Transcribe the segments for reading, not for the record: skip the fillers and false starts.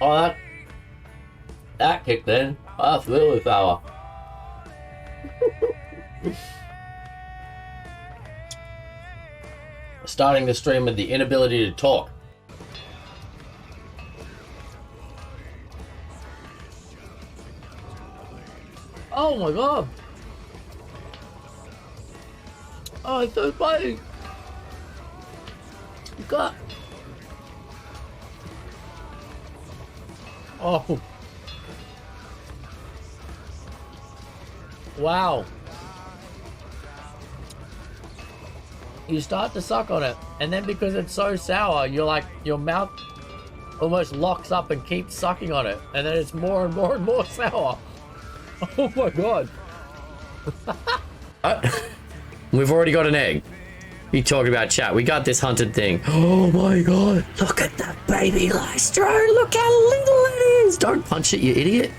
Oh, that kicked in. That's really sour. Starting the stream with the inability to talk. Oh my god! Oh, it's so funny! God! Oh! Wow! You start to suck on it, and then because it's so sour, you're like, your mouth almost locks up and keeps sucking on it, and then it's more and more and more sour. Oh my god. We've already got an egg. You talking about chat. We got this hunted thing. Oh my god. Look at that baby Lystro. Look how little it is. Don't punch it, you idiot.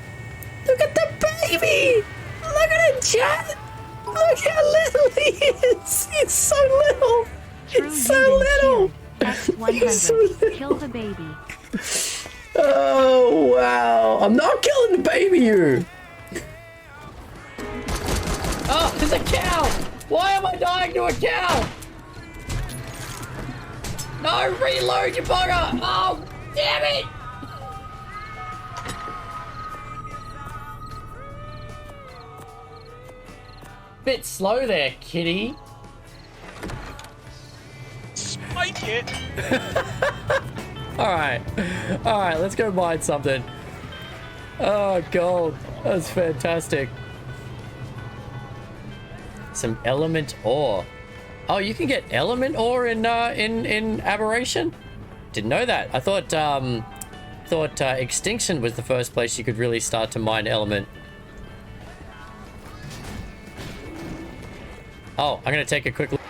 Look at the baby. Look at it, chat. Look how little he is. It's so little. It's so little. It's so little. Kill the baby. Oh wow. I'm not killing the baby, you. Oh, there's a cow! Why am I dying to a cow? No, reload, you bugger! Oh, damn it! Bit slow there, kitty. Spike it! Alright, let's go mine something. Oh, gold. That's fantastic. Some element ore. Oh, you can get element ore in Aberration? Didn't know that. I thought Extinction was the first place you could really start to mine element. Oh, I'm gonna take a quick look.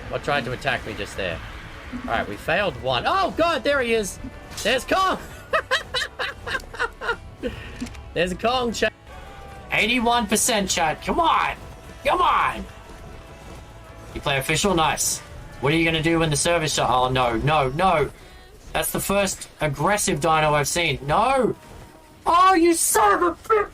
What tried to attack me just there? Alright, we failed one. Oh god, there he is! There's Kong! There's a Kong, chat. 81% chat. Come on. Come on. You play official? Nice. What are you going to do when the service shut? Oh, no, no, no. That's the first aggressive dino I've seen. No. Oh, you son of a bitch.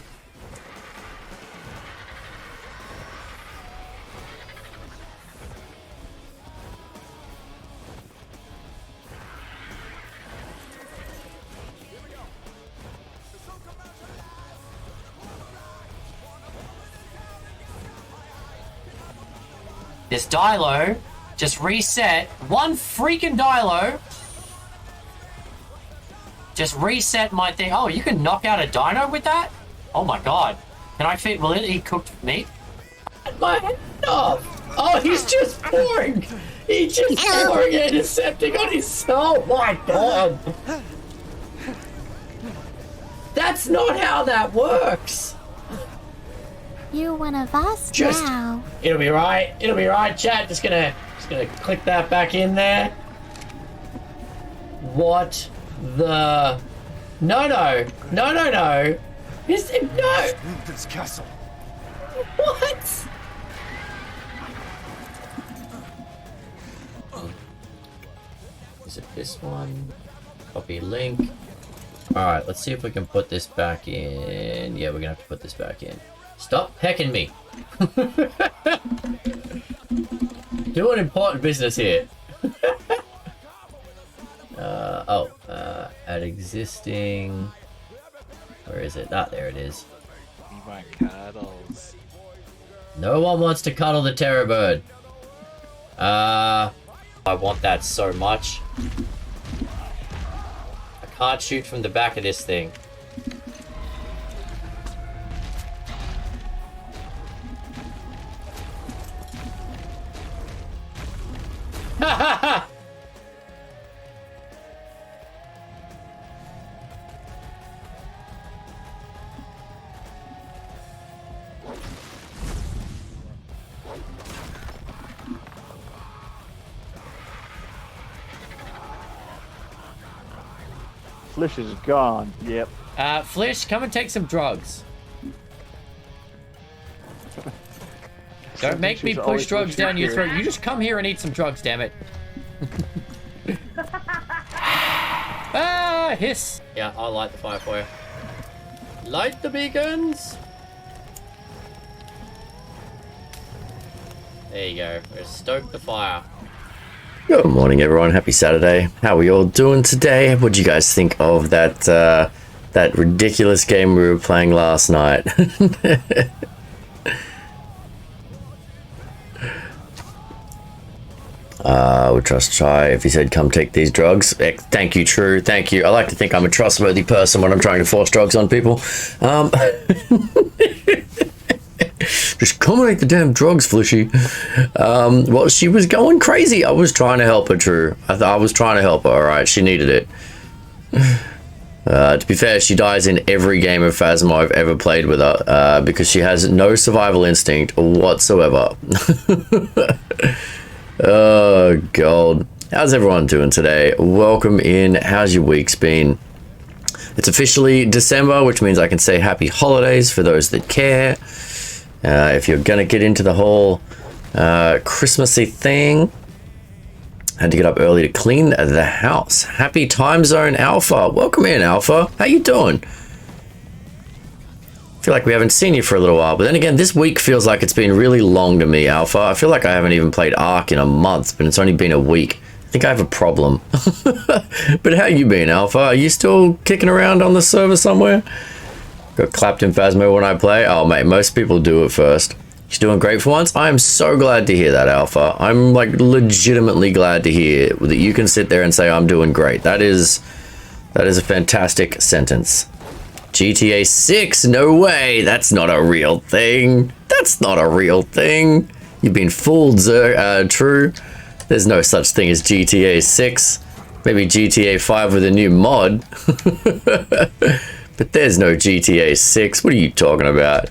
This Dilo just reset. One freaking Dilo just reset my thing. Oh, you can knock out a dino with that? Oh my god. Can I fit? Will it eat cooked meat? My head off. Oh, he's just pouring. He's just pouring antiseptic on his. Oh my god. That's not how that works. You're one of us now. It'll be right. It'll be right, chat. Just gonna click that back in there. What the? No. Is it no? This castle. What? Is it this one? Copy link. All right. Let's see if we can put this back in. Yeah, we're gonna have to put this back in. Stop pecking me. Doing important business here. At existing. Where is it? Ah, there it is. We want cuddles. No one wants to cuddle the terror bird. I want that so much. I can't shoot from the back of this thing. Ha ha ha! Flish is gone. Yep. Flish, come and take some drugs. Don't make me She's push always drugs pushing down your here. throat. You just come here and eat some drugs, damn it. Ah, hiss. Yeah, I'll light the fire for you. Light the beacons. There you go. We'll stoke the fire. Good morning, everyone. Happy Saturday. How are we all doing today? What do you guys think of that that ridiculous game we were playing last night? We'll trust try if he said come take these drugs. Thank you, True. Thank you. I like to think I'm a trustworthy person when I'm trying to force drugs on people. Just come and take the damn drugs, Flishy. Well, she was going crazy. I was trying to help her, True. I was trying to help her, alright. She needed it. To be fair, she dies in every game of Phasma I've ever played with her, because she has no survival instinct whatsoever. Oh, God. How's everyone doing today? Welcome in. How's your week's been? It's officially December, which means I can say happy holidays for those that care. If you're going to get into the whole Christmassy thing, had to get up early to clean the house. Happy time zone, Alpha. Welcome in, Alpha. How you doing? I feel like we haven't seen you for a little while, but then again, this week feels like it's been really long to me, Alpha. I feel like I haven't even played Ark in a month, but it's only been a week. I think I have a problem. But how you been, Alpha? Are you still kicking around on the server somewhere? Got clapped in Phasma when I play? Oh, mate, most people do it first. She's doing great for once. I am so glad to hear that, Alpha. I'm, like, legitimately glad to hear that you can sit there and say I'm doing great. That is a fantastic sentence. GTA 6? No way. That's not a real thing. That's not a real thing. You've been fooled, True. There's no such thing as GTA 6. Maybe GTA 5 with a new mod. But there's no GTA 6. What are you talking about?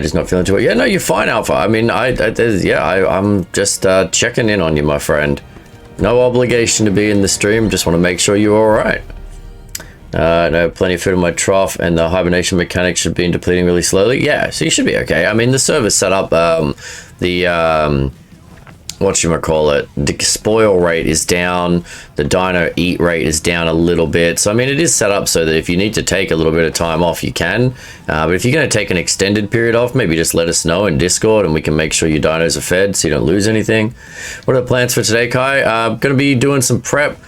Just not feeling too well. Yeah, no, you're fine, Alpha. I mean, I'm just checking in on you, my friend. No obligation to be in the stream. Just want to make sure you're all right. No, plenty of food in my trough, and the hibernation mechanics should be depleting really slowly. Yeah, so you should be okay. I mean, the server's set up. Whatchamacallit, the spoil rate is down, the dino eat rate is down a little bit. So, I mean, it is set up so that if you need to take a little bit of time off, you can. But if you're going to take an extended period off, maybe just let us know in Discord and we can make sure your dinos are fed so you don't lose anything. What are the plans for today, Kai? Going to be doing some prep.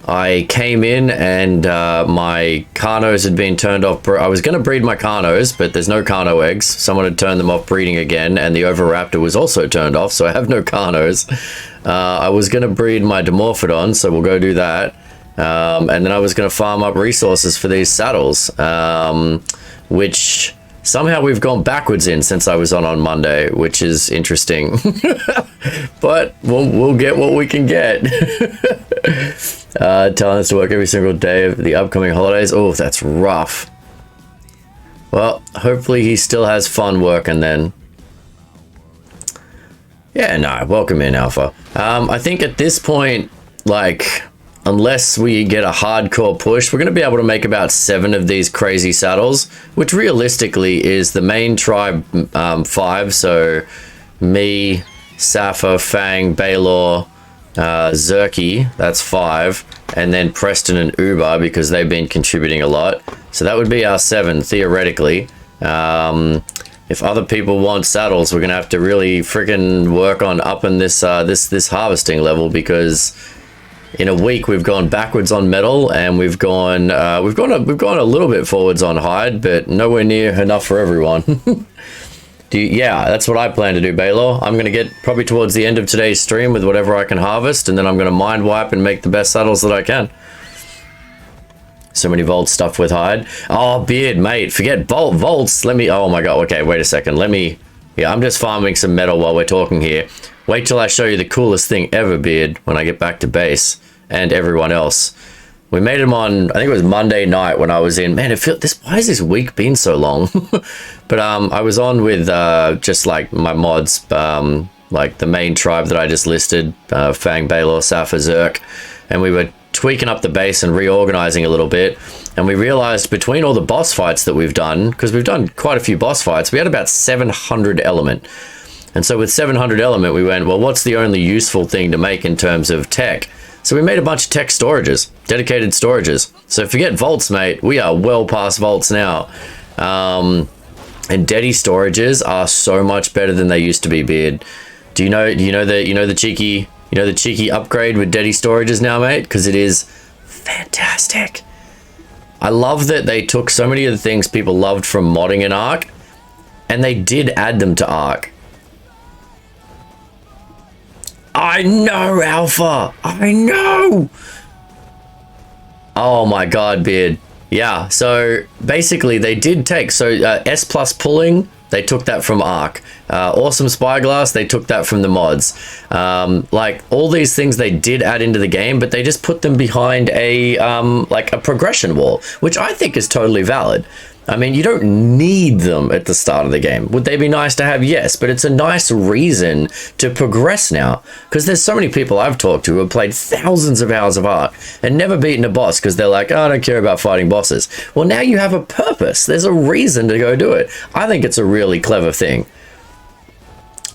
I came in and my Carnos had been turned off. I was going to breed my Carnos, but there's no Carno eggs. Someone had turned them off breeding again, and the Oviraptor was also turned off, so I have no Carnos. I was going to breed my Dimorphodon, so we'll go do that. And then I was going to farm up resources for these saddles, which somehow we've gone backwards in since I was on Monday, which is interesting. But we'll get what we can get. Telling us to work every single day of the upcoming holidays. Oh, that's rough. Well, hopefully he still has fun working then. Yeah, no, welcome in, Alpha. I think at this point, like, unless we get a hardcore push, we're going to be able to make about 7 of these crazy saddles, which realistically is the main tribe 5. So me, Safa, Fang, Baylor, Zerky, that's 5, and then Preston and Uber because they've been contributing a lot. So that would be our 7 theoretically. If other people want saddles, we're gonna have to really freaking work on upping this this harvesting level, because in a week we've gone backwards on metal and we've gone a little bit forwards on hide, but nowhere near enough for everyone. Yeah, that's what I plan to do, Baylor. I'm going to get probably towards the end of today's stream with whatever I can harvest, and then I'm going to mind wipe and make the best saddles that I can. So many Volt stuff with hide. Oh, Beard, mate, forget Volts. Oh my god, okay, wait a second. Yeah, I'm just farming some metal while we're talking here. Wait till I show you the coolest thing ever, Beard, when I get back to base, and everyone else. We made them on, I think it was Monday night when I was in. Man, why has this week been so long? But I was on with just like my mods, like the main tribe that I just listed, Fang, Baylor, Safa, Zerk, and we were tweaking up the base and reorganizing a little bit, and we realized between all the boss fights that we've done, because we've done quite a few boss fights, we had about 700 element. And so with 700 element, we went, well, what's the only useful thing to make in terms of tech? So we made a bunch of tech storages, dedicated storages. So forget vaults, mate. We are well past vaults now. And Dedi storages are so much better than they used to be, Beard. Do you know the cheeky upgrade with Dedi storages now, mate? Because it is fantastic. I love that they took so many of the things people loved from modding in Ark, and they did add them to Ark. I know, Alpha. I know. Oh my God, Beard. Yeah, so basically they did take, S plus pulling, they took that from Ark. Awesome Spyglass, they took that from the mods. Like all these things they did add into the game, but they just put them behind a like a progression wall, which I think is totally valid. I mean, you don't need them at the start of the game. Would they be nice to have? Yes, but it's a nice reason to progress now. Because there's so many people I've talked to who have played thousands of hours of Ark and never beaten a boss because they're like, oh, I don't care about fighting bosses. Well, now you have a purpose. There's a reason to go do it. I think it's a really clever thing.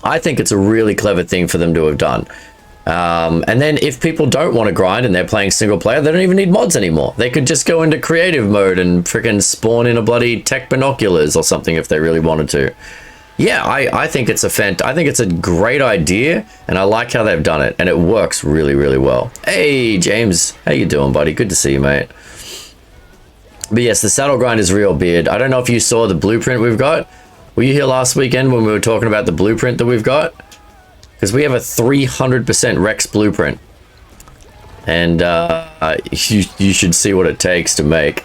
I think it's a really clever thing for them to have done. And then if people don't want to grind and they're playing single player, they don't even need mods anymore. They could just go into creative mode and freaking spawn in a bloody tech binoculars or something if they really wanted to. Yeah, I think it's a great idea, and I like how they've done it, and it works really, really well. Hey, James, how you doing, buddy? Good to see you, mate. But yes, the saddle grind is real, Beard. I don't know if you saw the blueprint we've got. Were you here last weekend when we were talking about the blueprint that we've got? Because we have a 300% Rex blueprint. And you should see what it takes to make.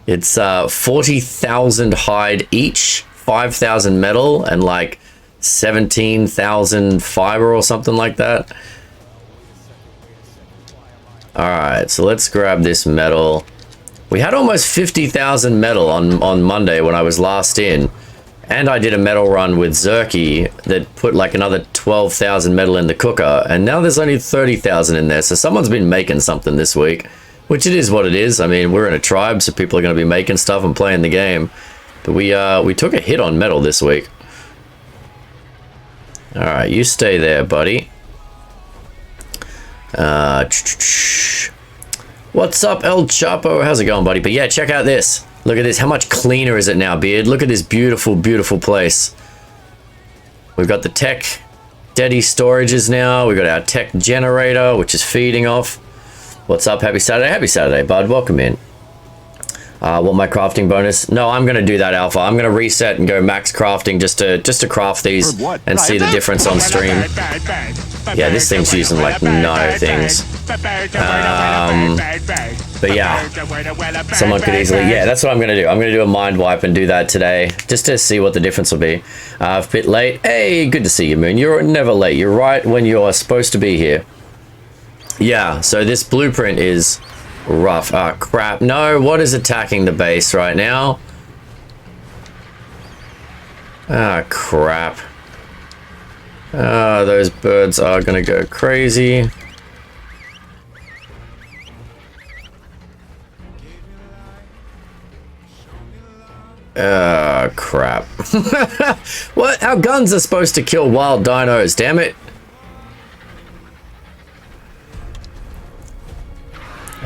It's 40,000 hide each, 5,000 metal, and like 17,000 fiber or something like that. Alright, so let's grab this metal. We had almost 50,000 metal on Monday when I was last in. And I did a metal run with Zerky that put like another 12,000 metal in the cooker. And now there's only 30,000 in there. So someone's been making something this week. Which it is what it is. I mean, we're in a tribe, so people are going to be making stuff and playing the game. But we took a hit on metal this week. Alright, you stay there, buddy. What's up, El Chapo? How's it going, buddy? But yeah, check out this. Look at this. How much cleaner is it now, Beard? Look at this beautiful, beautiful place. We've got the tech Dedi storages now. We've got our tech generator, which is feeding off. What's up? Happy Saturday. Happy Saturday, bud. Welcome in. Want my crafting bonus? No, I'm going to do that, Alpha. I'm going to reset and go max crafting just to craft these and see the difference on stream. Yeah, this thing's using like no things. But yeah, someone could easily... Yeah, that's what I'm going to do. I'm going to do a mind wipe and do that today just to see what the difference will be. A bit late. Hey, good to see you, Moon. You're never late. You're right when you're supposed to be here. Yeah, so this blueprint is rough. Ah, crap. No, what is attacking the base right now? Ah, crap. Ah, those birds are gonna go crazy. Ah, crap. What? Our guns are supposed to kill wild dinos, damn it.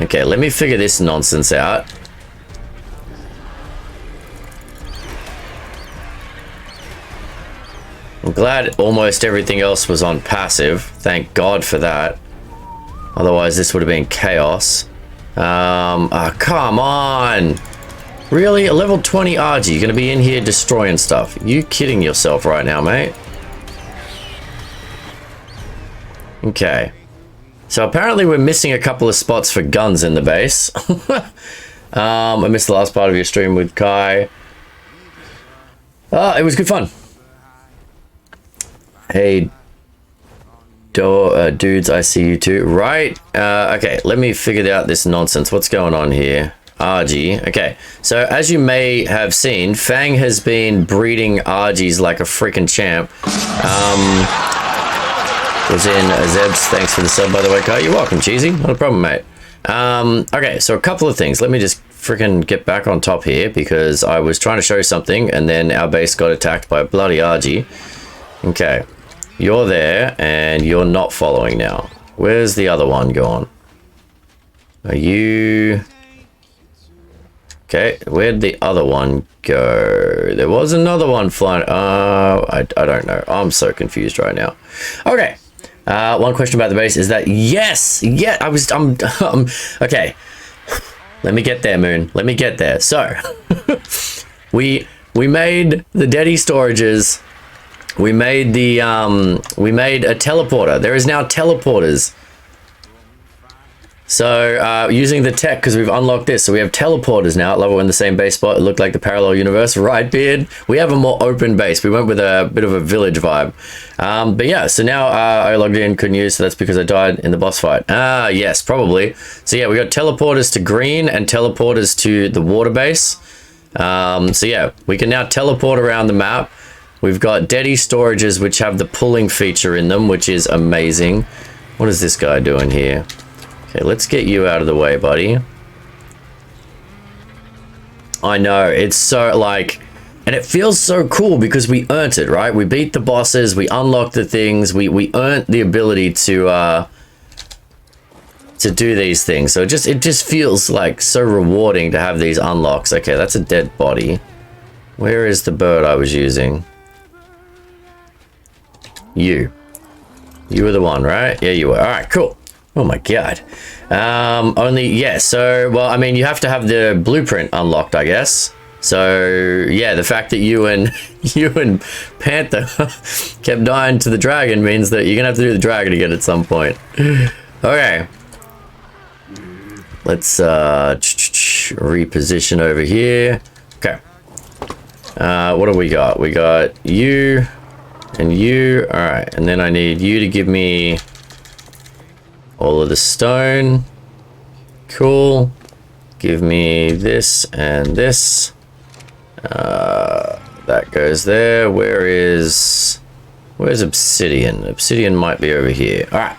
Okay, let me figure this nonsense out. I'm glad almost everything else was on passive. Thank God for that. Otherwise, this would have been chaos. Oh, come on. Really? A level 20 RG? You're going to be in here destroying stuff. You kidding yourself right now, mate? Okay. So apparently we're missing a couple of spots for guns in the base. I missed the last part of your stream with Kai. It was good fun. Hey, dudes, I see you too. Right. Okay, let me figure out this nonsense. What's going on here? Argy. Okay, so as you may have seen, Fang has been breeding Argies like a freaking champ. Was in Zebs, thanks for the sub, by the way, Kai. You're welcome, Cheesy. Not a problem, mate. Okay, so a couple of things. Let me just freaking get back on top here because I was trying to show something and then our base got attacked by a bloody Argy. Okay, you're there and you're not following now. Where's the other one gone? Are you... Okay, where'd the other one go? There was another one flying. I don't know. I'm so confused right now. Okay. One question about the base is that yes, yeah, okay. Let me get there, Moon. Let me get there. So, we made the Deddy storages. We made we made a teleporter. There is now teleporters. So, using the tech, because we've unlocked this, so we have teleporters now at level 1 in the same base spot. It looked like the parallel universe, right, Beard? We have a more open base. We went with a bit of a village vibe. But yeah, so now I logged in, couldn't use, so that's because I died in the boss fight. Yes, probably. So yeah, we got teleporters to green and teleporters to the water base. So yeah, we can now teleport around the map. We've got Deddy storages, which have the pulling feature in them, which is amazing. What is this guy doing here? Okay, let's get you out of the way, buddy. I know, it's so, like... And it feels so cool because we earned it, right? We beat the bosses, we unlocked the things, we earned the ability to do these things. So it just feels, like, so rewarding to have these unlocks. Okay, that's a dead body. Where is the bird I was using? You. You were the one, right? Yeah, you were. Alright, cool. Oh my god. Yeah, so, well, I mean, you have to have the blueprint unlocked, I guess. So, yeah, the fact that you and Panther kept dying to the dragon means that you're gonna have to do the dragon again at some point. Okay. Let's, reposition over here. Okay. What do we got? We got you and you. Alright, and then I need you to give me all of the stone. Cool. Give me this and this. That goes there. Where's obsidian? Obsidian might be over here. All right.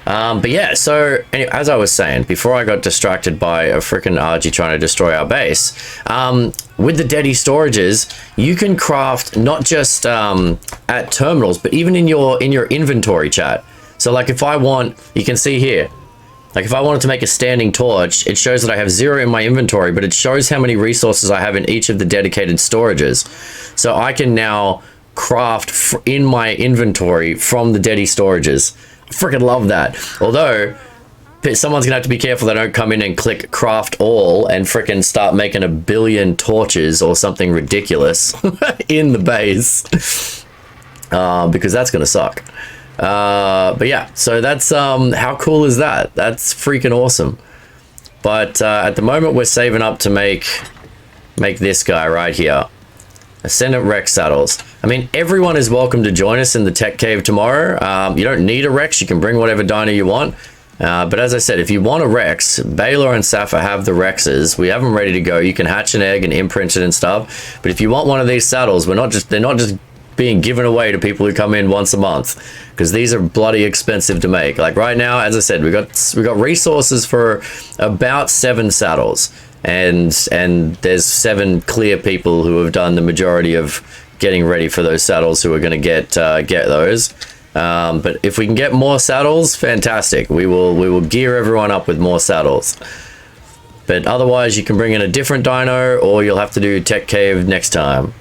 But yeah, so anyway, as I was saying, before I got distracted by a freaking Argy trying to destroy our base, with the Deddy storages, you can craft not just at terminals, but even in your inventory, chat. So like if I want, you can see here, like if I wanted to make a standing torch, it shows that I have 0 in my inventory, but it shows how many resources I have in each of the dedicated storages. So I can now craft in my inventory from the Deddy storages. I freaking love that. Although, someone's gonna have to be careful they don't come in and click craft all and freaking start making 1 billion torches or something ridiculous in the base. Because that's gonna suck. But yeah, so that's how cool is that? That's freaking awesome. But at the moment we're saving up to make this guy right here, Ascendant Rex saddles. I mean, everyone is welcome to join us in the tech cave tomorrow. You don't need a Rex, you can bring whatever dino you want. But as I said, if you want a Rex, Baylor and Safa have the Rexes. We have them ready to go. You can hatch an egg and imprint it and stuff. But if you want one of these saddles, they're not just being given away to people who come in once a month, because these are bloody expensive to make. Like right now, as I said, we got resources for about 7 saddles, and there's 7 clear people who have done the majority of getting ready for those saddles who are going to get those. But if we can get more saddles, fantastic. We will gear everyone up with more saddles. But otherwise, you can bring in a different dino, or you'll have to do tech cave next time.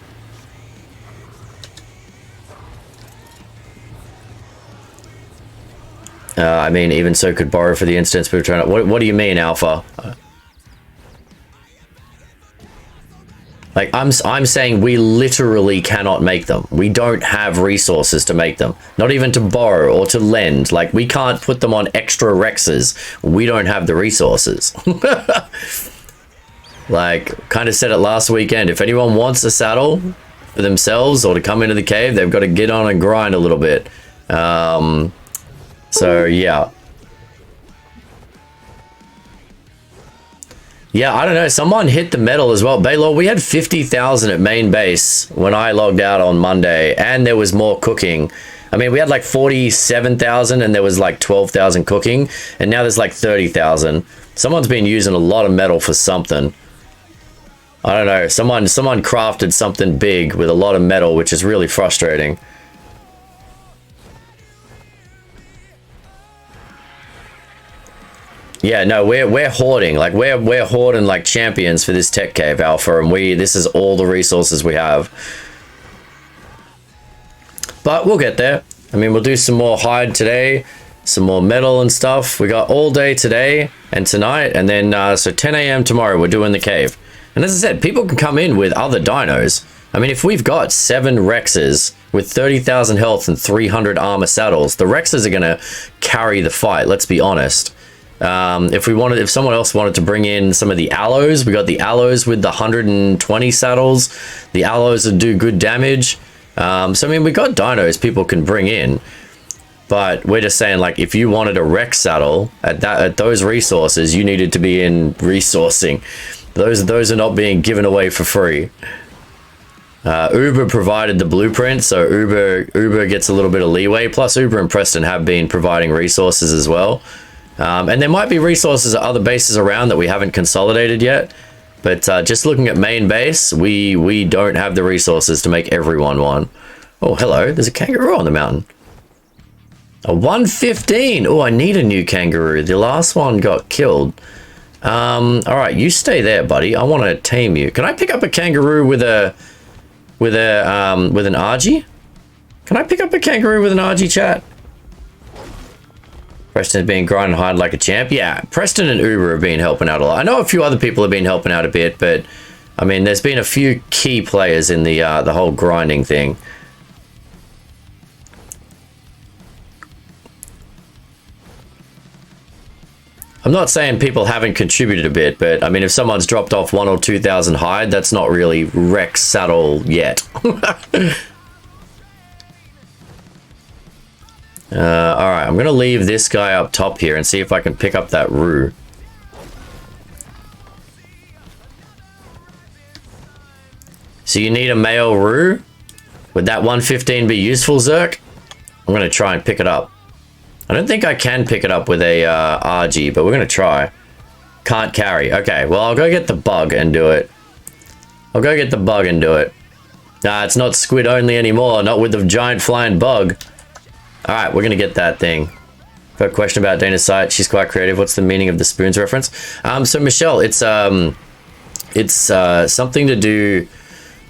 I mean, even so, could borrow for the instance we were trying to... What do you mean, Alpha? Like, I'm saying we literally cannot make them. We don't have resources to make them. Not even to borrow or to lend. Like, we can't put them on extra Rexes. We don't have the resources. Like, kind of said it last weekend. If anyone wants a saddle for themselves or to come into the cave, they've got to get on and grind a little bit. So, yeah. Yeah, I don't know. Someone hit the metal as well. Baylor, we had 50,000 at main base when I logged out on Monday, and there was more cooking. I mean, we had like 47,000 and there was like 12,000 cooking, and now there's like 30,000. Someone's been using a lot of metal for something. I don't know. Someone crafted something big with a lot of metal, which is really frustrating. Yeah, no, we're hoarding. Like we're hoarding like champions for this tech cave alpha, and this is all the resources we have. But we'll get there. I mean, we'll do some more hide today, some more metal and stuff. We got all day today and tonight, and then so 10 a.m. tomorrow we're doing the cave. And as I said, people can come in with other dinos. I mean, if we've got 7 Rexes with 30,000 health and 300 armor saddles, the Rexes are gonna carry the fight. Let's be honest. If someone else wanted to bring in some of the aloes, we got the aloes with the 120 saddles. The aloes would do good damage. So I mean, we got dinos people can bring in, but we're just saying, like, if you wanted a Rex saddle at those resources, you needed to be in resourcing. Those are not being given away for free. Uber provided the blueprint, so Uber gets a little bit of leeway. Plus, Uber and Preston have been providing resources as well. And there might be resources at other bases around that we haven't consolidated yet. But just looking at main base, we don't have the resources to make everyone one. Oh, hello. There's a kangaroo on the mountain. A 115. Oh, I need a new kangaroo. The last one got killed. All right, you stay there, buddy. I want to tame you. Can I pick up a kangaroo with an RG? Can I pick up a kangaroo with an RG, chat? Preston's been grinding hard like a champ. Yeah, Preston and Uber have been helping out a lot. I know a few other people have been helping out a bit, but I mean, there's been a few key players in the whole grinding thing. I'm not saying people haven't contributed a bit, but I mean, if someone's dropped off 1,000 or 2,000 hide, that's not really Rex saddle yet. Alright, I'm gonna leave this guy up top here and see if I can pick up that roo. So you need a male roo? Would that 115 be useful, Zerk? I'm gonna try and pick it up. I don't think I can pick it up with a RG, but we're gonna try. Can't carry. Okay, well, I'll go get the bug and do it. Nah, it's not squid only anymore, not with the giant flying bug. Alright, we're gonna get that thing. Got a question about Dana's site. She's quite creative. What's the meaning of the spoons reference? So Michelle, it's something to do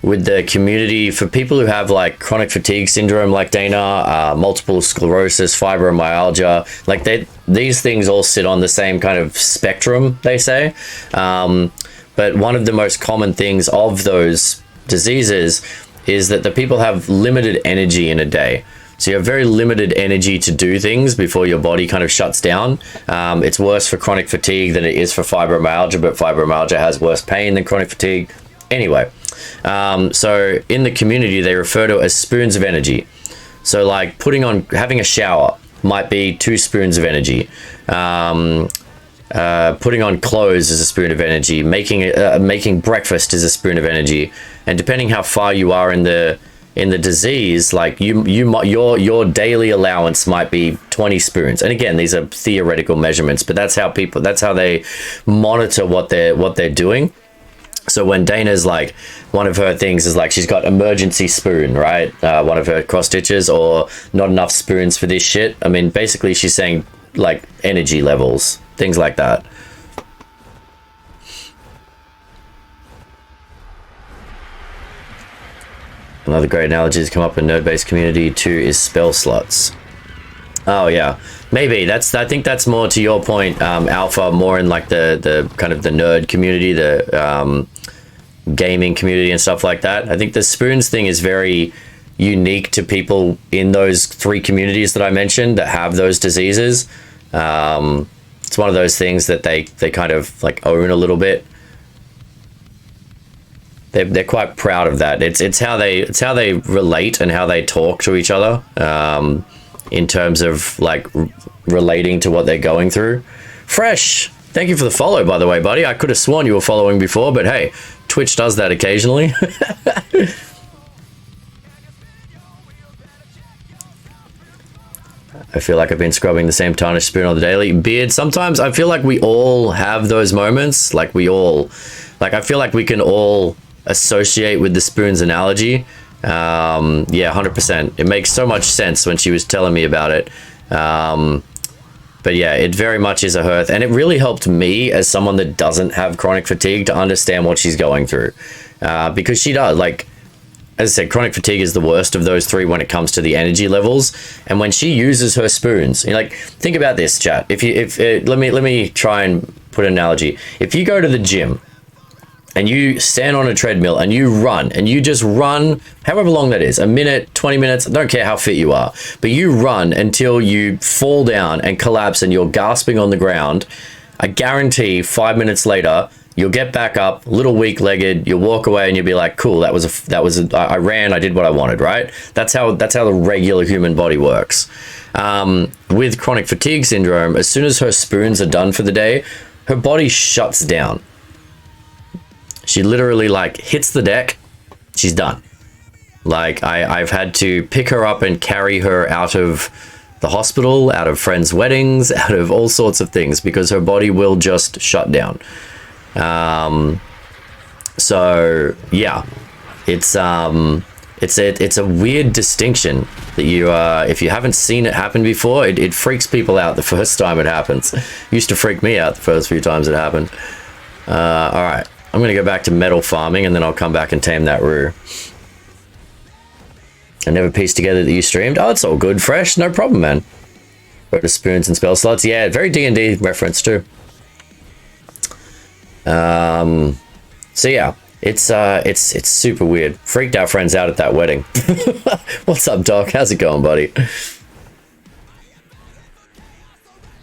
with the community for people who have like chronic fatigue syndrome like Dana, multiple sclerosis, fibromyalgia. Like these things all sit on the same kind of spectrum, they say. But one of the most common things of those diseases is that the people have limited energy in a day. So you have very limited energy to do things before your body kind of shuts down. It's worse for chronic fatigue than it is for fibromyalgia, but fibromyalgia has worse pain than chronic fatigue. Anyway, so in the community, they refer to it as spoons of energy. So like having a shower might be 2 spoons of energy. Putting on clothes is a spoon of energy. Making breakfast is a spoon of energy. And depending how far you are in the disease, like your daily allowance might be 20 spoons. And again, these are theoretical measurements, but that's how they monitor what they're doing. So when Dana's like, one of her things is like she's got emergency spoon, right? One of her cross stitches, or not enough spoons for this shit. I mean, basically she's saying like energy levels, things like that. Another great analogy that's come up in nerd-based community too is spell slots. Oh yeah, maybe I think that's more to your point, Alpha, more in like the kind of the nerd community, the gaming community and stuff like that. I think the spoons thing is very unique to people in those 3 communities that I mentioned that have those diseases. It's one of those things that they kind of like own a little bit. They're quite proud of that. It's how they relate and how they talk to each other, in terms of like relating to what they're going through. Fresh, Thank you for the follow, by the way, buddy. I could have sworn you were following before, but hey, Twitch does that occasionally. I feel like I've been scrubbing the same tarnished spoon on the daily. Beard, sometimes I feel like we all have those moments. I feel like we can all associate with the spoons analogy. Yeah, 100%. It makes so much sense when she was telling me about it. But yeah, it very much is a hearth, and it really helped me as someone that doesn't have chronic fatigue to understand what she's going through. Because she does, like, as I said, chronic fatigue is the worst of those three when it comes to the energy levels. And when she uses her spoons, like, think about this, chat. Let me try and put an analogy. If you go to the gym and you stand on a treadmill and you run, and you just run however long that is, a minute, 20 minutes, I don't care how fit you are, but you run until you fall down and collapse and you're gasping on the ground, I guarantee 5 minutes later, you'll get back up, a little weak-legged, you'll walk away and you'll be like, cool, I ran, I did what I wanted, right? That's how the regular human body works. With chronic fatigue syndrome, as soon as her spoons are done for the day, her body shuts down. She literally like hits the deck, she's done. Like I've had to pick her up and carry her out of the hospital, out of friends' weddings, out of all sorts of things, because her body will just shut down. So yeah, it's a weird distinction that you if you haven't seen it happen before, it freaks people out the first time it happens. Used to freak me out the first few times it happened. All right. I'm going to go back to metal farming, and then I'll come back and tame that roo. I never pieced together that you streamed. Oh, it's all good. Fresh. No problem, man. Go to spoons and spell slots. Yeah, very D&D reference too. So yeah, it's super weird. Freaked our friends out at that wedding. What's up, Doc? How's it going, buddy?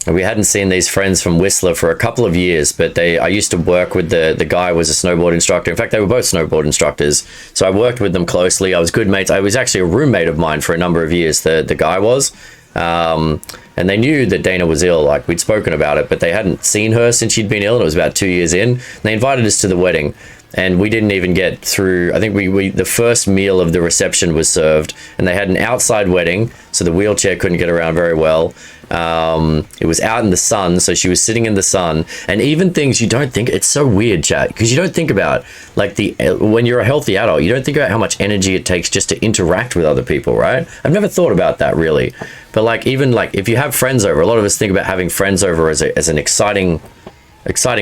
We hadn't seen these friends from Whistler for a couple of years, but I used to work with the guy who was a snowboard instructor. In fact, they were both snowboard instructors. So I worked with them closely. I was good mates. I was actually a roommate of mine for a number of years, the guy was. And they knew that Dana was ill, like we'd spoken about it, but they hadn't seen her since she'd been ill, and it was about 2 years in. And they invited us to the wedding, and we didn't even get through. I think the first meal of the reception was served, and they had an outside wedding, so the wheelchair couldn't get around very well. It was out in the sun, so she was sitting in the sun, and even things you don't think, it's so weird, chat, because you don't think about, like, when you're a healthy adult, you don't think about how much energy it takes just to interact with other people, right? I've never thought about that really, but like, even like if you have friends over, a lot of us think about having friends over as an exciting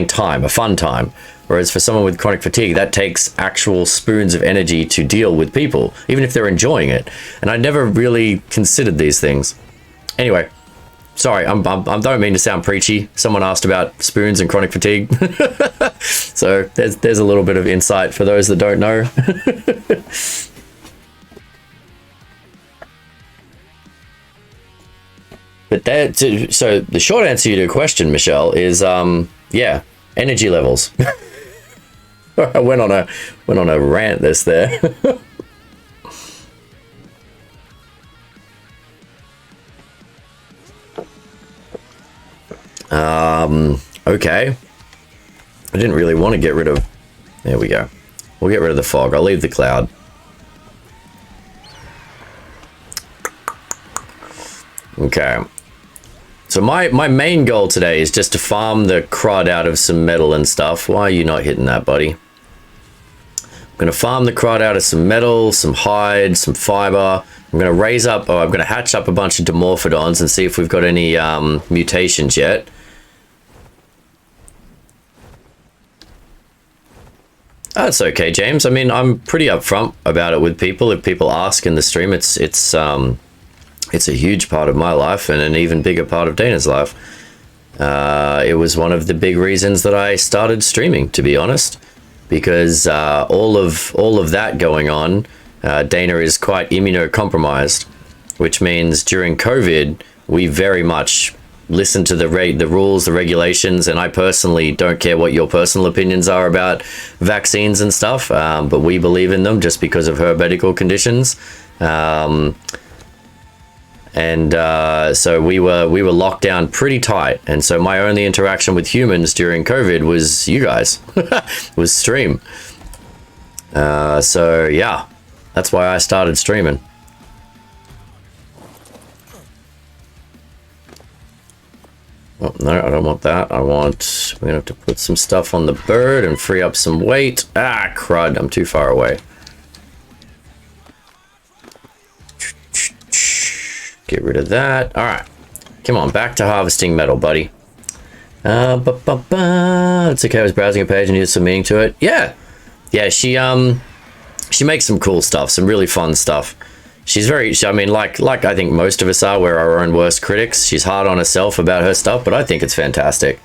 time, a fun time. Whereas for someone with chronic fatigue, that takes actual spoons of energy to deal with people, even if they're enjoying it. And I never really considered these things. Anyway, sorry, I don't mean to sound preachy. Someone asked about spoons and chronic fatigue. So there's a little bit of insight for those that don't know. But so the short answer to your question, Michelle, is yeah, energy levels. I went on a rant there. Okay. I didn't really want to get rid of. There we go. We'll get rid of the fog. I'll leave the cloud. Okay. So my main goal today is just to farm the crud out of some metal and stuff. Why are you not hitting that, buddy? I'm going to farm the crud out of some metal, some hide, some fiber. I'm going to hatch up a bunch of Dimorphodons and see if we've got any mutations yet. That's okay, James. I mean, I'm pretty upfront about it with people. If people ask in the stream, it's a huge part of my life and an even bigger part of Dana's life. It was one of the big reasons that I started streaming, to be honest, because all of that going on, Dana is quite immunocompromised, which means during COVID, we very much listen to the rules, the regulations, and I personally don't care what your personal opinions are about vaccines and stuff, but we believe in them just because of her medical conditions. and so we were locked down pretty tight, and so my only interaction with humans during COVID was you guys, was stream. So yeah, that's why I started streaming. Oh, no, I don't want that. We're gonna have to put some stuff on the bird and free up some weight. Ah, crud, I'm too far away. Get rid of that. All right, come on, back to harvesting metal, buddy. It's okay. I was browsing a page and there's some meaning to it. Yeah, she makes some cool stuff, some really fun stuff. She's very, I mean, like I think most of us are, we're our own worst critics. She's hard on herself about her stuff, but I think it's fantastic.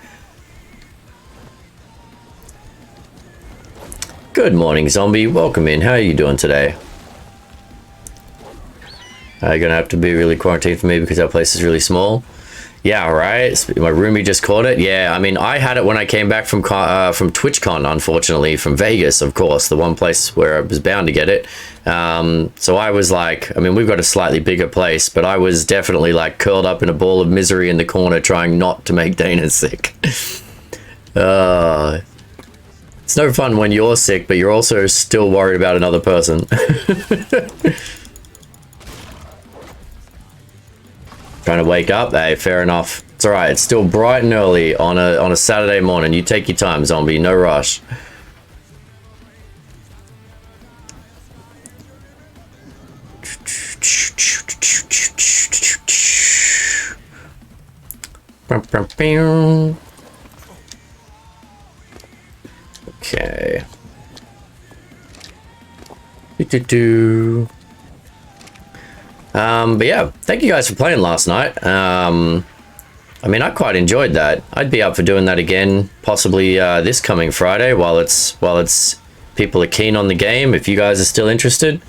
Good morning, zombie. Welcome in. How are you doing today? You're gonna have to be really quarantined for me because our place is really small. Yeah, right. My roomie just caught it. Yeah, I mean, I had it when I came back from TwitchCon, unfortunately, from Vegas, of course, the one place where I was bound to get it. So I was like, I mean, we've got a slightly bigger place, but I was definitely like curled up in a ball of misery in the corner trying not to make Dana sick. It's no fun when you're sick, but you're also still worried about another person. Trying to wake up? Hey, fair enough. It's all right. It's still bright and early on a Saturday morning. You take your time, zombie. No rush. Okay. But yeah, thank you guys for playing last night. I mean, I quite enjoyed that. I'd be up for doing that again, possibly this coming Friday while it's people are keen on the game, if you guys are still interested.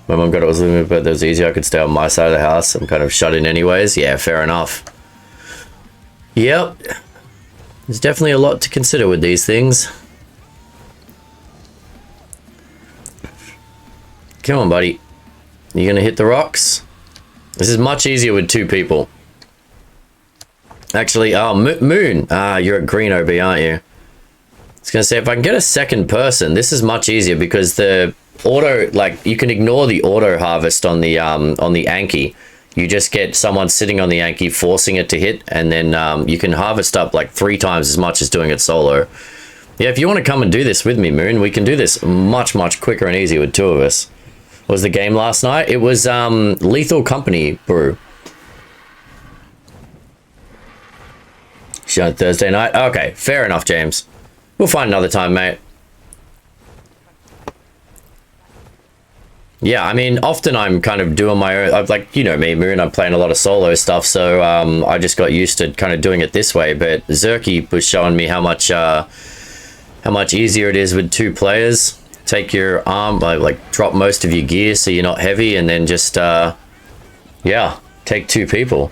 My mum got it was limited, but it was easier. I could stay on my side of the house. I'm kind of shut in anyways. Yeah, fair enough. Yep. There's definitely a lot to consider with these things. Come on, buddy. You gonna hit the rocks? This is much easier with two people. Actually, oh, Moon. You're at Green OB, aren't you? I was gonna say, if I can get a second person, this is much easier because the auto, like, you can ignore the auto harvest on the Anki. You just get someone sitting on the Anki forcing it to hit, and then you can harvest up like 3 times as much as doing it solo. Yeah, if you want to come and do this with me, Moon, we can do this much quicker and easier with 2 of us. What was the game last night? It was Lethal Company Brew. Show Thursday night. Okay, fair enough, James. We'll find another time, mate. Yeah, I mean, often I'm kind of doing my own, like, you know me, Moon, I'm playing a lot of solo stuff, so I just got used to kind of doing it this way, but Zerky was showing me how much easier it is with 2 players. Take your arm, like drop most of your gear so you're not heavy, and then just, yeah, take 2 people.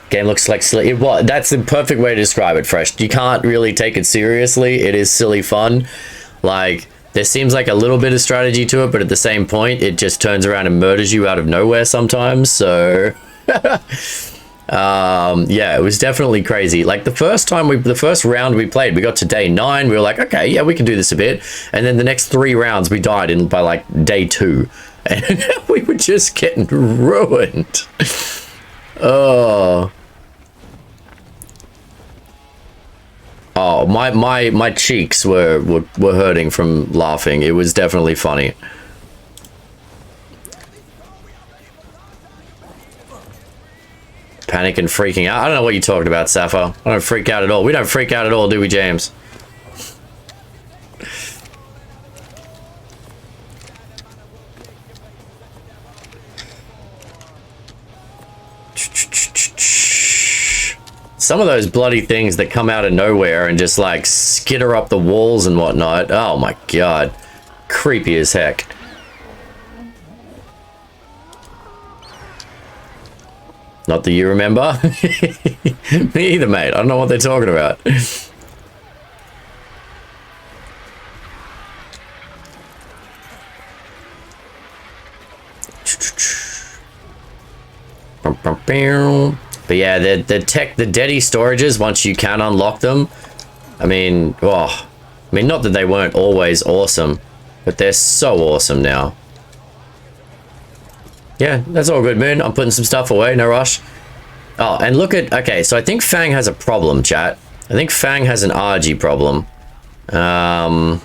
Game looks like silly. That's the perfect way to describe it, Fresh. You can't really take it seriously. It is silly fun. Like, there seems like a little bit of strategy to it, but at the same point, it just turns around and murders you out of nowhere sometimes, so... yeah, it was definitely crazy. Like the first round we played, we got to day 9, we were like, okay, yeah, we can do this a bit, and then the next 3 rounds we died by like day 2, and we were just getting ruined. Oh, my cheeks were hurting from laughing. It was definitely funny. Panic and freaking out. I don't know what you're talking about, Sapphire. I don't freak out at all. We don't freak out at all, do we, James? Some of those bloody things that come out of nowhere and just like skitter up the walls and whatnot. Oh my god. Creepy as heck. Not that you remember. Me either, mate. I don't know what they're talking about. But yeah, the Deddy storages, once you can unlock them, I mean, oh, I mean, not that they weren't always awesome, but they're so awesome now. Yeah, that's all good, Moon. I'm putting some stuff away, no rush. Oh, and look at, okay, so I think Fang has a problem, chat. I think Fang has an RG problem. I'm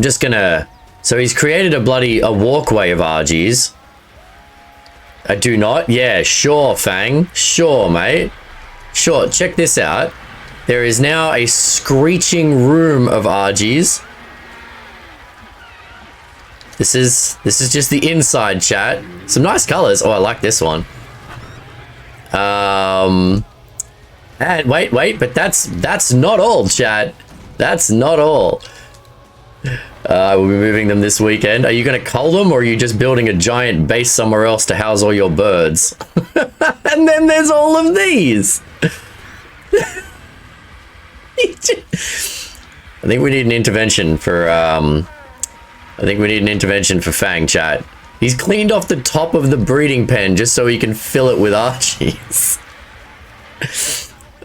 just gonna, so he's created a walkway of RGs. I do not? Yeah, sure, Fang. Sure, mate. Sure, check this out. There is now a screeching room of RGs. This is just the inside, chat. Some nice colors. Oh, I like this one. And wait, but that's not all, chat. That's not all. We'll be moving them this weekend. Are you going to cull them, or are you just building a giant base somewhere else to house all your birds? And then there's all of these. I think we need an intervention for Fang, chat. He's cleaned off the top of the breeding pen just so he can fill it with Archies.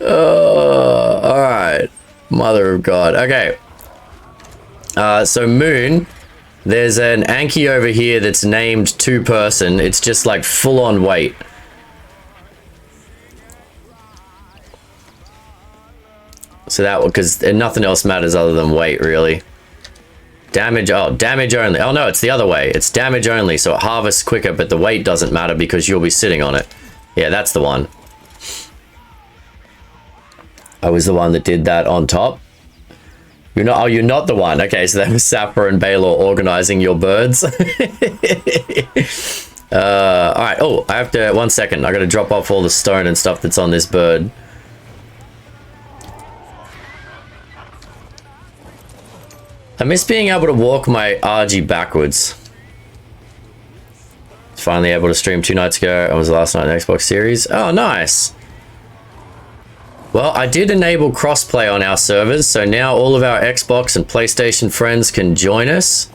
All right, mother of God. Okay. So Moon, there's an Anki over here that's named 2-person. It's just like full on weight. So that, because nothing else matters other than weight, really. Damage, oh, damage only. Oh no, it's the other way. It's damage only, so it harvests quicker, but the weight doesn't matter because you'll be sitting on it. Yeah, that's the one. I was the one that did that on top. You're not, oh, you're not the one. Okay, so that was Sapper and Baylor organizing your birds. All right, oh, I have to, 1 second. I gotta drop off all the stone and stuff that's on this bird. I miss being able to walk my RG backwards. Finally able to stream 2 nights ago. It was the last night in the Xbox Series. Oh, nice. Well, I did enable crossplay on our servers, so now all of our Xbox and PlayStation friends can join us.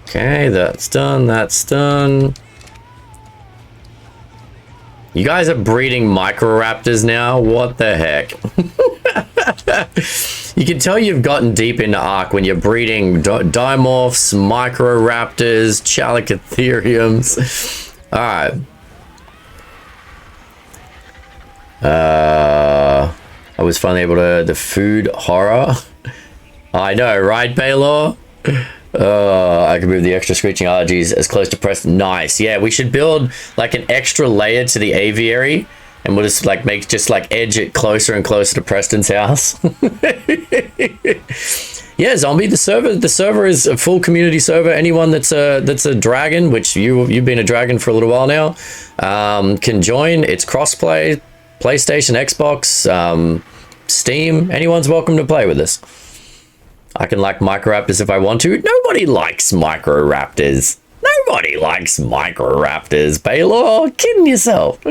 Okay, that's done, that's done. You guys are breeding microraptors now? What the heck? You can tell you've gotten deep into Ark when you're breeding dimorphs, microraptors, chalicotheriums. Alright. I was finally able to... The food horror. I know, right, Baylor? I can move the extra screeching RGs as close to Preston. Nice. Yeah, we should build like an extra layer to the aviary, and we'll just like edge it closer and closer to Preston's house. Yeah, Zombie, the server is a full community server. Anyone that's a dragon, which you've been a dragon for a little while now, can join. It's crossplay, PlayStation, Xbox, Steam. Anyone's welcome to play with us. I can like microraptors if I want to. Nobody likes microraptors. Nobody likes microraptors. Baylor, kidding yourself.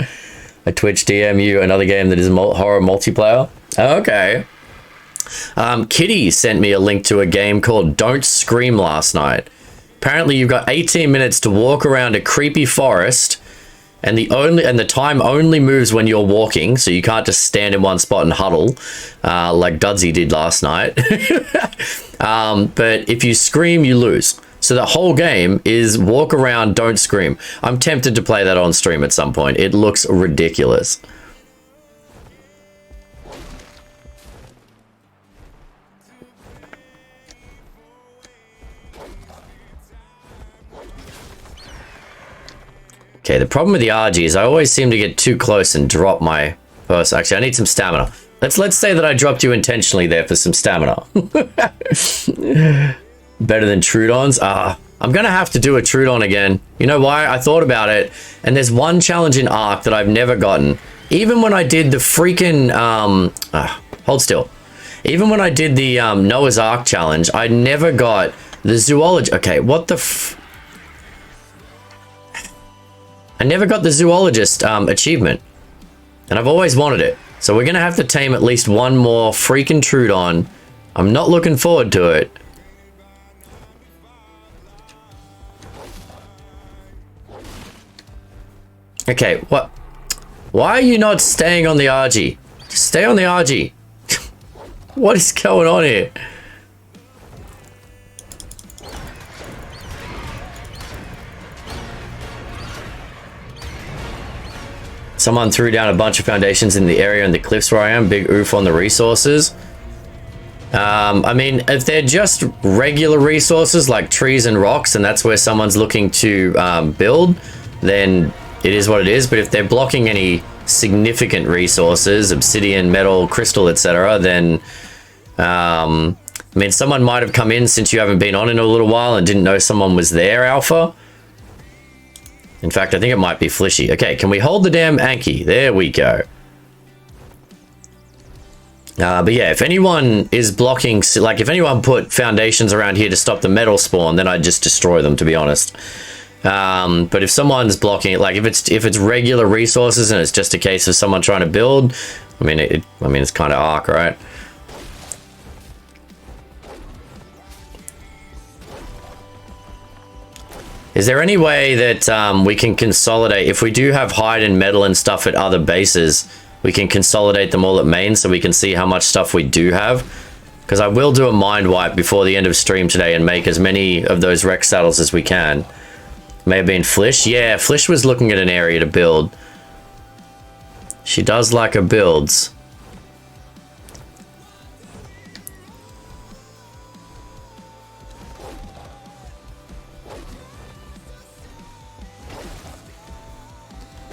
A Twitch DMU, another game that is horror multiplayer. Okay. Kitty sent me a link to a game called Don't Scream last night. Apparently you've got 18 minutes to walk around a creepy forest, and the time only moves when you're walking, so you can't just stand in one spot and huddle like Dudsy did last night. But if you scream, you lose. So the whole game is walk around, don't scream. I'm tempted to play that on stream at some point. It looks ridiculous. Okay, the problem with the RG is I always seem to get too close and drop my person. Actually, I need some stamina. Let's say that I dropped you intentionally there for some stamina. Better than Trudons? I'm gonna have to do a Trudon again. You know why? I thought about it, and there's one challenge in Ark that I've never gotten. Even when I did the freaking hold still. Even when I did the Noah's Ark challenge, I never got the zoology. Okay, what the I never got the zoologist achievement, and I've always wanted it. So we're gonna have to tame at least one more freaking Trudon. I'm not looking forward to it, Okay, what? Why are you not staying on the RG? Just stay on the RG. What is going on here? Someone threw down a bunch of foundations in the area and the cliffs where I am. Big oof on the resources. I mean, if they're just regular resources like trees and rocks, and that's where someone's looking to build, then it is what it is. But if they're blocking any significant resources, obsidian, metal, crystal, etc., then I mean, someone might have come in since you haven't been on in a little while and didn't know someone was there, Alpha. In fact, I think it might be Flishy. Okay, can we hold the damn Anki? There we go. But yeah, if anyone is blocking, like if anyone put foundations around here to stop the metal spawn, then I'd just destroy them, to be honest. But if someone's blocking it, like if it's regular resources and it's just a case of someone trying to build, I mean, it's kind of arc, right? Is there any way that we can consolidate, if we do have hide and metal and stuff at other bases, we can consolidate them all at main so we can see how much stuff we do have? Because I will do a mind wipe before the end of stream today and make as many of those Rex saddles as we can. May have been Flish. Yeah, Flish was looking at an area to build. She does like her builds.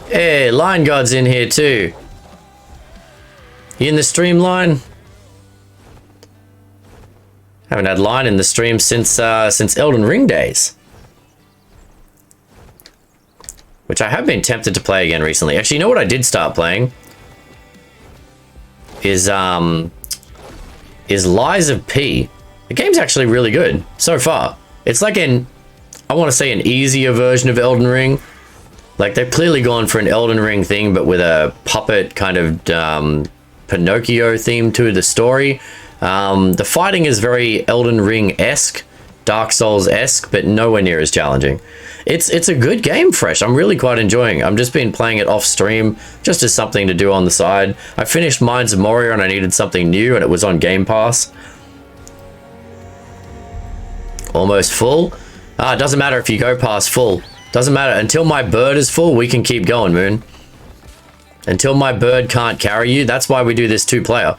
Hey, Line God's in here too. You in the stream, Line? Haven't had Line in the stream since Elden Ring days. Which I have been tempted to play again recently. Actually, you know what I did start playing? Is Lies of P. The game's actually really good so far. It's like I want to say an easier version of Elden Ring. Like, they've clearly gone for an Elden Ring thing, but with a puppet kind of Pinocchio theme to the story. The fighting is very Elden Ring-esque, Dark Souls-esque, but nowhere near as challenging. It's a good game, Fresh. I'm really quite enjoying it. I've just been playing it off stream, just as something to do on the side. I finished Mines of Moria and I needed something new, and it was on Game Pass. Almost full. It doesn't matter if you go past full. Doesn't matter. Until my bird is full, we can keep going, Moon. Until my bird can't carry you, that's why we do this 2-player.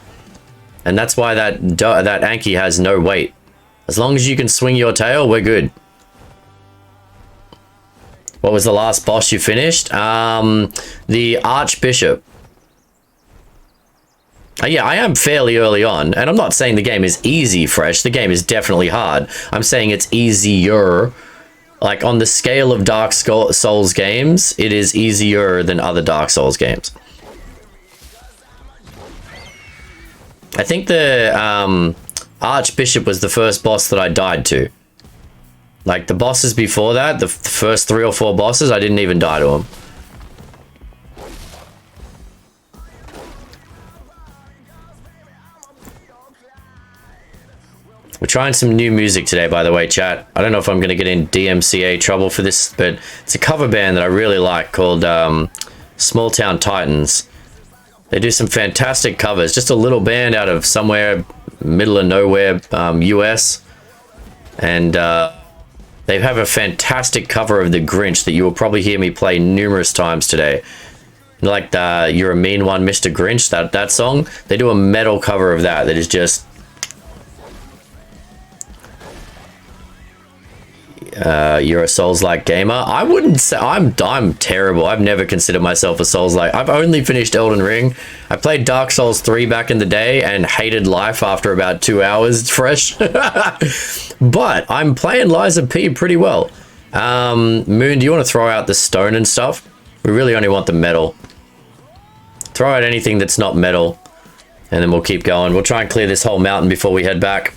And that's why that Anki has no weight. As long as you can swing your tail, we're good. What was the last boss you finished? The Archbishop. Yeah, I am fairly early on, and I'm not saying the game is easy, Fresh. The game is definitely hard. I'm saying it's easier. Like, on the scale of Dark Souls games, it is easier than other Dark Souls games. I think the Archbishop was the first boss that I died to. Like, the bosses before that, the first 3 or 4 bosses, I didn't even die to them. We're trying some new music today, by the way, chat. I don't know if I'm going to get in DMCA trouble for this, but it's a cover band that I really like called Small Town Titans. They do some fantastic covers. Just a little band out of somewhere, middle of nowhere, US. And they have a fantastic cover of The Grinch that you will probably hear me play numerous times today. Like the You're a Mean One, Mr. Grinch, that song. They do a metal cover of that is just... you're a Souls-like gamer. I wouldn't say I'm terrible. I've never considered myself a Souls-like. I've only finished Elden Ring. I played Dark Souls 3 back in the day and hated life after about 2 hours fresh. But I'm playing Lies of P pretty well. Moon, do you want to throw out the stone and stuff? We really only want the metal. Throw out anything that's not metal, and then we'll keep going. We'll try and clear this whole mountain before we head back.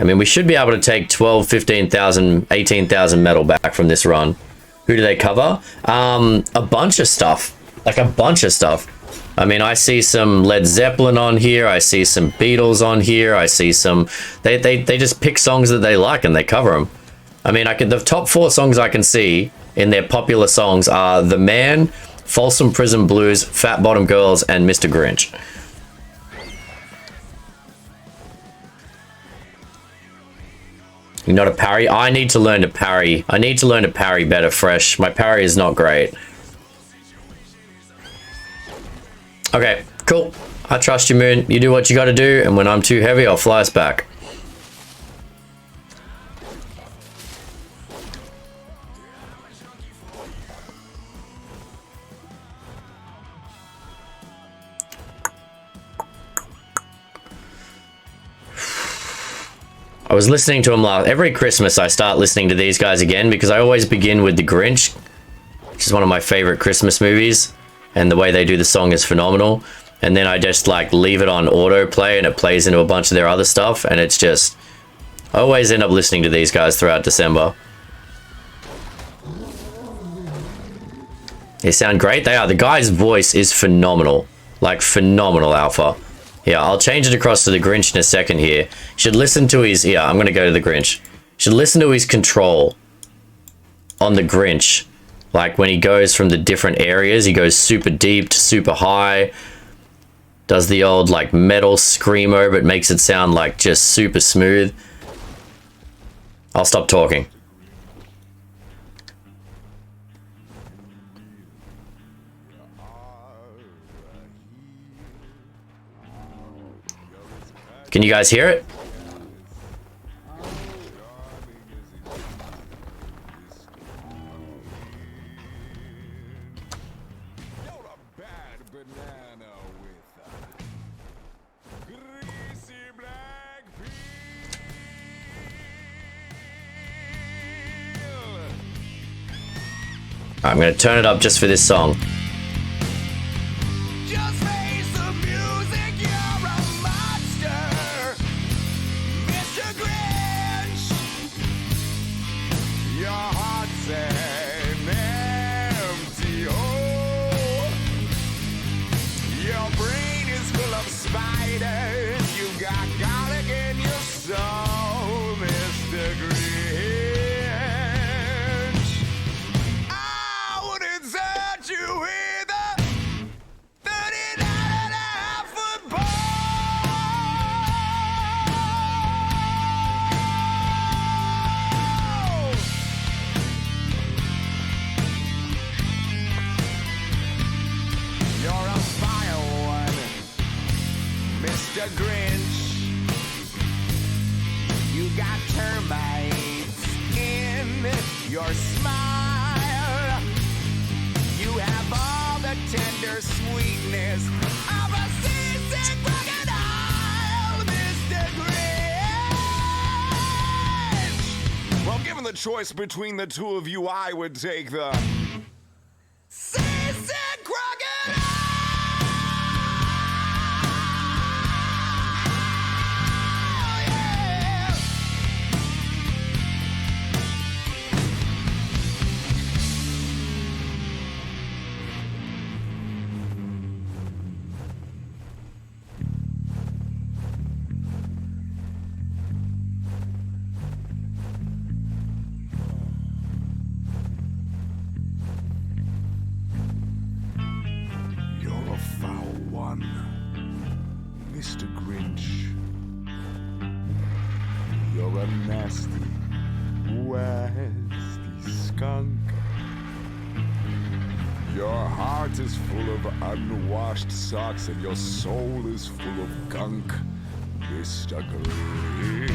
I mean, we should be able to take 12, 15,000, 18,000 metal back from this run. Who do they cover? A bunch of stuff. Like, a bunch of stuff. I mean, I see some Led Zeppelin on here. I see some Beatles on here. I see some... They just pick songs that they like and they cover them. I mean, the top 4 songs I can see in their popular songs are The Man, Folsom Prison Blues, Fat Bottom Girls, and Mr. Grinch. You're not a parry? I need to learn to parry. I need to learn to parry better fresh. My parry is not great. Okay, cool. I trust you, Moon. You do what you gotta do, and when I'm too heavy, I'll fly us back. I was listening to him every Christmas. I start listening to these guys again because I always begin with The Grinch, which is one of my favorite Christmas movies, and the way they do the song is phenomenal. And then I just like leave it on autoplay and it plays into a bunch of their other stuff, and it's just, I always end up listening to these guys throughout December. They sound great. They are. The guy's voice is phenomenal, like phenomenal, Alpha. Yeah, I'll change it across to The Grinch in a second here. You should listen to his... Yeah, I'm going to go to The Grinch. You should listen to his control on The Grinch. Like, when he goes from the different areas, he goes super deep to super high. Does the old, like, metal screamo, but makes it sound, like, just super smooth. I'll stop talking. Can you guys hear it? I'm going to turn it up just for this song. Choice between the two of you, I would take the seasick crocodile. Mr. Grinch, you're a nasty, nasty skunk. Your heart is full of unwashed socks and your soul is full of gunk, Mr. Grinch.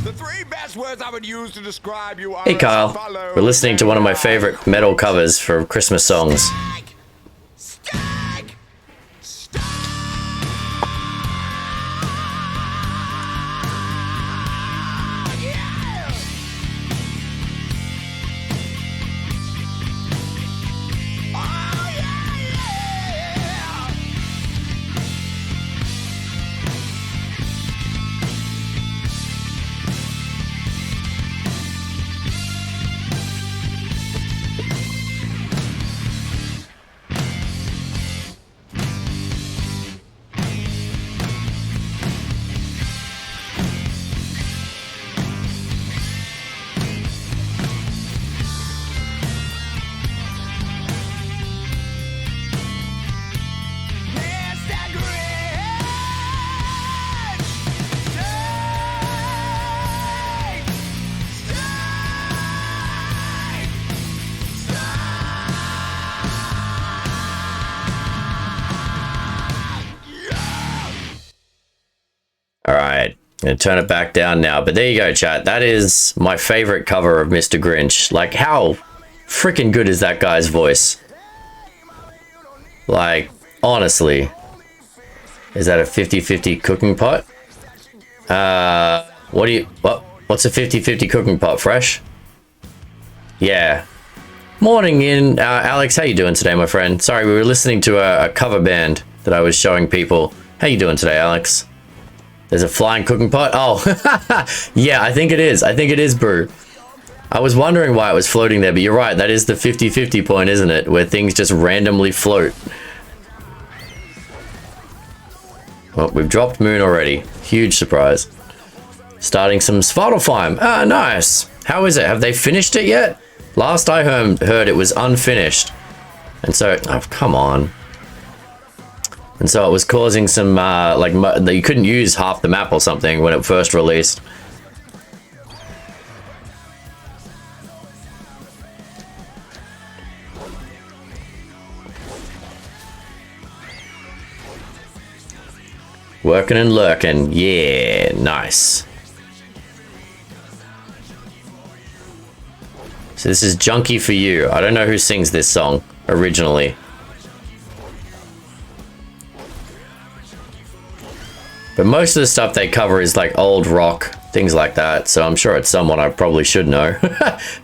The 3 best words I would use to describe you are... Hey Kyle, we're listening to one of my favorite metal covers for Christmas songs. gonna turn it back down now. But there you go, chat. That is my favorite cover of Mr. Grinch. Like, how freaking good is that guy's voice? Like, honestly. Is that a 50-50 cooking pot? What's a 50-50 cooking pot, Fresh? Yeah. Morning in, Alex, how you doing today, my friend? Sorry, we were listening to a cover band that I was showing people. How you doing today, Alex? There's a flying cooking pot? Oh, yeah, I think it is. I think it is, Brew. I was wondering why it was floating there, but you're right. That is the 50-50 point, isn't it? Where things just randomly float. Well, we've dropped Moon already. Huge surprise. Starting some Svartalfheim. Ah, nice. How is it? Have they finished it yet? Last I heard it was unfinished. And so, oh, come on. And so it was causing some, like, you couldn't use half the map or something when it first released. Working and lurking. Yeah, nice. So this is Junkie for You. I don't know who sings this song originally. But most of the stuff they cover is like old rock, things like that. So I'm sure it's someone I probably should know.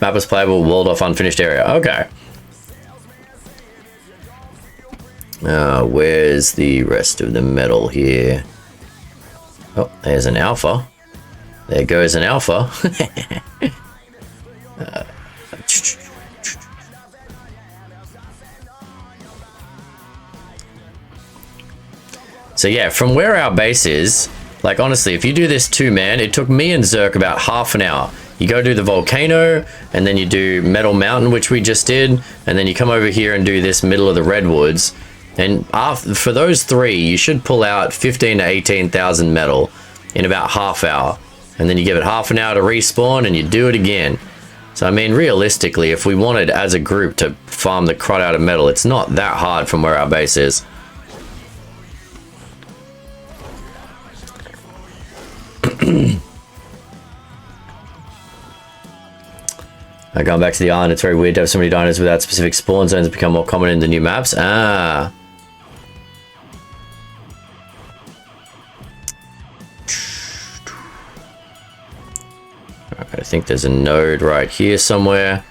Map is playable, walled off unfinished area. Okay. Where's the rest of the metal here? Oh, there's an alpha. There goes an alpha. So yeah, from where our base is, like honestly, if you do this 2-man, it took me and Zerk about half an hour. You go do the volcano, and then you do Metal Mountain, which we just did, and then you come over here and do this middle of the redwoods. And for those 3, you should pull out 15 to 18,000 metal in about half hour. And then you give it half an hour to respawn, and you do it again. So I mean, realistically, if we wanted as a group to farm the crud out of metal, it's not that hard from where our base is. Going back to the island, it's very weird to have so many dinos without specific spawn zones become more common in the new maps. Ah. I think there's a node right here somewhere.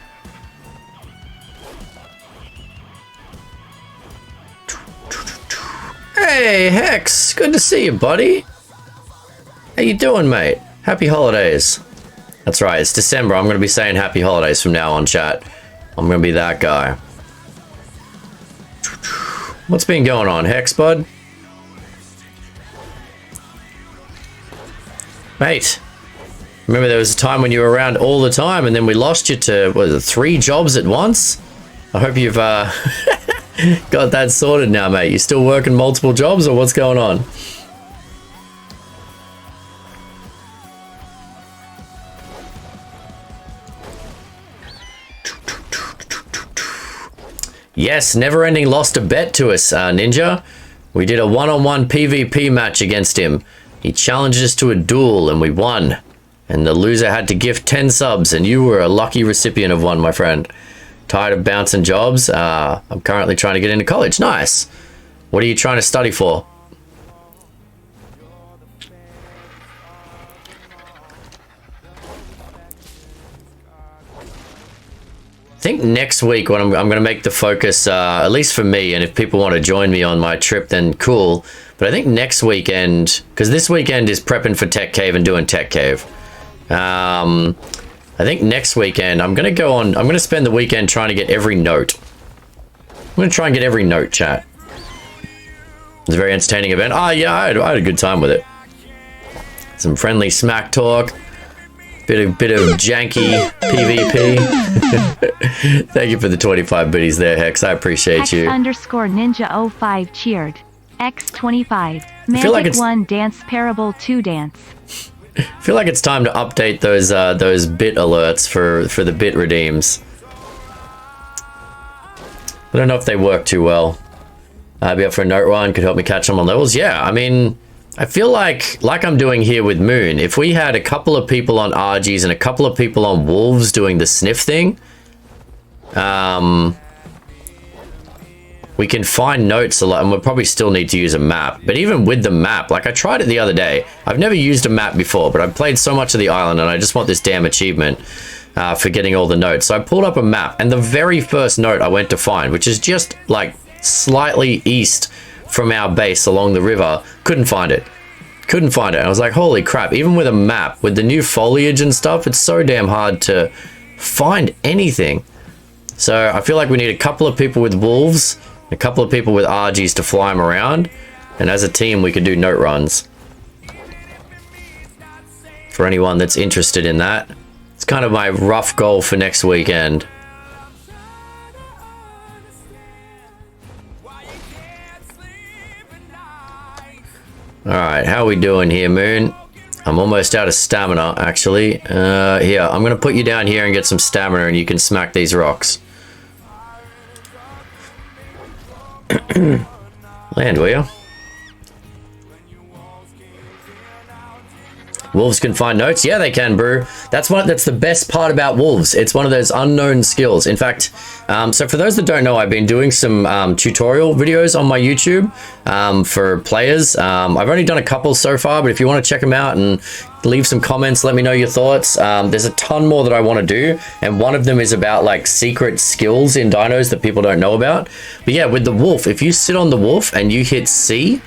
Hey, Hex! Good to see you, buddy. How you doing, mate? Happy holidays. That's right, it's December. I'm going to be saying happy holidays from now on, chat. I'm going to be that guy. What's been going on, Hex, bud? Mate, remember there was a time when you were around all the time and then we lost you to, what is it, 3 jobs at once? I hope you've got that sorted now, mate. You still working multiple jobs or what's going on? Yes, Never Ending lost a bet to us, Ninja. We did a one-on-one PvP match against him. He challenged us to a duel and we won. And the loser had to gift 10 subs and you were a lucky recipient of one, my friend. Tired of bouncing jobs? I'm currently trying to get into college. Nice. What are you trying to study for? I think next week when I'm going to make the focus, at least for me, and if people want to join me on my trip, then cool. But I think next weekend, because this weekend is prepping for Tech Cave and doing Tech Cave. I think next weekend I'm going to spend the weekend trying to get every note. I'm going to try and get every note, chat. It was a very entertaining event. Oh yeah, I had a good time with it. Some friendly smack talk. Bit of janky PvP. Thank you for the 25 biddies there, Hex. I appreciate you. X_Ninja05 cheered. X25. Magic 1 dance parable 2 dance. I feel like it's time to update those bit alerts for the bit redeems. I don't know if they work too well. I'd be up for a note run, could help me catch them on levels. Yeah, I mean, I feel like I'm doing here with Moon, if we had a couple of people on RGs and a couple of people on Wolves doing the sniff thing, we can find notes a lot, and we'll probably still need to use a map. But even with the map, like I tried it the other day. I've never used a map before, but I've played so much of the island and I just want this damn achievement for getting all the notes. So I pulled up a map, and the very first note I went to find, which is just like slightly east from our base along the river, couldn't find it. Couldn't find it. And I was like, holy crap, even with a map, with the new foliage and stuff, it's so damn hard to find anything. So I feel like we need a couple of people with wolves, a couple of people with RGs to fly them around, and as a team we could do note runs. For anyone that's interested in that. It's kind of my rough goal for next weekend. Alright, how are we doing here, Moon? I'm almost out of stamina, actually. Here, I'm gonna put you down here and get some stamina, and you can smack these rocks. Land, will you? Wolves can find notes? Yeah, they can, Brew. That's the best part about wolves. It's one of those unknown skills. In fact, so for those that don't know, I've been doing some tutorial videos on my YouTube for players. I've only done a couple so far, but if you want to check them out and leave some comments, let me know your thoughts. There's a ton more that I want to do, and one of them is about like secret skills in dinos that people don't know about. But yeah, with the wolf, if you sit on the wolf and you hit C,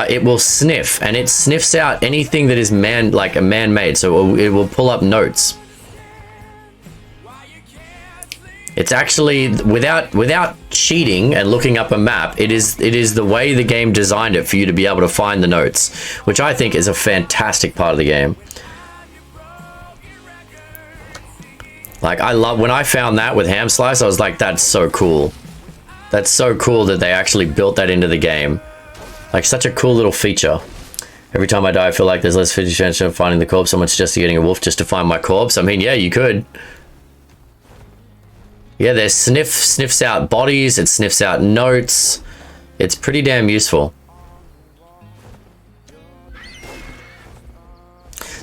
it will sniff, and it sniffs out anything that is man-made, so it will pull up notes. It's actually without cheating and looking up a map. It is the way the game designed it for you to be able to find the notes, which I think is a fantastic part of the game. Like, I love when I found that with Ham Slice. I was like, that's so cool. That's so cool that they actually built that into the game. Like, such a cool little feature. Every time I die, I feel like there's less 50 chance of finding the corpse. Someone suggested getting a wolf just to find my corpse. I mean, yeah, you could. Yeah, there's sniffs out bodies. It sniffs out notes. It's pretty damn useful.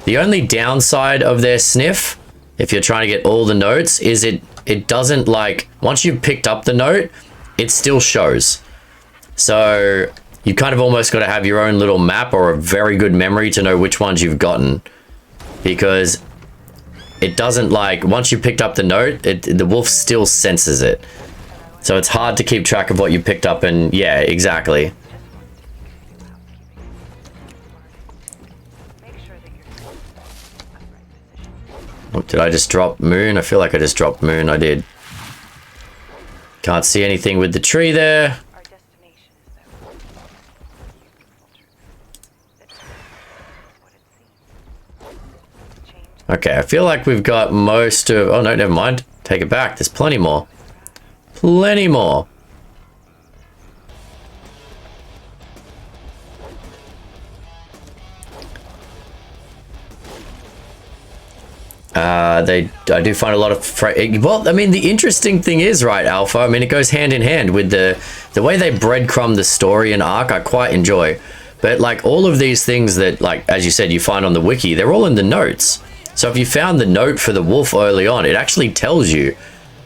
The only downside of their sniff, if you're trying to get all the notes, is it doesn't, like, once you've picked up the note, it still shows. So you kind of almost got to have your own little map or a very good memory to know which ones you've gotten, because it doesn't, like, once you picked up the note, the wolf still senses it. So it's hard to keep track of what you picked up, and yeah, exactly. Oh, did I just drop Moon? I feel like I just dropped Moon. I did. Can't see anything with the tree there. Okay, I feel like we've got most of... Oh, no, never mind. Take it back. There's plenty more. Plenty more. I do find a lot of... Well, I mean, the interesting thing is, right, Alpha, I mean, it goes hand in hand with the way they breadcrumb the story and arc. I quite enjoy. But, like, all of these things that, like, as you said, you find on the wiki, they're all in the notes. So if you found the note for the wolf early on, it actually tells you,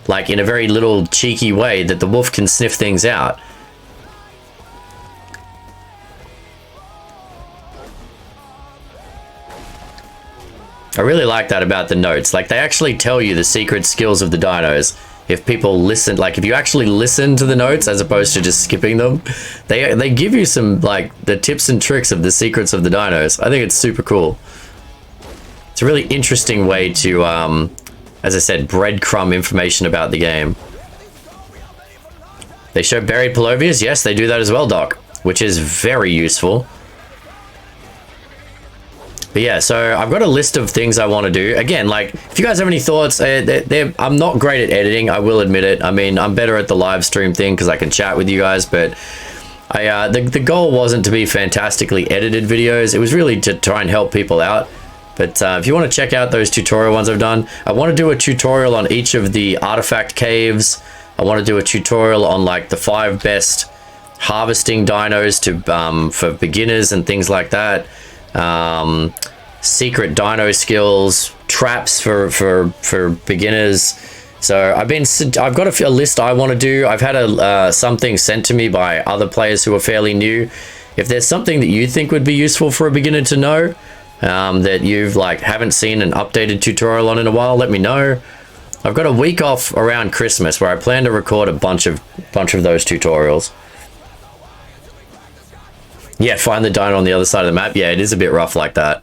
like, in a very little cheeky way, that the wolf can sniff things out. I really like that about the notes. Like, they actually tell you the secret skills of the dinos. If people listen, like, if you actually listen to the notes as opposed to just skipping them, they give you some, like, the tips and tricks of the secrets of the dinos. I think it's super cool. It's a really interesting way to, as I said, breadcrumb information about the game. They show buried Palovias. Yes, they do that as well, Doc, which is very useful. But yeah, so I've got a list of things I want to do. Again, like, if you guys have any thoughts, I'm not great at editing, I will admit it. I mean, I'm better at the live stream thing because I can chat with you guys, but the goal wasn't to be fantastically edited videos. It was really to try and help people out. But if you want to check out those tutorial ones I've done, I want to do a tutorial on each of the artifact caves. I want to do a tutorial on, like, the 5 best harvesting dinos to for beginners and things like that. Secret dino skills, traps for beginners. So I've got a list I want to do. I've had something sent to me by other players who are fairly new. If there's something that you think would be useful for a beginner to know, that you've haven't seen an updated tutorial on in a while, let me know. I've got a week off around Christmas where I plan to record a bunch of those tutorials. Yeah, find the dino on the other side of the map. Yeah, it is a bit rough like that.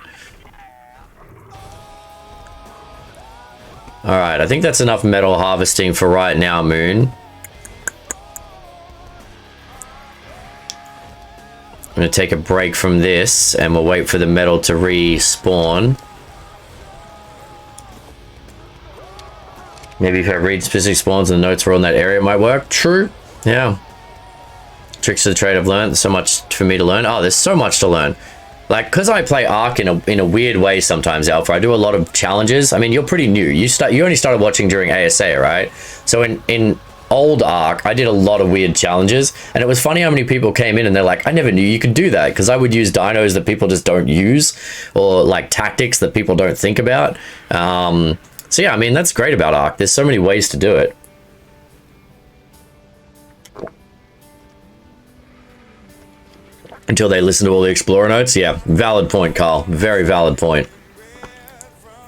Alright, I think that's enough metal harvesting for right now, Moon. I'm going to take a break from this, and we'll wait for the metal to respawn. Maybe if I read specific spawns and the notes are on that area, it might work. True. Yeah. Tricks of the trade I've learned. There's so much for me to learn. Oh, there's so much to learn. Because I play Ark in a weird way sometimes, Alpha, I do a lot of challenges. I mean, you're pretty new. You only started watching during ASA, right? So in old Ark, I did a lot of weird challenges, and it was funny how many people came in and they're like, I never knew you could do that, because I would use dinos that people just don't use, or tactics that people don't think about. So yeah, I mean, that's great about Ark. There's so many ways to do it. Until they listen to all the Explorer notes. Yeah, valid point, Carl. Very valid point.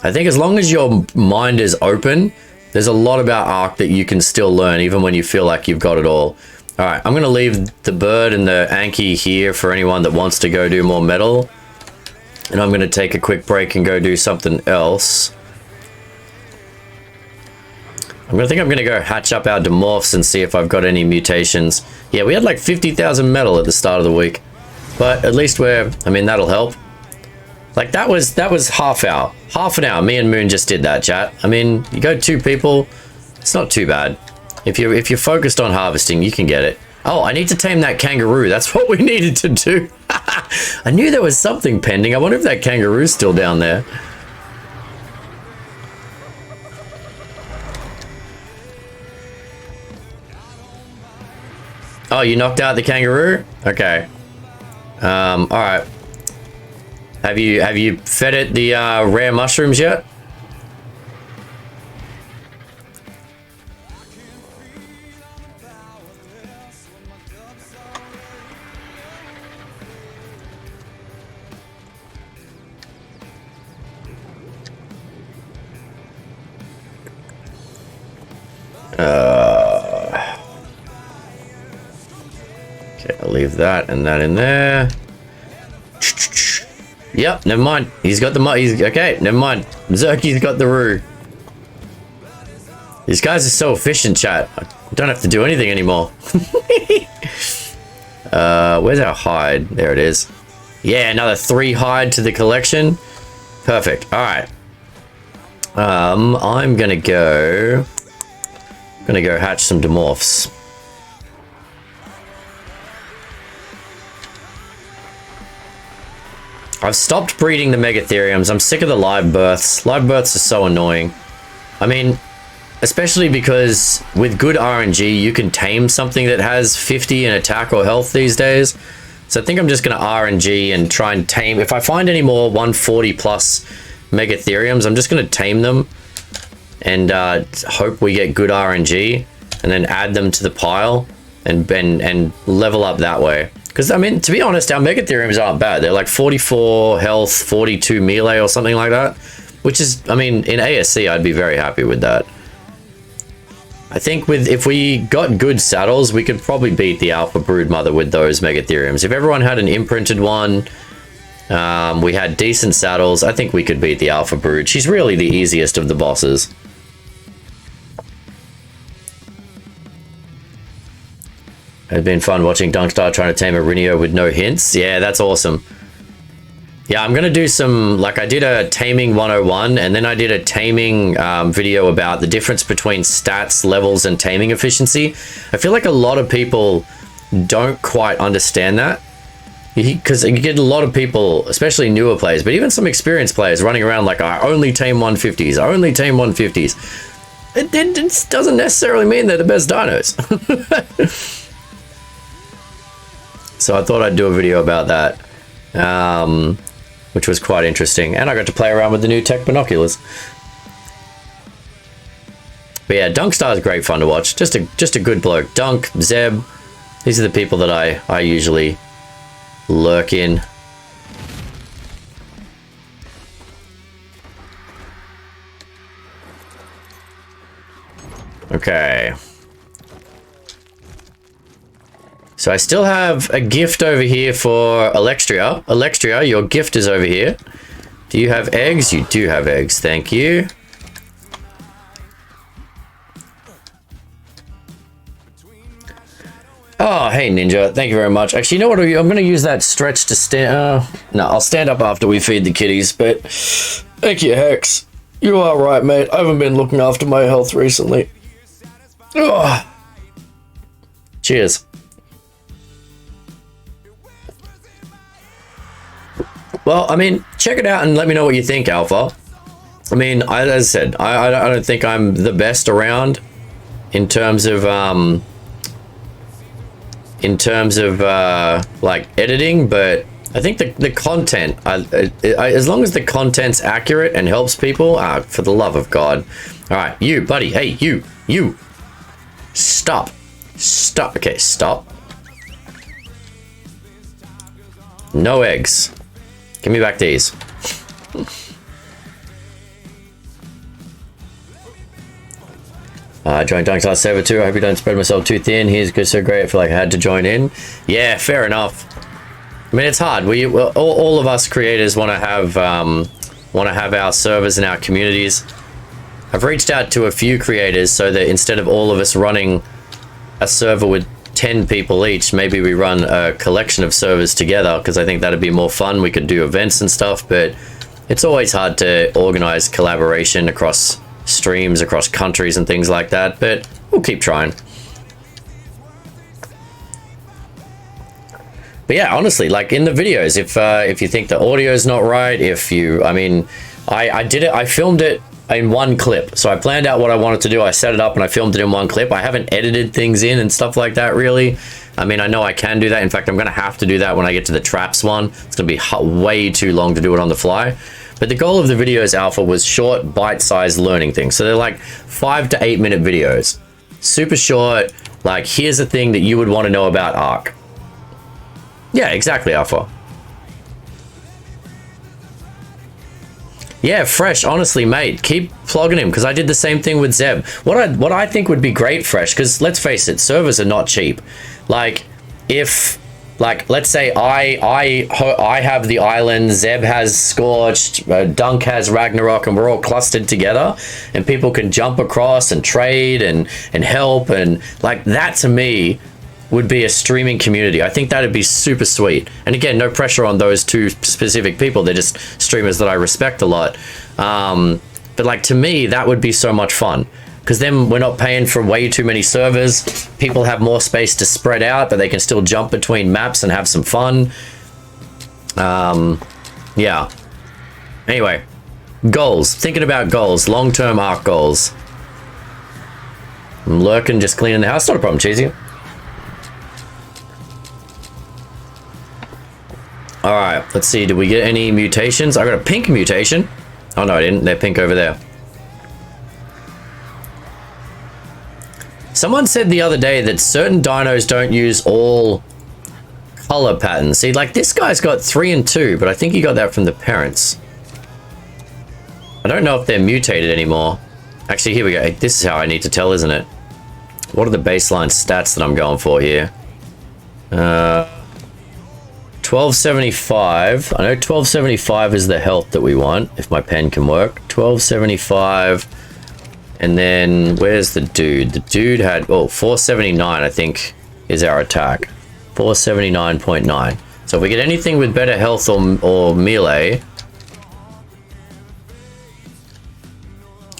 I think as long as your mind is open, there's a lot about Ark that you can still learn, even when you feel like you've got it all. All right, I'm going to leave the bird and the Anki here for anyone that wants to go do more metal. And I'm going to take a quick break and go do something else. I'm going to go hatch up our Dimorphs and see if I've got any mutations. Yeah, we had 50,000 metal at the start of the week. But at least I mean, that'll help. That was half an hour. Me and Moon just did that, chat. I mean, you go 2 people, it's not too bad. If you're focused on harvesting, you can get it. Oh, I need to tame that kangaroo. That's what we needed to do. I knew there was something pending. I wonder if that kangaroo's still down there. Oh, you knocked out the kangaroo? Okay. All right. Have you fed it the rare mushrooms yet? Okay, I'll leave that and that in there. Yep, never mind. He's got the okay, never mind. Zerky's got the roo. These guys are so efficient, chat. I don't have to do anything anymore. Where's our hide? There it is. Yeah, another 3 hide to the collection. Perfect. All right. I'm gonna go hatch some Dimorphs. I've stopped breeding the Megatheriums. I'm sick of the live births. Live births are so annoying. I mean, especially because with good RNG, you can tame something that has 50 in attack or health these days. So I think I'm just going to RNG and try and tame. If I find any more 140 plus Megatheriums, I'm just going to tame them and hope we get good RNG and then add them to the pile and level up that way. Because, I mean, to be honest, our Megatheriums aren't bad. They're 44 health, 42 melee or something like that. Which is, I mean, in ASC, I'd be very happy with that. I think if we got good saddles, we could probably beat the Alpha Broodmother with those Megatheriums. If everyone had an imprinted one, we had decent saddles, I think we could beat the Alpha Brood. She's really the easiest of the bosses. It's been fun watching Dunkstar trying to tame a Rinio with no hints. Yeah, that's awesome. Yeah, I'm going to do some, I did a Taming 101, and then I did a taming video about the difference between stats, levels, and taming efficiency. I feel like a lot of people don't quite understand that. Because you get a lot of people, especially newer players, but even some experienced players running around I only tame 150s, I only tame 150s. It doesn't necessarily mean they're the best dinos. So I thought I'd do a video about that, which was quite interesting. And I got to play around with the new tech binoculars. But yeah, Dunkstar is great fun to watch. Just a good bloke. Dunk, Zeb, these are the people that I usually lurk in. Okay. So I still have a gift over here for Alextria. Alextria, your gift is over here. Do you have eggs? You do have eggs. Thank you. Oh, hey, Ninja. Thank you very much. Actually, you know what? I'm going to use that stretch to stand... no, I'll stand up after we feed the kitties, but... Thank you, Hex. You are right, mate. I haven't been looking after my health recently. Ugh. Cheers. Well, I mean, check it out and let me know what you think, Alpha. I mean, as I said, I don't think I'm the best around in terms of like editing, but I think the content, as long as the content's accurate and helps people, for the love of God. All right, you, buddy. Hey, you. Stop. Okay, stop. No eggs. Give me back these. I joined Dunk's last server too. I hope you don't spread myself too thin. He's good, so great. I feel like I had to join in. Yeah, fair enough. I mean, it's hard. All of us creators want to have our servers and our communities. I've reached out to a few creators so that instead of all of us running a server with 10 people each, maybe we run a collection of servers together, because I think that'd be more fun. We could do events and stuff, but it's always hard to organize collaboration across streams, across countries and things like that, but we'll keep trying. But yeah, honestly, like in the videos, if you think the audio is not right, I mean, I did it, I filmed it in one clip. So I planned out what I wanted to do. I set it up and I filmed it in one clip. I haven't edited things in and stuff like that, really. I mean, I know I can do that. In fact, I'm going to have to do that when I get to the traps one. It's going to be way too long to do it on the fly. But the goal of the videos, Alpha, was short, bite-sized learning things. So they're like 5 to 8 minute videos. Super short, like, here's a thing that you would want to know about Ark. Yeah, exactly, Alpha. Yeah, Fresh, honestly, mate, keep flogging him, because I did the same thing with Zeb. What I think would be great, Fresh, because let's face it, servers are not cheap. Like, if, like, let's say I have the island, Zeb has Scorched, Dunk has Ragnarok, and we're all clustered together, and people can jump across and trade and help, and, like, that to me would be a streaming community. I think that'd be super sweet. And again, no pressure on those two specific people. They're just streamers that I respect a lot. But like, to me, that would be so much fun, because then we're not paying for way too many servers. People have more space to spread out, but they can still jump between maps and have some fun. Yeah. Anyway, goals. Thinking about goals. Long-term Ark goals. I'm lurking, just cleaning the house. Not a problem, Cheesy. Alright, let's see. Did we get any mutations? I got a pink mutation. Oh no, I didn't. They're pink over there. Someone said the other day that certain dinos don't use all color patterns. See, like this guy's got 3 and 2, but I think he got that from the parents. I don't know if they're mutated anymore. Actually, here we go. This is how I need to tell, isn't it? What are the baseline stats that I'm going for here? 1275. I know 1275 is the health that we want, if my pen can work. 1275. And then where's the dude? The dude had, 479, I think, is our attack. 479.9. So if we get anything with better health or melee.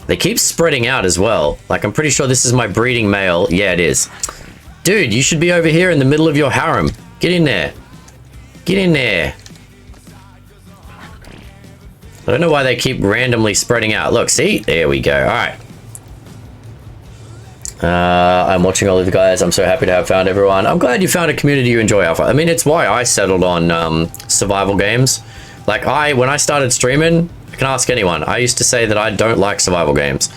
They keep spreading out as well. Like, I'm pretty sure this is my breeding male. Yeah, it is. Dude, you should be over here in the middle of your harem. Get in there. Get in there. I don't know why they keep randomly spreading out. Look, see? There we go. All right. I'm watching all of you guys. I'm so happy to have found everyone. I'm glad you found a community you enjoy, Alpha. I mean, it's why I settled on survival games. Like, when I started streaming, I can ask anyone. I used to say that I don't like survival games.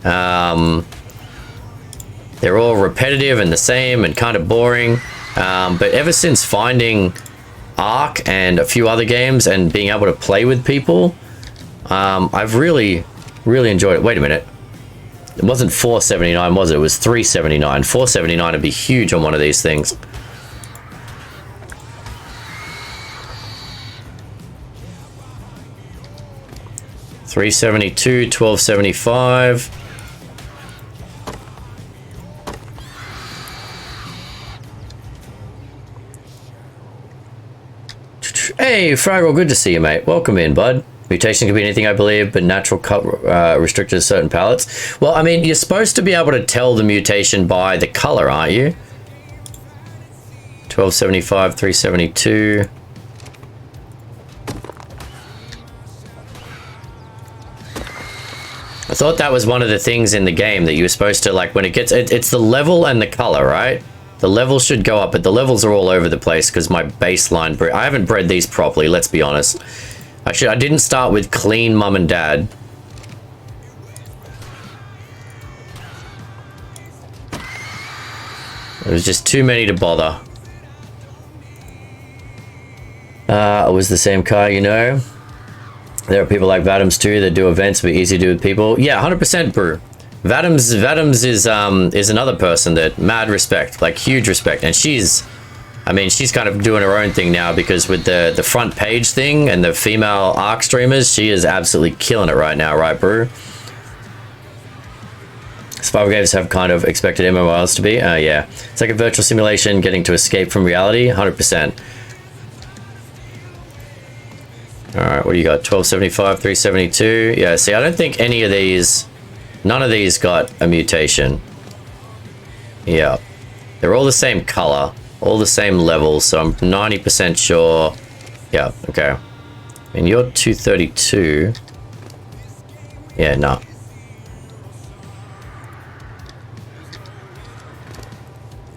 They're all repetitive and the same and kind of boring. But ever since finding Ark and a few other games and being able to play with people, I've really enjoyed it. Wait a minute. It wasn't $4.79, was it? It was $3.79. $4.79 would be huge on one of these things. $3.72, $12.75. Hey, Fraggle, good to see you, mate. Welcome in, bud. Mutation can be anything, I believe, but natural cut restricted to certain palettes. Well, I mean, you're supposed to be able to tell the mutation by the color, aren't you? $12.75, $3.72. I thought that was one of the things in the game that you were supposed to, like, when it gets... It's the level and the color, right? The levels should go up, but the levels are all over the place because my baseline... I haven't bred these properly, let's be honest. Actually, I didn't start with clean mum and dad. It was just too many to bother. It was the same car, you know. There are people like Vadams too that do events, but easy to do with people. Yeah, 100%, Brew. Vadams is another person that mad respect, like huge respect, and she's... I mean, she's kind of doing her own thing now because with the front page thing and the female Ark streamers, she is absolutely killing it right now, right, Brew? Survival games have kind of expected MMOs to be. Yeah. It's like a virtual simulation getting to escape from reality, 100%. Alright, what do you got? 12.75, 3.72. Yeah, see, I don't think any of these... None of these got a mutation. Yeah. They're all the same color. All the same levels, so I'm 90% sure. Yeah, okay. And you're 232. Yeah, no.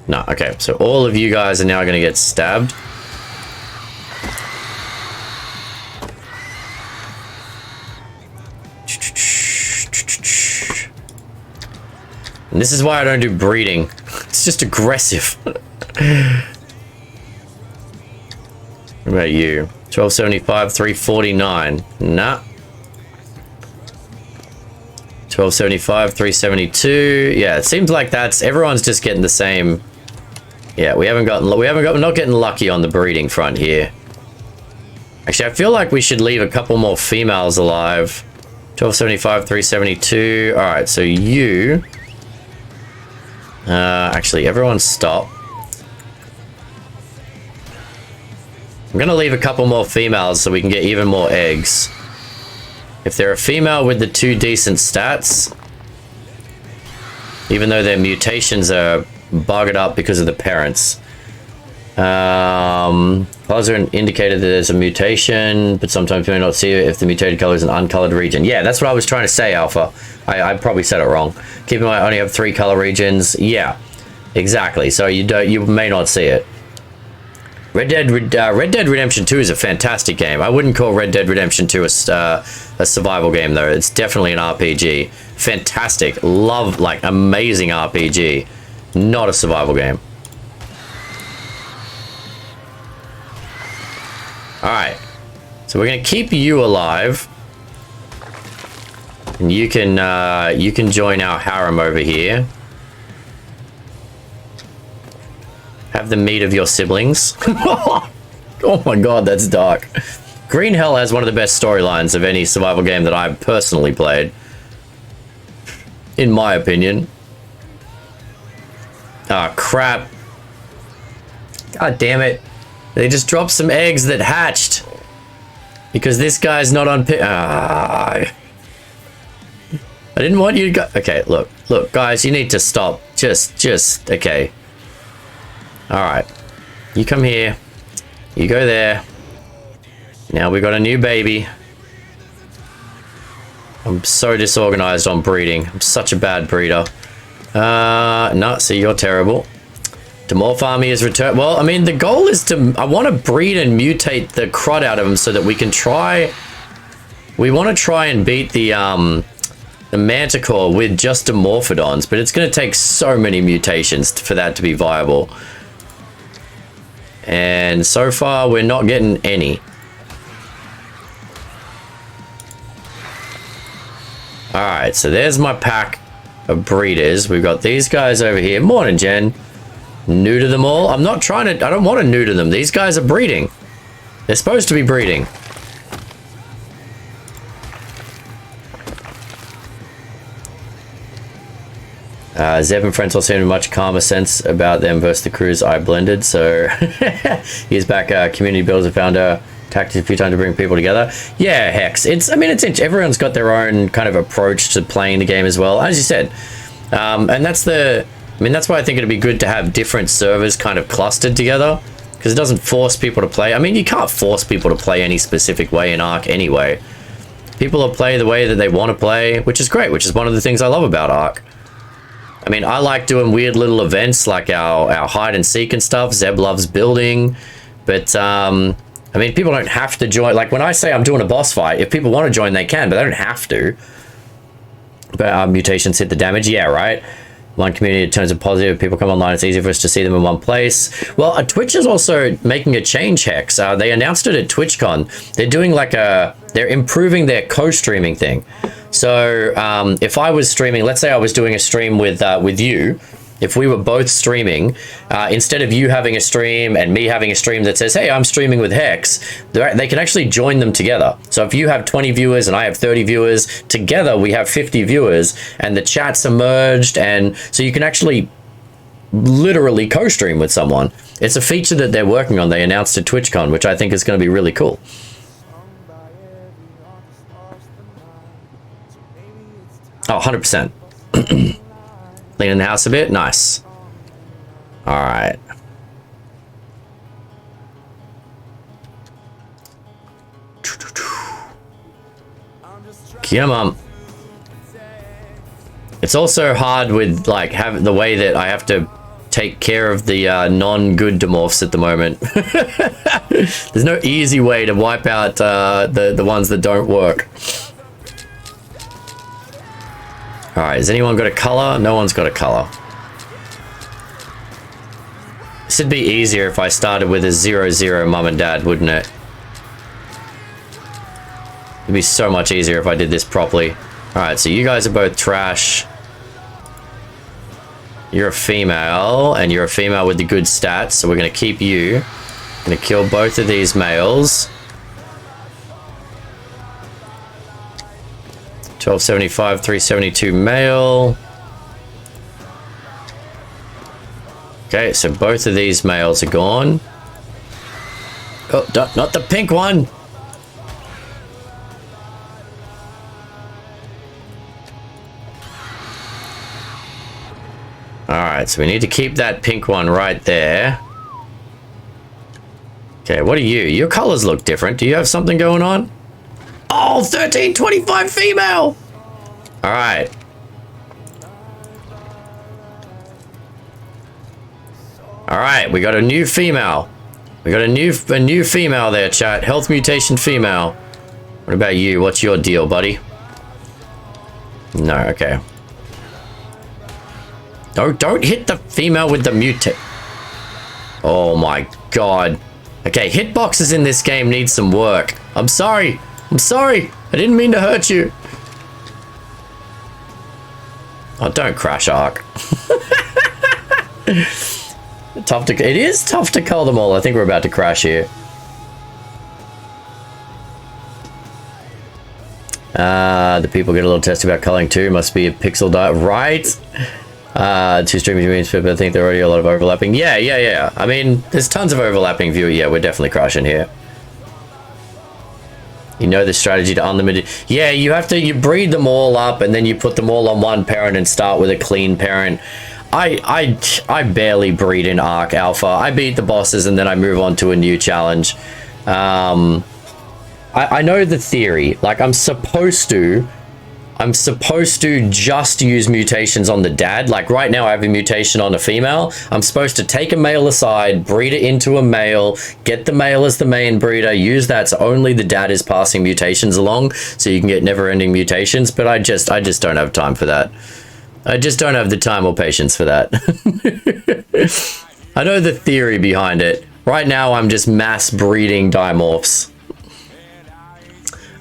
No, okay. So all of you guys are now going to get stabbed. And this is why I don't do breeding. It's just aggressive. What about you? 12.75, 3.49. Nah. 12.75, 3.72. Yeah, it seems like everyone's just getting the same. Yeah, we're not getting lucky on the breeding front here. Actually, I feel like we should leave a couple more females alive. 12.75, 3.72. All right, so you. Actually, everyone stop. I'm gonna leave a couple more females so we can get even more eggs. If they're a female with the 2 decent stats, even though their mutations are buggered up because of the parents. Colors are an indicator that there's a mutation, but sometimes you may not see it if the mutated color is an uncolored region. Yeah, that's what I was trying to say, Alpha. I probably said it wrong. Keep in mind, I only have 3 color regions. Yeah, exactly. So you may not see it. Red Dead Redemption 2 is a fantastic game. I wouldn't call Red Dead Redemption 2 a survival game, though. It's definitely an RPG. Fantastic. Love, like, amazing RPG. Not a survival game. Alright. So we're going to keep you alive. And you can join our harem over here. Have the meat of your siblings. Oh my god, that's dark. Green Hell has one of the best storylines of any survival game that I've personally played. In my opinion. Ah, oh, crap. God damn it. They just dropped some eggs that hatched. Because this guy's not on I didn't want you to go. Okay, look, guys, you need to stop. Just, okay. Alright. You come here. You go there. Now we got a new baby. I'm so disorganized on breeding. I'm such a bad breeder. No, see, you're terrible. Demorph army is returned. Well, I mean, the goal is to... I want to breed and mutate the crud out of them so that we can try... We want to try and beat the Manticore with just Dimorphodons, but it's going to take so many mutations for that to be viable. And so far, we're not getting any. Alright, so there's my pack of breeders. We've got these guys over here. Morning, Jen. Neuter them all. I'm not trying to... I don't want to neuter them. These guys are breeding. They're supposed to be breeding. Zeb and friends all seem to much calmer sense about them versus the crews I blended. So he's back. Community builders have found a tactic a few times to bring people together. Yeah, Hex. I mean, everyone's got their own kind of approach to playing the game as well, as you said. And that's why I think it'd be good to have different servers kind of clustered together, because it doesn't force people to play. I mean, you can't force people to play any specific way in Ark anyway. People will play the way that they want to play, which is great, which is one of the things I love about Ark. I mean, I like doing weird little events like our hide and seek and stuff. Zeb loves building, but I mean, people don't have to join. Like when I say I'm doing a boss fight, if people want to join, they can, but they don't have to. But our mutations hit the damage. Yeah, right. One community turns it positive. People come online. It's easier for us to see them in one place. Well, Twitch is also making a change, Hex. They announced it at TwitchCon. They're doing like they're improving their co-streaming thing. So if I was streaming, let's say I was doing a stream with you, if we were both streaming, instead of you having a stream and me having a stream that says, hey, I'm streaming with Hex, they can actually join them together. So if you have 20 viewers and I have 30 viewers, together we have 50 viewers and the chats are merged, and so you can actually literally co-stream with someone. It's a feature that they're working on. They announced at TwitchCon, which I think is going to be really cool. Oh, 100%. Cleaning the house a bit. Nice. All right. Come on. It's also hard with like the way that I have to take care of the non-good Dimorphs at the moment. There's no easy way to wipe out the ones that don't work. All right, has anyone got a color? No one's got a color. This would be easier if I started with a 0-0 mum and dad, wouldn't it? It'd be so much easier if I did this properly. All right, so you guys are both trash. You're a female, and you're a female with the good stats, so we're gonna keep you. Gonna kill both of these males. 1275, 372 male. Okay, so both of these males are gone. Oh, not the pink one. All right, so we need to keep that pink one right there. Okay, what are you? Your colors look different. Do you have something going on? Oh, 1325 female. All right. All right, we got a new female. We got a new female there, chat. Health mutation female. What about you? What's your deal, buddy? No, okay. Don't hit the female with the mutate. Oh my god. Okay, hitboxes in this game need some work. I'm sorry. I'm sorry. I didn't mean to hurt you. Oh, don't crash, Ark. It is tough to cull them all. I think we're about to crash here. The people get a little testy about culling too. Must be a pixel diet, right? Two streaming viewers, but I think there are already a lot of overlapping. Yeah. I mean, there's tons of overlapping viewer. Yeah, we're definitely crashing here. You know the strategy to unlimited. Yeah, you breed them all up and then you put them all on one parent and start with a clean parent. I barely breed in Ark Alpha. I beat the bosses and then I move on to a new challenge. I know the theory. Like, I'm supposed to I'm supposed to just use mutations on the dad. Like right now I have a mutation on a female. I'm supposed to take a male aside, breed it into a male, get the male as the main breeder, use that so only the dad is passing mutations along so you can get never-ending mutations, but I just don't have time for that. I just don't have the time or patience for that. I know the theory behind it. Right now I'm just mass breeding dimorphs.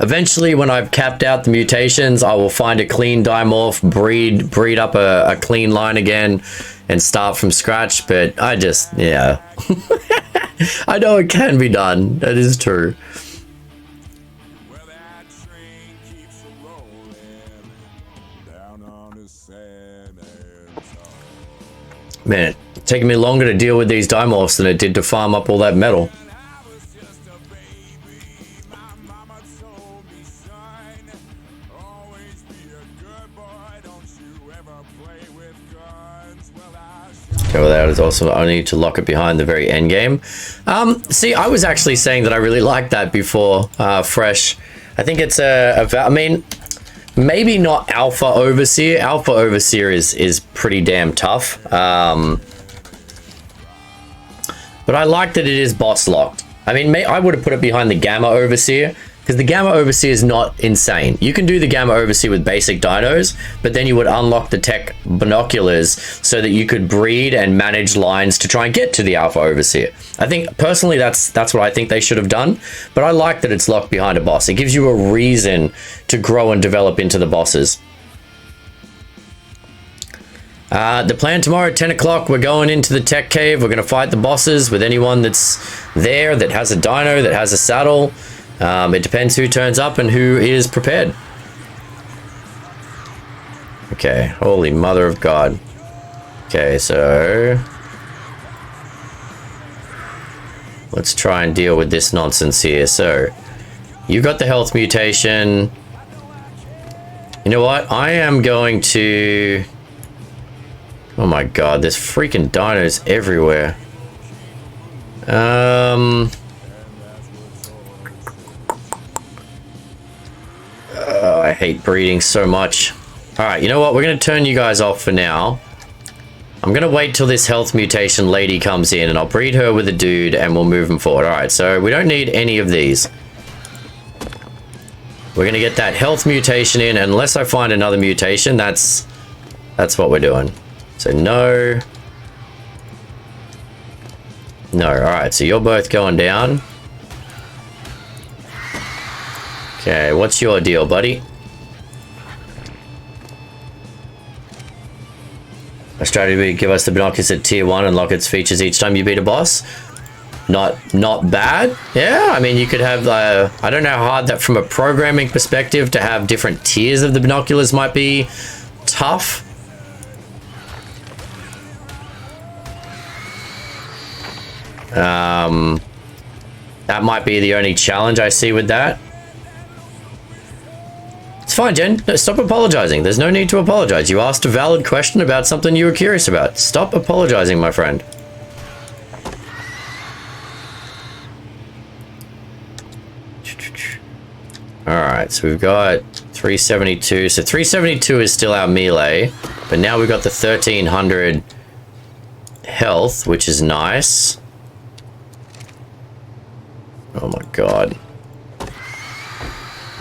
Eventually, when I've capped out the mutations, I will find a clean dimorph, breed up a clean line again, and start from scratch. But I just, yeah. I know it can be done. That is true. Man, it's taking me longer to deal with these dimorphs than it did to farm up all that metal. Okay, well, that is also, I need to lock it behind the very end game. See, I was actually saying that I really liked that before, Fresh. I think it's I mean, maybe not Alpha Overseer. Alpha Overseer is pretty damn tough. But I like that it is boss locked. I mean, I would have put it behind the Gamma Overseer, because the Gamma Overseer is not insane. You can do the Gamma Overseer with basic dinos, but then you would unlock the tech binoculars so that you could breed and manage lines to try and get to the Alpha Overseer. I think, personally, that's what I think they should have done, but I like that it's locked behind a boss. It gives you a reason to grow and develop into the bosses. The plan tomorrow at 10 o'clock, we're going into the tech cave. We're going to fight the bosses with anyone that's there that has a dino, that has a saddle. It depends who turns up and who is prepared. Okay, holy mother of God. Okay, so let's try and deal with this nonsense here. So you got the health mutation. You know what? I am going to... Oh my God, there's freaking dinos everywhere. I hate breeding so much. Alright, you know what? We're going to turn you guys off for now. I'm going to wait till this health mutation lady comes in and I'll breed her with a dude and we'll move them forward. Alright, so we don't need any of these. We're going to get that health mutation in, and unless I find another mutation, that's what we're doing. So no. No, alright, so you're both going down. Okay, what's your deal, buddy? A strategy would give us the binoculars at tier 1 and lock its features each time you beat a boss. Not bad. Yeah, I mean, you could have, I don't know how hard that from a programming perspective to have different tiers of the binoculars might be tough. That might be the only challenge I see with that. It's fine, Jen. No, stop apologizing. There's no need to apologize. You asked a valid question about something you were curious about. Stop apologizing, my friend. Alright, so we've got 372. So 372 is still our melee, but now we've got the 1300 health, which is nice. Oh my God.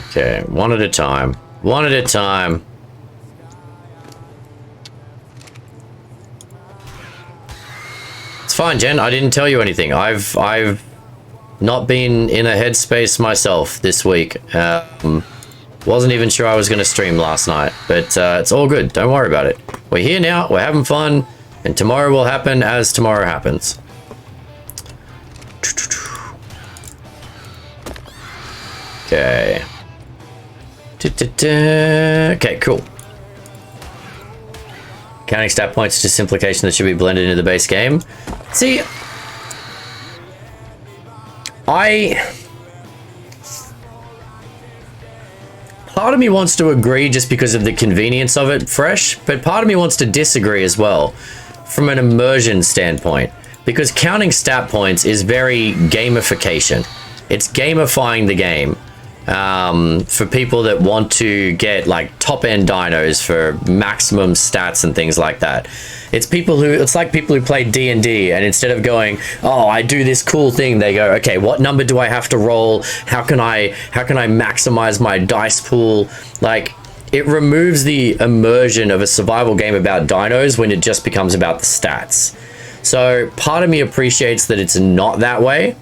Okay, one at a time. One at a time. It's fine, Jen. I didn't tell you anything. I've not been in a headspace myself this week. Wasn't even sure I was going to stream last night, but it's all good. Don't worry about it. We're here now. We're having fun, and tomorrow will happen as tomorrow happens. Okay. Okay, cool. Counting stat points is just implication that should be blended into the base game. See, part of me wants to agree just because of the convenience of it, Fresh, but part of me wants to disagree as well from an immersion standpoint, because counting stat points is very gamification. It's gamifying the game. for people that want to get like top end dinos for maximum stats and things like that. It's like people who play D&D, and instead of going, oh, I do this cool thing, they go, okay, what number do I have to roll? How can I maximize my dice pool? Like, it removes the immersion of a survival game about dinos when it just becomes about the stats. So part of me appreciates that it's not that way,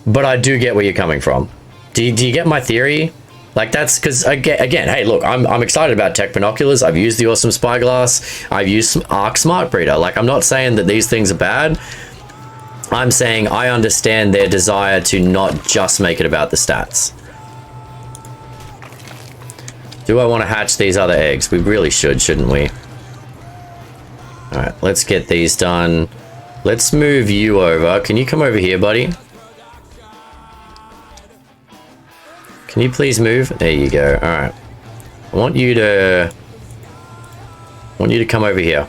but I do get where you're coming from. Do you get my theory? Like, that's because, again, hey, look, I'm excited about tech binoculars. I've used the awesome spyglass. I've used some Arc Smart Breeder. Like, I'm not saying that these things are bad. I'm saying I understand their desire to not just make it about the stats. Do I want to hatch these other eggs? We really should, shouldn't we? All right, let's get these done. Let's move you over. Can you come over here, buddy? Can you please move? There you go. All right. I want you to come over here.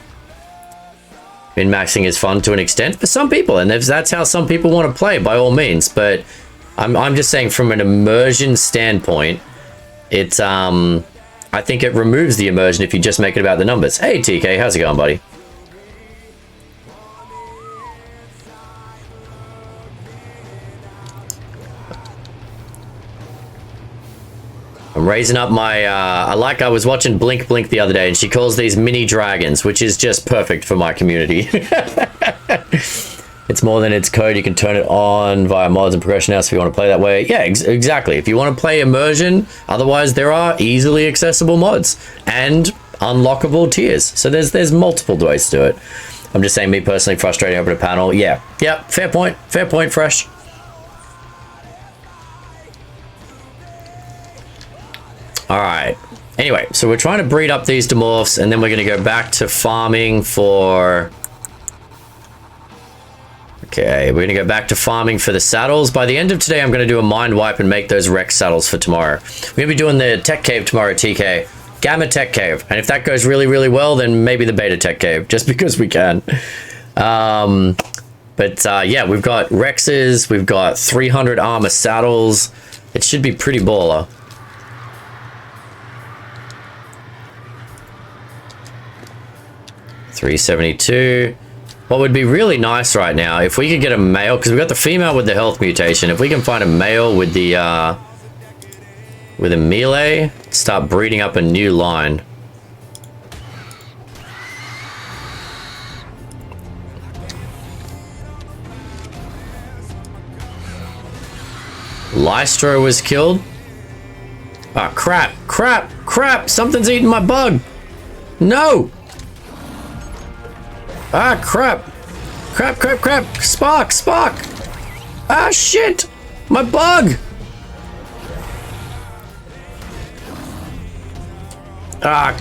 Min-maxing is fun to an extent for some people, and that's how some people want to play, by all means. But I'm just saying, from an immersion standpoint, it's I think it removes the immersion if you just make it about the numbers. Hey TK, how's it going, buddy? I'm raising up my, I was watching Blink Blink the other day, and she calls these mini dragons, which is just perfect for my community. It's more than its code. You can turn it on via mods and progression house if you want to play that way. Yeah, exactly. If you want to play immersion, otherwise there are easily accessible mods and unlockable tiers. So there's multiple ways to do it. I'm just saying, me personally, frustrating over the panel. Yeah, fair point, Fresh. All right. Anyway, so we're trying to breed up these Dimorphs, and then we're going to go back to farming for... Okay, we're going to go back to farming for the saddles. By the end of today, I'm going to do a mind wipe and make those Rex saddles for tomorrow. We're going to be doing the Tech Cave tomorrow, TK. Gamma Tech Cave. And if that goes really, really well, then maybe the Beta Tech Cave, just because we can. Yeah, we've got Rexes. We've got 300 armor saddles. It should be pretty baller. $372. What would be really nice right now, if we could get a male, because we've got the female with the health mutation. If we can find a male with the melee, start breeding up a new line. Lystro was killed. Ah, crap! Something's eating my bug. No. Ah, crap! Spark! Ah, shit! My bug! Ah,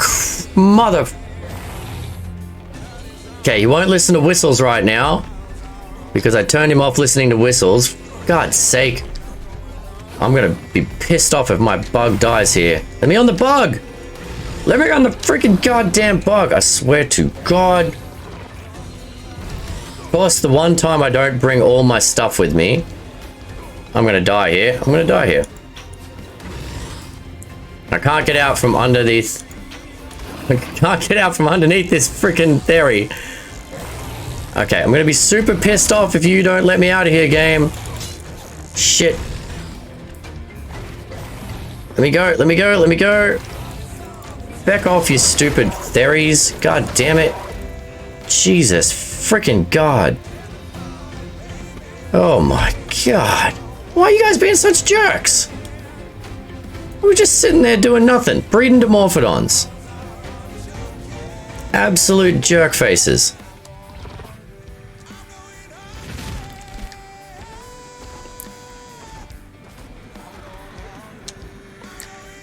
mother... Okay, he won't listen to whistles right now, because I turned him off listening to whistles. God's sake. I'm gonna be pissed off if my bug dies here. Let me on the bug! Let me on the freaking goddamn bug! I swear to God. Of course, the one time I don't bring all my stuff with me, I'm gonna die here. I can't get out from underneath. I can't get out from underneath this freaking theory. Okay, I'm gonna be super pissed off if you don't let me out of here, game. Shit. Let me go. Back off, you stupid theories. God damn it. Jesus freaking God. Oh my God. Why are you guys being such jerks? We're just sitting there doing nothing. Breeding Dimorphodons. Absolute jerk faces.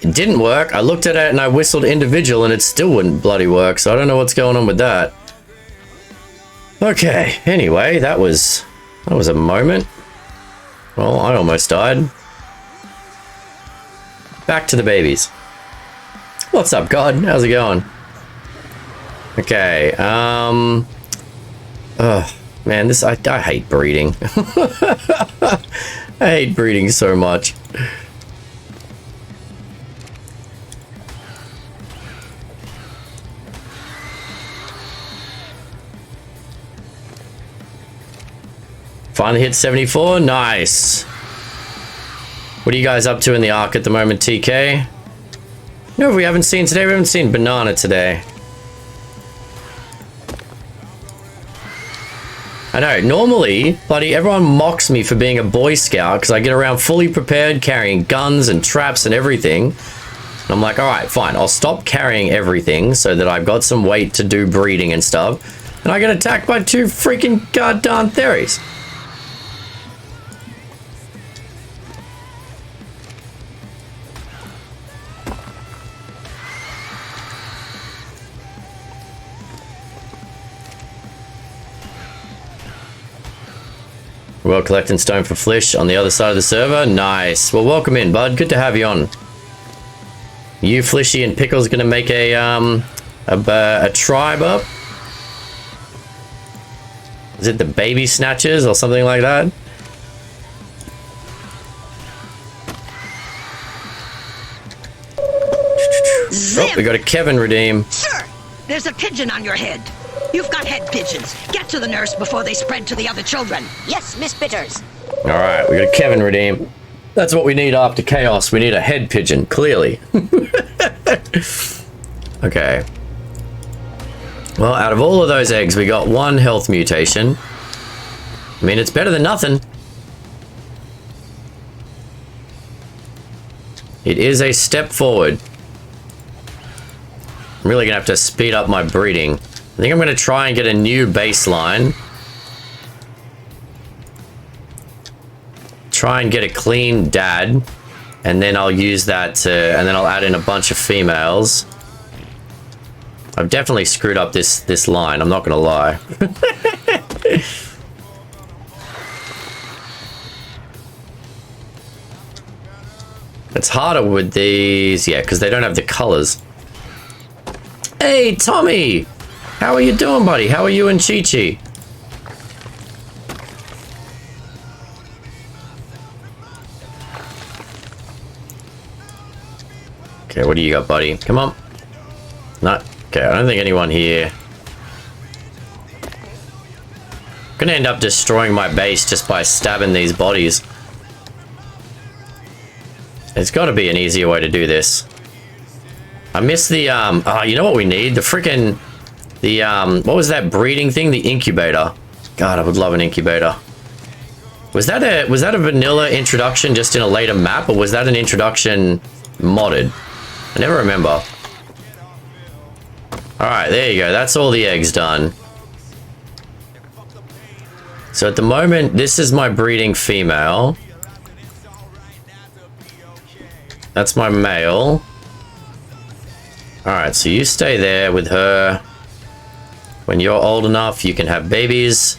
It didn't work. I looked at it and I whistled individual and it still wouldn't bloody work, so I don't know what's going on with that. Okay, anyway, that was a moment. Well, I almost died. Back to the babies. What's up, God? How's it going? Okay, man, this, I hate breeding. I hate breeding so much. Finally hit 74. Nice. What are you guys up to in the Ark at the moment, TK? No, we haven't seen today. We haven't seen Banana today. I know, normally, bloody everyone mocks me for being a Boy Scout because I get around fully prepared, carrying guns and traps and everything. And I'm like, all right, fine, I'll stop carrying everything so that I've got some weight to do breeding and stuff. And I get attacked by 2 freaking goddamn theories. Well, collecting stone for Flish on the other side of the server. Nice. Well, welcome in, bud. Good to have you on. You, Flishy, and Pickle's gonna make a tribe up. Is it the Baby Snatchers or something like that? Oh, we got a Kevin redeem. Sir, there's a pigeon on your head. You've got head pigeons. Get to the nurse before they spread to the other children. Yes, Miss Bitters. All right, we got a Kevin redeem. That's what we need after chaos. We need a head pigeon, clearly. Okay. Well, out of all of those eggs, we got 1 health mutation. I mean, it's better than nothing. It is a step forward. I'm really gonna have to speed up my breeding. I think I'm gonna try and get a new baseline. Try and get a clean dad. And then I'll use that to, and then I'll add in a bunch of females. I've definitely screwed up this line, I'm not gonna lie. It's harder with these, yeah, because they don't have the colors. Hey, Tommy! How are you doing, buddy? How are you and Chi-Chi? Okay, what do you got, buddy? Come on. Not okay, I don't think anyone here. I'm gonna end up destroying my base just by stabbing these bodies. There's got to be an easier way to do this. I missed the oh, you know what we need? The freaking what was that breeding thing? The incubator. God, I would love an incubator. Was that a vanilla introduction just in a later map, or was that an introduction modded? I never remember. All right, there you go. That's all the eggs done. So at the moment, this is my breeding female. That's my male. All right, so you stay there with her. When you're old enough, you can have babies.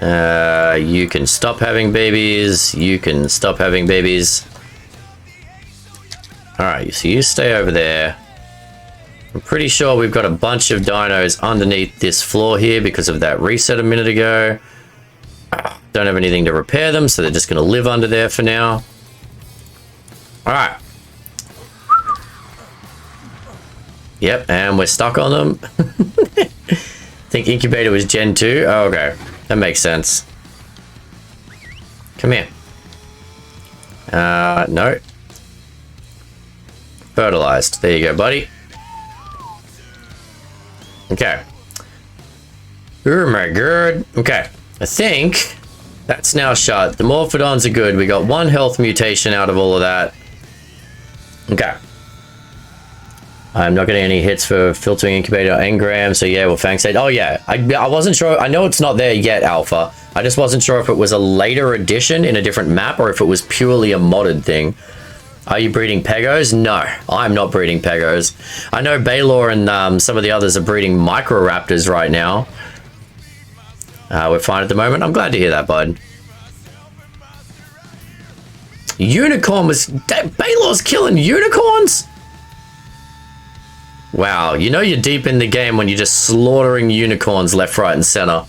You can stop having babies. You can stop having babies. All right, so you stay over there. I'm pretty sure we've got a bunch of dinos underneath this floor here because of that reset a minute ago. Don't have anything to repair them, so they're just going to live under there for now. All right. Yep, and we're stuck on them. I think incubator was Gen 2. Oh, okay. That makes sense. Come here. No. Fertilized. There you go, buddy. Okay. Oh my god. Okay. I think that's now shut. The Morphodons are good. We got 1 health mutation out of all of that. Okay. I'm not getting any hits for filtering incubator engram, so yeah, well, thanks. Oh yeah, I wasn't sure. I know it's not there yet, Alpha. I just wasn't sure if it was a later addition in a different map or if it was purely a modded thing. Are you breeding Pegos? No, I'm not breeding Pegos. I know Baylor and some of the others are breeding Microraptors right now. We're fine at the moment. I'm glad to hear that, bud. Unicorn was... Baylor's killing unicorns? Wow, you know you're deep in the game when you're just slaughtering unicorns left, right, and center.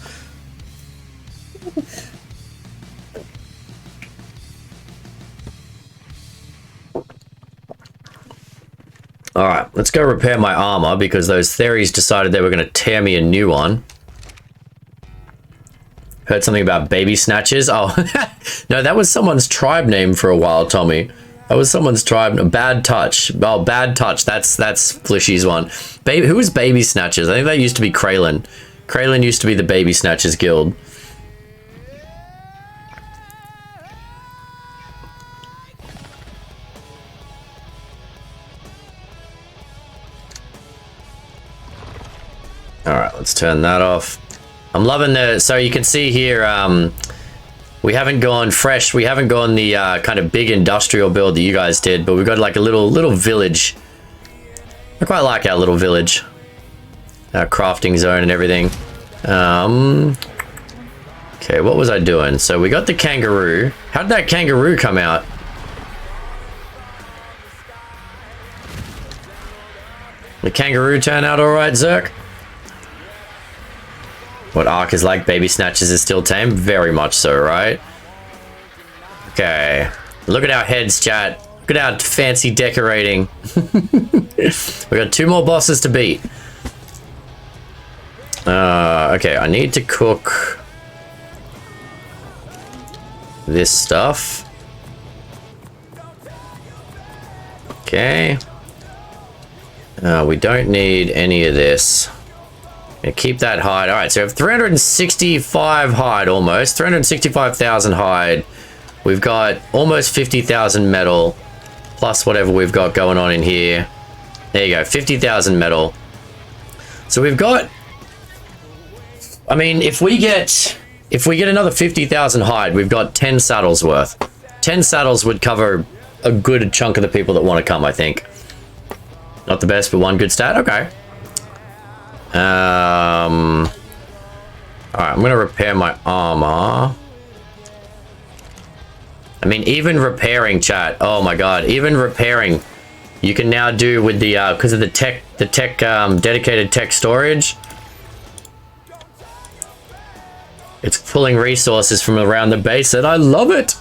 Alright, let's go repair my armor because those Theries decided they were going to tear me a new one. Heard something about baby snatchers. Oh, no, that was someone's tribe name for a while, Tommy. That was someone's tribe. Bad touch. Oh, bad touch. That's Flishy's one. Baby, who was baby snatchers? I think that used to be Kraylin. Kraylin used to be the baby snatchers guild. All right, let's turn that off. I'm loving the, so you can see here, we haven't gone fresh. We haven't gone the kind of big industrial build that you guys did, but we've got like a little village. I quite like our little village. Our crafting zone and everything. Okay, what was I doing? So we got the kangaroo. How did that kangaroo come out? The kangaroo turn out all right, Zerk? What Ark is like, baby snatchers is still tame? Very much so, right? Okay. Look at our heads, chat. Look at our fancy decorating. We got 2 more bosses to beat. Okay, I need to cook this stuff. Okay. We don't need any of this. Keep that hide. All right, so we have 365 hide almost. 365,000 hide. We've got almost 50,000 metal. Plus whatever we've got going on in here. There you go, 50,000 metal. So we've got... I mean, if we get another 50,000 hide, we've got 10 saddles worth. 10 saddles would cover a good chunk of the people that want to come, I think. Not the best, but one good stat. Okay. All right, I'm gonna repair my armor. I mean, even repairing, chat. Oh my god, even repairing, you can now do with the because of the dedicated tech storage. It's pulling resources from around the base, and I love it.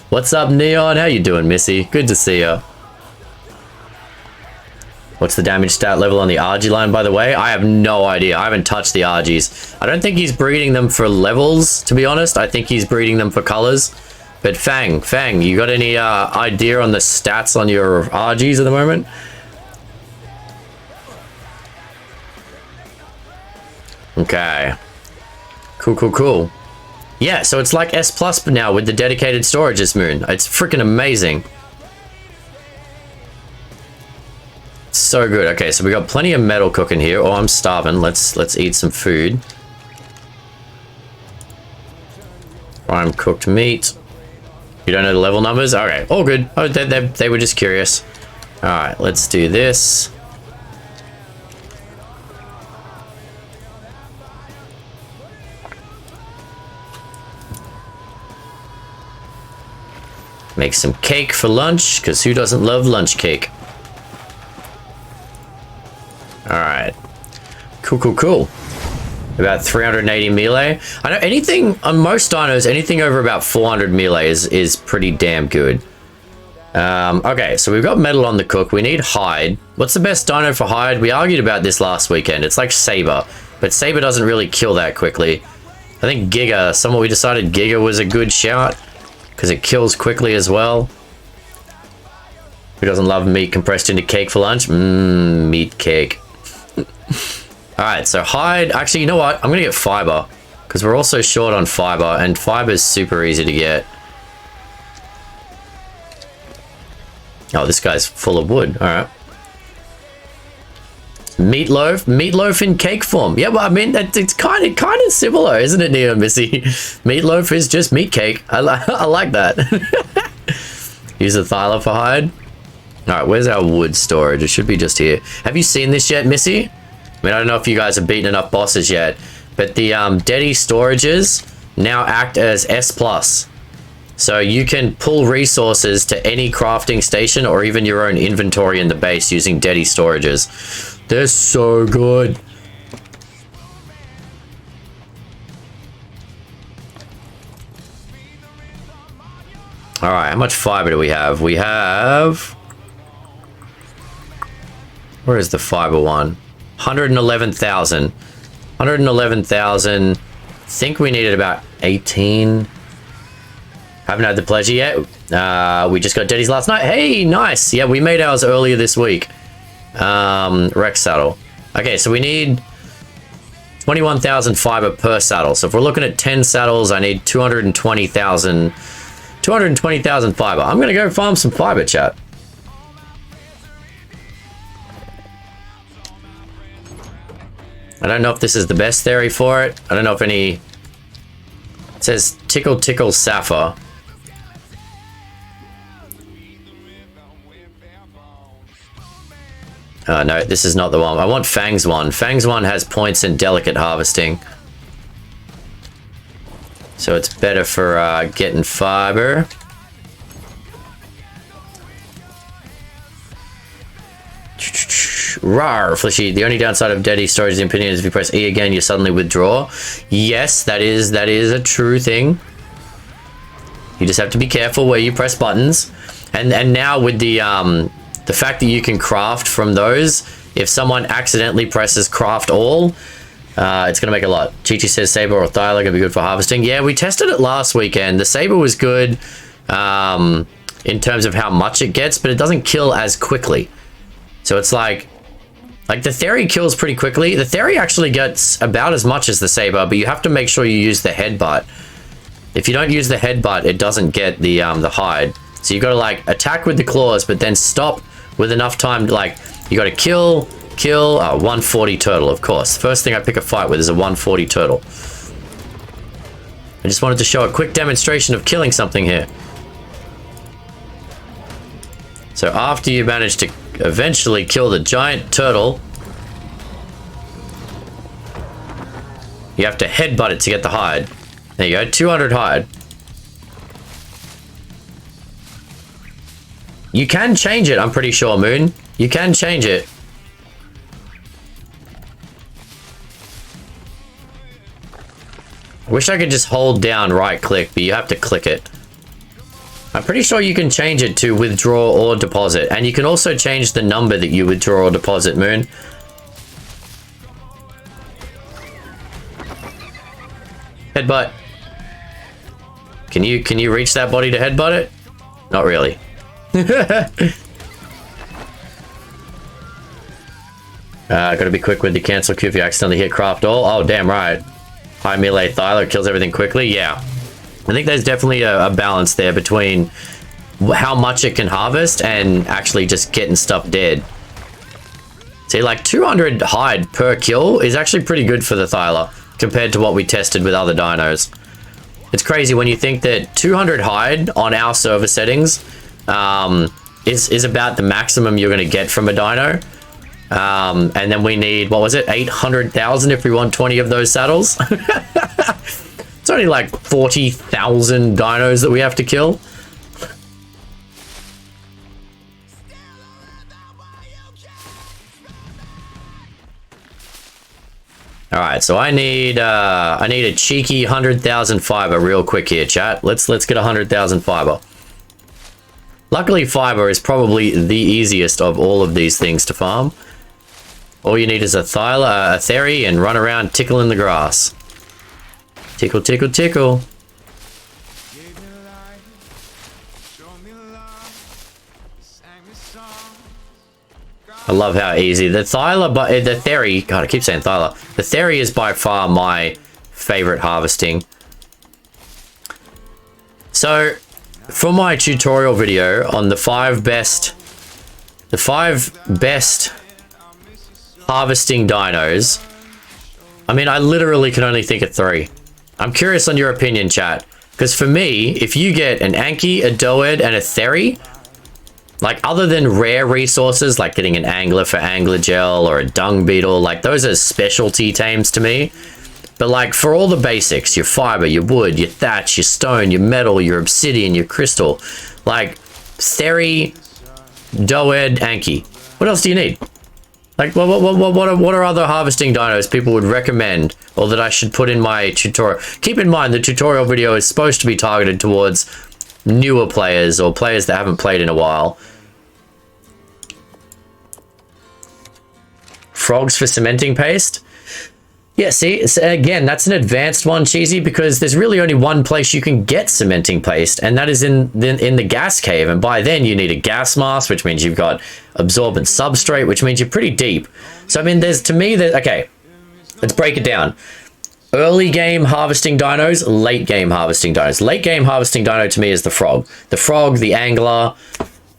What's up, Neon? How you doing, Missy? Good to see you. What's the damage stat level on the RG line, by the way? I have no idea. I haven't touched the RGs. I don't think he's breeding them for levels, to be honest. I think he's breeding them for colors. But Fang, you got any idea on the stats on your RGs at the moment? Okay. Cool. Yeah, so it's like S plus now with the dedicated storage this moon. It's freaking amazing. So good. Okay, so we got plenty of metal cooking here. Oh, I'm starving. Let's eat some food. Prime cooked meat. You don't know the level numbers? Okay, all good. Oh, they were just curious. All right, let's do this. Make some cake for lunch, because who doesn't love lunch cake? Alright. Cool. About 380 melee. I know anything, on most dinos, anything over about 400 melee is pretty damn good. Okay, so we've got metal on the cook. We need hide. What's the best dino for hide? We argued about this last weekend. It's like Saber, but Saber doesn't really kill that quickly. I think Giga, we decided Giga was a good shout, because it kills quickly as well. Who doesn't love meat compressed into cake for lunch? Meat cake. Alright, so hide. Actually, you know what? I'm gonna get fiber, because we're also short on fiber, and fiber is super easy to get. Oh, this guy's full of wood. Alright. Meatloaf in cake form. Yeah, well, I mean, it's kind of similar, isn't it, Neo Missy? Meatloaf is just meat cake. I like that. Use the thyla for hide. All right, where's our wood storage? It should be just here. Have you seen this yet, Missy? I mean, I don't know if you guys have beaten enough bosses yet, but the Dedi storages now act as S+. So you can pull resources to any crafting station or even your own inventory in the base using Dedi storages. They're so good. All right, how much fiber do we have? We have... Where is the fiber one? 111,000. 111,000. think we needed about 18. Haven't had the pleasure yet. We just got Daddy's last night. Hey, nice. Yeah, we made ours earlier this week. Rex saddle. Okay, so we need 21,000 fiber per saddle. So if we're looking at 10 saddles, I need 220,000 fiber. I'm gonna go farm some fiber, chat. I don't know if this is the best theory for it. I don't know if any... It says tickle tickle sapphire. Oh, no, this is not the one. I want Fang's one. Fang's one has points in delicate harvesting. So it's better for getting fiber. Rar, Flishy. The only downside of Daddy storage opinion is if you press E again, you suddenly withdraw. Yes, that is a true thing. You just have to be careful where you press buttons. And now with the fact that you can craft from those, if someone accidentally presses craft all, it's gonna make a lot. Chi Chi says Saber or Thyla gonna be good for harvesting. Yeah, we tested it last weekend. The Saber was good in terms of how much it gets, but it doesn't kill as quickly. So it's like the Theory kills pretty quickly. The Theory actually gets about as much as the Saber, but you have to make sure you use the headbutt. If you don't use the headbutt, it doesn't get the hide. So you got to like attack with the claws, but then stop with enough time to like, you got to kill, 140 turtle, of course. First thing I pick a fight with is a 140 turtle. I just wanted to show a quick demonstration of killing something here. So after you manage to eventually kill the giant turtle, you have to headbutt it to get the hide. There you go, 200 hide. You can change it, I'm pretty sure, Moon. You can change it. I wish I could just hold down right click, but you have to click it. I'm pretty sure you can change it to withdraw or deposit. And you can also change the number that you withdraw or deposit, Moon. Headbutt. Can you reach that body to headbutt it? Not really. Gotta be quick with the cancel Q if you accidentally hit craft all. Oh, damn right. High melee Thyler kills everything quickly. Yeah. I think there's definitely a balance there between how much it can harvest and actually just getting stuff dead. See, like 200 hide per kill is actually pretty good for the Thyler compared to what we tested with other dinos. It's crazy when you think that 200 hide on our server settings is about the maximum you're going to get from a dino. And then we need, what was it, 800,000 if we want 20 of those saddles. It's only like 40,000 dinos that we have to kill. All right, so I need a cheeky 100,000 fiber real quick here, chat. Let's get 100,000 fiber. Luckily, fiber is probably the easiest of all of these things to farm. All you need is a Thyla, a Theory, and run around tickling the grass. Tickle, tickle, tickle. I love how easy the Thyla, but the Theory. God, I keep saying Thyla. The Theory is by far my favorite harvesting. So, for my tutorial video on the five best harvesting dinos, I mean, I literally can only think of 3. I'm curious on your opinion, chat. Because for me, if you get an Anki, a Doed, and a Theory, like other than rare resources, like getting an Angler for Angler Gel or a Dung Beetle, like those are specialty tames to me. But like for all the basics, your fiber, your wood, your thatch, your stone, your metal, your obsidian, your crystal, like Theory, Doed, Anki. What else do you need? Like, what are other harvesting dinos people would recommend or that I should put in my tutorial? Keep in mind, the tutorial video is supposed to be targeted towards newer players or players that haven't played in a while. Frogs for cementing paste? Yeah, see, again, that's an advanced one, Cheesy, because there's really only one place you can get cementing paste, and that is in the gas cave. And by then, you need a gas mask, which means you've got absorbent substrate, which means you're pretty deep. So, I mean, okay, let's break it down. Early game harvesting dinos, late game harvesting dinos. Late game harvesting dino to me is the frog. The frog, the angler,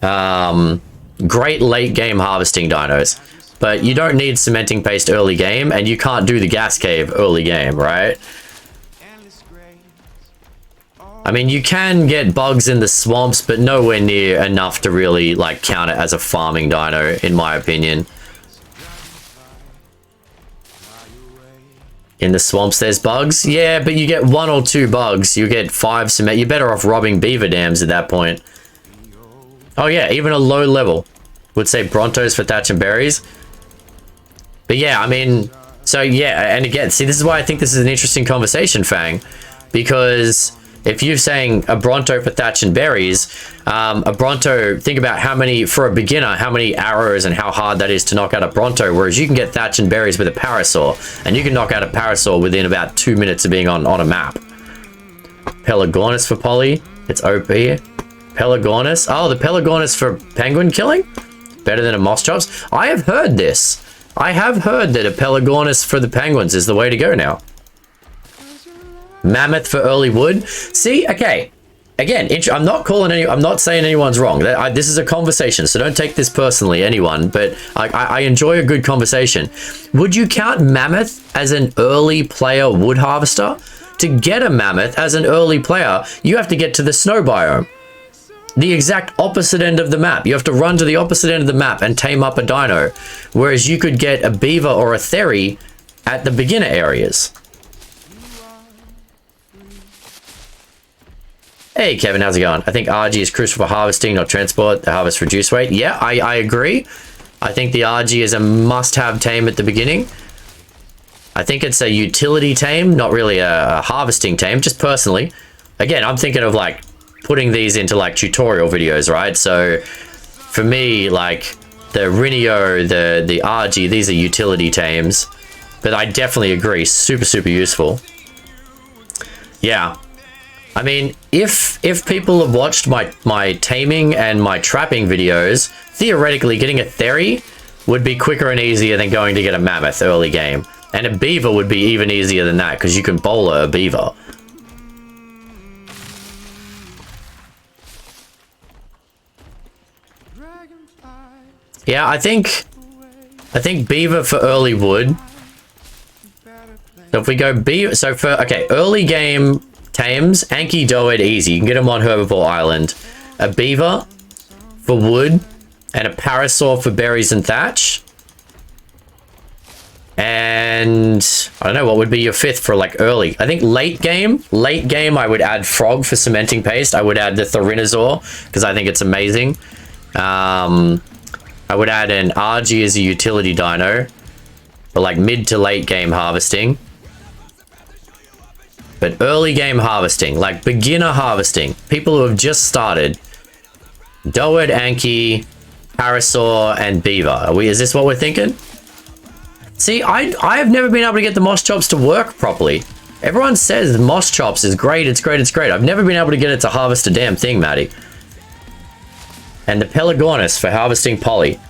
great late game harvesting dinos. But you don't need cementing paste early game, and you can't do the gas cave early game, right? I mean, you can get bugs in the swamps, but nowhere near enough to really, like, count it as a farming dino, in my opinion. In the swamps, there's bugs? Yeah, but you get 1 or 2 bugs. You get 5 cement. You're better off robbing beaver dams at that point. Oh, yeah, even a low level would say Brontos for thatch and berries. But yeah, I mean, so yeah, and again, see, this is why I think this is an interesting conversation, Fang, because if you're saying a Bronto for thatch and berries, a Bronto, think about how many, for a beginner, how many arrows and how hard that is to knock out a Bronto, whereas you can get thatch and berries with a parasaur, and you can knock out a parasaur within about 2 minutes of being on a map. Pelagornis for poly, it's OP. Pelagornis, oh, the Pelagornis for penguin killing? Better than a moss chops? I have heard this. I have heard that a Pelagornis for the penguins is the way to go now. Mammoth for early wood. See, okay. Again, I'm not saying anyone's wrong. This is a conversation, so don't take this personally, anyone. But I enjoy a good conversation. Would you count mammoth as an early player wood harvester? To get a mammoth as an early player, you have to get to the snow biome. The exact opposite end of the map. You have to run to the opposite end of the map and tame up a dino. Whereas you could get a beaver or a theory at the beginner areas. Hey Kevin, how's it going? I think RG is crucial for harvesting, not transport. The harvest reduce weight. Yeah, I agree. I think the RG is a must-have tame at the beginning. I think it's a utility tame, not really a harvesting tame, just personally. Again, I'm thinking of like putting these into like tutorial videos, right? So for me, like the Rinio, the RG, these are utility tames, but I definitely agree, super useful. Yeah, I mean, if people have watched my taming and my trapping videos, theoretically getting a theory would be quicker and easier than going to get a mammoth early game, and a beaver would be even easier than that because you can bowler a beaver. Yeah, I think beaver for early wood. So if we go beaver, so for, okay, early game tames, Anki Doed easy. You can get them on Herbivore Island. A beaver for wood and a parasaur for berries and thatch. And I don't know, what would be your 5th for like early? I think late game I would add frog for cementing paste. I would add the Thorinosaur because I think it's amazing. I would add an RG as a utility dino for like mid to late game harvesting. But early game harvesting, like beginner harvesting, people who have just started, Doed, Anki, Parasaur, and Beaver. Is this what we're thinking? See, I have never been able to get the moss chops to work properly. Everyone says moss chops is great, it's great, it's great. I've never been able to get it to harvest a damn thing, Maddie. And the Pelagornis for harvesting poly.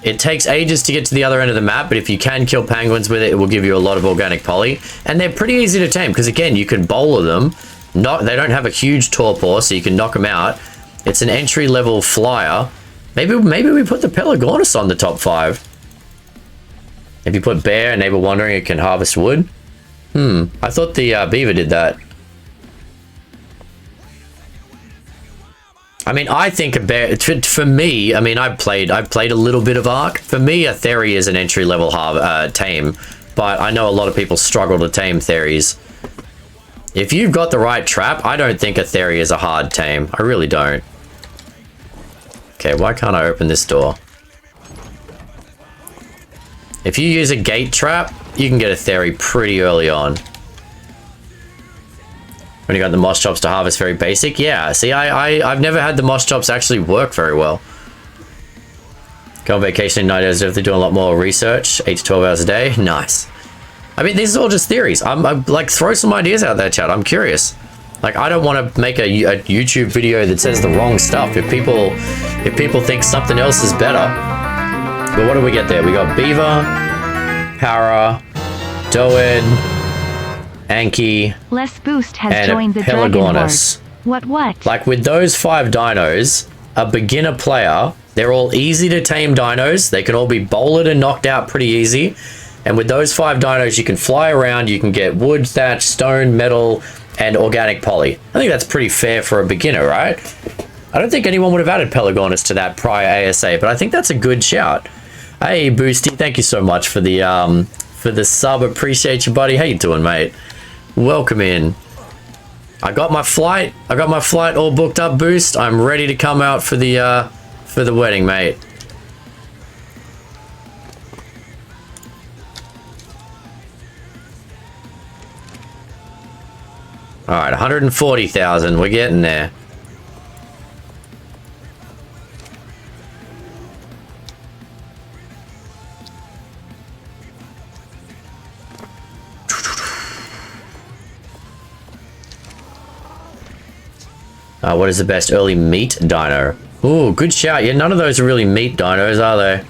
It takes ages to get to the other end of the map, but if you can kill penguins with it, it will give you a lot of organic poly. And they're pretty easy to tame, because again, you can bowler them. They don't have a huge torpor, so you can knock them out. It's an entry-level flyer. Maybe we put the Pelagornis on the top 5. If you put bear and neighbor wandering, it can harvest wood. I thought the beaver did that. I mean, I think a bear, for me, I mean, I've played a little bit of Ark. For me, a Theory is an entry-level tame, but I know a lot of people struggle to tame Theories. If you've got the right trap, I don't think a Theory is a hard tame. I really don't. Okay, why can't I open this door? If you use a gate trap, you can get a Theory pretty early on. When you got the moss chops to harvest, very basic. Yeah, see, I've never had the moss chops actually work very well. Go on vacation in 9 days, if they're doing a lot more research, 8 to 12 hours a day. Nice. I mean, these are all just theories. I'm like, throw some ideas out there, chat. I'm curious. Like, I don't want to make a YouTube video that says the wrong stuff. If people think something else is better. But what do we get there? We got Beaver, Para, Doed, Anki, Les Boost has and joined the Dragon Horde. Pelagonus. What? Like, with those 5 dinos, a beginner player, they're all easy to tame dinos. They can all be bowled and knocked out pretty easy. And with those 5 dinos, you can fly around. You can get wood, thatch, stone, metal, and organic poly. I think that's pretty fair for a beginner, right? I don't think anyone would have added Pelagonus to that prior ASA, but I think that's a good shout. Hey, Boosty, thank you so much for the sub. Appreciate you, buddy. How you doing, mate? Welcome in. I got my flight all booked up, Boost. I'm ready to come out for the wedding, mate. All right, 140,000. We're getting there. What is the best early meat dino? Ooh, good shout. Yeah, none of those are really meat dinos, are they?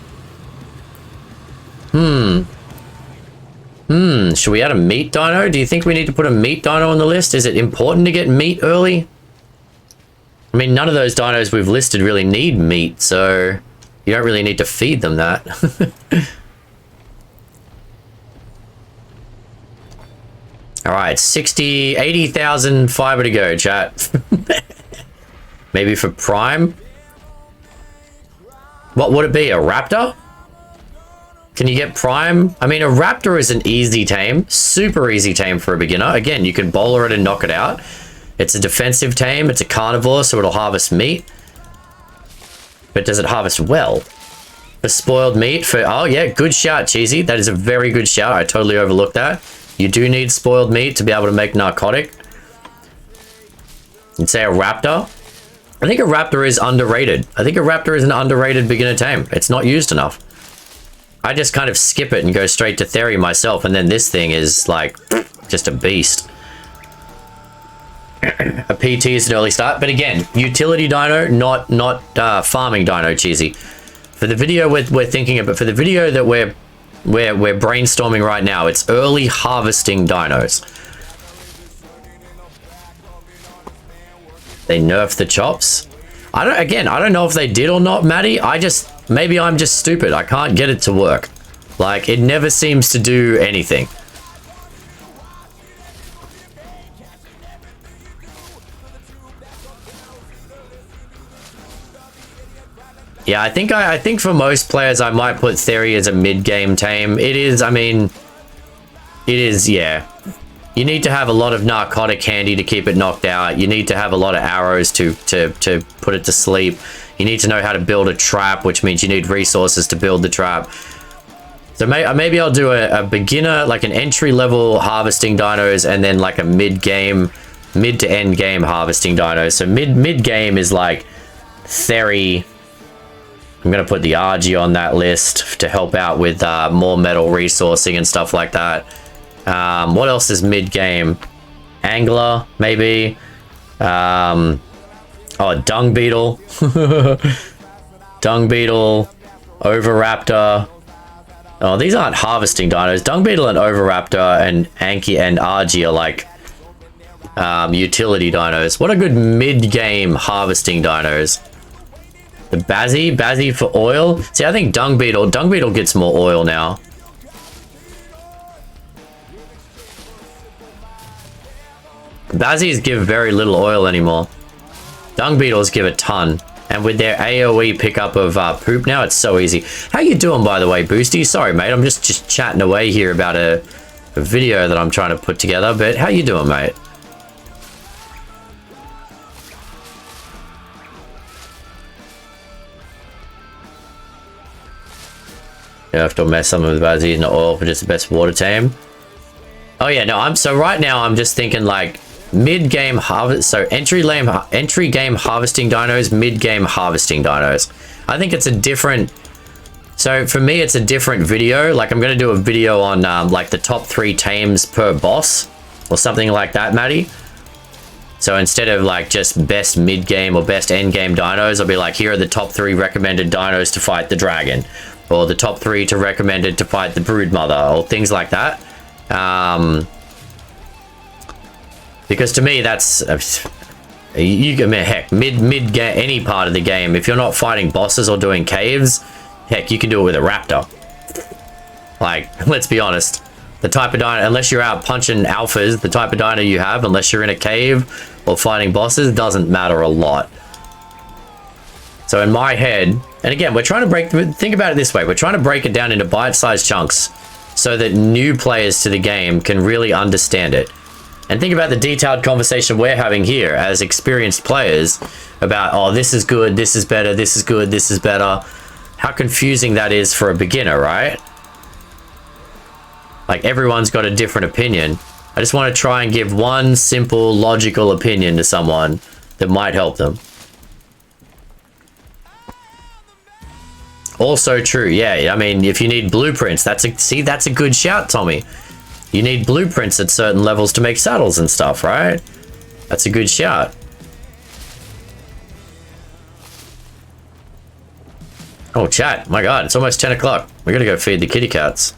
Should we add a meat dino? Do you think we need to put a meat dino on the list? Is it important to get meat early? I mean, none of those dinos we've listed really need meat, so you don't really need to feed them that. All right, 80,000 fiber to go, chat. Maybe for Prime? What would it be, a Raptor? Can you get Prime? I mean, a Raptor is an easy tame, super easy tame for a beginner. Again, you can bowler it and knock it out. It's a defensive tame, it's a carnivore, so it'll harvest meat. But does it harvest well? For spoiled meat, oh yeah, good shout, Cheesy. That is a very good shout, I totally overlooked that. You do need spoiled meat to be able to make narcotic. You'd say a Raptor? I think a Raptor is underrated. I think a Raptor is an underrated beginner tame. It's not used enough. I just kind of skip it and go straight to Theory myself, and then this thing is like just a beast. A PT is an early start, but again, utility dino, not farming dino, Cheesy. For the video we're thinking about, for the video that we're brainstorming right now, it's early harvesting dinos. They nerfed the chops. I don't know if they did or not, Maddie. Maybe I'm just stupid. I can't get it to work. Like, it never seems to do anything. Yeah, I think for most players, I might put Theory as a mid-game tame. It is, I mean, it is, yeah. You need to have a lot of narcotic handy to keep it knocked out. You need to have a lot of arrows to put it to sleep. You need to know how to build a trap, which means you need resources to build the trap. So maybe I'll do a beginner, like an entry-level harvesting dinos, and then like a mid to end game harvesting dinos. So mid-game is like Theory. I'm going to put the RG on that list to help out with more metal resourcing and stuff like that. What else is mid-game? Angler, maybe. Oh, Dung Beetle. Dung Beetle. Oviraptor. Oh, these aren't harvesting dinos. Dung Beetle and Oviraptor and Anki and RG are like utility dinos. What are good mid-game harvesting dinos? The Bazzy for oil. See, I think Dung Beetle gets more oil now. Bazzies give very little oil anymore. Dung Beetles give a ton. And with their AoE pickup of poop now, it's so easy. How you doing, by the way, Boosty? Sorry, mate. I'm just chatting away here about a video that I'm trying to put together. But how you doing, mate? You have to mess some of the Bazzies in the oil for just the best water tame. Oh yeah, no, so right now I'm just thinking like mid-game harvest, so entry game harvesting dinos, mid-game harvesting dinos. I think it's a different So for me, it's a different video. Like I'm going to do a video on like the top 3 tames per boss or something like that, Maddie. So instead of like just best mid game or best end game dinos, I'll be like, here are the top 3 recommended dinos to fight the dragon, or the top 3 to recommended to fight the broodmother, or things like that. Because to me, that's you can, heck, mid game, any part of the game. If you're not fighting bosses or doing caves, heck, you can do it with a raptor. Like, let's be honest. The type of dino, unless you're out punching alphas, the type of dino you have, unless you're in a cave or fighting bosses, doesn't matter a lot. So in my head, and again, we're trying to think about it this way. We're trying to break it down into bite-sized chunks so that new players to the game can really understand it. And think about the detailed conversation we're having here as experienced players about, oh, this is good, this is better, this is good, this is better. How confusing that is for a beginner, right? Like, everyone's got a different opinion. I just want to try and give one simple, logical opinion to someone that might help them. Also true, yeah. I mean, if you need blueprints, that's a good shout, Tommy. You need blueprints at certain levels to make saddles and stuff, right? That's a good shout. Oh, chat. My God, it's almost 10 o'clock. We gotta go feed the kitty cats.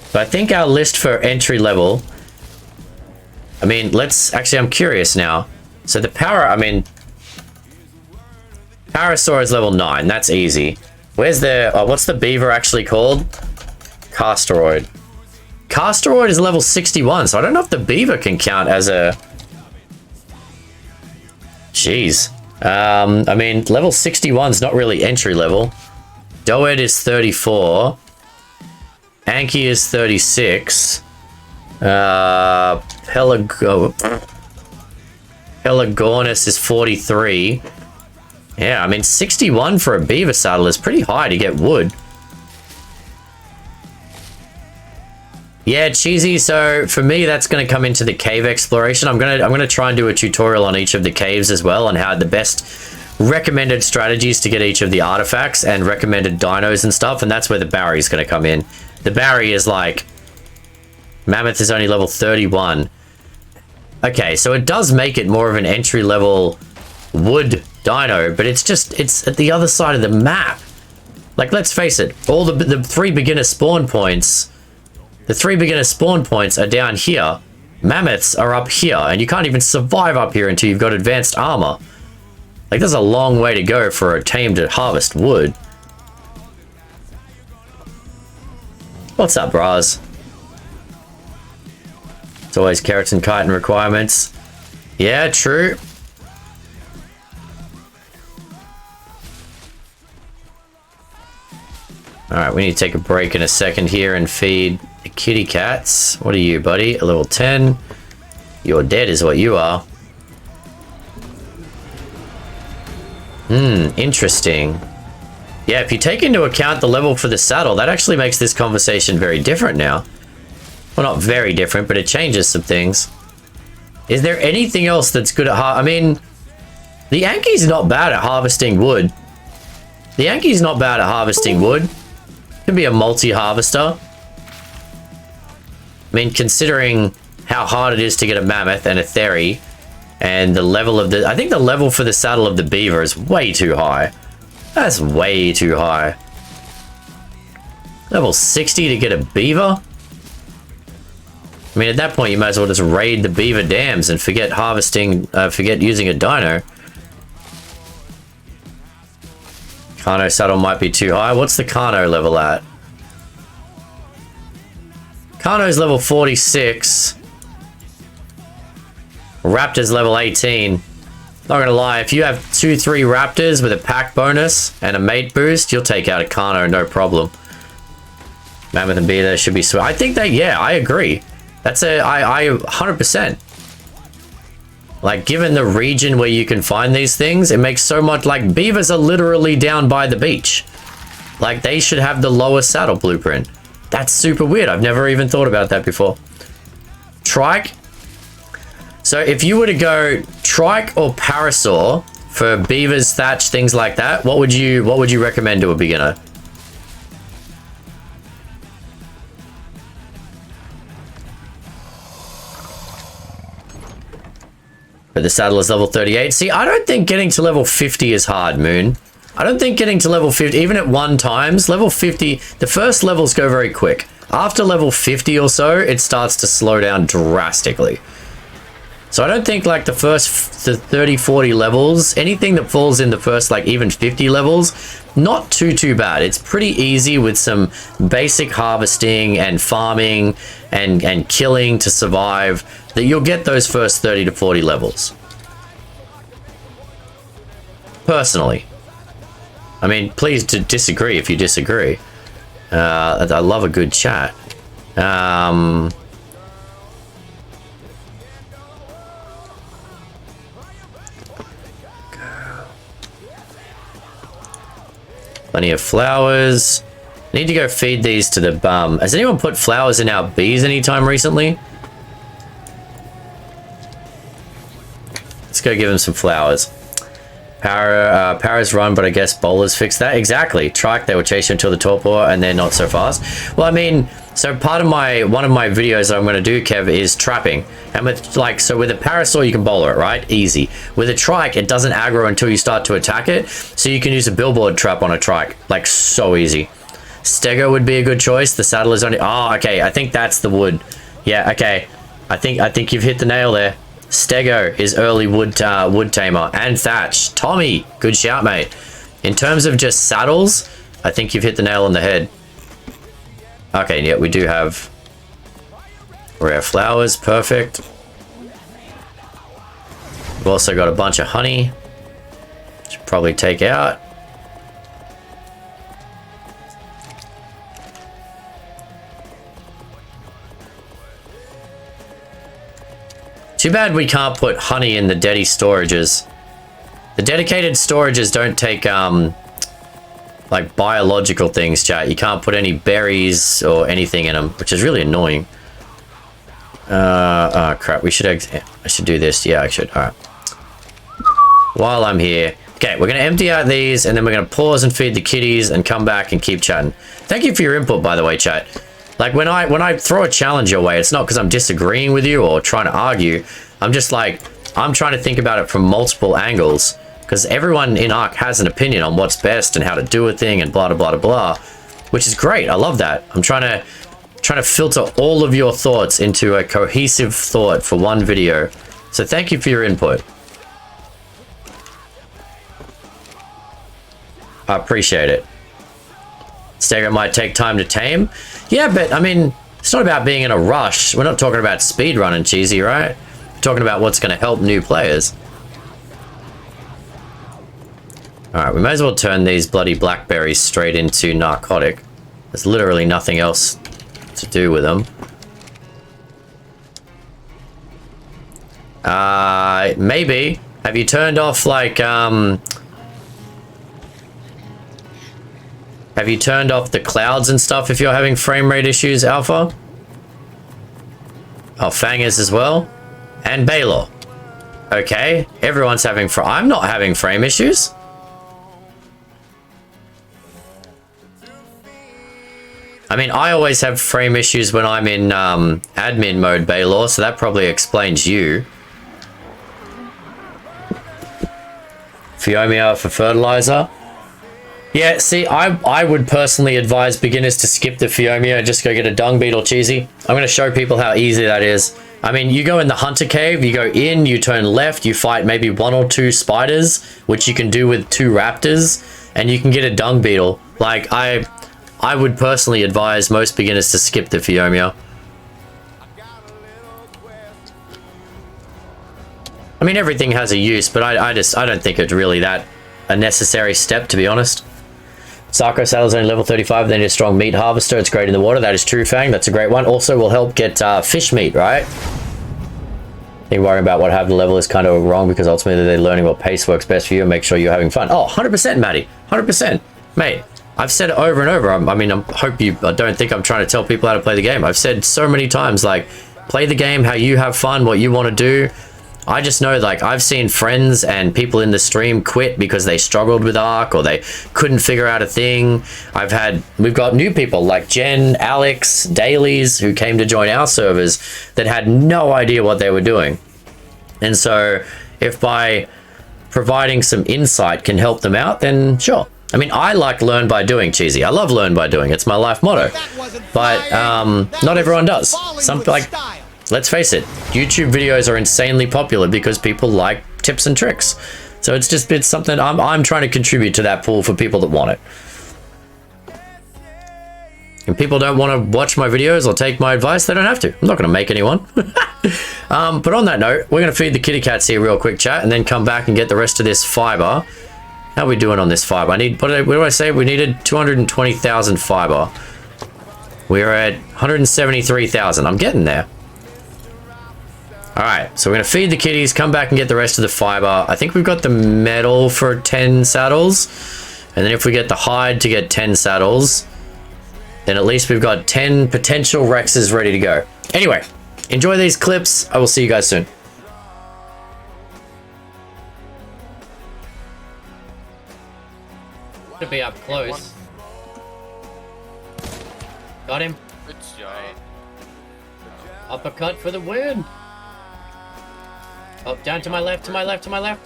So I think our list for entry level, I mean, actually, I'm curious now. So the power, I mean, Parasaur is level 9. That's easy. Where's the, what's the beaver actually called? Castoroid. Castoroid is level 61, so I don't know if the beaver can count as a... Jeez. I mean, level 61 is not really entry level. Doed is 34. Anki is 36. Pelagornis is 43. Yeah, I mean, 61 for a beaver saddle is pretty high to get wood. Yeah, cheesy. So for me, that's going to come into the cave exploration. I'm gonna try and do a tutorial on each of the caves as well, on how the best recommended strategies to get each of the artifacts and recommended dinos and stuff. And that's where the Barry is going to come in. The Barry is like, Mammoth is only level 31. Okay, so it does make it more of an entry level wood dino, but it's at the other side of the map. Like, let's face it, all the 3 beginner spawn points, the 3 beginner spawn points are down here. Mammoths are up here, and you can't even survive up here until you've got advanced armor. Like, there's a long way to go for a tame to harvest wood. What's up, bras? It's always carrots and chitin requirements. Yeah, true. Alright, we need to take a break in a second here and feed the kitty cats. What are you, buddy? A level 10? You're dead is what you are. Interesting. Yeah, if you take into account the level for the saddle, that actually makes this conversation very different now. Well, not very different, but it changes some things. Is there anything else that's good at I mean, the Yankee's not bad at harvesting wood. The Yankee's not bad at harvesting wood. Could be a multi-harvester. I mean, considering how hard it is to get a mammoth and a theri, and the level of the... I think the level for the saddle of the beaver is way too high. That's way too high. Level 60 to get a beaver? I mean, at that point, you might as well just raid the beaver dams and forget harvesting, forget using a dino. Kano saddle might be too high. What's the Kano level at? Kano's level 46. Raptor's level 18. Not gonna lie, if you have 2-3 Raptors with a pack bonus and a mate boost, you'll take out a Kano, no problem. Mammoth and Beaver should be sweet. I think that, yeah, I agree. That's I 100%. Like, given the region where you can find these things, it makes so much, like, beavers are literally down by the beach. Like, they should have the lowest saddle blueprint. That's super weird. I've never even thought about that before. Trike. So if you were to go Trike or Parasaur For beavers, thatch, things like that, what would you recommend to a beginner? But the saddle is level 38. See, I don't think getting to level 50 is hard, Moon. I don't think getting to level 50, even at 1 times, level 50, the first levels go very quick. After level 50 or so, it starts to slow down drastically. So I don't think like the first 30, 40 levels, anything that falls in the first like even 50 levels, not too bad. It's pretty easy with some basic harvesting and farming and killing to survive, that you'll get those first 30 to 40 levels. Personally. I mean, please disagree if you disagree. I love a good chat. Plenty of flowers. Need to go feed these to the bum. Has anyone put flowers in our bees anytime recently? Let's go give them some flowers. Paras run, but I guess bowlers fix that. Exactly. Trike, they will chase you until the torpor, and they're not so fast. Well, I mean, so part of one of my videos that I'm going to do, Kev, is trapping. And with like, so with a parasaur, you can bowler it, right? Easy. With a trike, it doesn't aggro until you start to attack it. So you can use a billboard trap on a trike. Like, so easy. Stego would be a good choice. The saddle is only... Oh, okay. I think that's the wood. Yeah, okay. I think you've hit the nail there. Stego is early wood tamer. And thatch. Tommy, good shout, mate. In terms of just saddles, I think you've hit the nail on the head. Okay, yeah, we do have rare flowers. Perfect. We've also got a bunch of honey. Should probably take out. Too bad we can't put honey in the dedi storages. The dedicated storages don't take, like, biological things, chat. You can't put any berries or anything in them, which is really annoying. Oh, crap. I should do this. Yeah, I should. All right. While I'm here. Okay, we're going to empty out these, and then we're going to pause and feed the kitties and come back and keep chatting. Thank you for your input, by the way, chat. Like, when I throw a challenge your way, it's not because I'm disagreeing with you or trying to argue. I'm just like, I'm trying to think about it from multiple angles. Because everyone in Ark has an opinion on what's best and how to do a thing and blah, blah, blah, blah. Which is great. I love that. I'm trying to filter all of your thoughts into a cohesive thought for one video. So thank you for your input. I appreciate it. Stego might take time to tame. Yeah, but I mean, it's not about being in a rush. We're not talking about speed running, Cheesy, right? We're talking about what's going to help new players. Alright, we may as well turn these bloody blackberries straight into narcotic. There's literally nothing else to do with them. Maybe. Have you turned off, like, have you turned off the clouds and stuff if you're having frame rate issues, Alpha? Oh, Fangers as well. And Baylor. Okay, everyone's having... I'm not having frame issues. I mean, I always have frame issues when I'm in admin mode, Baylor, so that probably explains you. Phiomia for fertilizer. Yeah, see, I would personally advise beginners to skip the Phiomia and just go get a dung beetle, Cheesy. I'm going to show people how easy that is. I mean, you go in the hunter cave, you go in, you turn left, you fight maybe 1 or 2 spiders, which you can do with 2 raptors, and you can get a dung beetle. Like, I would personally advise most beginners to skip the Phiomia. I mean, everything has a use, but I don't think it's really that a necessary step, to be honest. Sarko saddle's only level 35, then a strong meat harvester. It's great in the water. That is true, Fang. That's a great one. Also will help get fish meat, right? I think worrying about what happened to level is kind of wrong, because ultimately they're learning what pace works best for you and make sure you're having fun. Oh, 100%, Maddie. 100%. Mate, I've said it over and over. I mean, I don't think I'm trying to tell people how to play the game. I've said so many times, like, play the game how you have fun, what you want to do. I just know, like, I've seen friends and people in the stream quit because they struggled with Ark or they couldn't figure out a thing. We've got new people like Jen, Alex, Dailies, who came to join our servers that had no idea what they were doing. And so if by providing some insight can help them out, then sure. I mean, I like learn by doing, Cheesy. I love learn by doing. It's my life motto. But not everyone does. Let's face it, YouTube videos are insanely popular because people like tips and tricks. So it's something I'm trying to contribute to that pool for people that want it. If people don't want to watch my videos or take my advice, they don't have to. I'm not going to make anyone. But on that note, we're going to feed the kitty cats here real quick, chat, and then come back and get the rest of this fiber. How are we doing on this fiber? What did I say? We needed 220,000 fiber. We're at 173,000. I'm getting there. Alright, so we're going to feed the kitties, come back and get the rest of the fiber. I think we've got the metal for 10 saddles. And then if we get the hide to get 10 saddles, then at least we've got 10 potential Rexes ready to go. Anyway, enjoy these clips. I will see you guys soon. To be up close. Got him. Good job. Uppercut for the win. Oh, down to my left, to my left, to my left.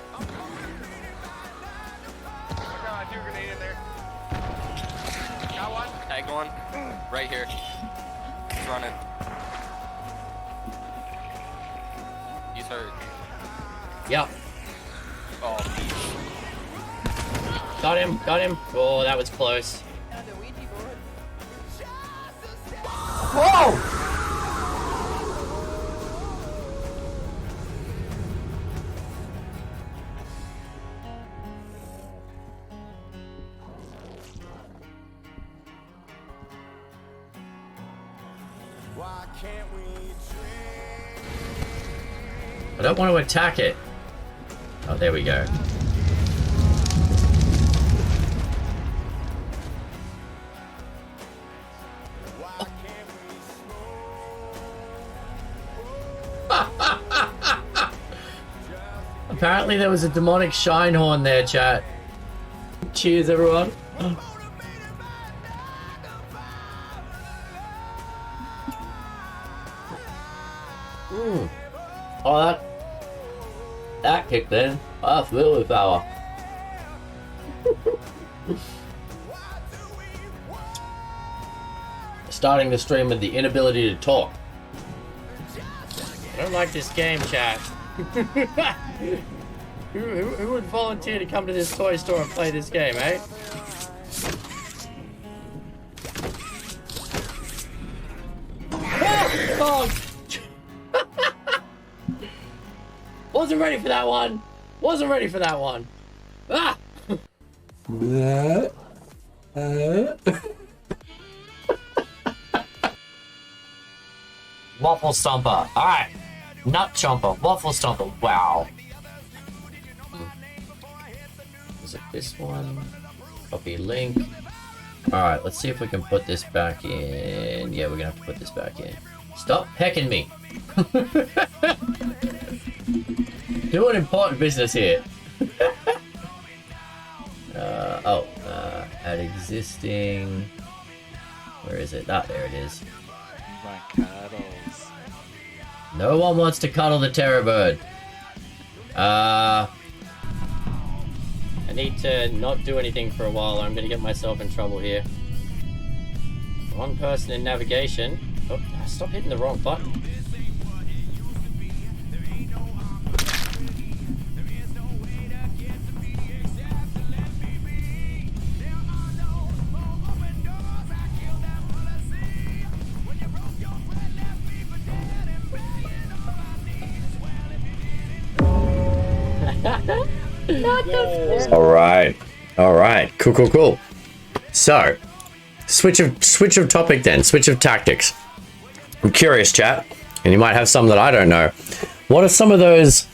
Got one. Tag one. Right here. He's running. He's hurt. Yeah. Oh, Got him, got him. Oh, that was close. Whoa! I don't want to attack it. Oh, there we go. Apparently there was a demonic shine horn there, chat. Cheers, everyone. Oh, that kicked in. That's really power. Starting the stream with the inability to talk. I don't like this game, chat. who would volunteer to come to this toy store and play this game, eh? Oh! Wasn't ready for that one. Wasn't ready for that one. Ah! Waffle Stomper. Alright. Nut Chomper. Waffle Stomper. Wow. Is it this one? Copy link. Alright, let's see if we can put this back in. Yeah, we're gonna have to put this back in. Stop pecking me. Doing important business here. Add existing. Where is it? Ah, there it is. my cuddles. No one wants to cuddle the terror bird. I need to not do anything for a while. I'm gonna get myself in trouble here. One person in navigation. Oh, stop hitting the wrong button. All right, cool. So, switch of topic then, switch of tactics. I'm curious, chat, and you might have some that I don't know. What are some of those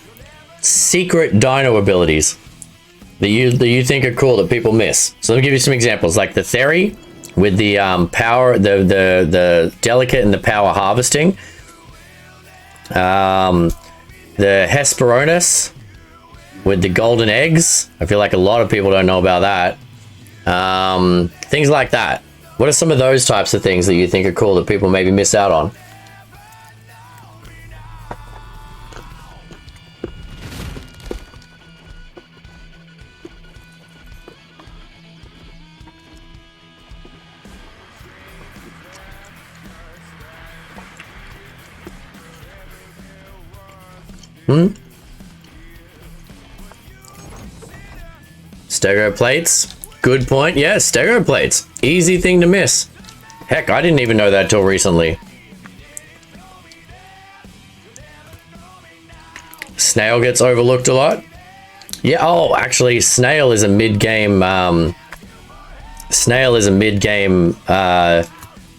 secret dino abilities that you think are cool that people miss? So let me give you some examples, like the Theory with the power, the delicate and the power harvesting. The Hesperornis with the golden eggs. I feel like a lot of people don't know about that. Things like that. What are some of those types of things that you think are cool that people maybe miss out on? Stego plates. Good point. Yeah, stego plates. Easy thing to miss. Heck, I didn't even know that till recently. Snail gets overlooked a lot. Yeah, oh, actually, snail is a mid-game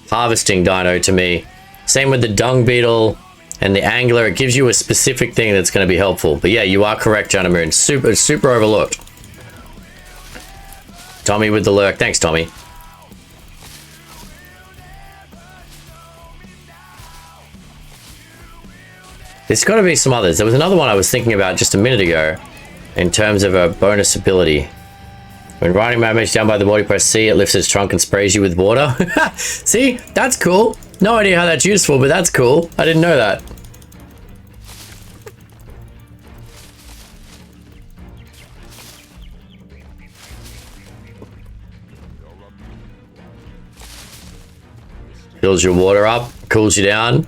harvesting dino to me. Same with the dung beetle and the angler. It gives you a specific thing that's going to be helpful. But yeah, you are correct, Janamoon. Super overlooked. Tommy with the lurk. Thanks, Tommy. There's got to be some others. There was another one I was thinking about just a minute ago in terms of a bonus ability. When riding damage down by the body, press C, it lifts its trunk and sprays you with water. See? That's cool. No idea how that's useful, but that's cool. I didn't know that. Fills your water up, cools you down.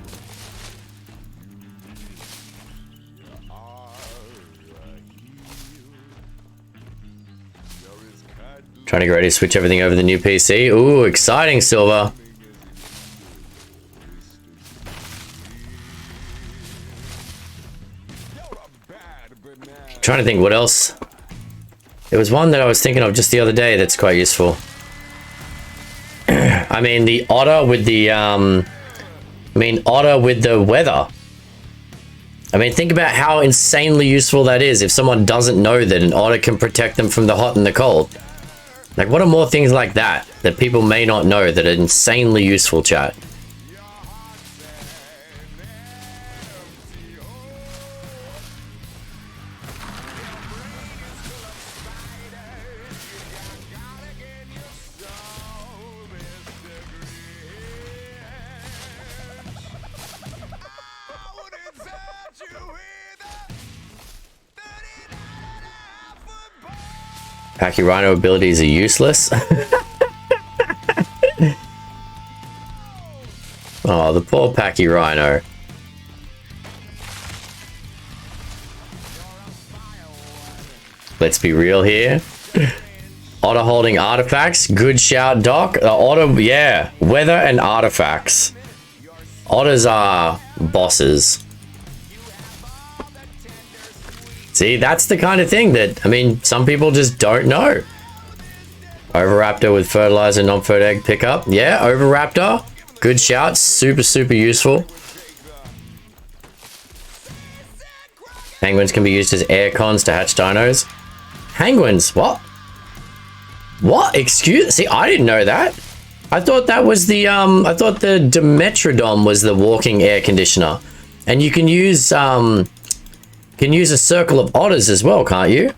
Trying to get ready to switch everything over to the new PC. Ooh, exciting, Silver. Trying to think what else. There was one that I was thinking of just the other day that's quite useful. I mean, the otter with the weather. I mean, think about how insanely useful that is if someone doesn't know that an otter can protect them from the hot and the cold. Like, what are more things like that that people may not know that are insanely useful, chat? Pachyrhino abilities are useless. Oh, the poor Pachyrhino. Let's be real here. Otter holding artifacts. Good shout, Doc. Otter, yeah. Weather and artifacts. Otters are bosses. See, that's the kind of thing that, I mean, some people just don't know. Oviraptor with fertilizer, non-ferret egg pickup. Yeah, Oviraptor. Good shout. Super useful. Penguins can be used as air cons to hatch dinos. Penguins? What? What? Excuse? See, I didn't know that. I thought that was the, I thought the Dimetrodon was the walking air conditioner. And you can use, can use a circle of otters as well, can't you?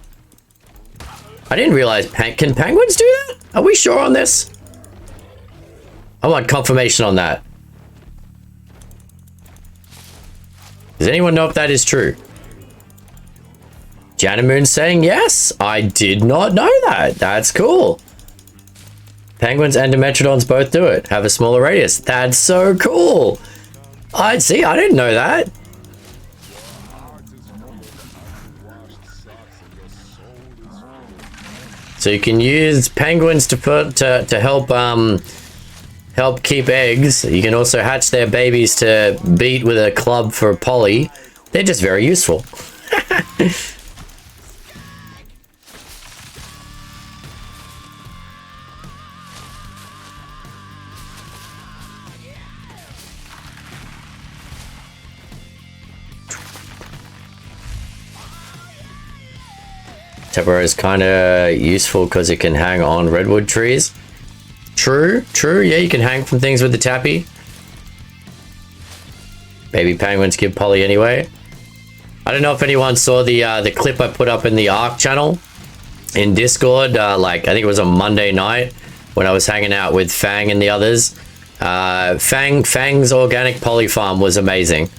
I didn't realize, can penguins do that? Are we sure on this? I want confirmation on that. Does anyone know if that is true? Janamoon saying yes. I did not know that. That's cool. Penguins and Dimetrodons both do it. Have a smaller radius. That's so cool. I didn't know that. So you can use penguins to help keep eggs. You can also hatch their babies to beat with a club for a poly. They're just very useful. Tepper is kind of useful because it can hang on redwood trees. True. Yeah, you can hang from things with the tappy. Baby penguins give poly anyway. I don't know if anyone saw the clip I put up in the ARC channel in Discord. Like, I think it was on Monday night when I was hanging out with Fang and the others. Fang's organic poly farm was amazing.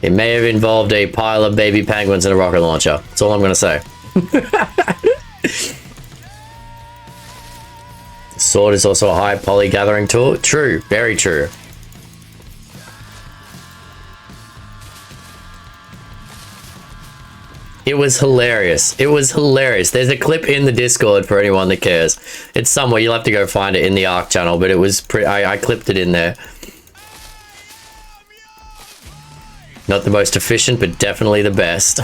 It may have involved a pile of baby penguins and a rocket launcher. That's all I'm going to say. Sword is also a high poly gathering tool. True, very true. It was hilarious. It was hilarious. There's a clip in the Discord for anyone that cares. It's somewhere. You'll have to go find it in the ARC channel, but it was pretty. I clipped it in there. Not the most efficient, but definitely the best.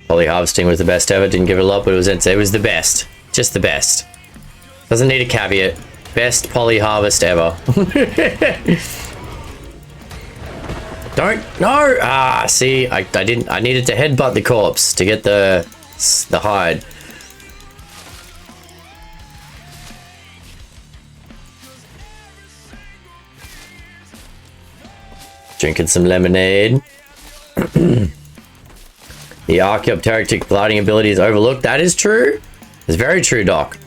Poly harvesting was the best ever. Didn't give it a lot, but it was the best. Just the best. Doesn't need a caveat. Best poly harvest ever. Don't, no! Ah, see, I didn't, I needed to headbutt the corpse to get the hide. Drinking some lemonade. The archaeopteryx gliding ability is overlooked. That is true. It's very true, Doc.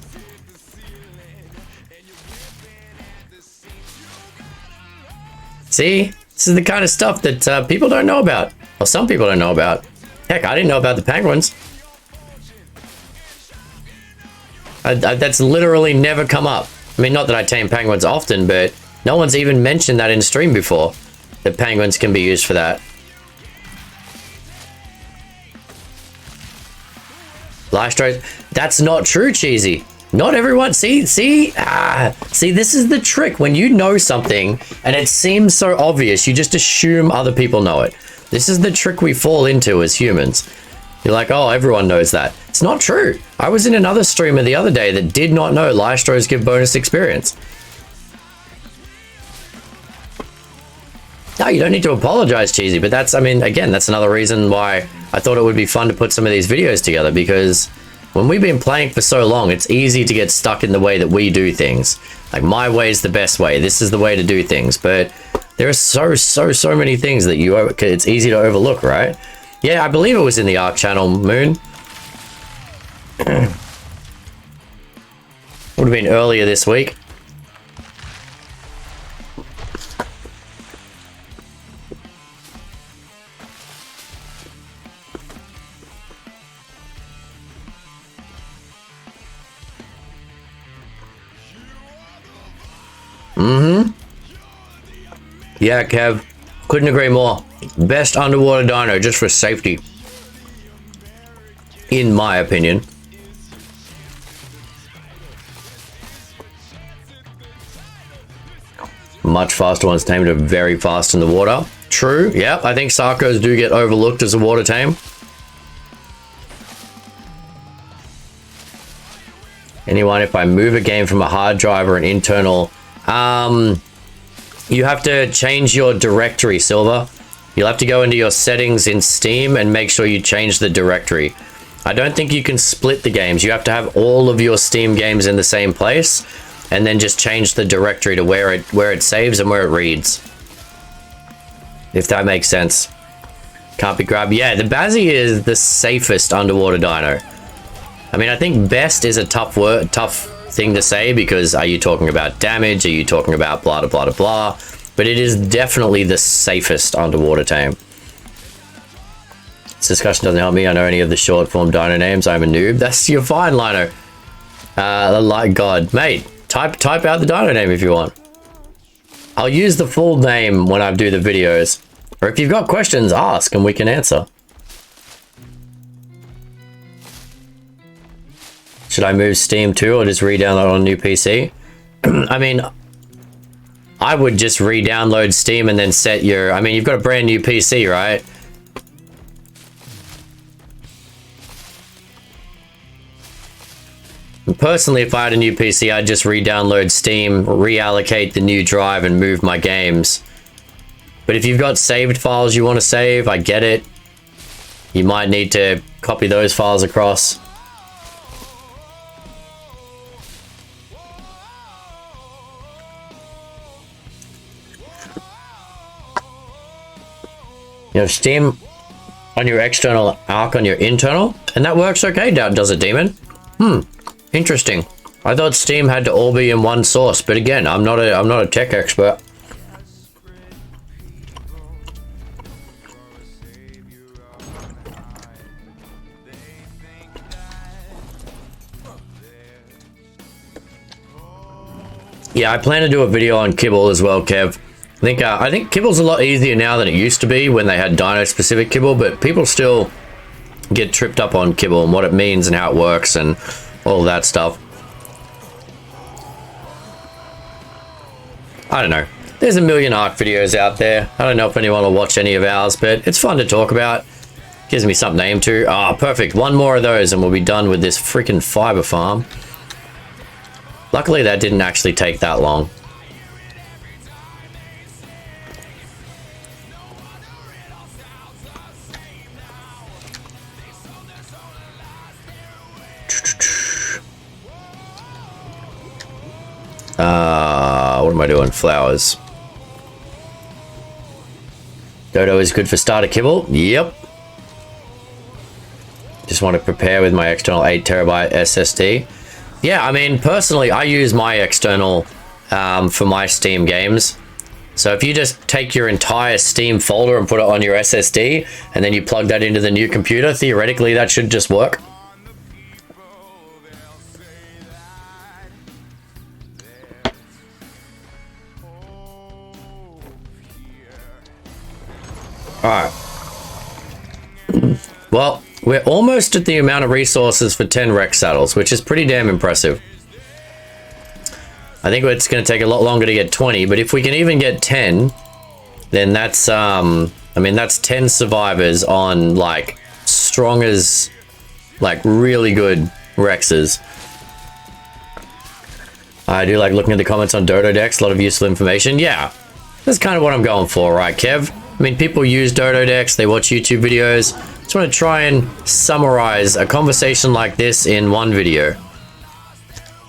See? This is the kind of stuff that people don't know about. Well, some people don't know about. Heck, I didn't know about the penguins. That's literally never come up. I mean, not that I tame penguins often, but no one's even mentioned that in stream before. That penguins can be used for that. Lystros, that's not true, Cheesy. Not everyone, see, this is the trick. When you know something and it seems so obvious, you just assume other people know it. This is the trick we fall into as humans. You're like, oh, everyone knows that. It's not true. I was in another streamer the other day that did not know Lystros give bonus experience. No, you don't need to apologize, Cheesy, but that's, I mean, again, that's another reason why I thought it would be fun to put some of these videos together, because when we've been playing for so long, it's easy to get stuck in the way that we do things. Like, my way is the best way. This is the way to do things. But there are so many things that it's easy to overlook, right? Yeah, I believe it was in the ARC channel, Moon. Would have been earlier this week. Yeah, Kev. Couldn't agree more. Best underwater dino just for safety. In my opinion. Much faster ones tamed are very fast in the water. True, yeah. I think Sarcos do get overlooked as a water tame. Anyone, if I move a game from a hard drive or an internal... you have to change your directory, Silver. You'll have to go into your settings in Steam and make sure you change the directory. I don't think you can split the games. You have to have all of your Steam games in the same place and then just change the directory to where it saves and where it reads. If that makes sense. Can't be grabbed. Yeah, the Bazzy is the safest underwater dino. I mean, I think best is a tough thing to say, because are you talking about damage? Are you talking about blah, blah, blah, blah? But it is definitely the safest underwater tame. This discussion doesn't help me. I know any of the short form dino names. I'm a noob. That's you're fine, Lino. Like God, mate. Type out the dino name if you want. I'll use the full name when I do the videos. Or if you've got questions, ask and we can answer. Should I move Steam too, or just re-download on a new PC? I mean, I would just re-download Steam and then set your... I mean, you've got a brand new PC, right? Personally, if I had a new PC, I'd just re-download Steam, reallocate the new drive, and move my games But if you've got saved files you want to save, I get it. You might need to copy those files across. You have Steam on your external, Arc on your internal, and that works okay, does it, Demon? Interesting. I thought Steam had to all be in one source, but again, I'm not a tech expert. Yeah, I plan to do a video on kibble as well, Kev. I think kibble's a lot easier now than it used to be when they had dino-specific kibble, but people still get tripped up on kibble and what it means and how it works and all that stuff. I don't know. There's a million Arc videos out there. I don't know if anyone will watch any of ours, but it's fun to talk about. Gives me something to aim to. Ah, perfect. One more of those and we'll be done with this freaking fiber farm. Luckily, that didn't actually take that long. What am I doing? Flowers. Dodo is good for starter kibble. Yep. Just want to prepare with my external 8TB SSD. Yeah, I mean, personally, I use my external for my Steam games. So if you just take your entire Steam folder and put it on your SSD, and then you plug that into the new computer, theoretically, that should just work. Alright. Well, we're almost at the amount of resources for 10 Rex saddles, which is pretty damn impressive. I think it's going to take a lot longer to get 20, but if we can even get 10, then that's, I mean, that's 10 survivors on, like, strong as, like, really good Rexes. I do like looking at the comments on Dodo decks, a lot of useful information. Yeah, that's kind of what I'm going for, right, Kev? I mean, people use Dodo decks, they watch YouTube videos. Just want to try and summarize a conversation like this in one video.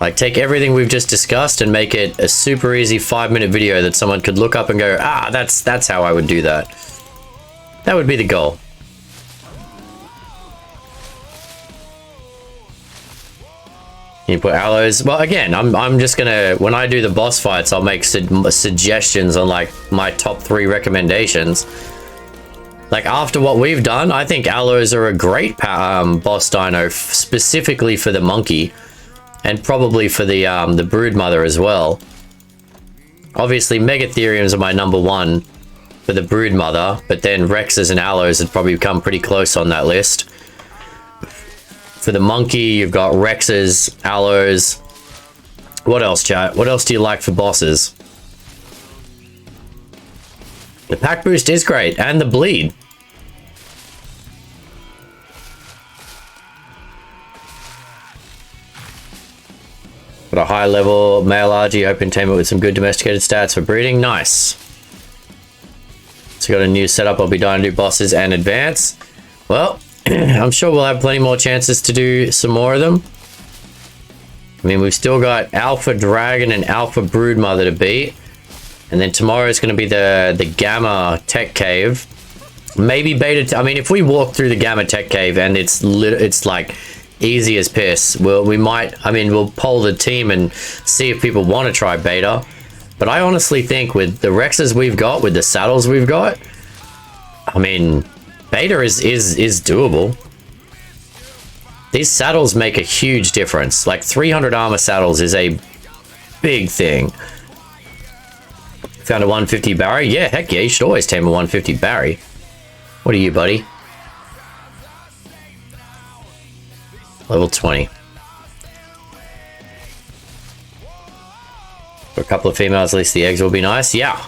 Like, take everything we've just discussed and make it a super easy 5-minute video that someone could look up and go, ah, that's how I would do that. That would be the goal. Can you put aloes? Well, again, I'm just gonna, when I do the boss fights, I'll make suggestions on, like, my top 3 recommendations. Like, after what we've done, I think aloes are a great boss dino, specifically for the monkey. And probably for the brood mother as well. Obviously, Megatheriums are my #1 for the brood mother, but then Rexes and aloes would probably come pretty close on that list. For the monkey, you've got Rexes, aloes. What else, chat? What else do you like for bosses? The pack boost is great, and the bleed. Got a high level male RG open tamer with some good domesticated stats for breeding. Nice. So got a new setup. I'll be dying to do bosses and advance. Well, I'm sure we'll have plenty more chances to do some more of them. I mean, we've still got Alpha Dragon and Alpha Broodmother to beat. And then tomorrow is going to be the Gamma Tech Cave. Maybe Beta... I mean, if we walk through the Gamma Tech Cave and it's like... easy as piss. We might, I mean, we'll poll the team and see if people want to try beta. But I honestly think with the Rexes we've got, with the saddles we've got, I mean, beta is doable. These saddles make a huge difference. Like 300 armor saddles is a big thing. Found a 150 Barry? Yeah, heck yeah, you should always tame a 150 Barry. What are you, buddy? Level 20. For a couple of females, at least the eggs will be nice. Yeah.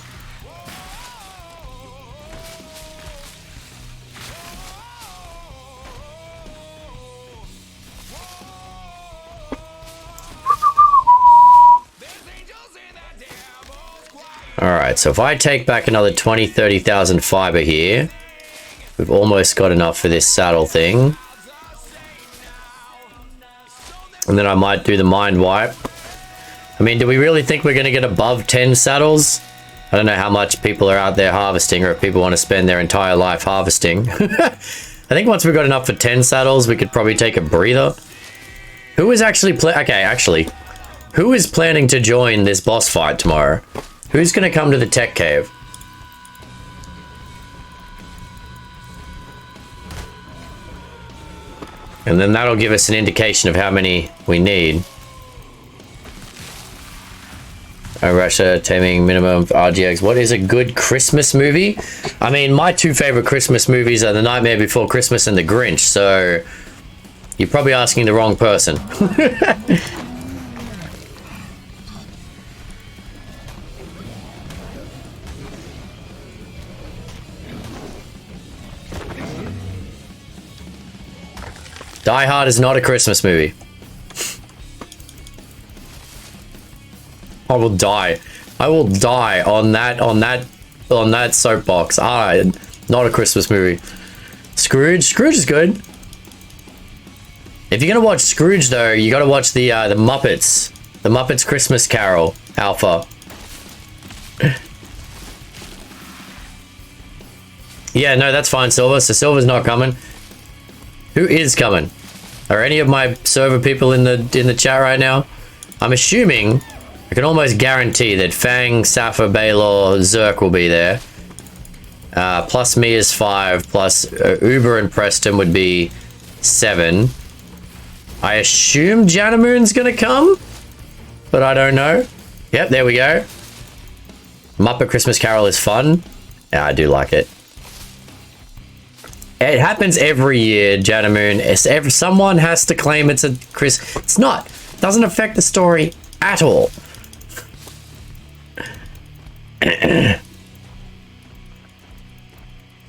Alright, so if I take back another 20, 30,000 fiber here, we've almost got enough for this saddle thing. And then I might do the mind wipe. I mean, do we really think we're going to get above 10 saddles? I don't know how much people are out there harvesting, or if people want to spend their entire life harvesting. I think once we've got enough for 10 saddles, we could probably take a breather. Who is actually who is planning to join this boss fight tomorrow? Who's going to come to the tech cave? And then that'll give us an indication of how many we need. Russia taming minimum RGX. What is a good Christmas movie? I mean, my two favorite Christmas movies are The Nightmare Before Christmas and The Grinch, so you're probably asking the wrong person. Die Hard is not a Christmas movie. I will die. I will die on that soapbox. Not a Christmas movie. Scrooge. Scrooge is good. If you're gonna watch Scrooge though, you gotta watch the Muppets. The Muppets Christmas Carol Alpha. Yeah, no, that's fine, Silver. So Silver's not coming. Who is coming? Are any of my server people in the chat right now? I'm assuming, I can almost guarantee that Fang, Safa, Baylor, Zerk will be there. Plus me is 5, plus Uber and Preston would be 7. I assume Janamoon's gonna come, but I don't know. Yep, there we go. Muppet Christmas Carol is fun. Yeah, I do like it. It happens every year, Janamoon. Someone has to claim it's a Chris. It's not. It doesn't affect the story at all.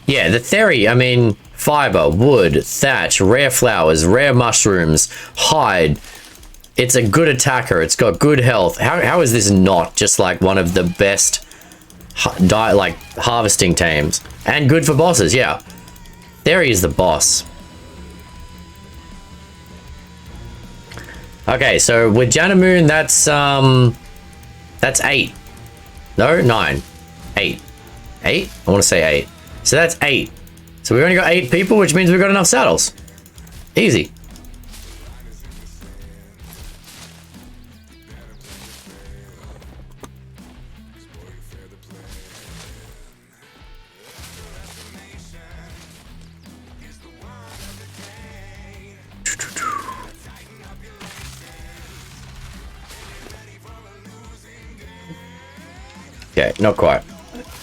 Yeah, the theory, I mean, fiber, wood, thatch, rare flowers, rare mushrooms, hide. It's a good attacker. It's got good health. How is this not just like one of the best harvesting tames? And good for bosses, yeah. There he is, the boss. Okay, so with Janamoon, that's 8. No, 9. 8. 8? I want to say 8. So that's 8. So we've only got 8 people, which means we've got enough saddles. Easy. Okay, not quite.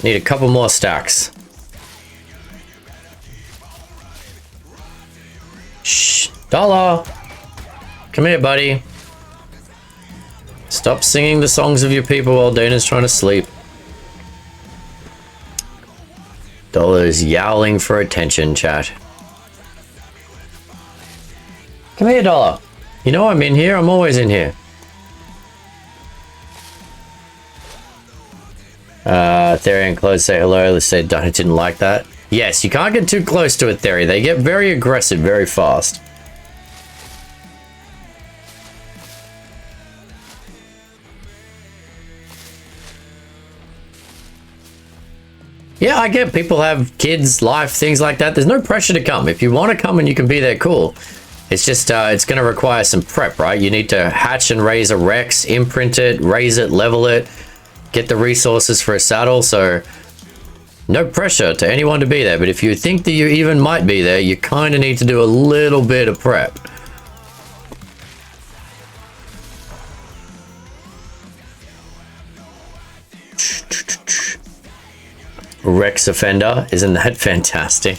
Need a couple more stacks. Shh, Dollar! Come here, buddy. Stop singing the songs of your people while Dana's trying to sleep. Dollar is yowling for attention, chat. Come here, Dollar. You know I'm in here. I'm always in here. Theory and Close say hello. Let's say I didn't like that. Yes, you can't get too close to a Theory. They get very aggressive very fast. Yeah, I get people have kids, life, things like that. There's no pressure to come. If you want to come and you can be there, cool. It's just, it's going to require some prep, right? You need to hatch and raise a Rex, imprint it, raise it, level it, get the resources for a saddle. So no pressure to anyone to be there. But if you think that you even might be there, you kind of need to do a little bit of prep. Rex offender, isn't that fantastic?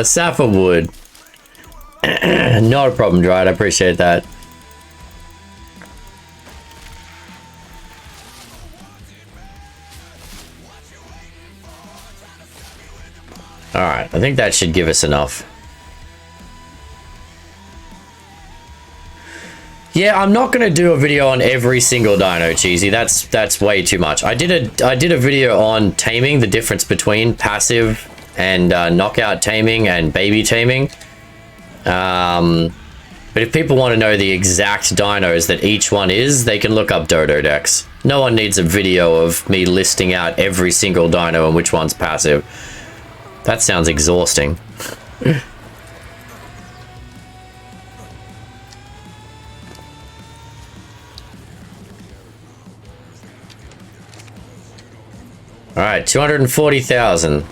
Safa wood. Not a problem, Dryad. I appreciate that. Alright, I think that should give us enough. Yeah, I'm not gonna do a video on every single dino, Cheesy. That's way too much. I did a video on taming, the difference between passive and knockout taming and baby taming. But if people want to know the exact dinos that each one is, they can look up Dodo Decks. No one needs a video of me listing out every single dino and which one's passive. That sounds exhausting. All right, 240,000.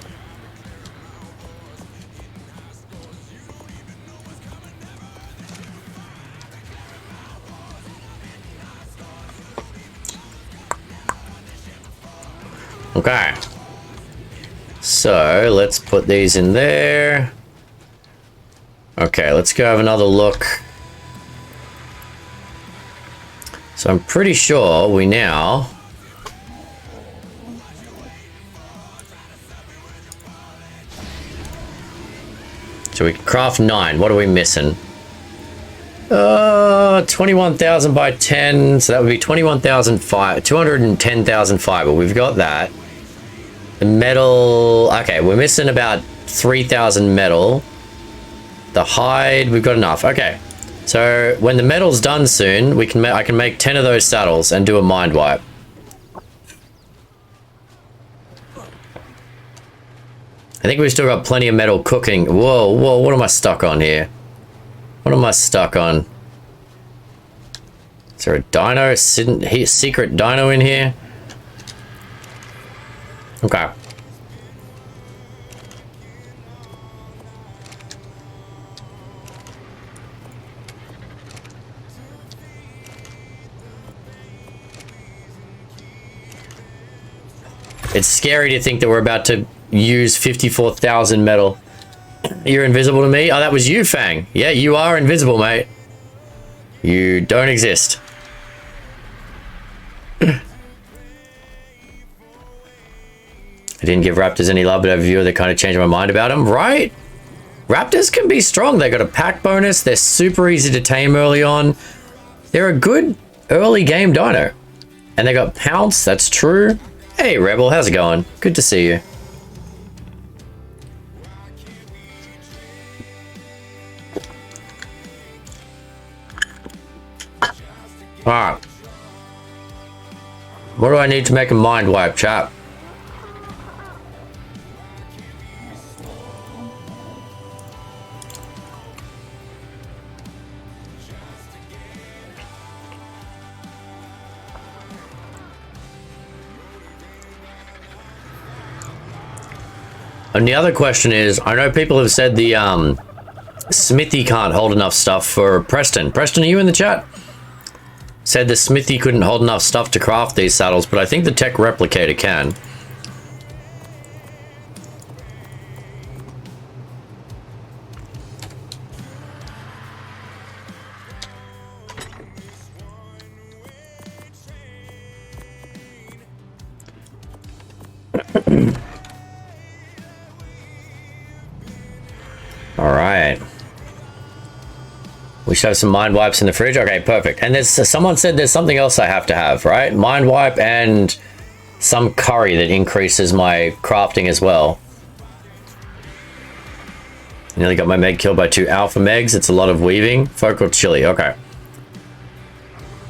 Okay. So, let's put these in there. Okay, let's go have another look. So I'm pretty sure we now... So we can craft 9. What are we missing? 21,000 by 10. So that would be 210,000 fiber. We've got that. The metal. Okay, we're missing about 3,000 metal. The hide, we've got enough. Okay. So when the metal's done soon, we can I can make 10 of those saddles and do a mind wipe. I think we've still got plenty of metal cooking. Whoa, whoa, what am I stuck on here? What am I stuck on? Is there a dino? Secret dino in here? Okay. It's scary to think that we're about to use 54,000 metal. You're invisible to me? Oh, that was you, Fang. Yeah, you are invisible, mate. You don't exist. I didn't give raptors any love, but over viewer that kind of changed my mind about them, right? Raptors can be strong. They got a pack bonus. They're super easy to tame early on. They're a good early game dino. And they got pounce, that's true. Hey, Rebel, how's it going? Good to see you. Alright. What do I need to make a mind wipe, chap? And the other question is, I know people have said the smithy can't hold enough stuff for Preston. Preston, are you in the chat? Said the smithy couldn't hold enough stuff to craft these saddles, but I think the tech replicator can. All right. We should have some mind wipes in the fridge. Okay, perfect. And there's someone said there's something else I have to have, right? Mind wipe and some curry that increases my crafting as well. Nearly got my meg killed by 2 alpha megs. It's a lot of weaving. Focal chili. Okay.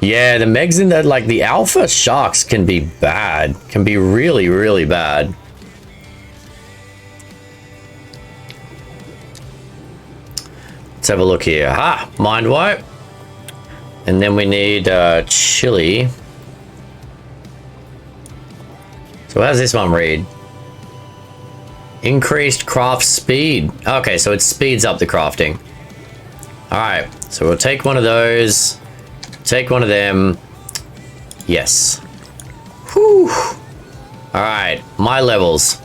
Yeah, the megs in that, like the alpha sharks can be bad. Can be really, really bad. Let's have a look here. Ha! Mind wipe. And then we need chili. So how does this one read? Increased craft speed. Okay, so it speeds up the crafting. Alright, so we'll take one of those. Take one of them. Yes. Whew. Alright, my levels.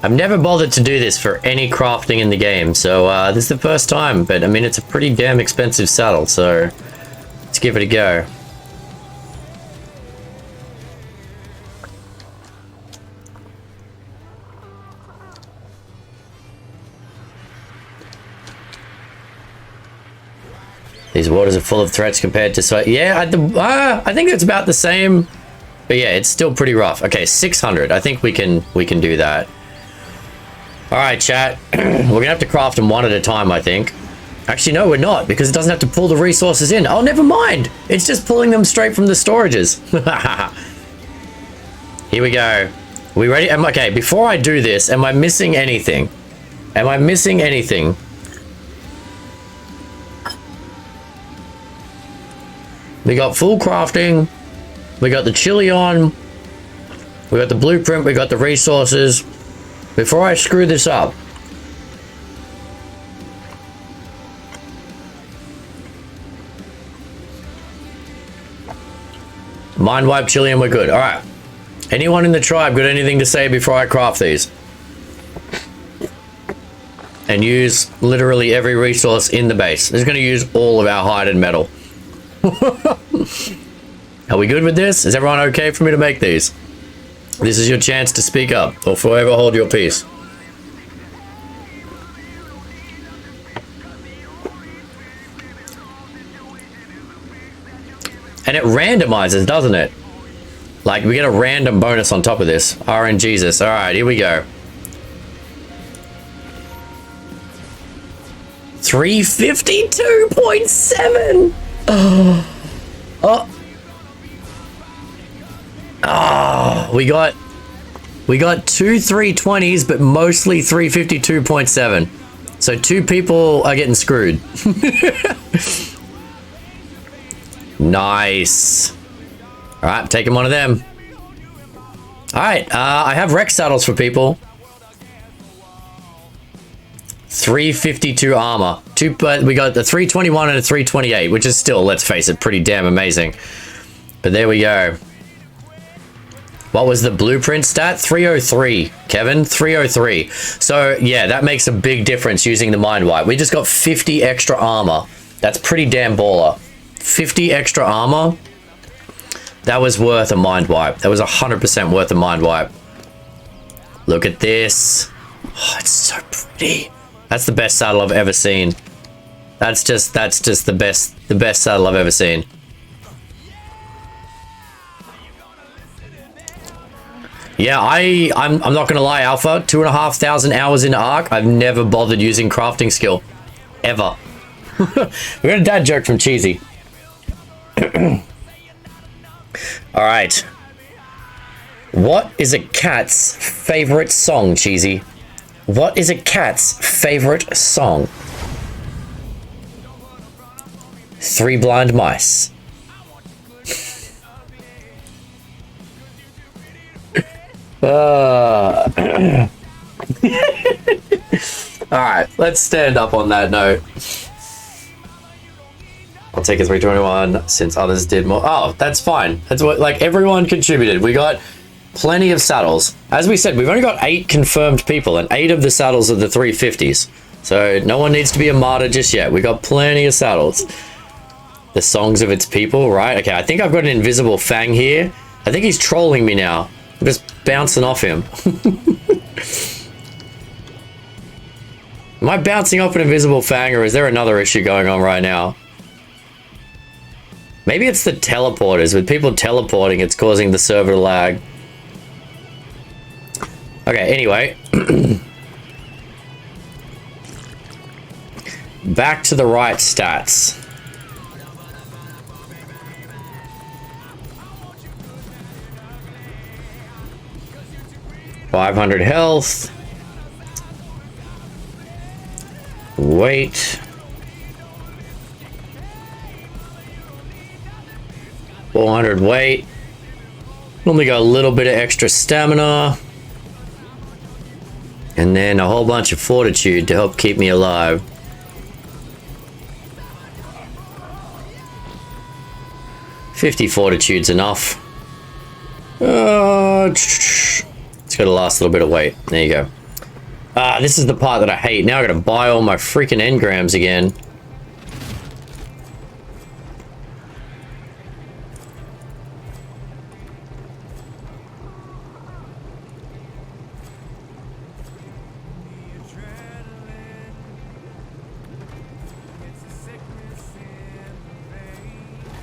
I've never bothered to do this for any crafting in the game, so this is the first time, but I mean, it's a pretty damn expensive saddle, so let's give it a go. These waters are full of threats compared to... So yeah, I think it's about the same. But yeah, it's still pretty rough. Okay, 600. I think we can do that. All right, chat. We're gonna have to craft them one at a time, I think. Actually, no, we're not, because it doesn't have to pull the resources in. Oh, never mind. It's just pulling them straight from the storages. Here we go. Are we ready? Okay, before I do this, am I missing anything? Am I missing anything? We got full crafting. We got the chili on. We got the blueprint. We got the resources. Before I screw this up. Mind wipe chili and we're good. All right. Anyone in the tribe got anything to say before I craft these? And use literally every resource in the base. This is going to use all of our hide and metal. Are we good with this? Is everyone okay for me to make these? This is your chance to speak up or forever hold your peace. And it randomizes, doesn't it? Like, we get a random bonus on top of this. RNGesus. All right, here we go. 352.7. Oh. We got two 320s, but mostly 352.7. So 2 people are getting screwed. Nice. All right, I'm taking one of them. All right, I have Rex saddles for people. 352 armor. We got the 321 and a 328, which is still, let's face it, pretty damn amazing. But there we go. What was the blueprint stat? 303, Kevin, 303. So yeah, that makes a big difference using the mind wipe. We just got 50 extra armor. That's pretty damn baller. 50 extra armor. That was worth a mind wipe. That was 100% worth a mind wipe. Look at this. Oh, it's so pretty. That's the best saddle I've ever seen. That's just the best saddle I've ever seen. Yeah, I'm not gonna lie, Alpha. 2,500 hours into Ark. I've never bothered using crafting skill, ever. We got a dad joke from Cheesy. All right. What is a cat's favorite song, Cheesy? What is a cat's favorite song? 3 Blind Mice. All right, let's stand up on that note. I'll take a 321 since others did more. Oh, that's fine. That's what, like, everyone contributed. We got plenty of saddles. As we said, we've only got 8 confirmed people, and 8 of the saddles are the 350s. So no one needs to be a martyr just yet. We got plenty of saddles. The songs of its people, right? Okay, I think I've got an invisible Fang here. I think he's trolling me now. I'm just bouncing off him. Am I bouncing off an invisible Fang, or is there another issue going on right now? Maybe it's the teleporters. With people teleporting, it's causing the server to lag. Okay, anyway. Back to the right stats. $500 health. Weight. 400 weight. Only got a little bit of extra stamina. And then a whole bunch of fortitude to help keep me alive. $50 fortitude's enough. It's got to last a little bit of weight. There you go. This is the part that I hate. Now I gotta buy all my freaking engrams again.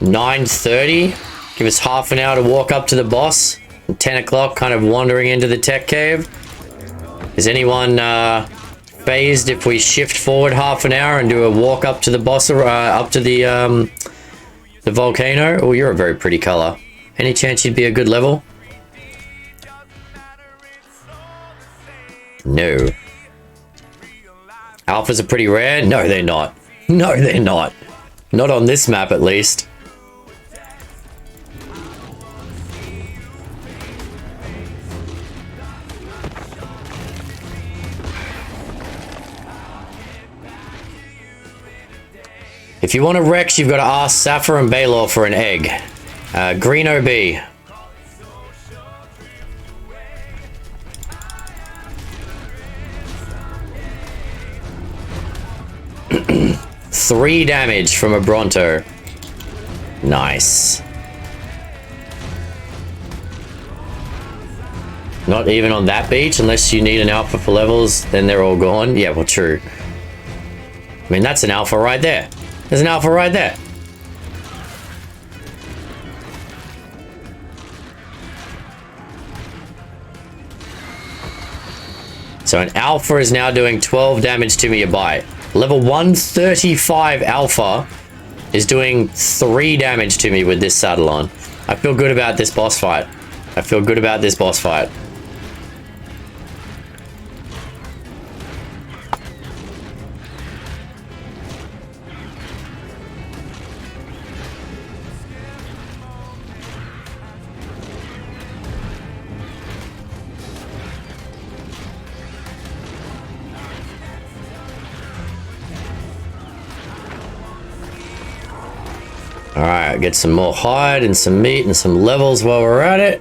9:30. Give us half an hour to walk up to the boss. 10 o'clock, kind of wandering into the tech cave. Is anyone phased if we shift forward half an hour and do a walk up to the boss, up to the volcano? Oh, you're a very pretty color. Any chance you'd be a good level? No. Alphas are pretty rare? No, they're not. No, they're not. Not on this map, at least. If you want a Rex, you've got to ask Sappho and Baylor for an egg. Green OB. Three damage from a Bronto. Nice. Not even on that beach, unless you need an alpha for levels, then they're all gone. Yeah, well, true. I mean, that's an alpha right there. There's an alpha right there. So an alpha is now doing 12 damage to me a bite. Level 135 alpha is doing 3 damage to me with this saddle on. I feel good about this boss fight. I feel good about this boss fight. Alright, get some more hide and some meat and some levels while we're at it.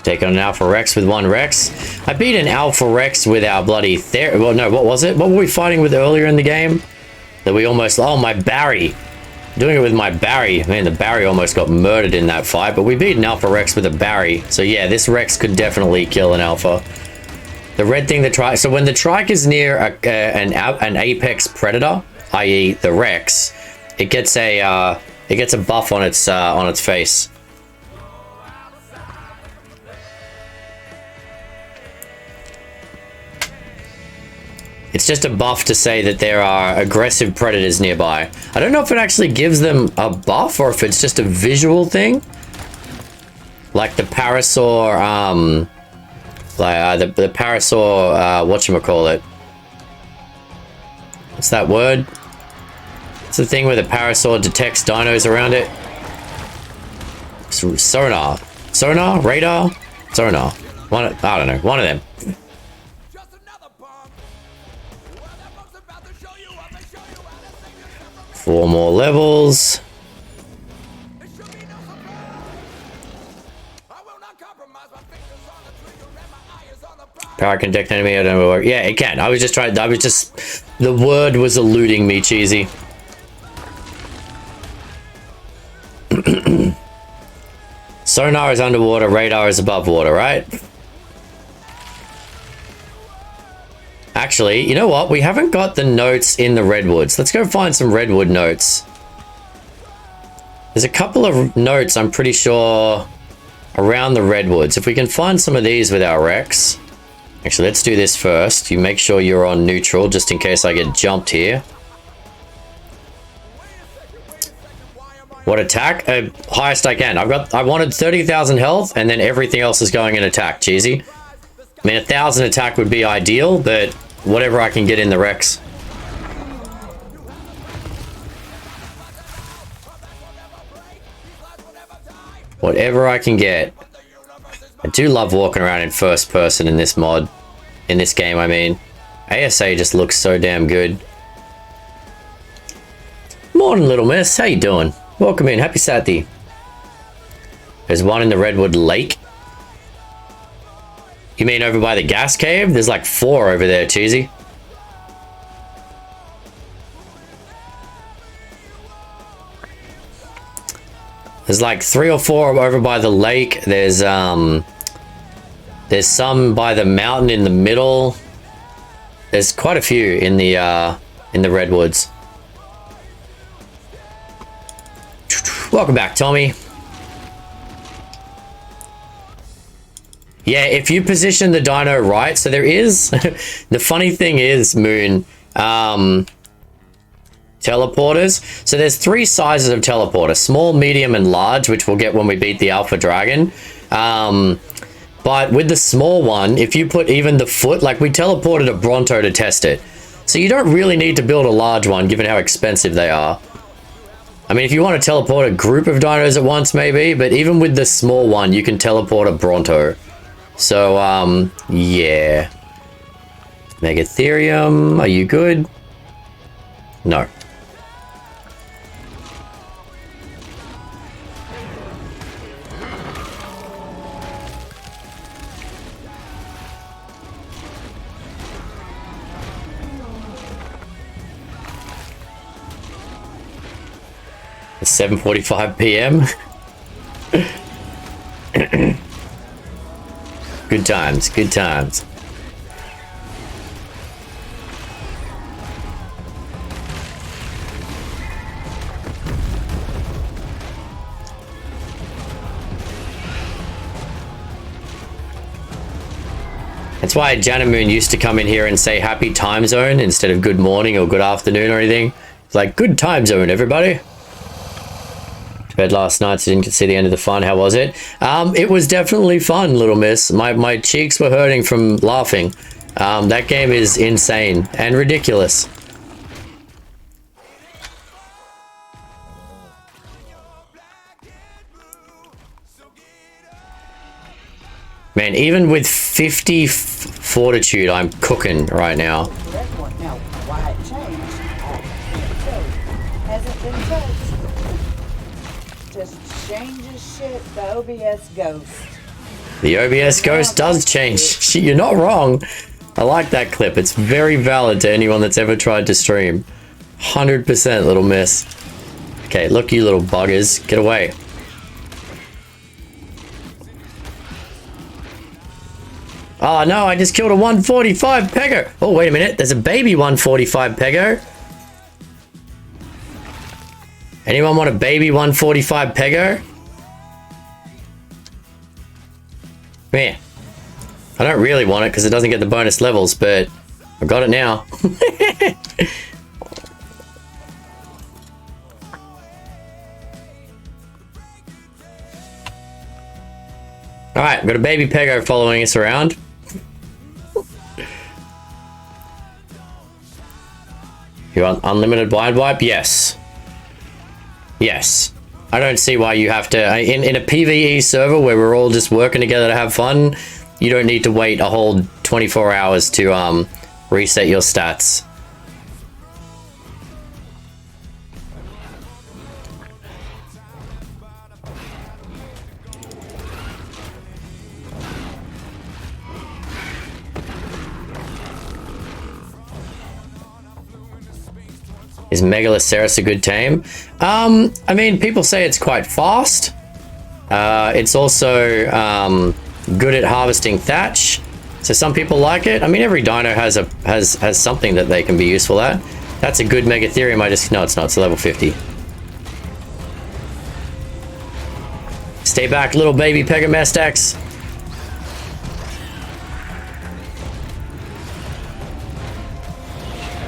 Take on an Alpha Rex with one Rex. I beat an Alpha Rex with our bloody well, no, what was it? What were we fighting with earlier in the game? That we almost... Oh, my Barry. Doing it with my Barry. Man, the Barry almost got murdered in that fight, but we beat an Alpha Rex with a Barry. So yeah, this Rex could definitely kill an Alpha. The red thing, the trike. So when the trike is near an apex predator, i.e. the Rex, it gets a buff on its face. It's just a buff to say that there are aggressive predators nearby. I don't know if it actually gives them a buff or if it's just a visual thing. Like the Parasaur, the Parasaur, whatchamacallit. What's that word? It's the thing where the Parasaur detects dinos around it. Sonar. Sonar? Radar? Sonar. I don't know. One of them. 4 more levels. Power can detect enemy. I don't know. Yeah, it can. I was just trying. The word was eluding me, cheesy. Sonar is underwater. Radar is above water, right? Actually, you know what? We haven't got the notes in the redwoods. Let's go find some redwood notes. There's a couple of notes, I'm pretty sure, around the redwoods. If we can find some of these with our Rex. Actually, let's do this first. You make sure you're on neutral, just in case I get jumped here. What attack? Highest I can. I wanted 30,000 health, and then everything else is going in attack, cheesy. I mean, 1,000 attack would be ideal, but whatever I can get in the Rex. Whatever I can get. I do love walking around in first person in this mod. In this game, I mean. ASA just looks so damn good. Morning, little miss. How you doing? Welcome in. Happy Saturday. There's one in the Redwood Lake. You mean over by the gas cave? There's like 4 over there, cheesy. There's like 3 or 4 over by the lake. There's some by the mountain in the middle. There's quite a few in the redwoods. Welcome back, Tommy. Yeah, if you position the dino right, so there is the funny thing is, Moon, teleporters. So there's 3 sizes of teleporter: small, medium, and large, which we'll get when we beat the alpha dragon. But with the small one, if you put even the foot, like we teleported a Bronto to test it. So you don't really need to build a large one, given how expensive they are. I mean, if you want to teleport a group of dinos at once, maybe, but even with the small one, you can teleport a Bronto. So, yeah. Megatherium, are you good? No. It's 7:45 p.m. Good times, good times. That's why Janet Moon used to come in here and say happy time zone instead of good morning or good afternoon or anything. It's like, good time zone, everybody. To bed last night, so didn't see the end of the fun. How was it? It was definitely fun, little miss. My cheeks were hurting from laughing. That game is insane and ridiculous. Man, even with 50 fortitude, I'm cooking right now. Now, why it changed, I can't tell you. Hasn't been touched. Just changes shit, the OBS ghost. The OBS ghost does change. You're not wrong. I like that clip. It's very valid to anyone that's ever tried to stream. 100%, little miss. Okay, look, you little buggers. Get away. Oh no, I just killed a 145 pegger. Oh, wait a minute. There's a baby 145 pegger. Anyone want a baby 145 pegger? Man, I don't really want it because it doesn't get the bonus levels, but I got it now. Alright, we've got a baby peggo following us around. You want unlimited blind wipe? Yes. Yes. I don't see why you have to... In a PvE server where we're all just working together to have fun, you don't need to wait a whole 24 hours to reset your stats. Is Megaloceros a good tame? I mean, people say it's quite fast. It's also good at harvesting thatch. So some people like it. I mean, every dino has something that they can be useful at. That's a good Megatherium. No, it's not. It's level 50. Stay back, little baby Pegamestax.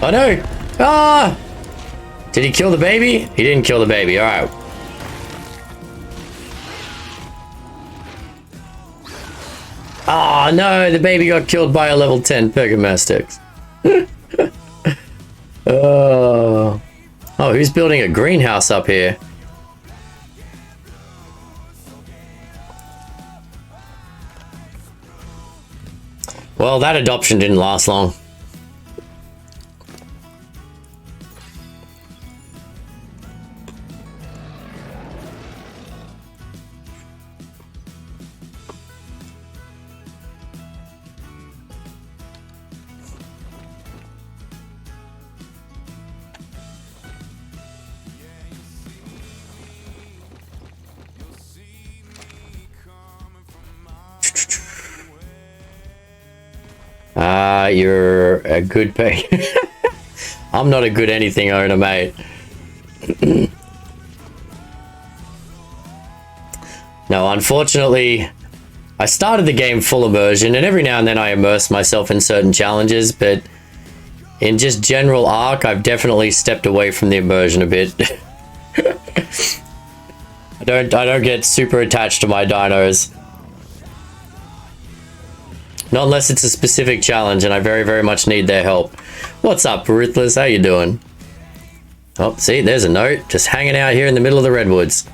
Oh no! Ah! Did he kill the baby? He didn't kill the baby. All right. Oh no, the baby got killed by a level 10 Pegamastix. Oh, who's building a greenhouse up here? Well, that adoption didn't last long. You're a good pay. I'm not a good anything owner, mate. No, unfortunately, I started the game full immersion, and every now and then I immerse myself in certain challenges, but in just general Ark, I've definitely stepped away from the immersion a bit. I don't get super attached to my dinos. Not unless it's a specific challenge and I very, very much need their help. What's up, Ruthless? How you doing? Oh, see, there's a note. Just hanging out here in the middle of the redwoods.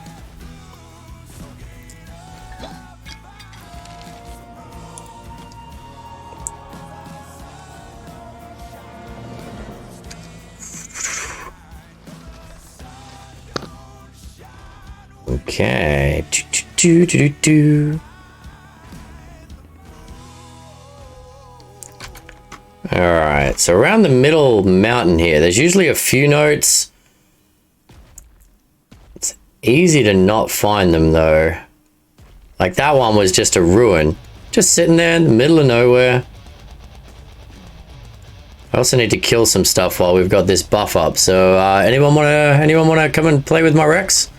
Okay. Alright, so around the middle mountain here, there's usually a few notes. It's easy to not find them though. Like that one was just a ruin. Just sitting there in the middle of nowhere. I also need to kill some stuff while we've got this buff up. So anyone wanna come and play with my Rex?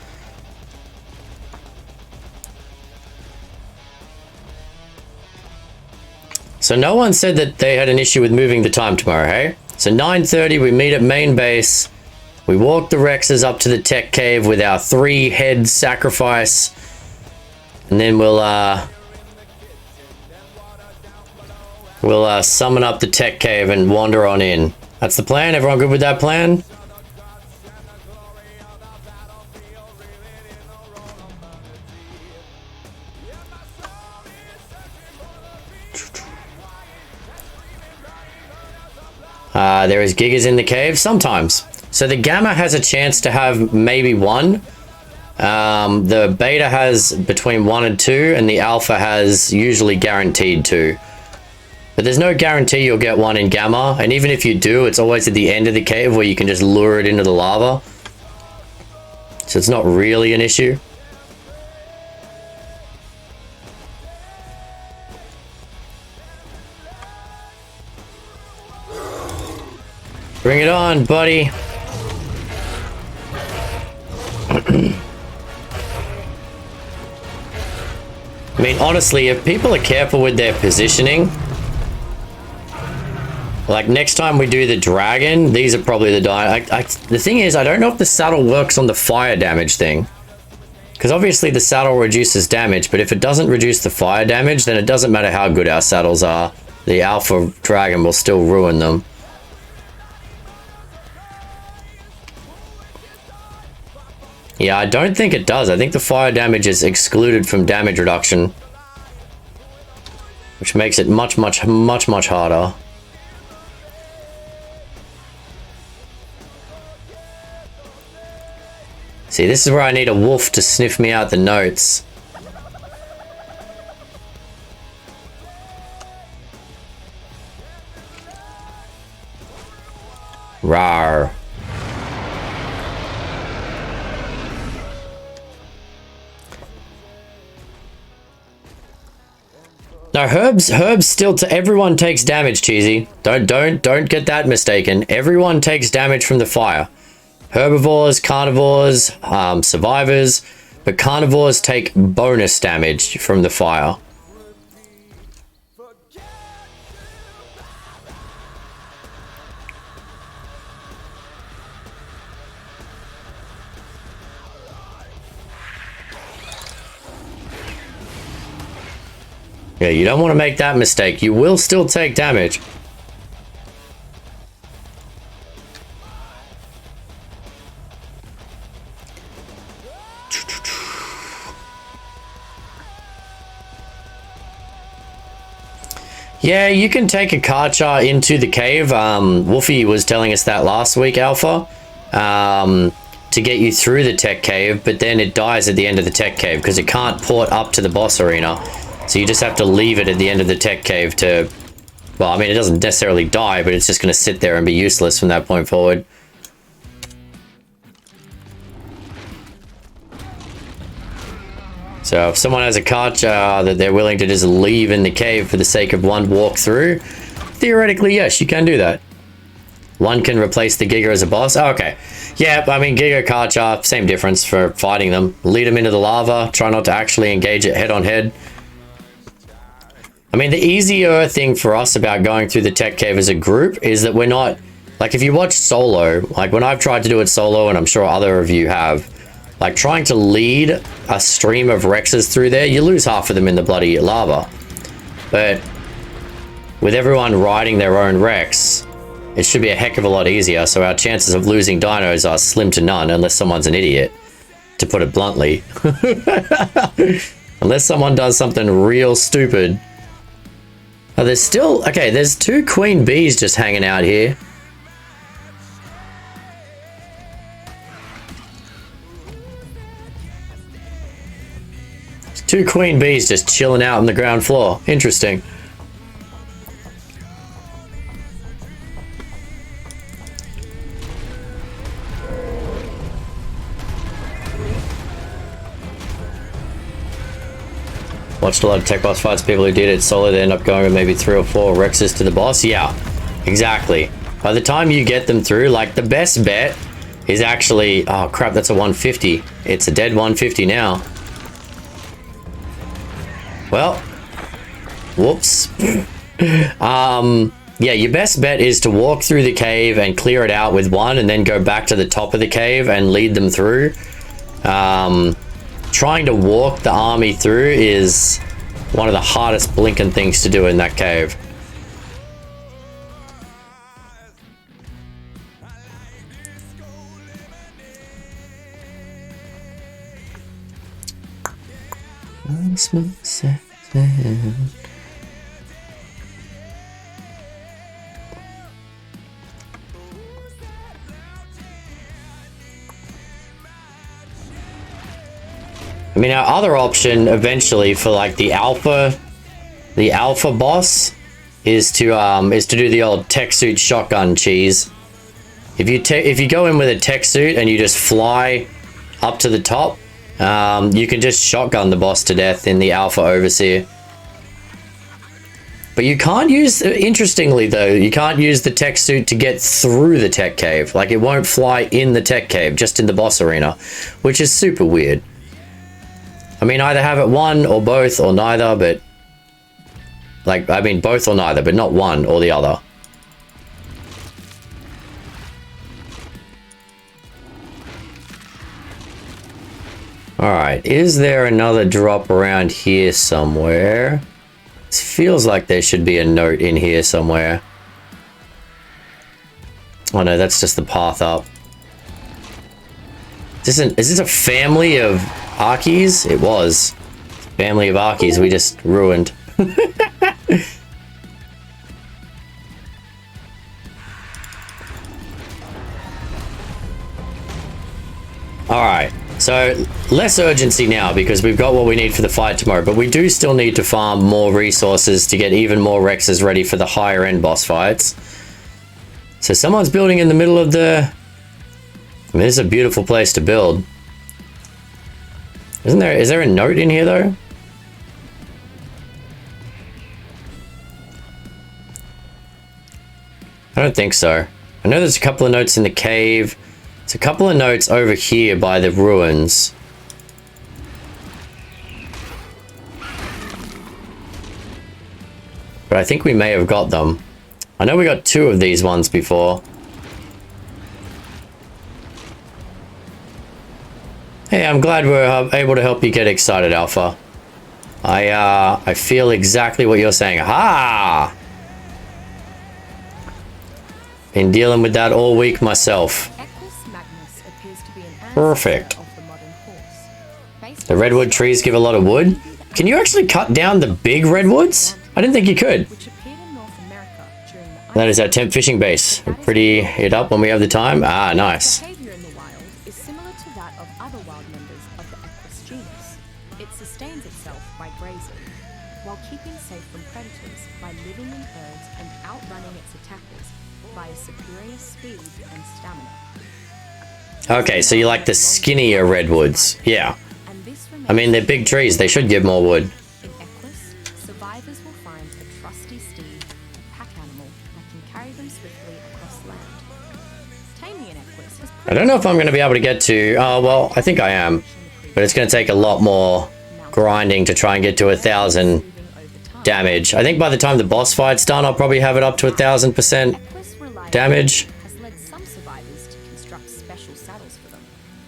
So no one said that they had an issue with moving the time tomorrow, hey? So 9:30, we meet at main base. We walk the Rexes up to the tech cave with our 3-head sacrifice. And then we'll summon up the tech cave and wander on in. That's the plan? Everyone good with that plan? There is gigas in the cave sometimes. So the gamma has a chance to have maybe 1. The beta has between 1 and 2, and the alpha has usually guaranteed 2. But there's no guarantee you'll get 1 in gamma, and even if you do, it's always at the end of the cave where you can just lure it into the lava. So it's not really an issue. Bring it on, buddy. I mean, honestly, if people are careful with their positioning, like next time we do the dragon, these are probably the the thing is, I don't know if the saddle works on the fire damage thing. Because obviously the saddle reduces damage, but if it doesn't reduce the fire damage, then it doesn't matter how good our saddles are. The alpha dragon will still ruin them. Yeah, I don't think it does. I think the fire damage is excluded from damage reduction. Which makes it much harder. See, this is where I need a wolf to sniff me out the notes. Rawr. No, herbs still everyone takes damage, Cheesy. Don't get that mistaken. Everyone takes damage from the fire. Herbivores, carnivores, survivors, but carnivores take bonus damage from the fire. Yeah, you don't want to make that mistake. You will still take damage. Yeah, you can take a Karchar into the cave. Wolfie was telling us that last week, Alpha, to get you through the tech cave, but then it dies at the end of the tech cave because it can't port up to the boss arena. So you just have to leave it at the end of the tech cave to... Well, I mean, it doesn't necessarily die, but it's just going to sit there and be useless from that point forward. So if someone has a Karchar that they're willing to just leave in the cave for the sake of one walk through, theoretically, yes, you can do that. One can replace the Giga as a boss. Oh, okay. Yeah, I mean, Giga, Karchar, same difference for fighting them. Lead them into the lava. Try not to actually engage it head on head. I mean, the easier thing for us about going through the tech cave as a group is that we're not... Like, if you watch solo, like when I've tried to do it solo, and I'm sure other of you have, like trying to lead a stream of Rexes through there, you lose half of them in the bloody lava. But with everyone riding their own Rex, it should be a heck of a lot easier, so our chances of losing dinos are slim to none, unless someone's an idiot, to put it bluntly. Unless someone does something real stupid. Oh, there's still... Okay, there's 2 queen bees just hanging out here. There's 2 queen bees just chilling out on the ground floor. Interesting. Watched a lot of tech boss fights. People who did it solo, they end up going with maybe 3 or 4 Rexes to the boss. Yeah, exactly. By the time you get them through, like the best bet is actually... Oh crap, that's a 150. It's a dead 150 now. Well, whoops. Yeah, your best bet is to walk through the cave and clear it out with 1 and then go back to the top of the cave and lead them through. Trying to walk the army through is one of the hardest blinking things to do in that cave. I mean, our other option eventually for like the alpha boss is to do the old tech suit shotgun cheese. If you go in with a tech suit and you just fly up to the top, you can just shotgun the boss to death in the alpha overseer. But you can't use, interestingly though, you can't use the tech suit to get through the tech cave. Like it won't fly in the tech cave, just in the boss arena, which is super weird. I mean, either have it one or both or neither, but... Like, I mean, both or neither, but not one or the other. Alright, is there another drop around here somewhere? It feels like there should be a note in here somewhere. Oh no, that's just the path up. Is this a family of Arkies? It was. Family of Arkies we just ruined. Alright, so less urgency now because we've got what we need for the fight tomorrow, but we do still need to farm more resources to get even more Rexes ready for the higher end boss fights. So someone's building in the middle of the... I mean, this is a beautiful place to build. Is there a note in here though? I don't think so. I know there's a couple of notes in the cave. There's a couple of notes over here by the ruins. But I think we may have got them. I know we got 2 of these ones before. Hey, I'm glad we're able to help you get excited, Alpha. I feel exactly what you're saying. Ha! Been dealing with that all week myself. Perfect. The redwood trees give a lot of wood. Can you actually cut down the big redwoods? I didn't think you could. That is our temp fishing base. We're pretty it up when we have the time. Ah, nice. Okay, so you like the skinnier redwoods. Yeah. I mean, they're big trees. They should give more wood. I don't know if I'm going to be able to get to... Oh, well, I think I am. But it's going to take a lot more grinding to try and get to 1,000 damage. I think by the time the boss fight's done, I'll probably have it up to 1,000% damage. Has led some survivors to construct special saddles for them.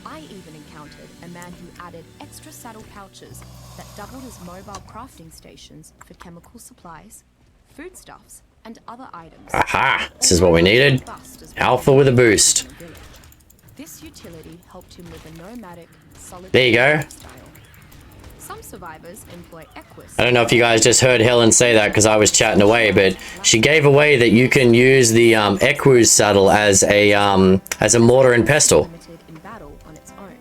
I even encountered a man who added extra saddle pouches that doubled as mobile crafting stations for chemical supplies, foodstuffs, and other items. Aha! This is what we needed. Alpha with a boost. This utility helped him with a nomadic, solitary There you go. lifestyle. Some survivors employ equus. I don't know if you guys just heard Helen say that because I was chatting away, but she gave away that you can use the Equus saddle as a mortar and pestle. Limited in battle on its own,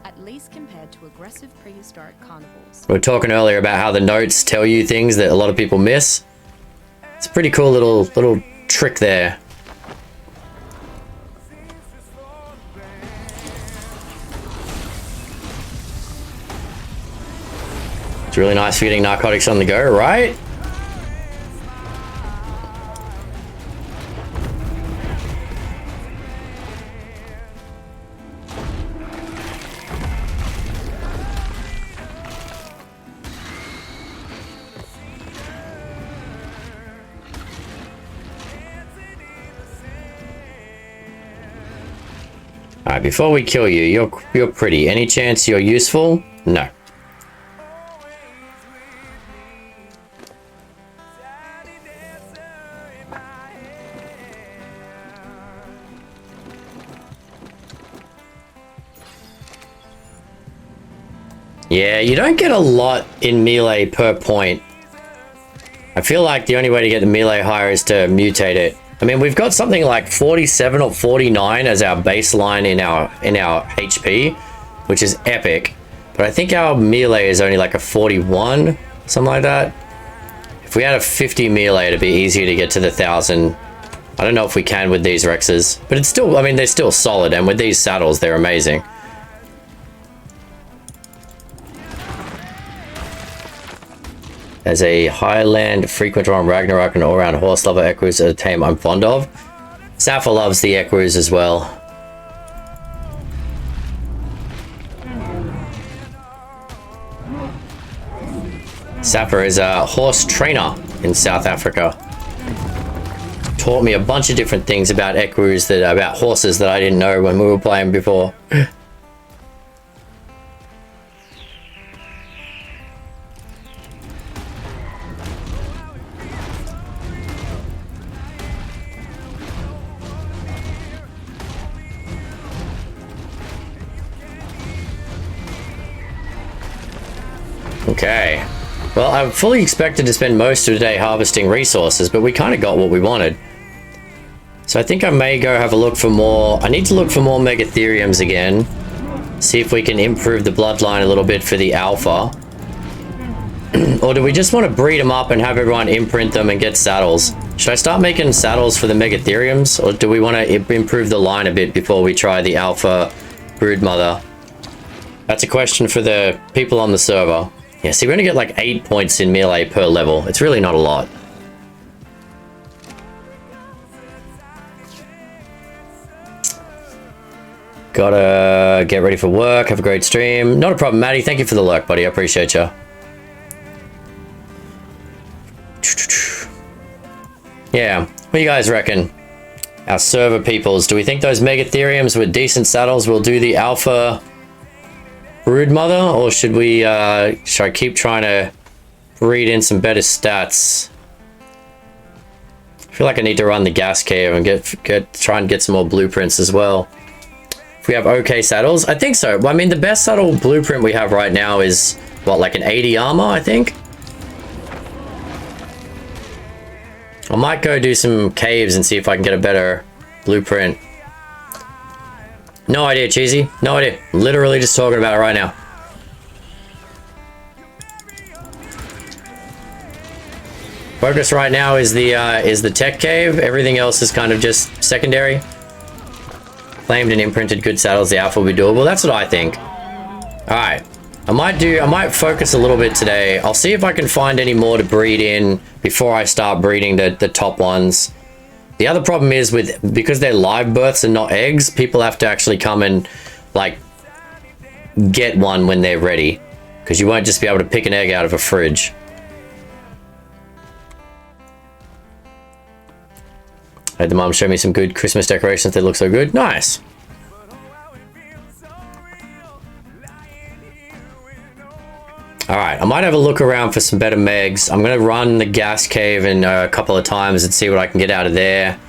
at least compared to aggressive prehistoric carnivores. We were talking earlier about how the notes tell you things that a lot of people miss. It's a pretty cool little trick there. It's really nice for getting narcotics on the go, right? Alright, before we kill you, you're pretty. Any chance you're useful? No. Yeah, you don't get a lot in melee per point. I feel like the only way to get the melee higher is to mutate it. I mean, we've got something like 47 or 49 as our baseline in our HP, which is epic. But I think our melee is only like a 41, something like that. If we had a 50 melee, it'd be easier to get to the 1,000. I don't know if we can with these Rexes, but it's still, I mean, they're still solid, and with these saddles, they're amazing. As a Highland frequenter on Ragnarok and all-round horse lover, Equus are a tame I'm fond of. Sappho loves the Equus as well. Sappho is a horse trainer in South Africa. Taught me a bunch of different things about Equus, about horses that I didn't know when we were playing before. Okay. Well, I fully expected to spend most of the day harvesting resources, but we kind of got what we wanted. So I think I may go have a look for more. I need to look for more Megatheriums again. See if we can improve the bloodline a little bit for the alpha. Or do we just want to breed them up and have everyone imprint them and get saddles? Should I start making saddles for the Megatheriums? Or do we want to improve the line a bit before we try the alpha broodmother? That's a question for the people on the server. Yeah, see, we only get like 8 points in melee per level. It's really not a lot. Gotta get ready for work. Have a great stream. Not a problem, Maddie. Thank you for the lurk, buddy. I appreciate you. Yeah, what do you guys reckon? Our server peoples. Do we think those Megatheriums with decent saddles will do the alpha broodmother, or should I keep trying to breed in some better stats? I feel like I need to run the gas cave and try and get some more blueprints as well. If we have okay saddles, I think so. I mean, the best saddle blueprint we have right now is what, like an 80 armor, I think. I might go do some caves and see if I can get a better blueprint. No idea, Cheesy. No idea. Literally just talking about it right now. Focus right now is the tech cave. Everything else is kind of just secondary. Claimed and imprinted good saddles. The alpha will be doable. That's what I think. All right. I might focus a little bit today. I'll see if I can find any more to breed in before I start breeding the top ones. The other problem is because they're live births and not eggs, people have to actually come and like get one when they're ready, because you won't just be able to pick an egg out of a fridge. I had the mom show me some good Christmas decorations that look so good. Nice. Alright, I might have a look around for some better megs. I'm going to run the gas cave in a couple of times and see what I can get out of there.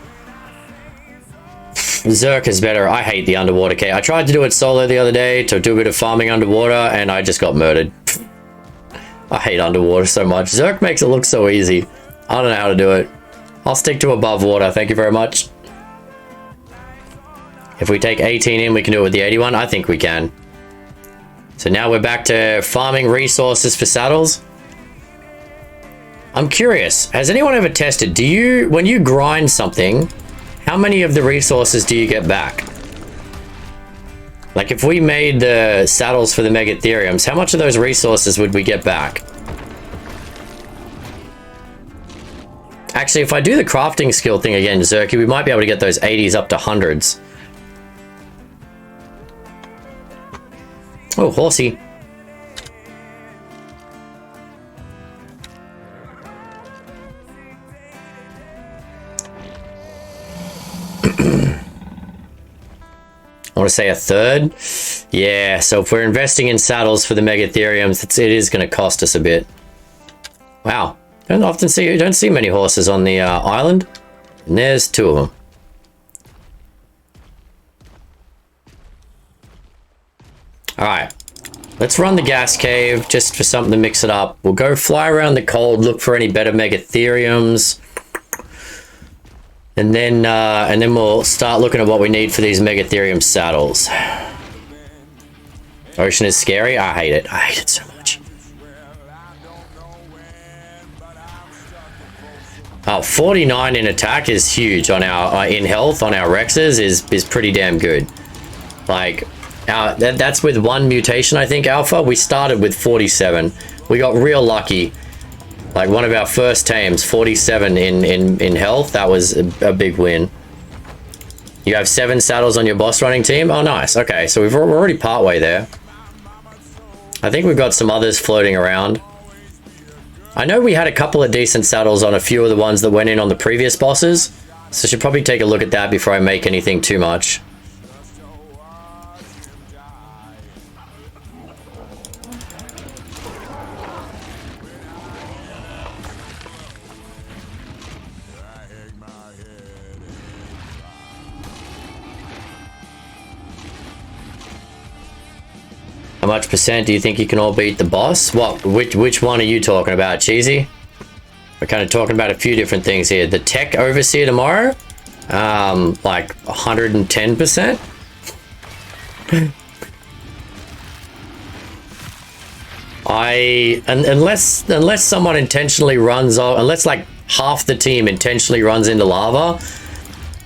Zerk is better. I hate the underwater cave. I tried to do it solo the other day to do a bit of farming underwater and I just got murdered. I hate underwater so much. Zerk makes it look so easy. I don't know how to do it. I'll stick to above water. Thank you very much. If we take 18 in, we can do it with the 81. I think we can. So now we're back to farming resources for saddles. I'm curious, has anyone ever tested, when you grind something, how many of the resources do you get back? Like if we made the saddles for the Megatheriums, how much of those resources would we get back? Actually, if I do the crafting skill thing again, Zerky, we might be able to get those 80s up to 100s. Oh, horsey. I want to say a third. Yeah, so if we're investing in saddles for the Megatheriums, it is going to cost us a bit. Wow. Don't see many horses on the island. And there's 2 of them. Alright, let's run the gas cave just for something to mix it up. We'll go fly around the cold, look for any better Megatheriums. And then we'll start looking at what we need for these Megatherium saddles. Ocean is scary. I hate it. I hate it so much. Oh, 49 in attack is huge on our in health on our Rexes is pretty damn good. Like that's with 1 mutation, I think, Alpha. We started with 47. We got real lucky. Like one of our first tames, 47 in health. That was a big win. You have 7 saddles on your boss running team? Oh, nice. Okay, so we're already partway there. I think we've got some others floating around. I know we had a couple of decent saddles on a few of the ones that went in on the previous bosses. So I should probably take a look at that before I make anything too much. How much percent do you think you can all beat the boss? What? Which one are you talking about, Cheesy? We're kind of talking about a few different things here. The tech overseer tomorrow? Like 110%? Unless someone intentionally runs off, unless like half the team intentionally runs into lava,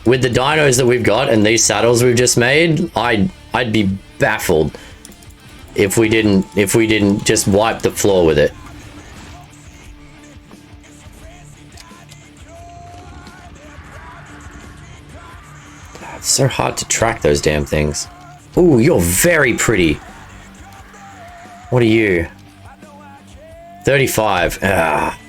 with the dinos that we've got and these saddles we've just made, I'd be baffled if we didn't just wipe the floor with it. It's so hard to track those damn things. Ooh, you're very pretty. What are you? 35. Ah.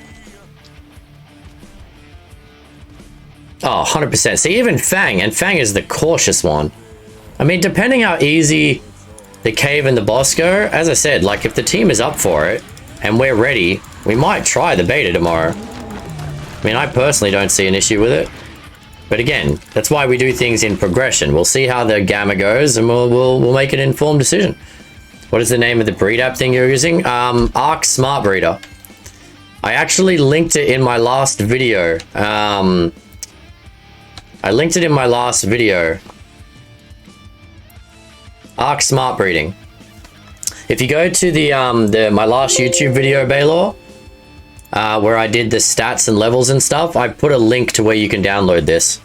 Oh, 100%. See, even Fang, and Fang is the cautious one. I mean, depending how easy the cave and the boss go, as I said, like if the team is up for it and we're ready, we might try the beta tomorrow. I mean, I personally don't see an issue with it. But again, that's why we do things in progression. We'll see how the gamma goes and we'll make an informed decision. What is the name of the breed app thing you're using? Arc Smart Breeder. I actually linked it in my last video. I linked it in my last video. Arc Smart Breeding. If you go to my last YouTube video, Baylor, where I did the stats and levels and stuff, I put a link to where you can download this.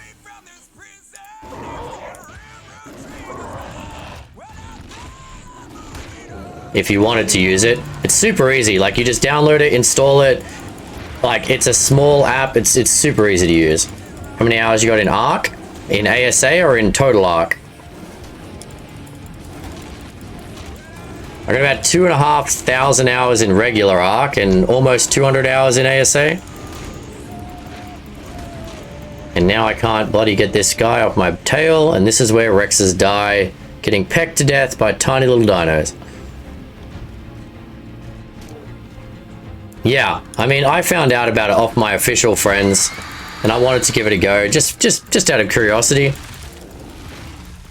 If you wanted to use it, it's super easy. Like you just download it, install it. Like it's a small app. It's super easy to use. How many hours you got in Arc? In ASA or in total Arc? I got about 2,500 hours in regular Arc and almost 200 hours in ASA. And now I can't bloody get this guy off my tail, and this is where Rexes die, getting pecked to death by tiny little dinos. Yeah, I mean, I found out about it off my official friends, and I wanted to give it a go, just out of curiosity.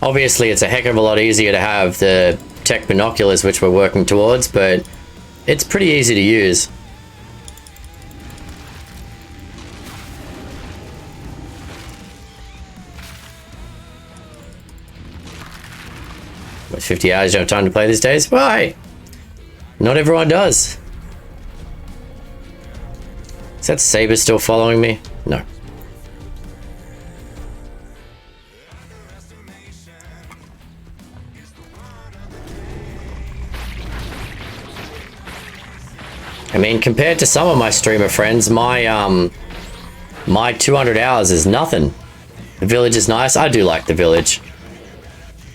Obviously, it's a heck of a lot easier to have the tech binoculars, which we're working towards, but it's pretty easy to use. What, 50 hours, you don't have time to play these days? Well, hey, not everyone does. Is that Saber still following me? No. I mean, compared to some of my streamer friends, my 200 hours is nothing. The village is nice. I do like the village.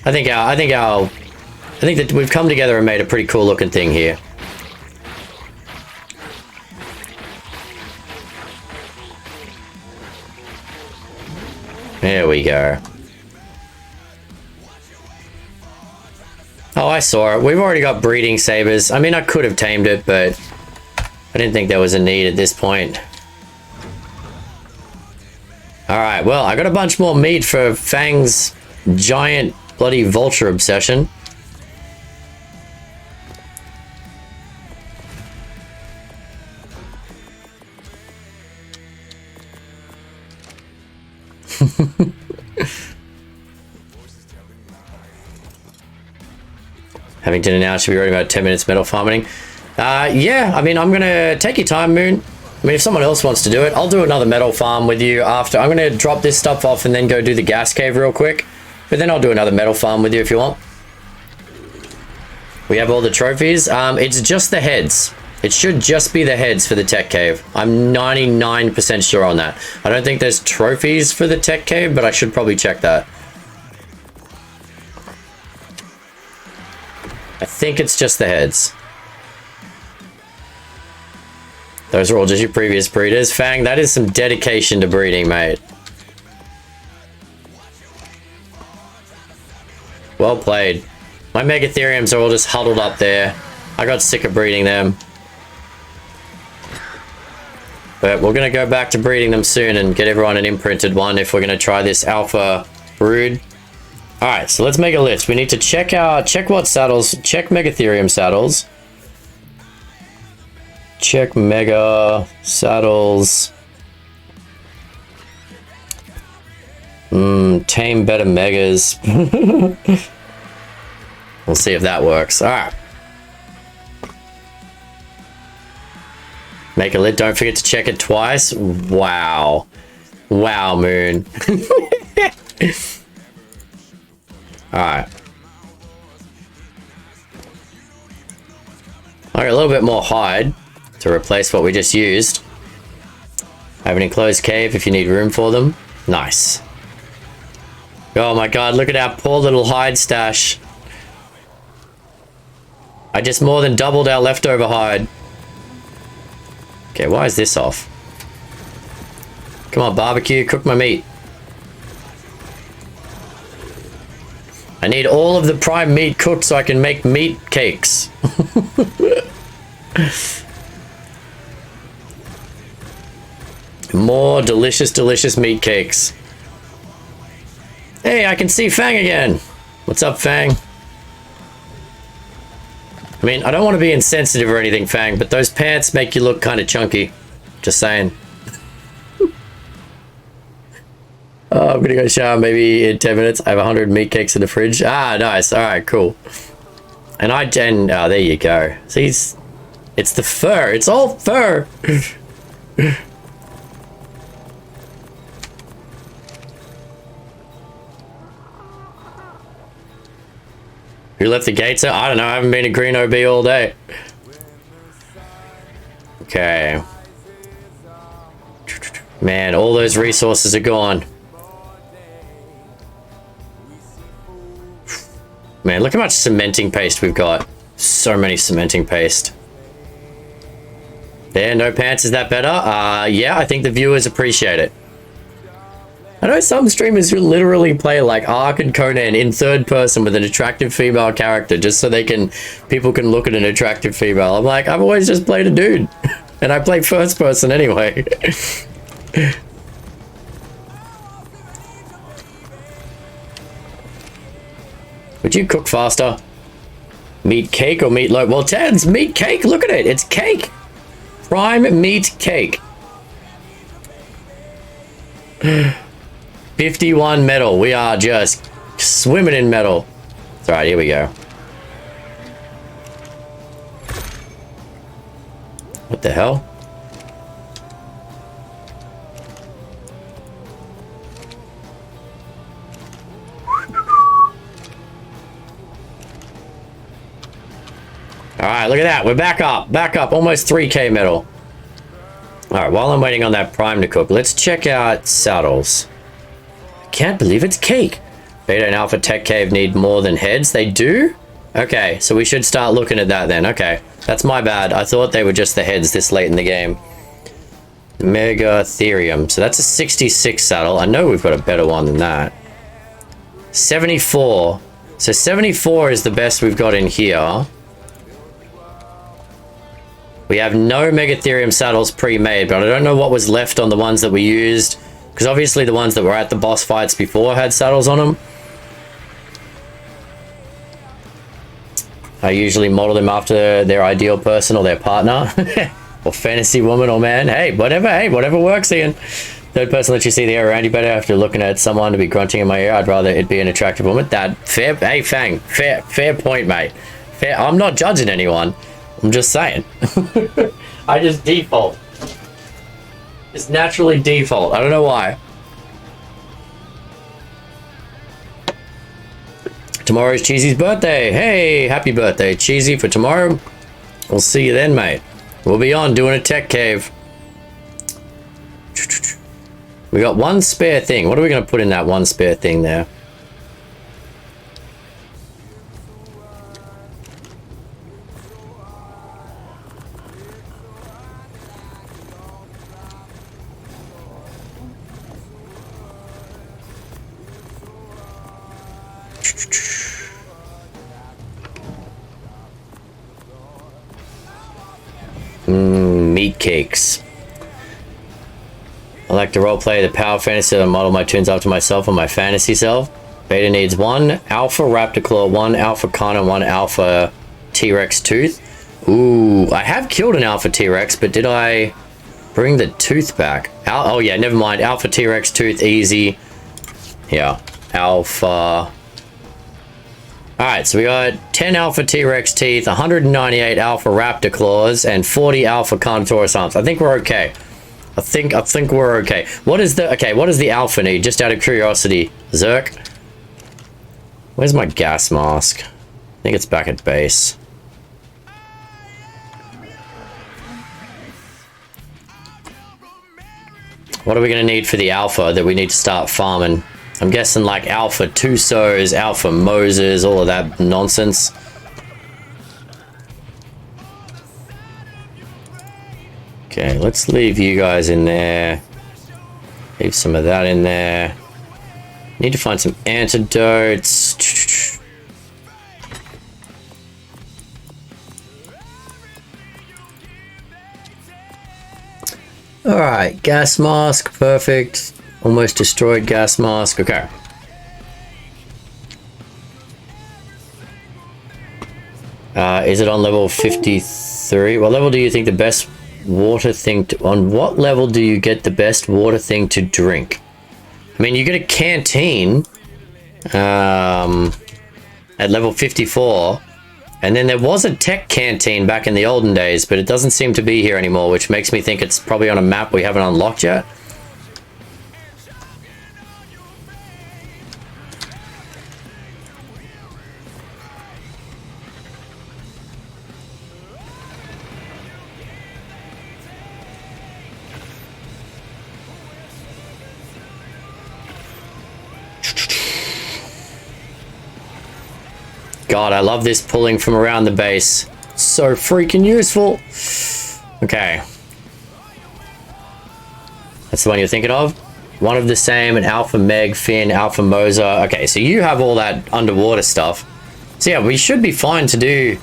I think that we've come together and made a pretty cool looking thing here. There we go. Oh, I saw it. We've already got breeding sabers. I mean, I could have tamed it, but I didn't think there was a need at this point. Alright, well, I got a bunch more meat for Fang's giant bloody vulture obsession. Having dinner now, should be ready about 10 minutes metal farming. Yeah, I mean, I'm gonna take your time, Moon. I mean, if someone else wants to do it, I'll do another metal farm with you after. I'm gonna drop this stuff off and then go do the gas cave real quick. But then I'll do another metal farm with you if you want. We have all the trophies. It's just the heads. It should just be the heads for the tech cave. I'm 99% sure on that. I don't think there's trophies for the tech cave, but I should probably check that. I think it's just the heads. Those are all just your previous breeders. Fang, that is some dedication to breeding, mate. Well played. My Megatheriums are all just huddled up there. I got sick of breeding them. But we're going to go back to breeding them soon and get everyone an imprinted one if we're going to try this alpha brood. Alright, so let's make a list. We need to check what saddles, check Megatherium saddles. Check Mega saddles. Tame better Megas. We'll see if that works. Alright. Make a lid. Don't forget to check it twice. Wow. Wow, Moon. Alright. Alright, a little bit more hide to replace what we just used. I have an enclosed cave if you need room for them. Nice. Oh my god, look at our poor little hide stash. I just more than doubled our leftover hide. Okay, why is this off? Come on, barbecue, cook my meat. I need all of the prime meat cooked so I can make meat cakes. More delicious, delicious meat cakes. Hey, I can see Fang again. What's up, Fang? I mean, I don't want to be insensitive or anything, Fang, but those pants make you look kind of chunky. Just saying. Oh, I'm gonna go shower maybe in 10 minutes. I have 100 meat cakes in the fridge. Ah, nice. All right, cool. And oh, there you go. See, it's the fur. It's all fur. Who left the gates out? I don't know. I haven't been a green OB all day. Okay. Man, all those resources are gone. Man, look how much cementing paste we've got. So many cementing paste. There, no pants, is that better? Yeah, I think the viewers appreciate it. I know some streamers who literally play like Ark and Conan in third person with an attractive female character just so people can look at an attractive female. I'm like, I've always just played a dude. And I play first person anyway. Would you cook faster? Meat cake or meatloaf? Well, Ted's meat cake. Look at it. It's cake. Prime meat cake. 51 metal. We are just swimming in metal. All right, here we go. What the hell? All right, look at that. We're back up, almost 3K metal. All right, while I'm waiting on that prime to cook, let's check out saddles. Can't believe it's cake. Beta and Alpha Tech Cave need more than heads. They do? Okay, so we should start looking at that then. Okay, that's my bad. I thought they were just the heads this late in the game. Megatherium. So that's a 66 saddle. I know we've got a better one than that. 74. So 74 is the best we've got in here. We have no Megatherium saddles pre-made, but I don't know what was left on the ones that we used. Because obviously the ones that were at the boss fights before had saddles on them. I usually model them after their ideal person or their partner. Or fantasy woman or man. Hey, whatever works, Ian. Third person lets you see the air around you better after looking at someone to be grunting in my ear. I'd rather it be an attractive woman. Hey, Fang, fair point, mate. Fair. I'm not judging anyone. I'm just saying. I just default. It's naturally default. I don't know why. Tomorrow's Cheesy's birthday. Hey, happy birthday, Cheesy, for tomorrow. We'll see you then, mate. We'll be on doing a tech cave. We got one spare thing. What are we going to put in that one spare thing there? Meat cakes. I like to roleplay the power fantasy and model my tunes after myself and my fantasy self. Beta needs one alpha raptor claw, one alpha con, and one alpha T-Rex tooth. Ooh, I have killed an alpha T-Rex, but did I bring the tooth back? Oh yeah, never mind. Alpha T-Rex tooth, easy. Yeah, alpha. Alright, so we got 10 alpha T-Rex teeth, 198 alpha raptor claws, and 40 alpha Carnotaurus arms. I think we're okay. I think we're okay. What does the alpha need? Just out of curiosity. Zerk? Where's my gas mask? I think it's back at base. What are we going to need for the alpha that we need to start farming? I'm guessing like alpha Tusos, alpha Moses, all of that nonsense. Okay, let's leave you guys in there. Leave some of that in there. Need to find some antidotes. Alright, gas mask, perfect. Almost destroyed gas mask, okay. Is it on level 53? What level do you think the best water thing to... On what level do you get the best water thing to drink? I mean, you get a canteen at level 54. And then there was a tech canteen back in the olden days, but it doesn't seem to be here anymore, which makes me think it's probably on a map we haven't unlocked yet. God, I love this pulling from around the base. So freaking useful. Okay. That's the one you're thinking of? One of the same, an Alpha Meg, Finn, Alpha Mosa. Okay, so you have all that underwater stuff. So yeah, we should be fine to do...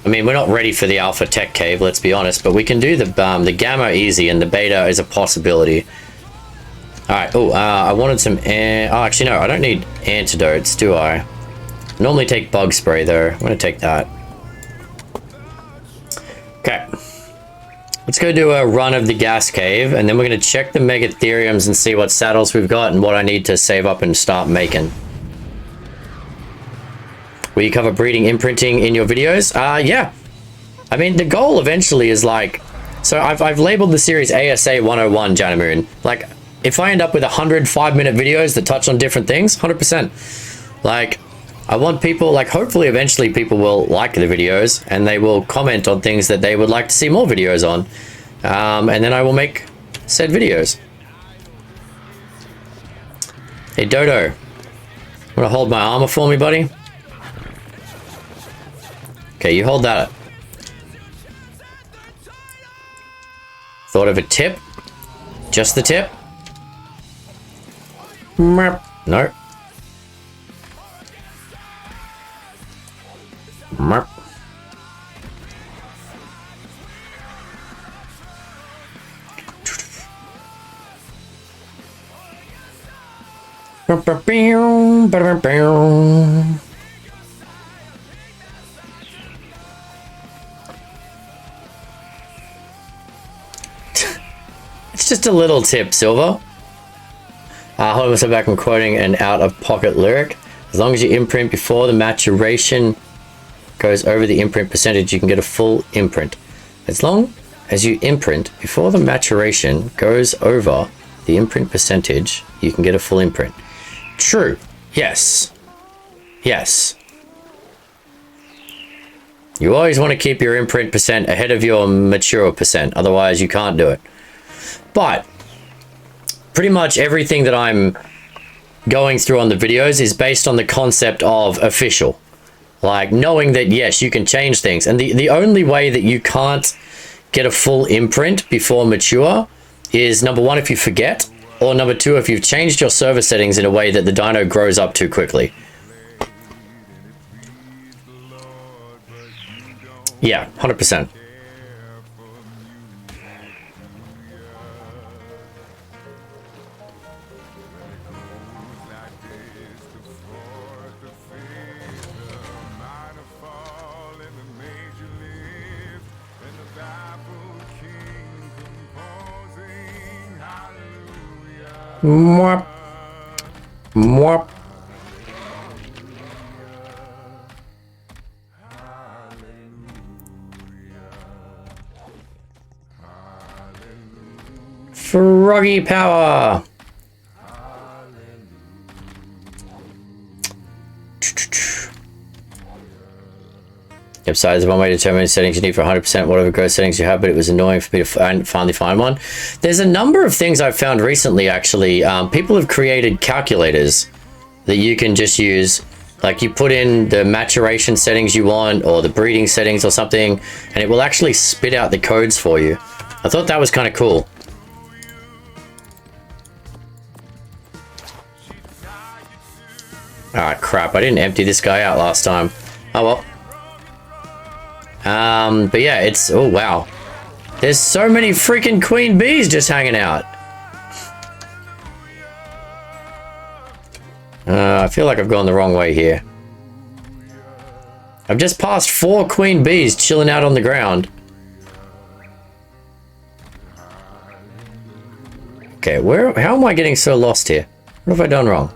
I mean, we're not ready for the Alpha Tech Cave, let's be honest, but we can do the Gamma easy, and the Beta is a possibility. Alright, oh, I wanted some... oh, actually, no, I don't need antidotes, do I? Normally take bug spray, though. I'm going to take that. Okay. Let's go do a run of the gas cave, and then we're going to check the Megatheriums and see what saddles we've got and what I need to save up and start making. Will you cover breeding imprinting in your videos? Yeah. I mean, the goal eventually is like... So I've labeled the series ASA 101, Janamoon. Like, if I end up with 100 5-minute videos that touch on different things, 100%. Like, I want people, like, hopefully eventually people will like the videos and they will comment on things that they would like to see more videos on. And then I will make said videos. Hey, Dodo. Want to hold my armor for me, buddy? Okay, you hold that up. Thought of a tip? Just the tip? No. It's just a little tip, Silver. Hold on a second, back. I'm quoting an out-of-pocket lyric. As long as you imprint before the maturation goes over the imprint percentage, you can get a full imprint. As long as you imprint before the maturation goes over the imprint percentage, you can get a full imprint. True. Yes. Yes. You always want to keep your imprint percent ahead of your mature percent, otherwise you can't do it. But pretty much everything that I'm going through on the videos is based on the concept of official. Like, knowing that, yes, you can change things. And the only way that you can't get a full imprint before mature is, number one, if you forget, or number two, if you've changed your server settings in a way that the dino grows up too quickly. Yeah, 100%. Mwap. Mwap. Froggy power. Yep, size is one way to determine settings you need for 100% whatever growth settings you have, but it was annoying for me to finally find one. There's a number of things I've found recently, actually. People have created calculators that you can just use. Like, you put in the maturation settings you want, or the breeding settings or something, and it will actually spit out the codes for you. I thought that was kind of cool. Ah, crap, I didn't empty this guy out last time. Oh well. But yeah, it's... Oh, wow. There's so many freaking queen bees just hanging out. I feel like I've gone the wrong way here. I've just passed 4 queen bees chilling out on the ground. Okay, how am I getting so lost here? What have I done wrong?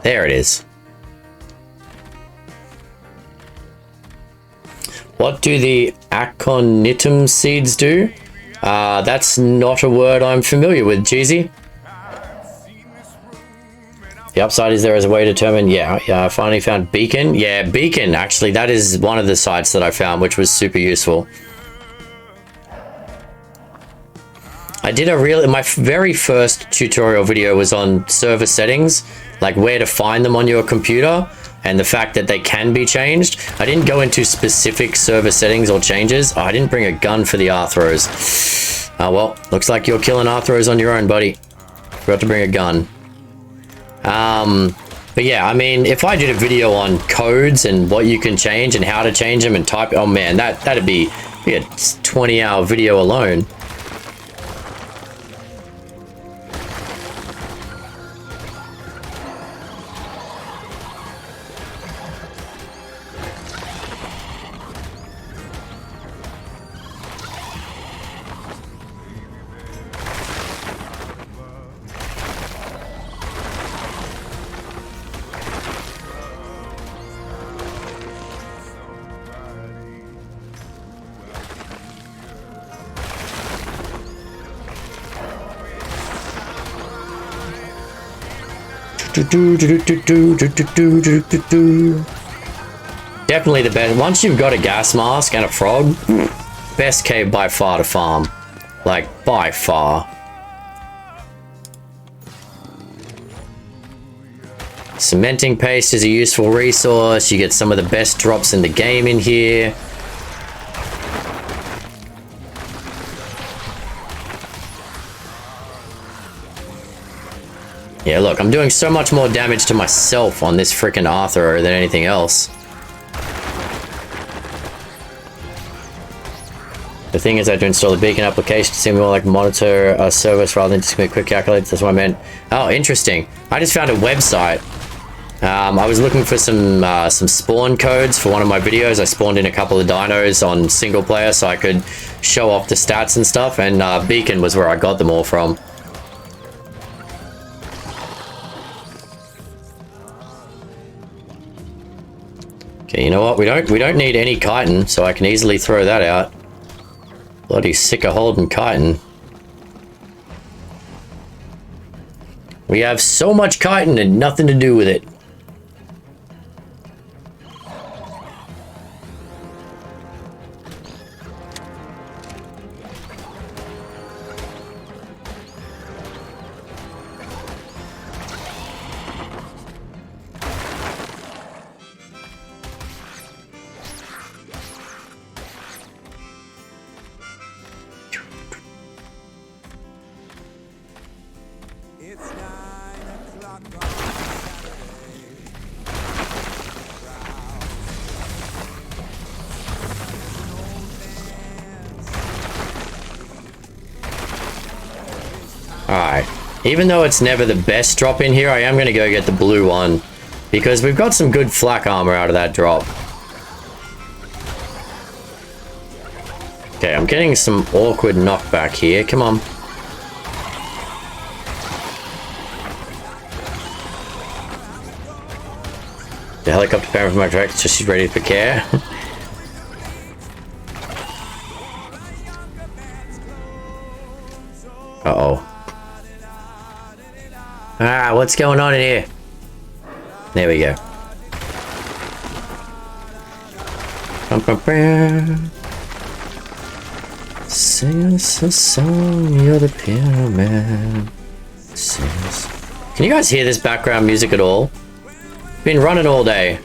There it is. What do the aconitum seeds do? That's not a word I'm familiar with, Jeezy. The upside is there as a way to determine... Yeah, I finally found Beacon. Yeah, Beacon, actually, that is one of the sites that I found, which was super useful. I did my very first tutorial video was on server settings, like where to find them on your computer and the fact that they can be changed. I didn't go into specific server settings or changes. Oh, I didn't bring a gun for the Arthros. Oh, well, looks like you're killing Arthros on your own, buddy. Forgot to bring a gun. But yeah, I mean, if I did a video on codes and what you can change and how to change them and type, oh man, that'd be a 20-hour video alone. Definitely the best. Once you've got a gas mask and a frog, best cave by far to farm. Like, by far. Cementing paste is a useful resource. You get some of the best drops in the game in here. Yeah, look, I'm doing so much more damage to myself on this freaking Arthur than anything else. The thing is, I had to install the beacon application to seem more like monitor a service rather than just make quick calculations. That's what I meant. Oh, interesting. I just found a website. I was looking for some spawn codes for one of my videos. I spawned in a couple of dinos on single player so I could show off the stats and stuff, and beacon was where I got them all from. Okay, you know what? We don't need any chitin, so I can easily throw that out. Bloody sick of holding chitin. We have so much chitin and nothing to do with it. Alright, even though it's never the best drop in here, I am going to go get the blue one, because we've got some good flak armor out of that drop. Okay, I'm getting some awkward knockback here, come on. The helicopter parent from my director, so she's ready for care. Uh-oh. Ah, what's going on in here? There we go. Sing us a song, you're the piano man. Sing us. Can you guys hear this background music at all? Been running all day.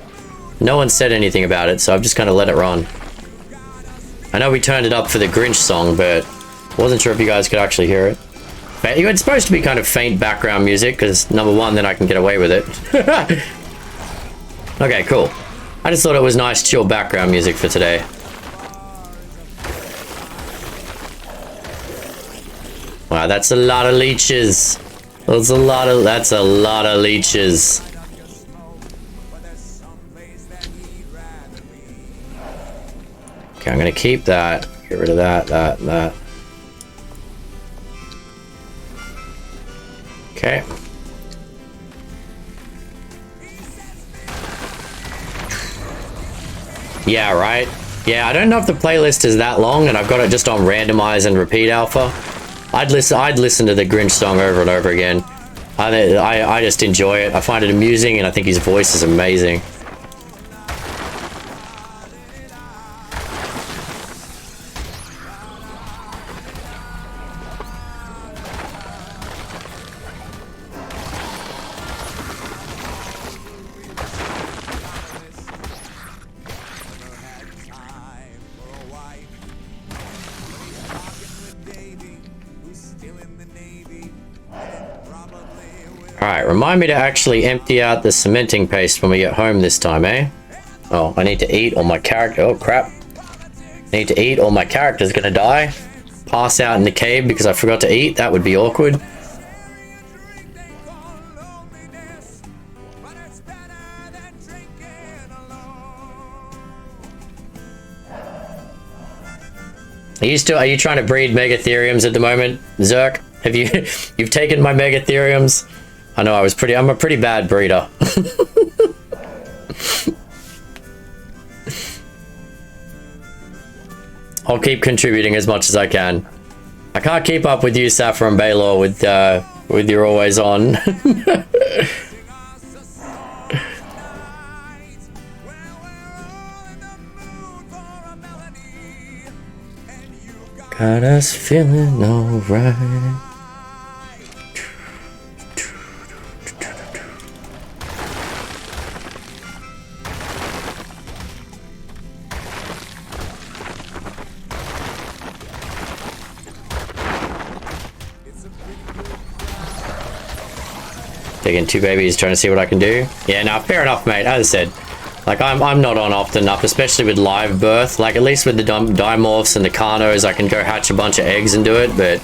No one said anything about it, so I've just kind of let it run. I know we turned it up for the Grinch song, but wasn't sure if you guys could actually hear it. It's supposed to be kind of faint background music, because number one, then I can get away with it. Okay, cool. I just thought it was nice, chill background music for today. Wow, that's a lot of leeches. That's a lot of leeches. Okay, I'm gonna keep that. Get rid of that, that. Okay. Yeah, right? Yeah, I don't know if the playlist is that long and I've got it just on randomize and repeat alpha. I'd listen to the Grinch song over and over again. I just enjoy it. I find it amusing and I think his voice is amazing. Alright, remind me to actually empty out the cementing paste when we get home this time, eh? Oh, I need to eat or my character... Oh, crap. I need to eat or my character's gonna die. Pass out in the cave because I forgot to eat. That would be awkward. Are you trying to breed megatheriums at the moment, Zerk? Have you you've taken my megatheriums? I know I'm a pretty bad breeder. I'll keep contributing as much as I can. I can't keep up with you, Saffron and Baylor, with your always on. Got us feeling alright. Taking 2 babies, trying to see what I can do. Yeah, no, fair enough, mate. As I said, like I'm not on often enough, especially with live birth. Like at least with the dimorphs and the carnos, I can go hatch a bunch of eggs and do it. But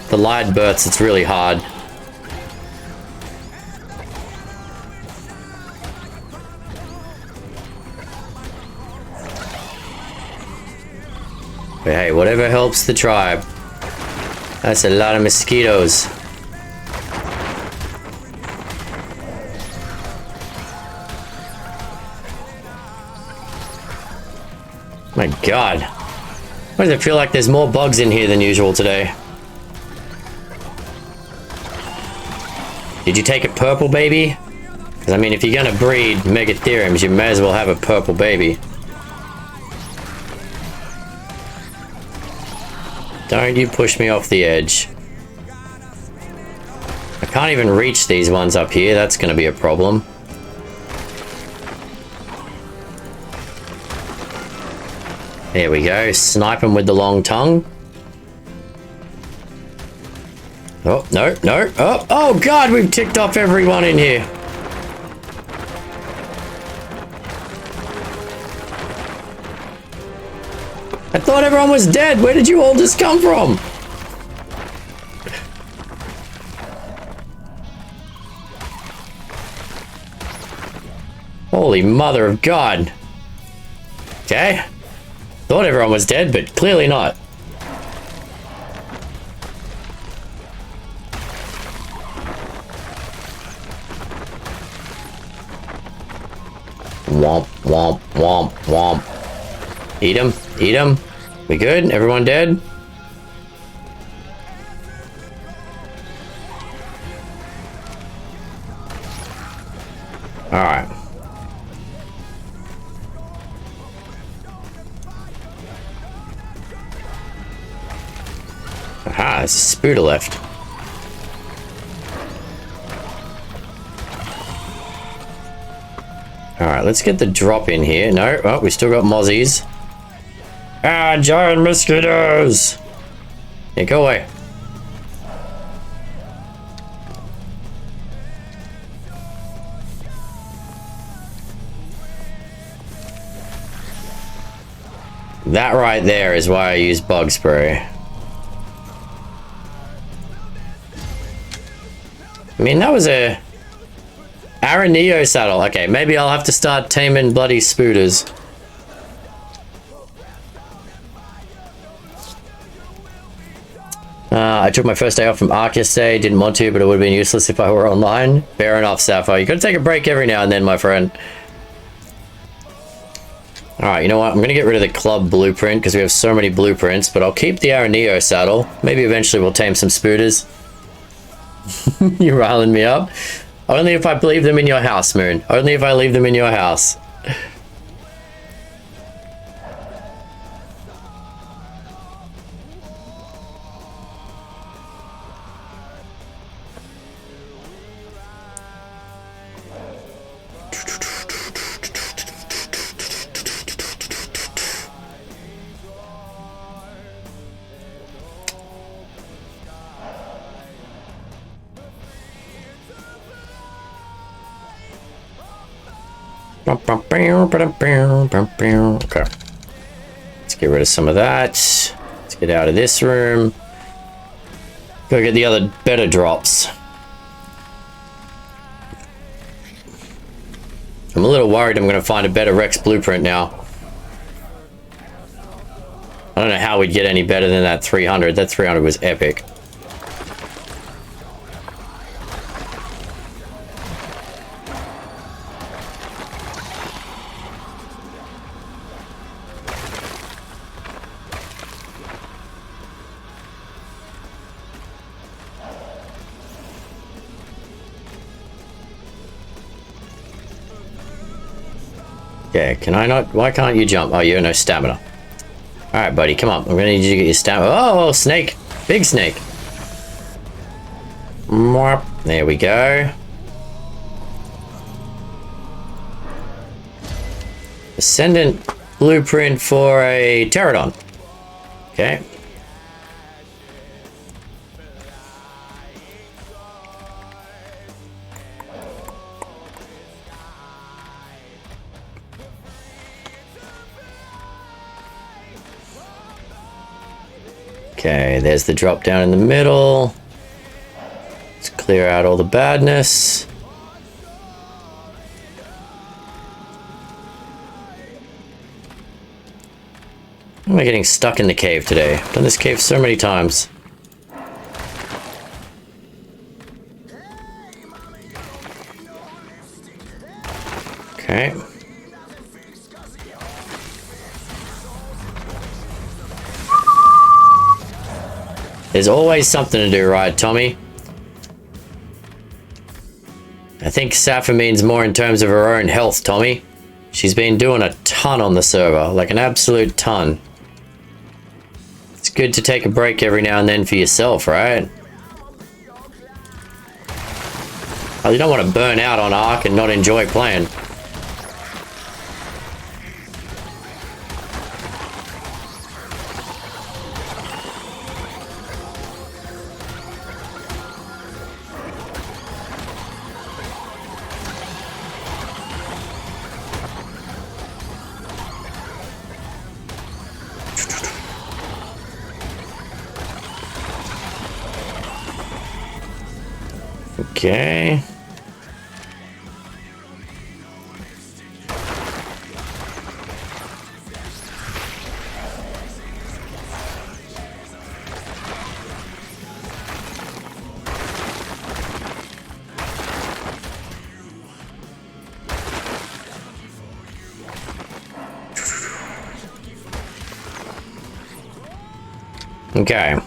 the live births, it's really hard. But hey, whatever helps the tribe. That's a lot of mosquitoes. My god. Why does it feel like there's more bugs in here than usual today? Did you take a purple baby? Because I mean, if you're gonna breed megatheriums, you may as well have a purple baby. Don't you push me off the edge. I can't even reach these ones up here. That's gonna be a problem. There we go. Snipe him with the long tongue. Oh, no, no. Oh, God, we've ticked off everyone in here. I thought everyone was dead. Where did you all just come from? Holy mother of God. Okay. Thought everyone was dead, but clearly not. Womp, womp, womp, womp. Eat him, eat him. We good? Everyone dead? Alright. Aha, there's a spooter left. Alright, let's get the drop in here. No, oh, we still got mozzies. Ah, giant mosquitoes! Yeah, go away. That right there is why I use bug spray. I mean, that was a Araneo saddle. Okay, maybe I'll have to start taming bloody spooters. I took my first day off from Arc yesterday. Didn't want to, but it would have been useless if I were online. Fair enough, Sapphire. You gotta take a break every now and then, my friend. Alright, you know what? I'm gonna get rid of the club blueprint because we have so many blueprints, but I'll keep the Araneo saddle. Maybe eventually we'll tame some spooters. You're riling me up. Only if I leave them in your house, Moon. Only if I leave them in your house. Okay. Let's get rid of some of that. Let's get out of this room. Go get the other better drops. I'm a little worried I'm going to find a better Rex blueprint now. I don't know how we'd get any better than that 300. That 300 was epic. Okay, can I not? Why can't you jump? Oh, you have no stamina. Alright, buddy, come on. I'm gonna need you to get your stamina. Oh, snake! Big snake! There we go. Ascendant blueprint for a pterodon. Okay. Okay, there's the drop down in the middle. Let's clear out all the badness. Why am I getting stuck in the cave today? I've done this cave so many times. Okay. There's always something to do, right, Tommy? I think Safa means more in terms of her own health, Tommy. She's been doing a ton on the server, like an absolute ton. It's good to take a break every now and then for yourself, right? Oh, you don't want to burn out on Ark and not enjoy playing. Okay. Okay.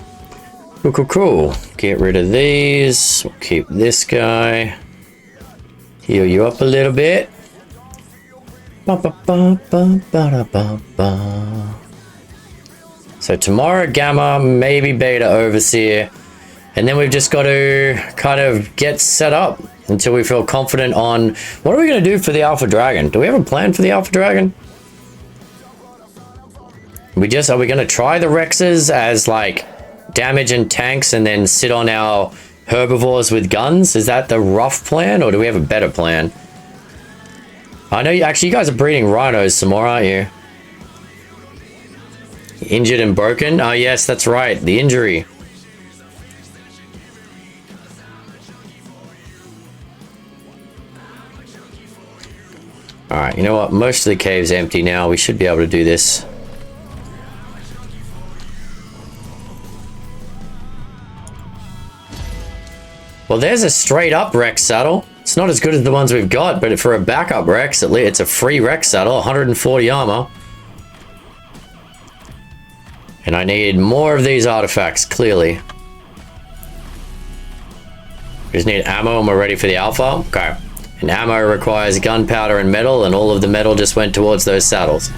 Cool, cool, cool. Get rid of these. We'll keep this guy. Heal you up a little bit. So tomorrow, Gamma, maybe Beta Overseer. And then we've just got to kind of get set up until we feel confident on... What are we going to do for the Alpha Dragon? Do we have a plan for the Alpha Dragon? Are we going to try the Rexes as like damage and tanks and then sit on our herbivores with guns? Is that the rough plan, or do we have a better plan? I know you guys are breeding rhinos some more, aren't you? Injured and broken? Oh yes, that's right, the injury. Alright, you know what? Most of the cave's empty now. We should be able to do this. Well, there's a straight up Rex saddle. It's not as good as the ones we've got, but for a backup Rex, at least it's a free Rex saddle, 140 armor. And I need more of these artifacts, clearly. We just need ammo and we're ready for the Alpha. Okay. And ammo requires gunpowder and metal, and all of the metal just went towards those saddles.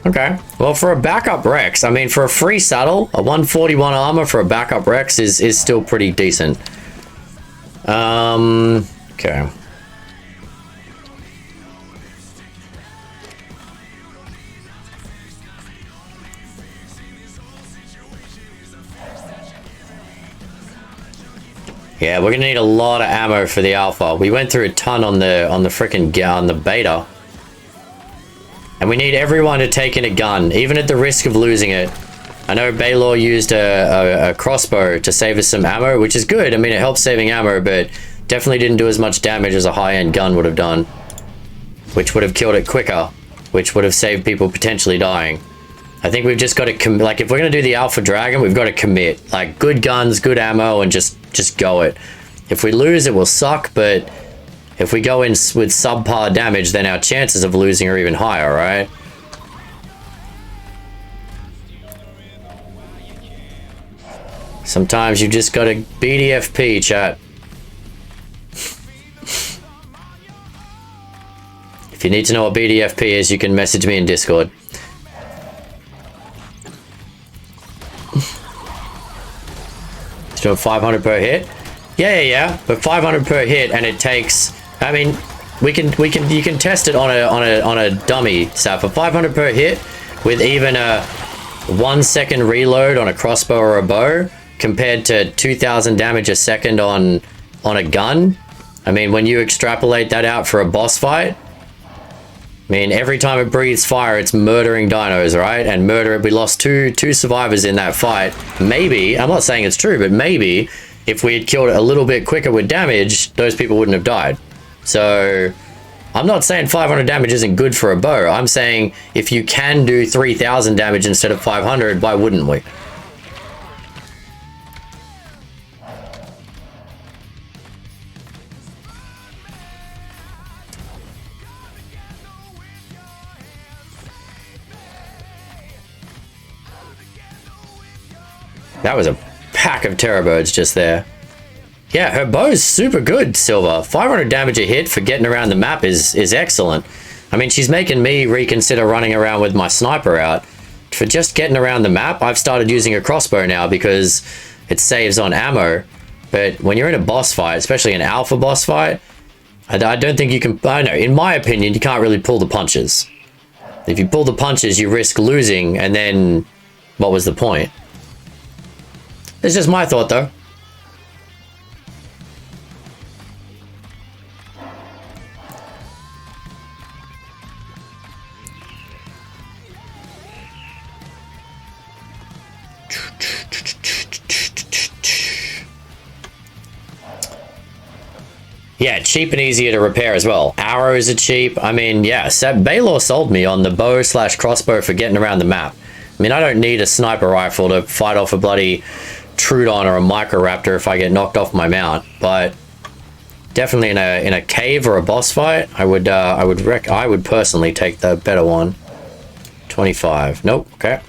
Okay, well, for a backup Rex, I mean, for a free saddle, a 141 armor for a backup Rex is still pretty decent. Okay. Yeah, we're gonna need a lot of ammo for the alpha. We went through a ton on the frickin' on the beta. And we need everyone to take in a gun, even at the risk of losing it. I know Baylor used a crossbow to save us some ammo, which is good. I mean, it helps saving ammo, but definitely didn't do as much damage as a high-end gun would have done. Which would have killed it quicker, which would have saved people potentially dying. I think we've just got to like, if we're going to do the Alpha Dragon, we've got to commit. Like, good guns, good ammo, and just go it. If we lose, it will suck, but if we go in with subpar damage, then our chances of losing are even higher, right? Sometimes you just got to BDFP, chat. If you need to know what BDFP is, you can message me in Discord. It's doing 500 per hit. Yeah. But 500 per hit, and it takes. I mean, you can test it on a dummy. So for 500 per hit, with even a 1 second reload on a crossbow or a bow, compared to 2,000 damage a second on a gun. I mean, when you extrapolate that out for a boss fight. I mean, every time it breathes fire, it's murdering dinos, right? And we lost two survivors in that fight. Maybe, I'm not saying it's true, but maybe if we had killed it a little bit quicker with damage, those people wouldn't have died. So, I'm not saying 500 damage isn't good for a bow. I'm saying if you can do 3,000 damage instead of 500, why wouldn't we? That was a pack of terror birds just there. Yeah, her bow's super good, Silver. 500 damage a hit for getting around the map is excellent. I mean, she's making me reconsider running around with my sniper out. For just getting around the map, I've started using a crossbow now because it saves on ammo. But when you're in a boss fight, especially an alpha boss fight, I don't think you can... I know, in my opinion, you can't really pull the punches. If you pull the punches, you risk losing, and then what was the point? It's just my thought, though. Yeah, cheap and easier to repair as well. Arrows are cheap. I mean, yeah, Baylor sold me on the bow / crossbow for getting around the map. I mean, I don't need a sniper rifle to fight off a bloody Trudon or a Microraptor if I get knocked off my mount, but definitely in a cave or a boss fight, I would personally take the better one. 25. Nope. Okay.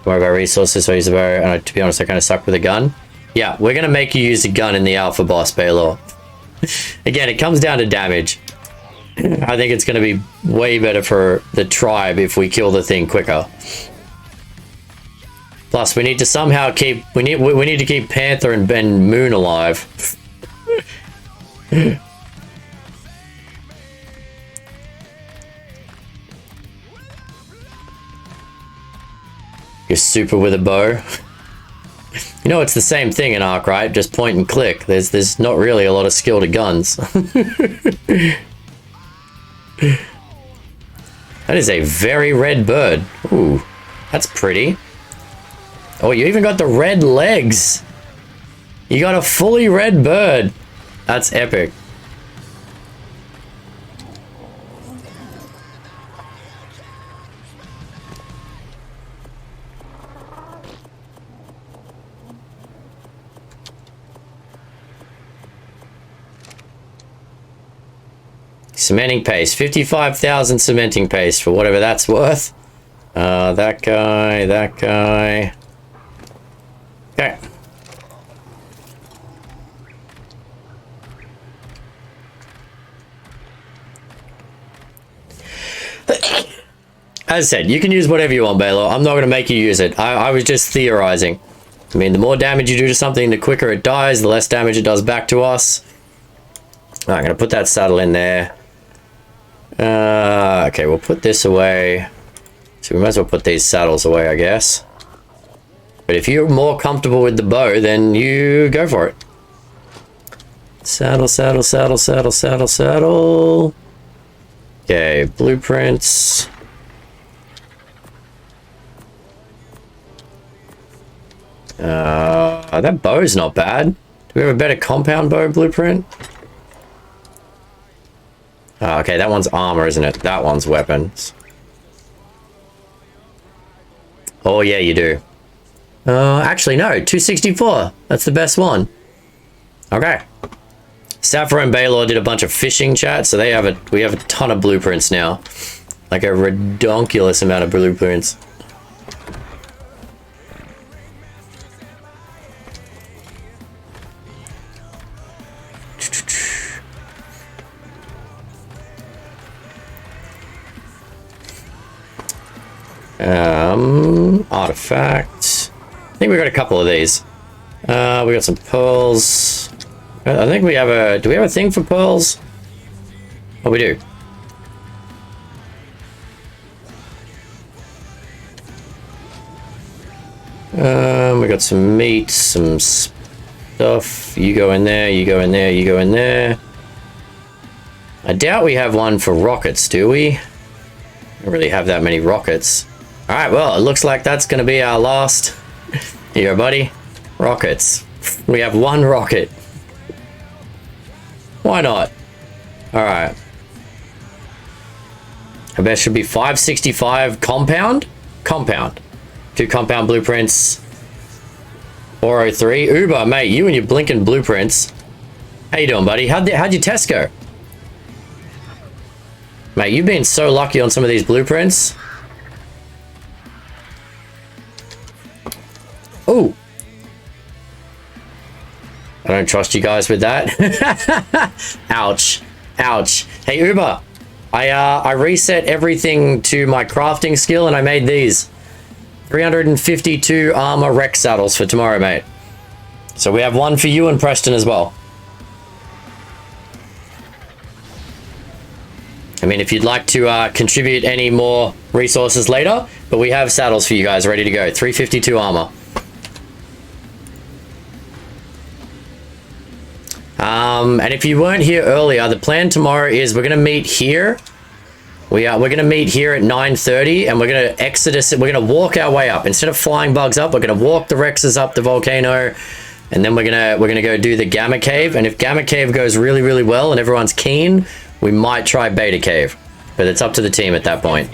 Worry about resources, so use a bow. And to be honest, I kind of suck with a gun. Yeah, we're gonna make you use a gun in the alpha boss, Baylor. Again, it comes down to damage. I think it's gonna be way better for the tribe if we kill the thing quicker. Plus, we need to somehow keep we need to keep Panther and Ben Moon alive. You're super with a bow. You know, it's the same thing in Ark, right? Just point and click. There's not really a lot of skill to guns. That is a very red bird. Ooh, that's pretty. Oh, you even got the red legs. You got a fully red bird. That's epic. Cementing paste, 55,000 cementing paste for whatever that's worth. That guy. Okay. As I said, you can use whatever you want, Baylor. I'm not going to make you use it. I was just theorizing. I mean, the more damage you do to something, the quicker it dies, the less damage it does back to us. All right, I'm going to put that saddle in there. Okay, we'll put this away. So we might as well put these saddles away, I guess. But if you're more comfortable with the bow, then you go for it. Saddle, saddle, saddle, saddle, saddle, saddle. Okay, blueprints. That bow's not bad. Do we have a better compound bow blueprint? Oh, okay, that one's armor, isn't it? That one's weapons. Oh, yeah, you do. Actually, no, 264. That's the best one. Okay. Sappho and Baylor did a bunch of fishing chat, so we have a ton of blueprints now. Like a redonkulous amount of blueprints. Artifacts. I think we got a couple of these. We got some pearls. I think we have a... Do we have a thing for pearls? Oh, we do. We got some meat, some stuff. You go in there, you go in there, you go in there. I doubt we have one for rockets, do we? I don't really have that many rockets. Alright, well, it looks like that's going to be our last... Here, buddy. Rockets. We have one rocket. Why not? Alright. I bet it should be 565 compound? Compound. 2 compound blueprints. 403. Uber, mate, you and your blinking blueprints. How you doing, buddy? How'd your test go? Mate, you've been so lucky on some of these blueprints. Oh. I don't trust you guys with that. Ouch. Ouch. Hey, Uber. I reset everything to my crafting skill and I made these. 352 armor Rex saddles for tomorrow, mate. So we have one for you and Preston as well. I mean, if you'd like to contribute any more resources later, but we have saddles for you guys ready to go. 352 armor. And if you weren't here earlier, the plan tomorrow is we're going to meet here. We're going to meet here at 9:30 and we're going to exodus. We're going to walk our way up. Instead of flying bugs up, we're going to walk the Rexes up the volcano. And then we're going to go do the Gamma Cave. And if Gamma Cave goes really, really well and everyone's keen, we might try Beta Cave. But it's up to the team at that point.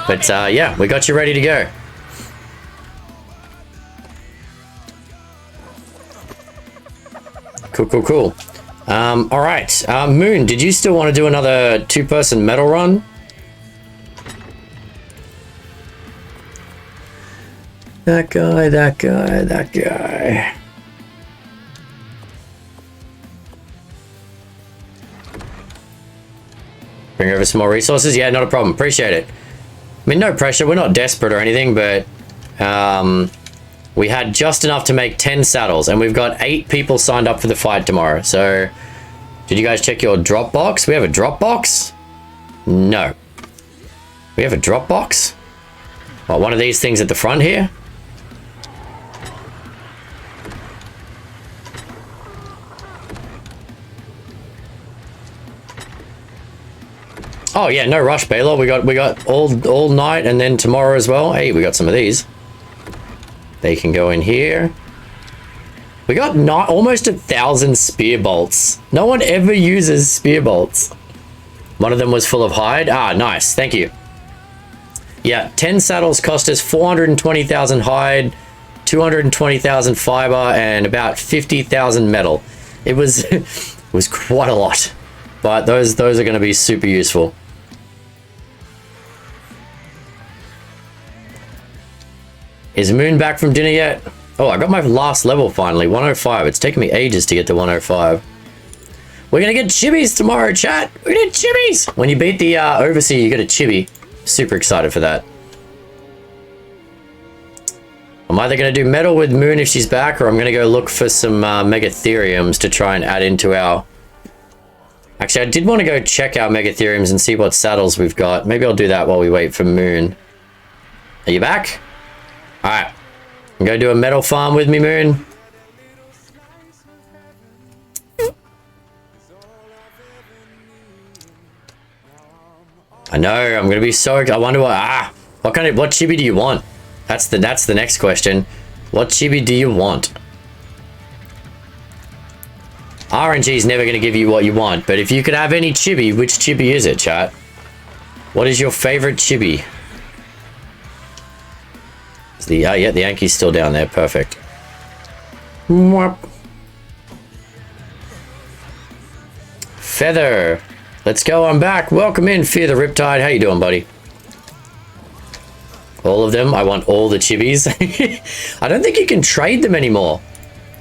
But yeah, we got you ready to go. Cool, cool, cool. All right. Moon, did you still want to do another 2-person metal run? That guy, that guy, that guy. Bring over some more resources? Yeah, not a problem. Appreciate it. I mean, no pressure. We're not desperate or anything, but we had just enough to make 10 saddles, and we've got 8 people signed up for the fight tomorrow. So, did you guys check your drop box? We have a drop box? No. We have a drop box? What, one of these things at the front here? Oh yeah, no rush, Baylor. We got all night and then tomorrow as well. Hey, we got some of these. They can go in here. We got almost 1,000 spear bolts. No one ever uses spear bolts. One of them was full of hide. Ah, nice. Thank you. Yeah, 10 saddles cost us 420,000 hide, 220,000 fiber, and about 50,000 metal. It was it was quite a lot, but those are going to be super useful. Is Moon back from dinner yet? Oh, I got my last level finally, 105. It's taken me ages to get to 105. We're gonna get chibis tomorrow, chat. We're gonna get chibis. When you beat the overseer, you get a chibi. Super excited for that. I'm either going to do metal with Moon if she's back, or I'm going to go look for some Megatheriums to try and add into our... Actually, I did want to go check our Megatheriums and see what saddles we've got. Maybe I'll do that while we wait for Moon. Are you back? Alright. I'm going to do a metal farm with me, Moon. I know, I'm going to be so... I wonder what... what chibi do you want? That's the next question. What chibi do you want? RNG is never going to give you what you want, but if you could have any chibi, which chibi is it, chat? What is your favorite chibi? Is the yeah, the Yankee's still down there. Perfect. Mwah. Feather. Let's go. I'm back. Welcome in, Fear the Riptide. How you doing, buddy? All of them. I want all the chibis. I don't think you can trade them anymore.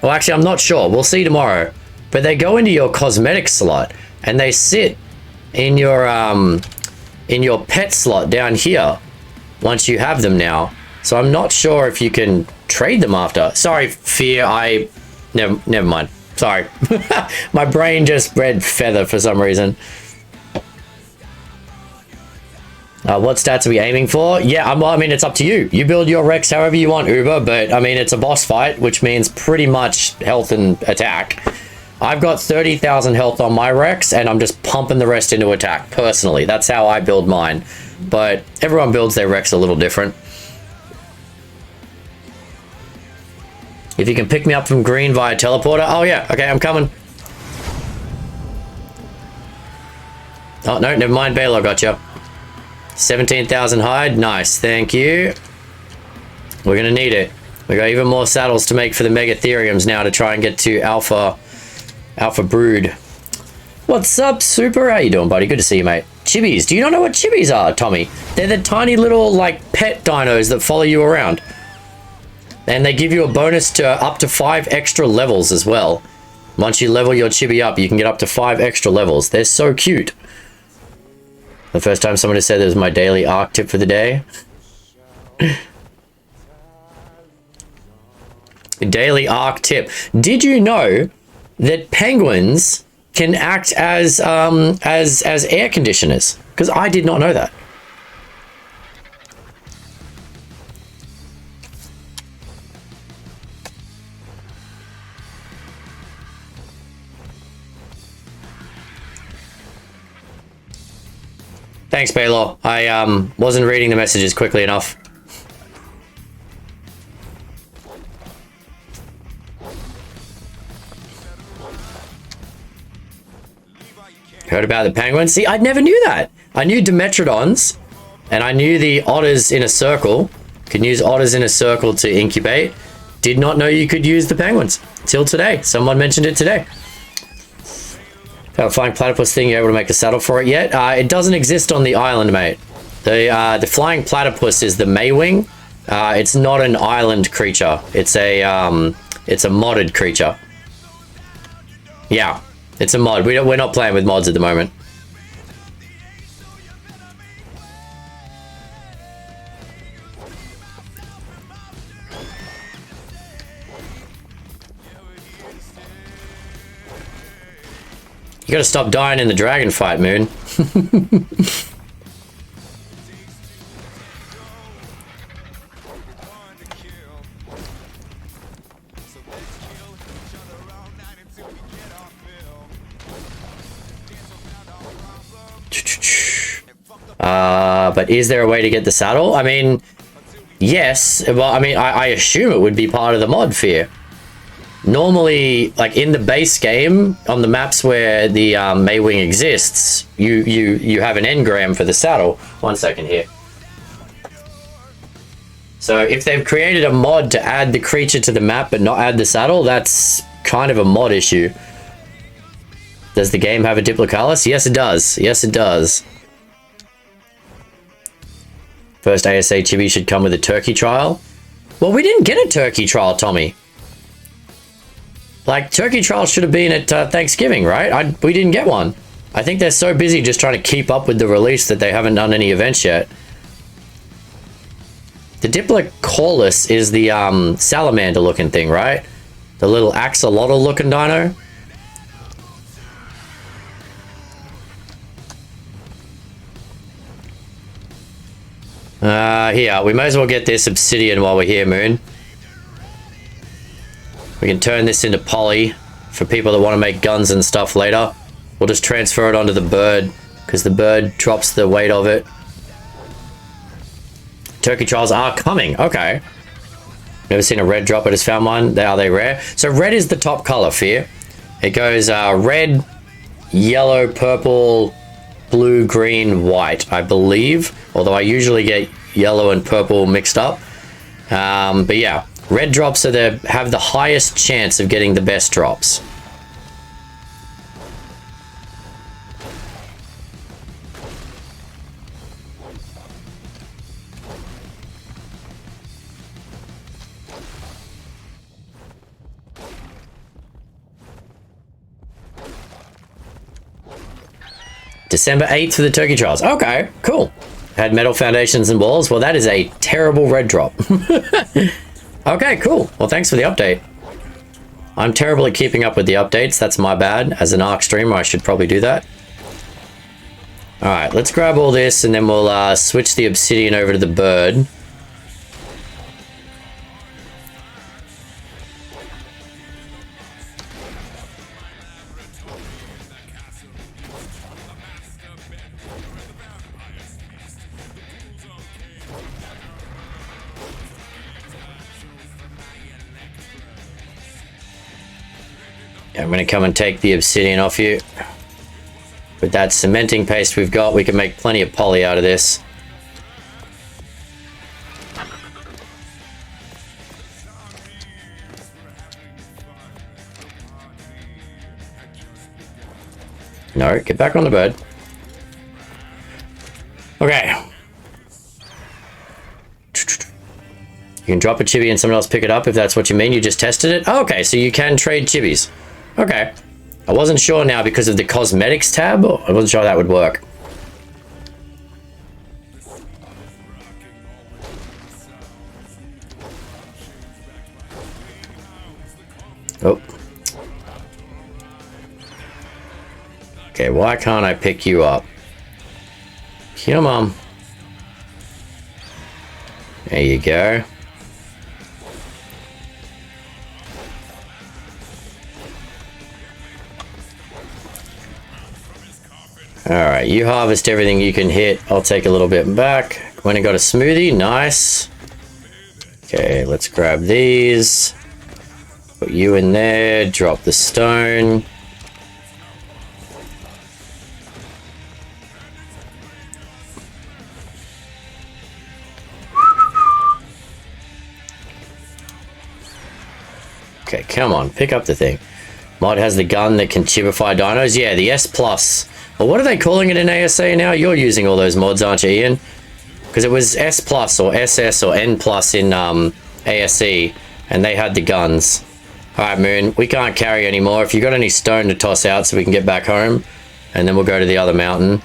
Well, actually, I'm not sure. We'll see tomorrow. But they go into your cosmetic slot, and they sit in your pet slot down here once you have them now. So I'm not sure if you can trade them after. Sorry, Fear. Never mind. Sorry. My brain just read Feather for some reason. What stats are we aiming for? Yeah, I mean, it's up to you. You build your Rex however you want, Uber, but I mean, it's a boss fight, which means pretty much health and attack. I've got 30,000 health on my Rex, and I'm just pumping the rest into attack, personally. That's how I build mine. But everyone builds their Rex a little different. If you can pick me up from green via teleporter. Oh, yeah. Okay, I'm coming. Oh, no, never mind. Baylor got you. 17,000 hide. Nice. Thank you. We're going to need it. We got even more saddles to make for the Megatheriums now to try and get to Alpha Brood. What's up, Super? How you doing, buddy? Good to see you, mate. Chibis. Do you not know what chibis are, Tommy? They're the tiny little, like, pet dinos that follow you around. And they give you a bonus to up to 5 extra levels as well. Once you level your chibi up, you can get up to 5 extra levels. They're so cute. The first time someone has said this was my daily arc tip for the day. Daily arc tip. Did you know that penguins can act as air conditioners? Because I did not know that. Thanks, Baylor. I wasn't reading the messages quickly enough. Heard about the penguins? See, I never knew that. I knew Dimetrodons, and I knew the otters in a circle. Can use otters in a circle to incubate. Did not know you could use the penguins till today. Someone mentioned it today. That flying platypus thing, you able to make a saddle for it yet? It doesn't exist on the island, mate. The flying platypus is the Maywing. It's not an island creature. It's a modded creature. Yeah, it's a mod. We're not playing with mods at the moment. You gotta stop dying in the dragon fight, Moon. But is there a way to get the saddle? I mean, yes. Well, I mean, I assume it would be part of the mod Fear. Normally, like in the base game, on the maps where the Maywing exists, you have an engram for the saddle. 1 second here. So if they've created a mod to add the creature to the map but not add the saddle, that's kind of a mod issue. Does the game have a Diplocalis? Yes, it does. Yes, it does. First ASA chibi should come with a turkey trial. Well, we didn't get a turkey trial, Tommy. Like, turkey trials should have been at Thanksgiving, right? We didn't get one. I think they're so busy just trying to keep up with the release that they haven't done any events yet. The Diplocaulus is the salamander looking thing, right? The little axolotl looking dino. Here, we may as well get this obsidian while we're here, Moon. We can turn this into poly for people that want to make guns and stuff later. We'll just transfer it onto the bird, because the bird drops the weight of it. Turkey trials are coming. Okay. Never seen a red drop, but just found one. Are they rare? So red is the top color, Fear. It goes red, yellow, purple, blue, green, white, I believe. Although I usually get yellow and purple mixed up. But yeah, red drops are have the highest chance of getting the best drops. December 8th for the turkey trials. Okay, cool. Had metal foundations and walls. Well, that is a terrible red drop. Okay, cool. Well, thanks for the update. I'm terrible at keeping up with the updates. That's my bad. As an ARC streamer, I should probably do that. Alright, let's grab all this and then we'll switch the obsidian over to the bird. I'm going to come and take the obsidian off you. With that cementing paste we've got, we can make plenty of poly out of this. No, get back on the bird. Okay. You can drop a chibi and someone else pick it up if that's what you mean. You just tested it? Oh, okay, so you can trade chibis. Okay. I wasn't sure now because of the cosmetics tab. I wasn't sure that would work. Oh. Okay, why can't I pick you up? Come on. There you go. Alright, you harvest everything you can hit. I'll take a little bit back. When I got a smoothie, nice. Okay, let's grab these. Put you in there, drop the stone. Okay, come on, pick up the thing. Mod has the gun that can chibify dinos. Yeah, the S+. Well, what are they calling it in ASA now? You're using all those mods, aren't you, Ian? Because it was S+ or SS or N+ in ASE, and they had the guns. Alright, Moon, we can't carry anymore. If you got any stone to toss out so we can get back home, and then we'll go to the other mountain.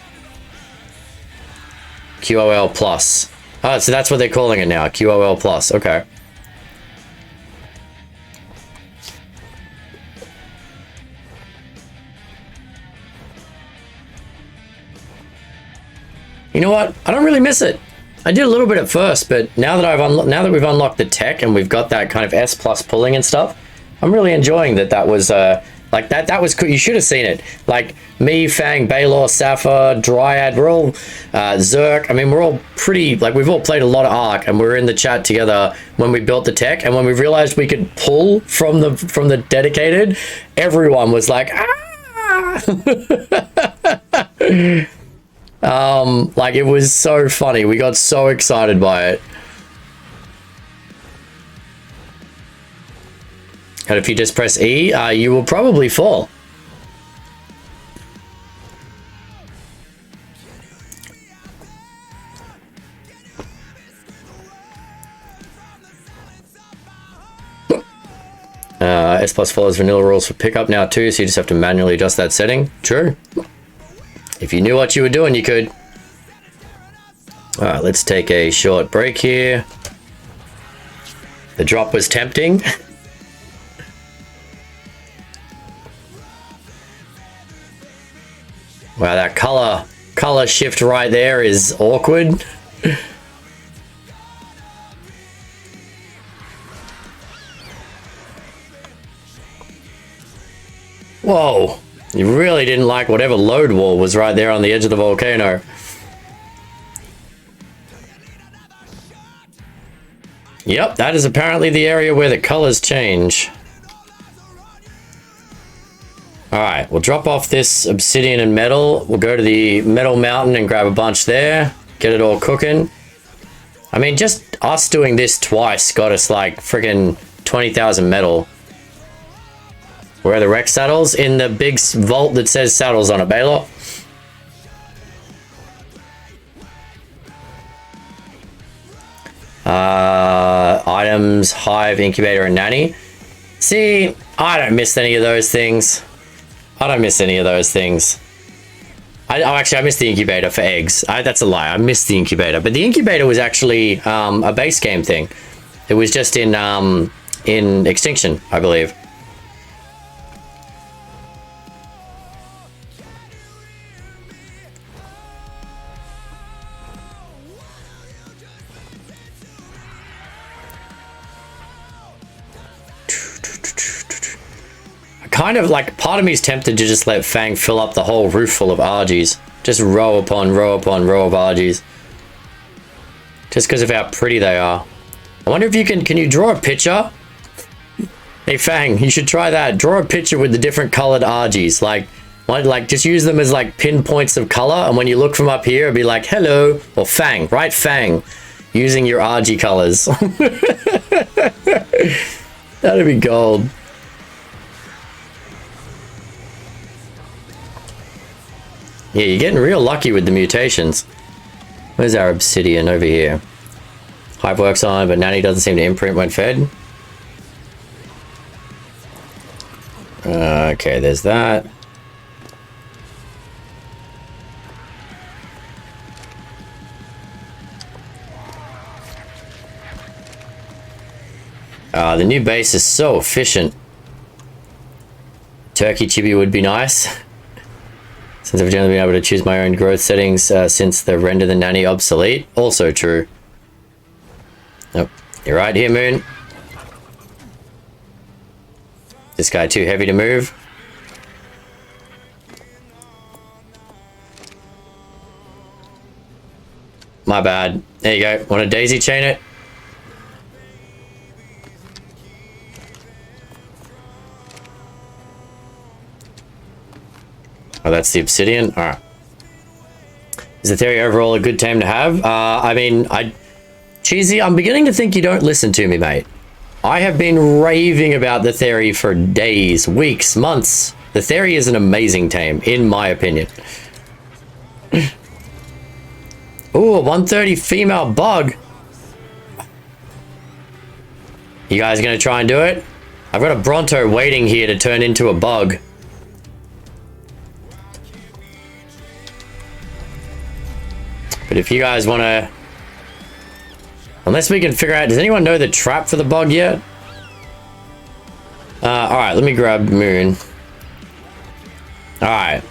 QOL+. Oh, so that's what they're calling it now, QOL+. Okay. You know what? I don't really miss it. I did a little bit at first, but now that we've unlocked the tech and we've got that kind of S+ pulling and stuff, I'm really enjoying that. That was like that was cool. You should have seen it. Like me, Fang, Baylor, Sappho, Dryad, we're all Zerk. I mean, we're all pretty, like, we've all played a lot of Ark, and we were in the chat together when we built the tech, and when we realized we could pull from the dedicated, everyone was like, ah. Like, it was so funny. We got so excited by it. And if you just press E, you will probably fall. S+ follows vanilla rules for pickup now too, so you just have to manually adjust that setting. True. If you knew what you were doing, you could. Alright, let's take a short break here. The drop was tempting. Wow, that color shift right there is awkward. Whoa, you really didn't like whatever load wall was right there on the edge of the volcano. Yep, that is apparently the area where the colors change. Alright, we'll drop off this obsidian and metal. We'll go to the metal mountain and grab a bunch there. Get it all cooking. I mean, just us doing this twice got us like friggin' 20,000 metal. Where are the wreck saddles? In the big vault that says saddles on it, Baylor. Items, hive, incubator, and nanny. See, I don't miss any of those things. I don't miss any of those things. Actually, I missed the incubator for eggs. That's a lie. I missed the incubator. But the incubator was actually a base game thing. It was just in Extinction, I believe. Kind of like, part of me is tempted to just let Fang fill up the whole roof full of Argies. Just row upon row upon row of Argies. Just because of how pretty they are. I wonder if you can you draw a picture? Hey Fang, you should try that. Draw a picture with the different colored Argies. Like just use them as like pinpoints of color, and when you look from up here, it'll be like, hello, or Fang, right? Fang, using your Argie colors. That'd be gold. Yeah, you're getting real lucky with the mutations. Where's our obsidian? Over here. Hive works on, but Nanny doesn't seem to imprint when fed. Okay, there's that. The new base is so efficient. Turkey chibi would be nice. Since I've generally been able to choose my own growth settings since the render the nanny obsolete. Also true. Nope. You're right here, Moon. This guy too heavy to move. My bad. There you go. Want to daisy chain it? Oh, that's the obsidian? Alright. Is the theory overall a good tame to have? I mean, Cheesy, I'm beginning to think you don't listen to me, mate. I have been raving about the theory for days, weeks, months. The theory is an amazing tame, in my opinion. Ooh, a 130 female bug. You guys gonna try and do it? I've got a Bronto waiting here to turn into a bug. But if you guys want to... Unless we can figure out... Does anyone know the trap for the bug yet? Alright, let me grab Moon. Alright.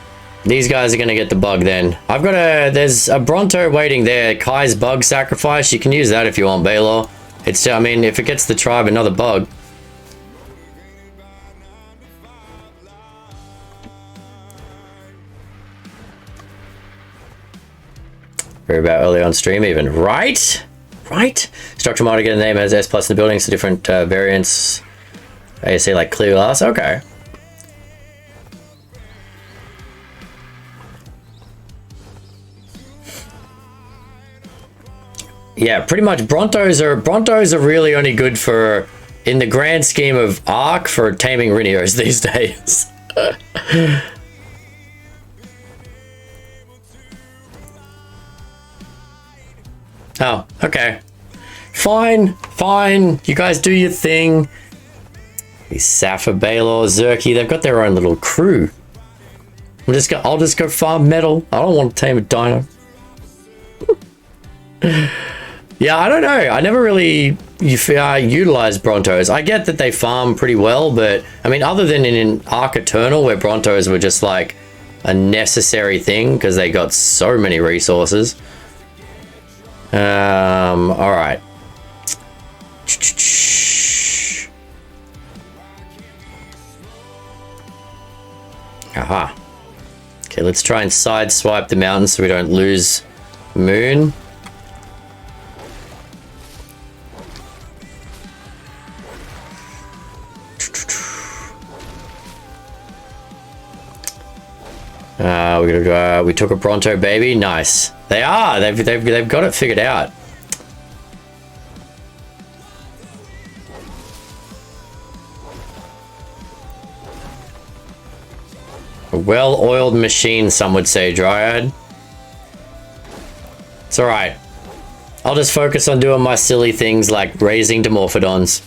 These guys are going to get the bug then. I've got a... There's a Bronto waiting there. Kai's bug sacrifice. You can use that if you want, Baylor. It's... I mean, if it gets the tribe another bug. Heard about early on stream even. Right? Right? Structure mod to get a name as S plus in the building, so different variants. ASA like clear glass. Okay. Yeah, pretty much Brontos are really only good for, in the grand scheme of Ark, for taming Rhinios these days. Oh, okay. Fine, fine. You guys do your thing. These Safa, Baylor, Zerky, they've got their own little crew. I'll just go farm metal. I don't want to tame a dino. Yeah, I don't know. I never really utilized Brontos. I get that they farm pretty well, but I mean, other than in Arc Eternal, where Brontos were just like a necessary thing because they got so many resources. All right. Aha. Okay, let's try and sideswipe the mountain so we don't lose Moon. We took a Bronto baby. Nice. They are. They've got it figured out. A well-oiled machine, some would say, Dryad. It's alright. I'll just focus on doing my silly things like raising Dimorphodons.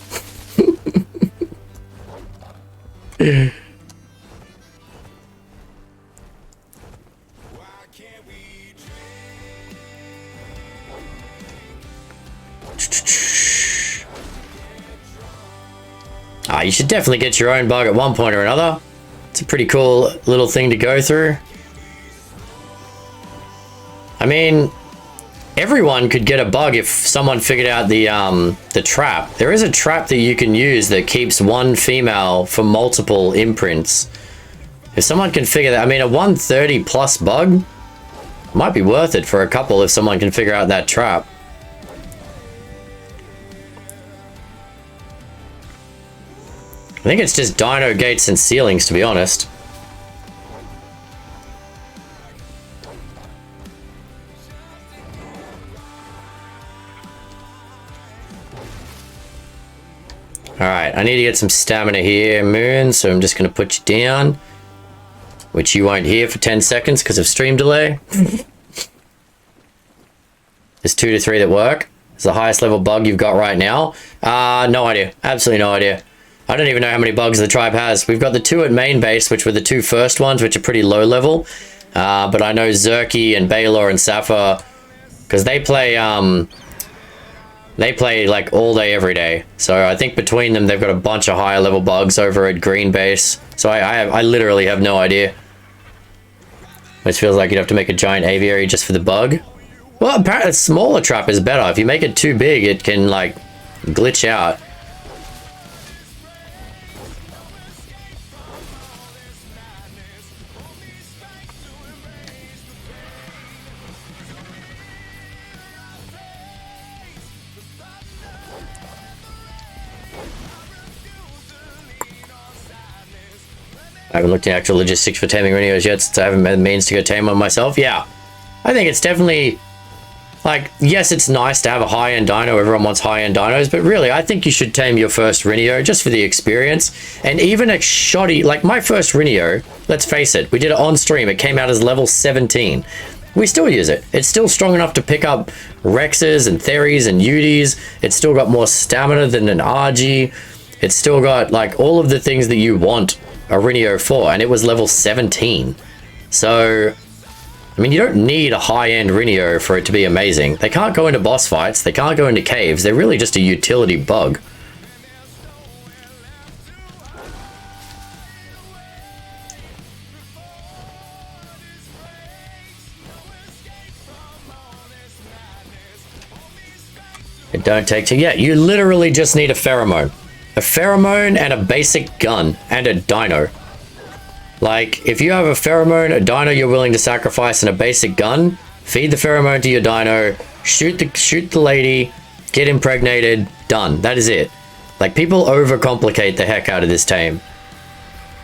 You should definitely get your own bug at one point or another. It's a pretty cool little thing to go through. I mean, everyone could get a bug if someone figured out the trap. There is a trap that you can use that keeps one female for multiple imprints. If someone can figure that, I mean, a 130 plus bug might be worth it for a couple if someone can figure out that trap. I think it's just dino gates and ceilings, to be honest. Alright, I need to get some stamina here, Moon, so I'm just going to put you down. Which you won't hear for 10 seconds because of stream delay. There's 2 to 3 that work. It's the highest level bug you've got right now. No idea. Absolutely no idea. I don't even know how many bugs the tribe has. We've got the 2 at main base, which were the 2 first ones, which are pretty low level. But I know Zerky and Baylor and Safa, because they play like all day, every day. So I think between them, they've got a bunch of higher level bugs over at green base. So I literally have no idea. Which feels like you'd have to make a giant aviary just for the bug. Well, apparently a smaller trap is better. If you make it too big, it can like glitch out. I haven't looked at actual logistics for taming rhinos yet since I haven't had the means to go tame one myself. Yeah, I think it's definitely, like, yes, it's nice to have a high-end dino. Everyone wants high-end dinos, but really, I think you should tame your first Rhinio just for the experience. And even a shoddy, like my first Rhinio, let's face it, we did it on stream. It came out as level 17. We still use it. It's still strong enough to pick up Rexes and Theries and Utis. It's still got more stamina than an RG. It's still got, like, all of the things that you want a Rhinio for, and it was level 17. So, I mean, you don't need a high-end Rhinio for it to be amazing. They can't go into boss fights. They can't go into caves. They're really just a utility bug. It don't take to... Yeah, you literally just need a pheromone. A pheromone and a basic gun and a dino. Like, if you have a pheromone, a dino you're willing to sacrifice, and a basic gun, feed the pheromone to your dino, shoot the lady, get impregnated, done. That is it. Like, people overcomplicate the heck out of this tame.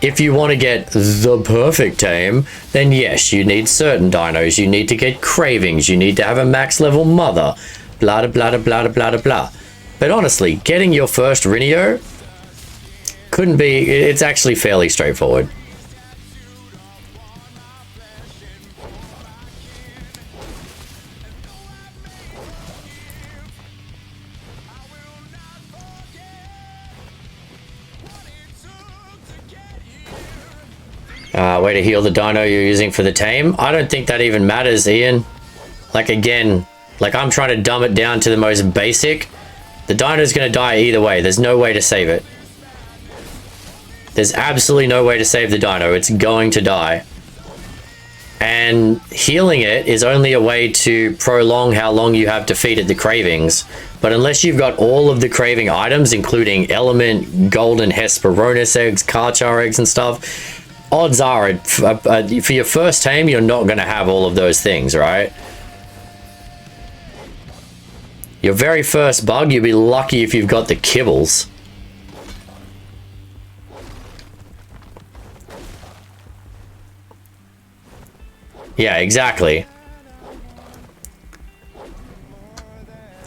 If you want to get the perfect tame, then yes, you need certain dinos. You need to get cravings. You need to have a max level mother. Blah, blah, blah, blah, blah, blah, blah. But honestly, getting your first Rhinio couldn't be... It's actually fairly straightforward. Way to heal the dino you're using for the tame. I don't think that even matters, Ian. Like, again, Like, I'm trying to dumb it down to the most basic. The dino's gonna die either way. There's no way to save it. There's absolutely no way to save the dino. It's going to die. And healing it is only a way to prolong how long you have defeated the cravings. But unless you've got all of the craving items, including element, golden Hesperornis eggs, Karchar eggs and stuff, odds are, for your first tame, you're not going to have all of those things, right? Your very first bug, you'll be lucky if you've got the kibbles. Yeah, exactly.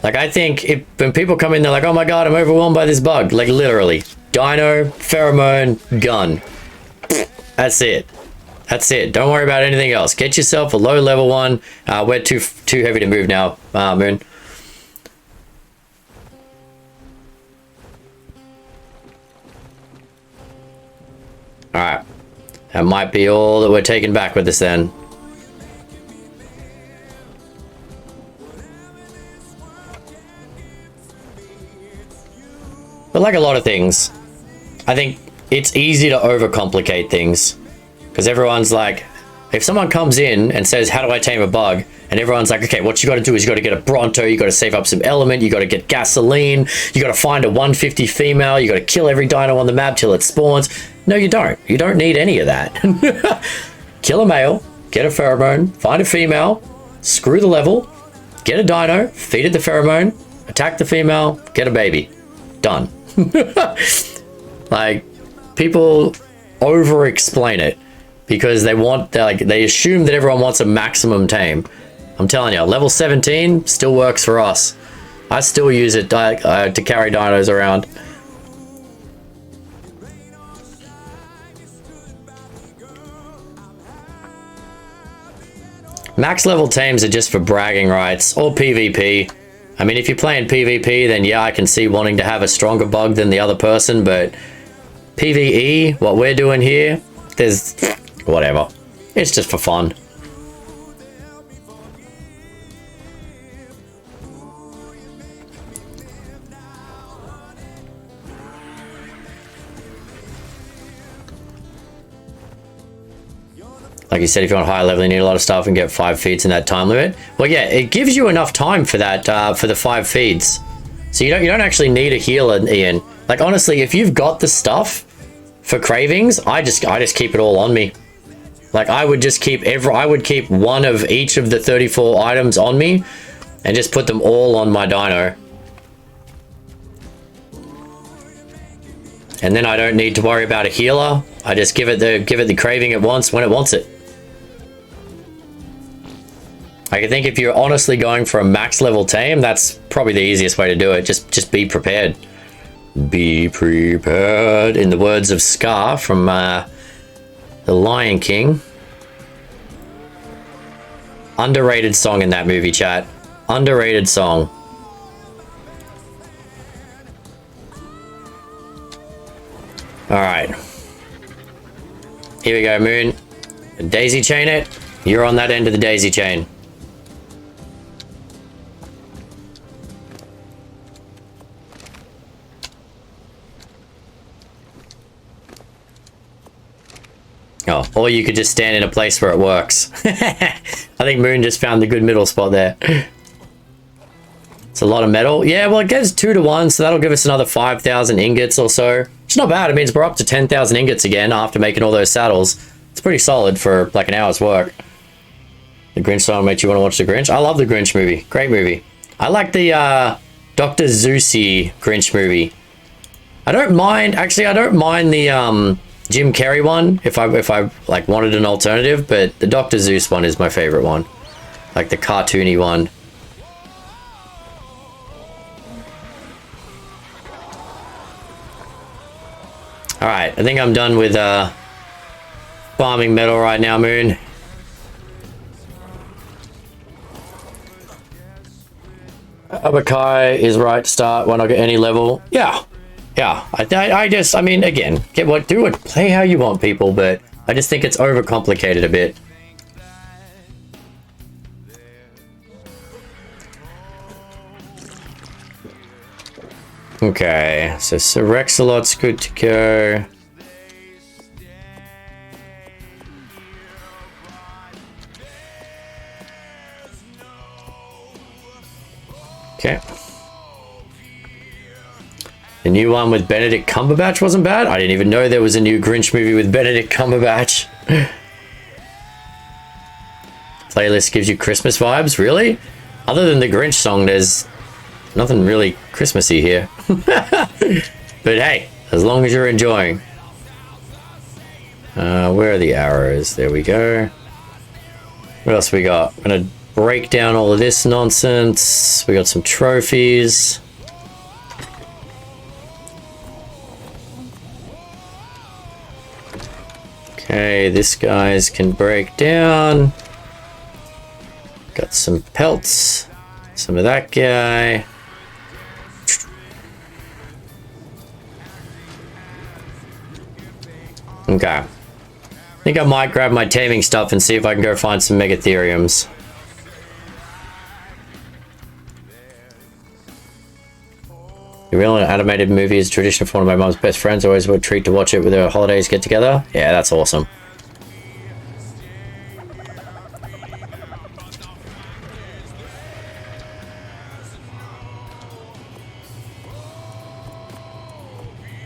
Like, I think when people come in, they're like, oh my god, I'm overwhelmed by this bug. Like, literally. Dino, pheromone, gun. That's it. That's it. Don't worry about anything else. Get yourself a low level one. We're too heavy to move now, Moon. Alright. That might be all that we're taking back with us then. But like a lot of things, I think it's easy to overcomplicate things. Because everyone's like, if someone comes in and says, how do I tame a bug? And everyone's like, okay, what you got to do is you got to get a Bronto, you got to save up some element, you got to get gasoline, you got to find a 150 female, you got to kill every dino on the map till it spawns. No, you don't. You don't need any of that. Kill a male, get a pheromone, find a female, screw the level, get a dino, feed it the pheromone, attack the female, get a baby. Done. Like, people over-explain it because they assume that everyone wants a maximum tame. I'm telling you, level 17 still works for us. I still use it to carry dinos around. Max level tames are just for bragging rights or PvP. I mean, if you're playing PvP, then yeah, I can see wanting to have a stronger bug than the other person, but PvE, what we're doing here, there's whatever. It's just for fun. Like you said, if you're on high level, you need a lot of stuff and get 5 feeds in that time limit. Well, yeah, it gives you enough time for that, for the 5 feeds. So you don't actually need a healer, Ian. Like, honestly, if you've got the stuff for cravings, I just keep it all on me. Like, I would just keep I would keep one of each of the 34 items on me and just put them all on my dino. And then I don't need to worry about a healer. I just give it the craving it wants when it wants it. I think if you're honestly going for a max level tame, that's probably the easiest way to do it. Just be prepared. Be prepared, in the words of Scar from The Lion King. Underrated song in that movie, chat. Underrated song. Alright. Here we go, Moon. Daisy chain it. You're on that end of the daisy chain. Oh, or you could just stand in a place where it works. I think Moon just found the good middle spot there. It's a lot of metal. Yeah, well, it gets 2 to 1, so that'll give us another 5,000 ingots or so. It's not bad. It means we're up to 10,000 ingots again after making all those saddles. It's pretty solid for like an hour's work. The Grinch song makes you want to watch The Grinch. I love The Grinch movie. Great movie. I like the Dr. Zeusy Grinch movie. I don't mind the Jim Carrey one if I like wanted an alternative, but the Dr. Zeus one is my favorite one. Like the cartoony one. Alright, I think I'm done with farming metal right now, Moon. Abakai is right to start when I get any level. Yeah. I mean, again, play how you want, people, but I just think it's overcomplicated a bit. Okay, so Rexalot's good to go. Okay. The new one with Benedict Cumberbatch wasn't bad. I didn't even know there was a new Grinch movie with Benedict Cumberbatch. Playlist gives you Christmas vibes, really? Other than the Grinch song, there's nothing really Christmassy here. But hey, as long as you're enjoying. Where are the arrows? There we go. What else we got? I'm gonna break down all of this nonsense. We got some trophies. Okay, this guy's can break down. Got some pelts. Some of that guy. Okay. I think I might grab my taming stuff and see if I can go find some Megatheriums. The real animated movie is a tradition for one of my mom's best friends. Always a treat to watch it with her holidays get together. Yeah, that's awesome.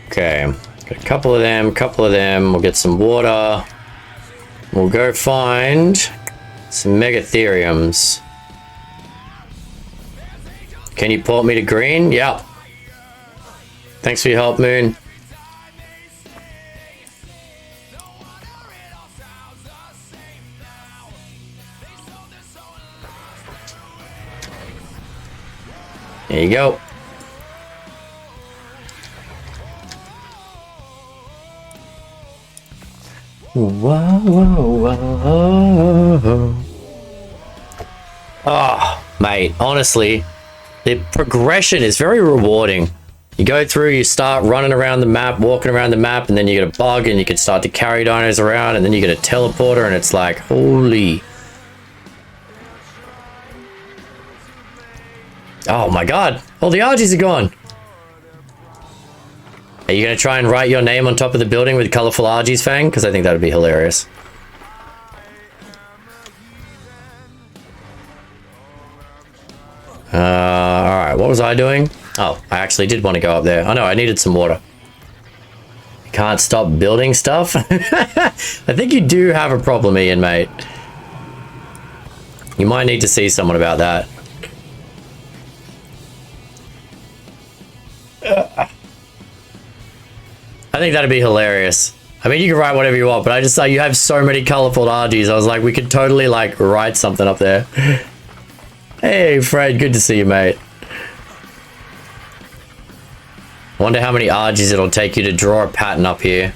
Okay, got a couple of them. We'll get some water. We'll go find some Megatheriums. Can you port me to green? Yeah. Thanks for your help, Moon. There you go. Whoa, whoa, whoa. Oh, mate, honestly, the progression is very rewarding. You go through, you start running around the map, walking around the map, and then you get a bug, and you can start to carry dinos around, and then you get a teleporter, and it's like, holy. Oh my god, all the Argies are gone. Are you going to try and write your name on top of the building with colorful Argies, Fang? Because I think that would be hilarious. Alright, what was I doing? Oh, I actually did want to go up there. Oh no, I needed some water. You can't stop building stuff? I think you do have a problem, Ian, mate. You might need to see someone about that. I think that'd be hilarious. I mean, you can write whatever you want, but I just thought you have so many colorful Argies. I was like, we could totally, like, write something up there. Hey, Fred, good to see you, mate. I wonder how many Argies it'll take you to draw a pattern up here.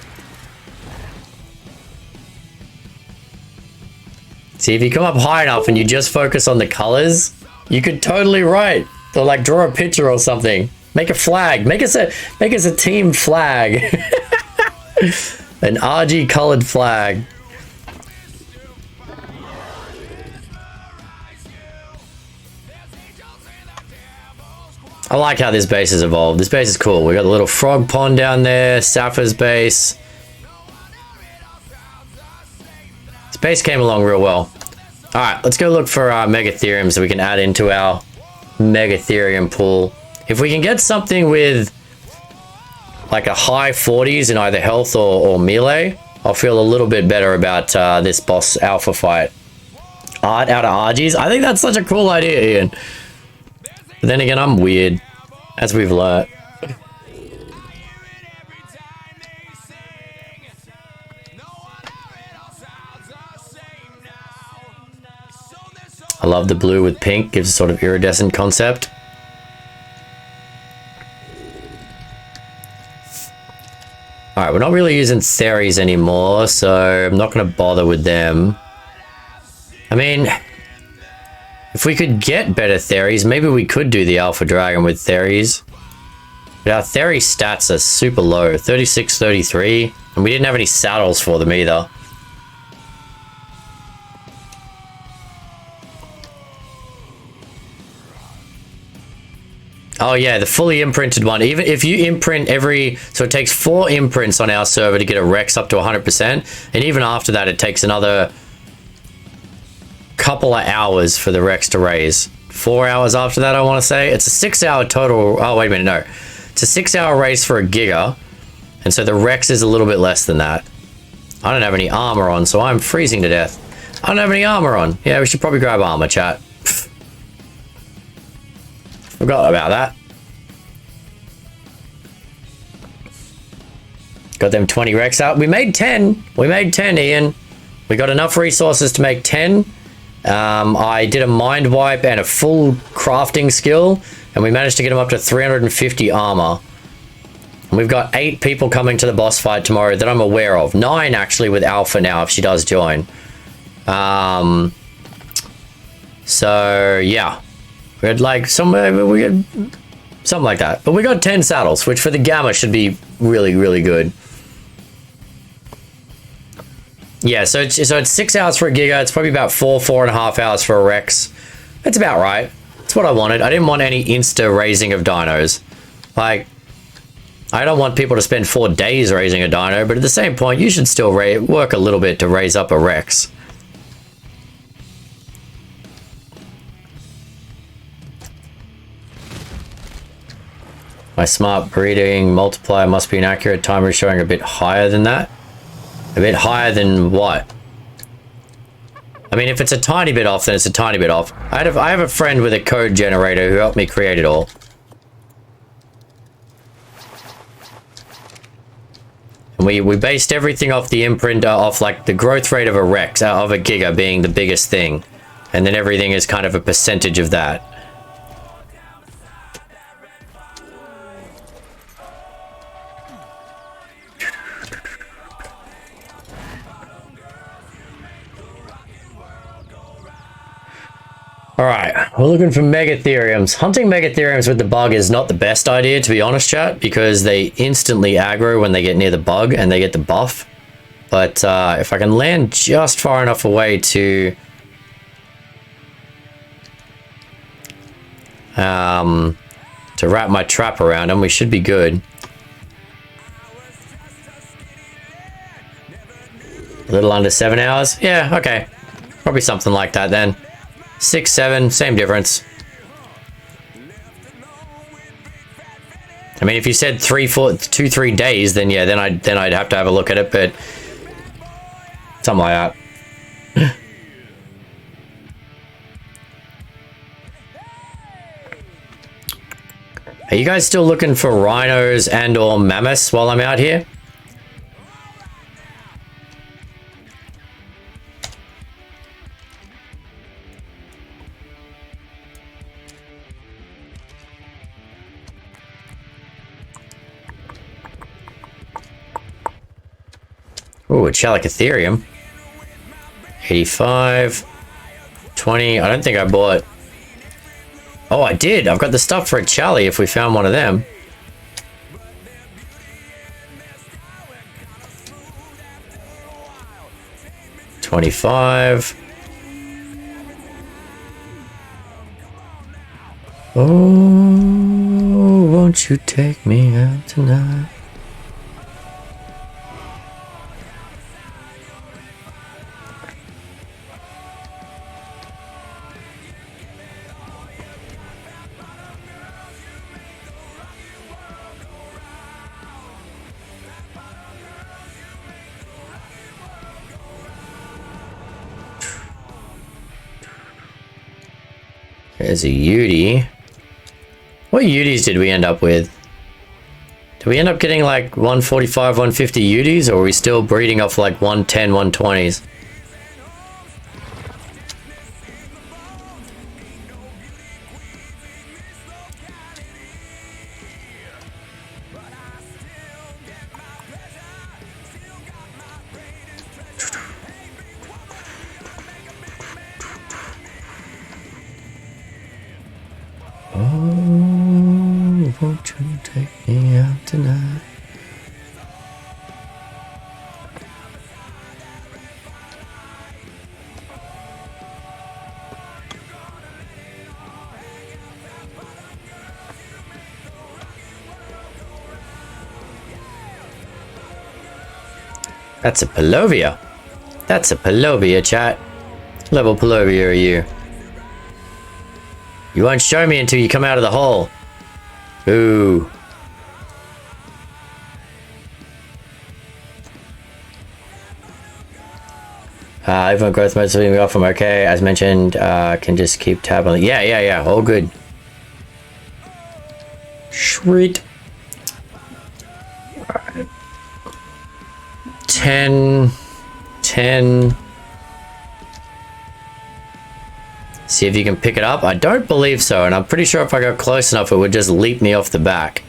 See, if you come up high enough and you just focus on the colors, you could totally write, or like draw a picture or something. Make a flag. Make us a team flag. An RG colored flag. I like how this base has evolved. This base is cool. We got the little frog pond down there, Sapphire's base. This base came along real well. All right, let's go look for Megatherium so we can add into our Megatherium pool. If we can get something with like a high 40s in either health or melee, I'll feel a little bit better about this boss alpha fight. Art out of Argies. I think that's such a cool idea, Ian. But then again, I'm weird, as we've learnt. I love the blue with pink, gives a sort of iridescent concept. Alright, we're not really using Theres anymore, so I'm not going to bother with them. I mean, if we could get better Theres, maybe we could do the Alpha Dragon with Theres. But our Theres stats are super low, 36, 33, and we didn't have any saddles for them either. Oh yeah, the fully imprinted one. Even if you imprint so it takes 4 imprints on our server to get a Rex up to 100%. And even after that, it takes another couple of hours for the Rex to raise. 4 hours after that, I want to say. It's a 6-hour total. Oh, wait a minute, no. It's a 6-hour race for a Giga. And so the Rex is a little bit less than that. I don't have any armor on, so I'm freezing to death. I don't have any armor on. Yeah, we should probably grab armor, chat. Pfft. Forgot about that. Got them 20 Rex out. We made 10. We made 10, Ian. We got enough resources to make 10. I did a mind wipe and a full crafting skill, and we managed to get them up to 350 armor. And we've got 8 people coming to the boss fight tomorrow that I'm aware of. 9 actually with Alpha now if she does join. So yeah, we had like something like that. But we got 10 saddles, which for the Gamma should be really, really good. Yeah, so it's 6 hours for a Giga. It's probably about 4.5 hours for a Rex. That's about right. That's what I wanted. I didn't want any insta raising of dinos. Like, I don't want people to spend 4 days raising a dino, but at the same point, you should still work a little bit to raise up a Rex. My smart breeding multiplier must be an accurate timer showing a bit higher than that. A bit higher than what? I mean, if it's a tiny bit off, then it's a tiny bit off. I have a friend with a code generator who helped me create it all. And we based everything off the imprint, off like the growth rate of a Rex, of a Giga being the biggest thing. And then everything is kind of a percentage of that. Alright, we're looking for Megatheriums. Hunting Megatheriums with the bug is not the best idea, to be honest, chat, because they instantly aggro when they get near the bug and they get the buff. But if I can land just far enough away to wrap my trap around them, we should be good. A little under 7 hours? Yeah, okay. Probably something like that then. 6, 7, same difference. I mean, if you said 2-3 days, then yeah, then I'd have to have a look at it, but something like that. Are you guys still looking for rhinos and or mammoths while I'm out here? Ooh, a Chalicotherium. 85. 20. I don't think I bought... Oh, I did. I've got the stuff for a Chali if we found one of them. $25. Oh, won't you take me out tonight? There's a Yudi. What Udis did we end up with? Did we end up getting like 145, 150 Udis, or are we still breeding off like 110, 120s? Oh, won't you take me out tonight? That's a Palovia. That's a Palovia, chat. Level Palovia are you? You won't show me until you come out of the hole. Ooh. Everyone growth mode leaving me off from okay. As mentioned, can just keep tab on. Yeah. All good. Sweet. 10. See if you can pick it up. I don't believe so, and I'm pretty sure if I got close enough, it would just leap me off the back.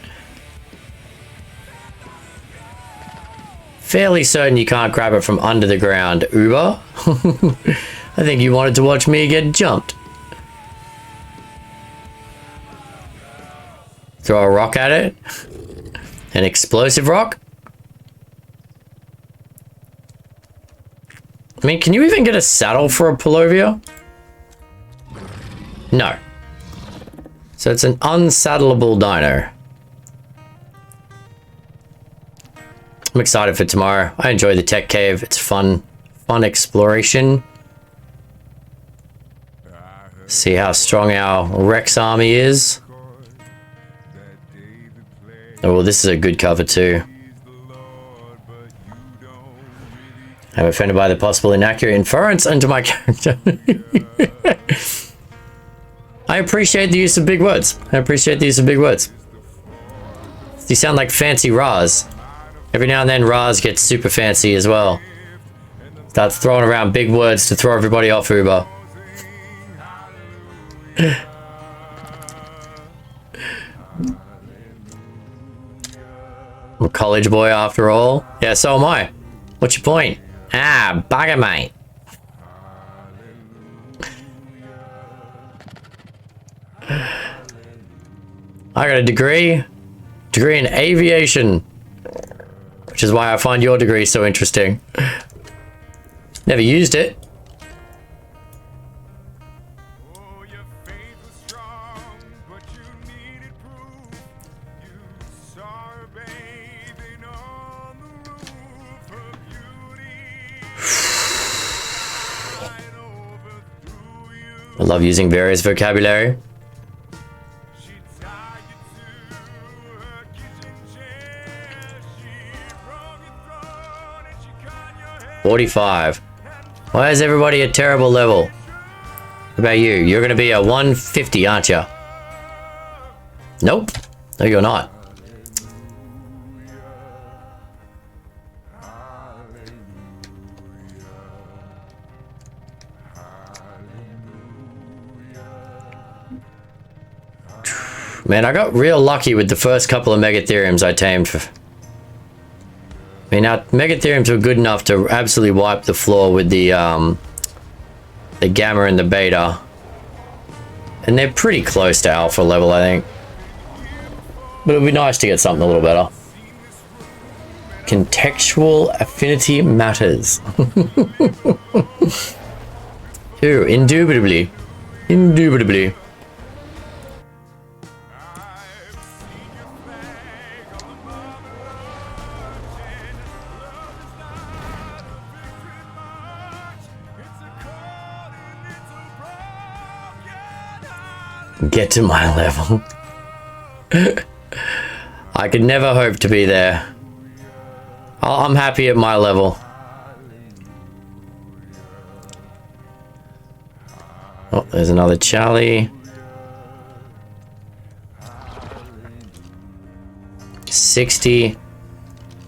Fairly certain you can't grab it from under the ground, Uber. I think you wanted to watch me get jumped. Throw a rock at it. An explosive rock. I mean, can you even get a saddle for a Palovia? No. So it's an unsaddleable dino. I'm excited for tomorrow. I enjoy the tech cave. It's fun exploration. See how strong our Rex army is. Oh, well, this is a good cover too. I'm offended by the possible inaccurate inference into my character. I appreciate the use of big words. You sound like fancy Raz. Every now and then Raz gets super fancy as well. Starts throwing around big words to throw everybody off Uber. I'm a college boy after all. Yeah, so am I. What's your point? Ah, bugger, mate. I got a degree in aviation, which is why I find your degree so interesting. Never used it. I love using various vocabulary. $45. Why is everybody a terrible level? What about you? You're gonna be a 150, aren't you? Nope. No, you're not. Man, I got real lucky with the first couple of Megatheriums I tamed. I mean, our Megatheriums were good enough to absolutely wipe the floor with the Gamma and the Beta. And they're pretty close to Alpha level, I think. But it would be nice to get something a little better. Contextual affinity matters. Ooh, indubitably. Indubitably. Get to my level. I could never hope to be there. I'm happy at my level. Oh, there's another Charlie. 60.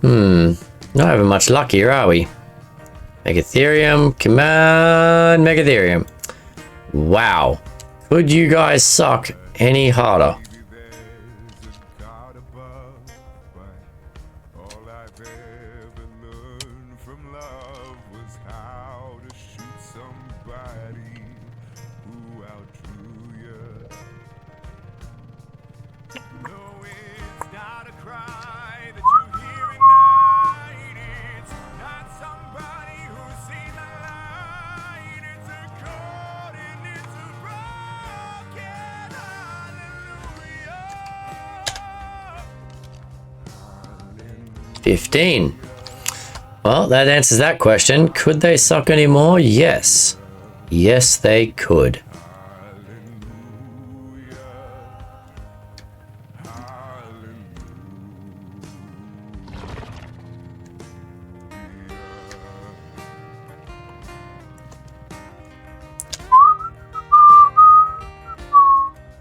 Not having much luck here, are we? Megatherium, come on, Megatherium. Wow. Could you guys suck any harder? $15. Well, that answers that question. Could they suck anymore? Yes. Yes, they could.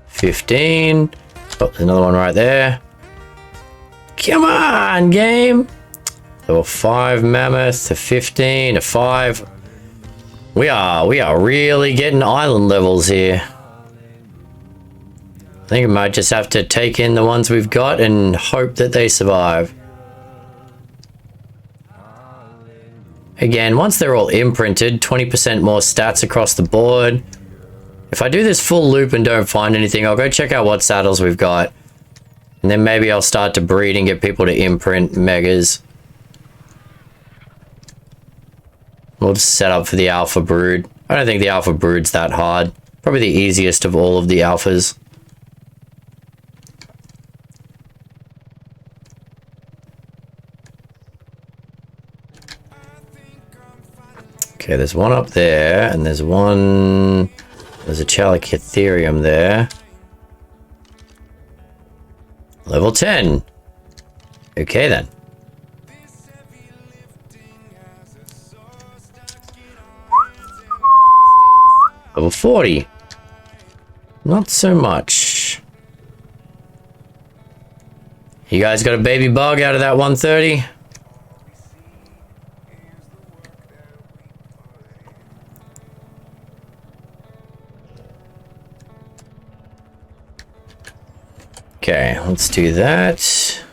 $15. Oh, there's another one right there. Come on, game. Level 5 mammoth to 15 to 5. We are really getting island levels here. I think we might just have to take in the ones we've got and hope that they survive. Again, once they're all imprinted, 20% more stats across the board. If I do this full loop and don't find anything, I'll go check out what saddles we've got. And then maybe I'll start to breed and get people to imprint megas. We'll just set up for the alpha brood. I don't think the alpha brood's that hard. Probably the easiest of all of the alphas. Okay, there's one up there, and there's one... There's a Chalicitherium there. Level 10. Okay then. Level 40. Not so much. You guys got a baby bug out of that 130? Okay, let's do that.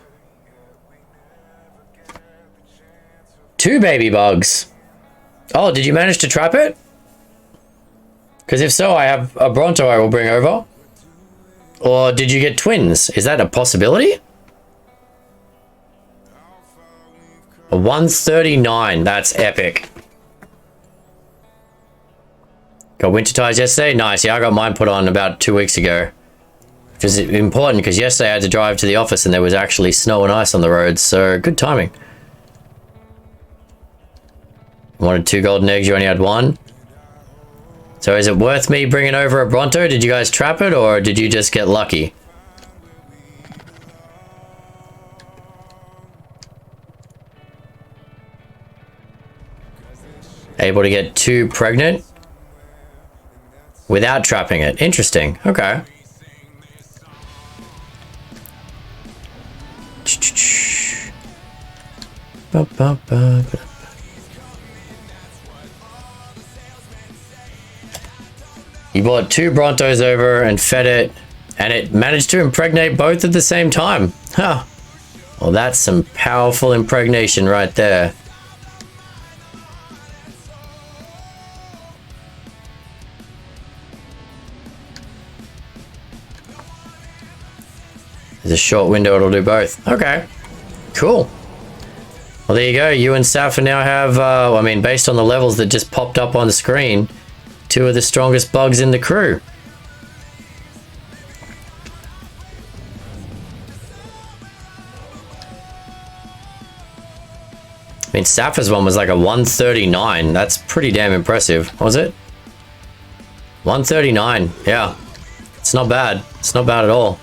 2 baby bugs. Oh, did you manage to trap it? Because if so, I have a Bronto I will bring over. Or did you get twins? Is that a possibility? A 139. That's epic. Got winter tires yesterday? Nice. Yeah, I got mine put on about 2 weeks ago. Which is important because yesterday I had to drive to the office and there was actually snow and ice on the roads. So good timing. Wanted 2 golden eggs. You only had 1. So is it worth me bringing over a Bronto? Did you guys trap it or did you just get lucky? Able to get 2 pregnant without trapping it. Interesting. Okay. You brought 2 Brontos over and fed it, and it managed to impregnate both at the same time. Huh. Well, that's some powerful impregnation right there. There's a short window, it'll do both. Okay, cool. Well, there you go. You and Safa now have, I mean, based on the levels that just popped up on the screen, 2 of the strongest bugs in the crew. I mean, Safa's one was like a 139. That's pretty damn impressive. Was it? 139. Yeah. It's not bad. It's not bad at all.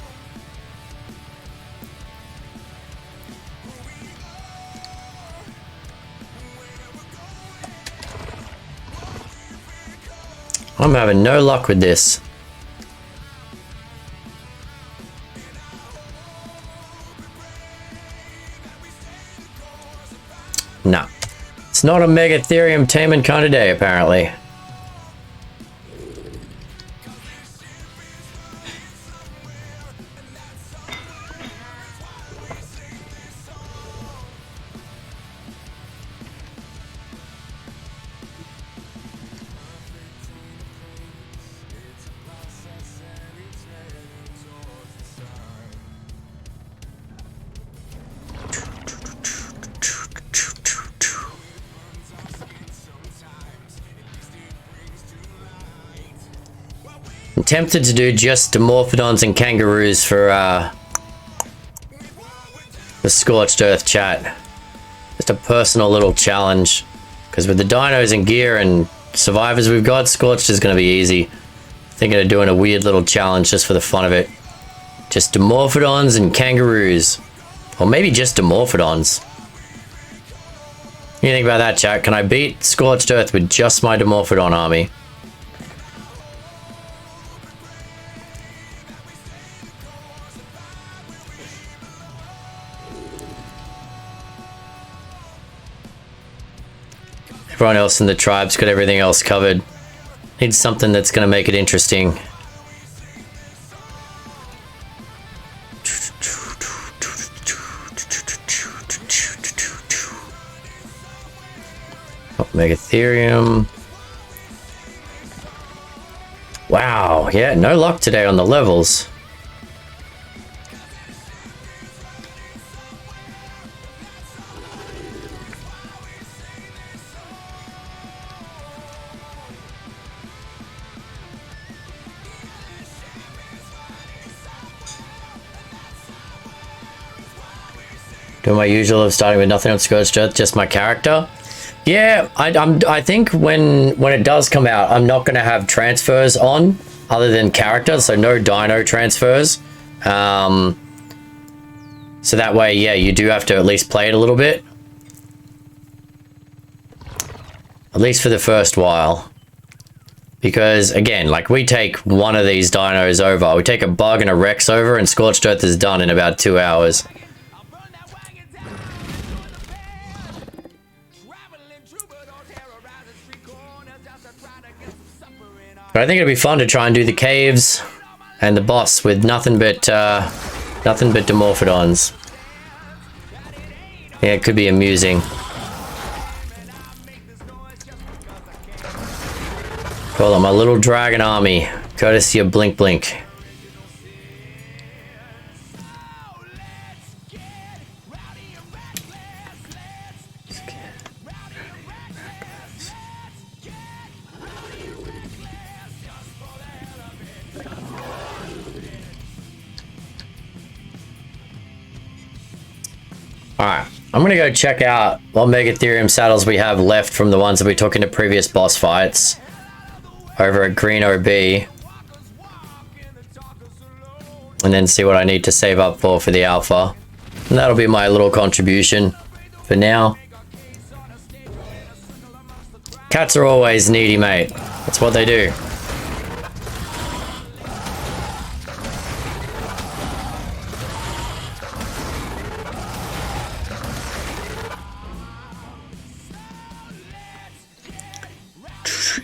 I'm having no luck with this. No. It's not a Megatherium taming kind of day, apparently. I'm tempted to do just Dimorphodons and kangaroos for Scorched Earth chat. Just a personal little challenge. Because with the dinos and gear and survivors we've got, Scorched is going to be easy. Thinking of doing a weird little challenge just for the fun of it. Just Dimorphodons and kangaroos. Or maybe just Dimorphodons. What do you think about that, chat? Can I beat Scorched Earth with just my Dimorphodon army? Everyone else in the tribe's got everything else covered. Need something that's going to make it interesting. Oh, Megatherium. Wow, yeah, no luck today on the levels. Doing my usual of starting with nothing on Scorched Earth, just my character. Yeah, I think when it does come out, I'm not going to have transfers on other than character, so no dino transfers. So that way, yeah, you do have to at least play it a little bit. At least for the first while. Because, again, like, we take one of these dinos over. We take a bug and a Rex over, and Scorched Earth is done in about 2 hours. But I think it'd be fun to try and do the caves and the boss with nothing but Dimorphodons. Yeah, it could be amusing. Call it my little dragon army, courtesy of Blink Blink. Alright, I'm gonna go check out what Megatherium saddles we have left from the ones that we took into previous boss fights over at Green OB. And then see what I need to save up for the alpha. And that'll be my little contribution for now. Cats are always needy, mate. That's what they do.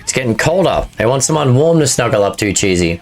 It's getting colder. They want someone warm to snuggle up to, Cheesy.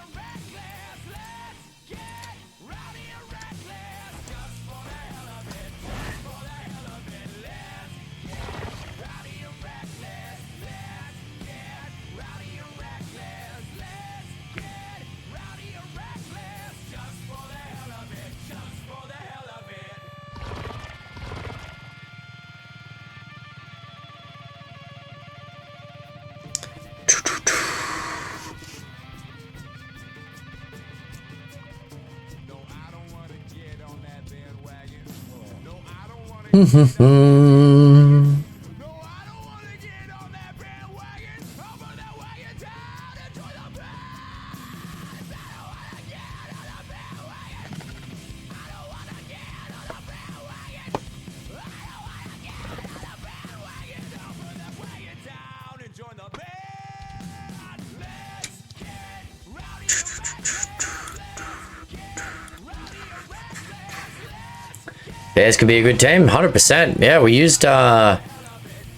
Bears could be a good team, 100%. Yeah, we used, the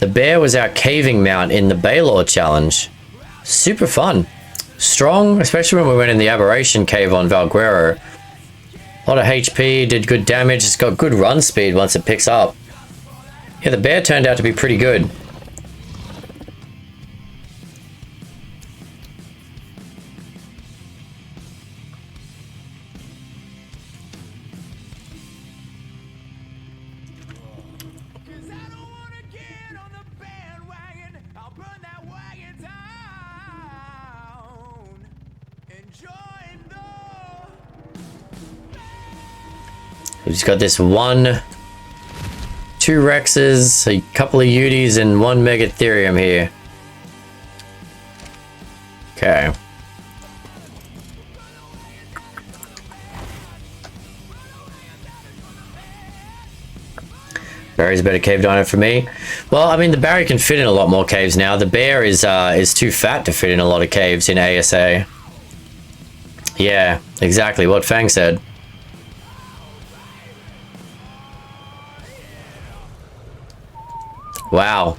bear was our caving mount in the Baylor challenge. Super fun. Strong, especially when we went in the Aberration cave on Valguero. A lot of HP, did good damage, it's got good run speed once it picks up. Yeah, the bear turned out to be pretty good. We've just got this one 2 Rexes, a couple of Utis, and 1 Megatherium here. Okay. Barry's a better cave dino for me. Well, I mean, the Barry can fit in a lot more caves now. The bear is too fat to fit in a lot of caves in ASA. Yeah, exactly what Fang said. Wow.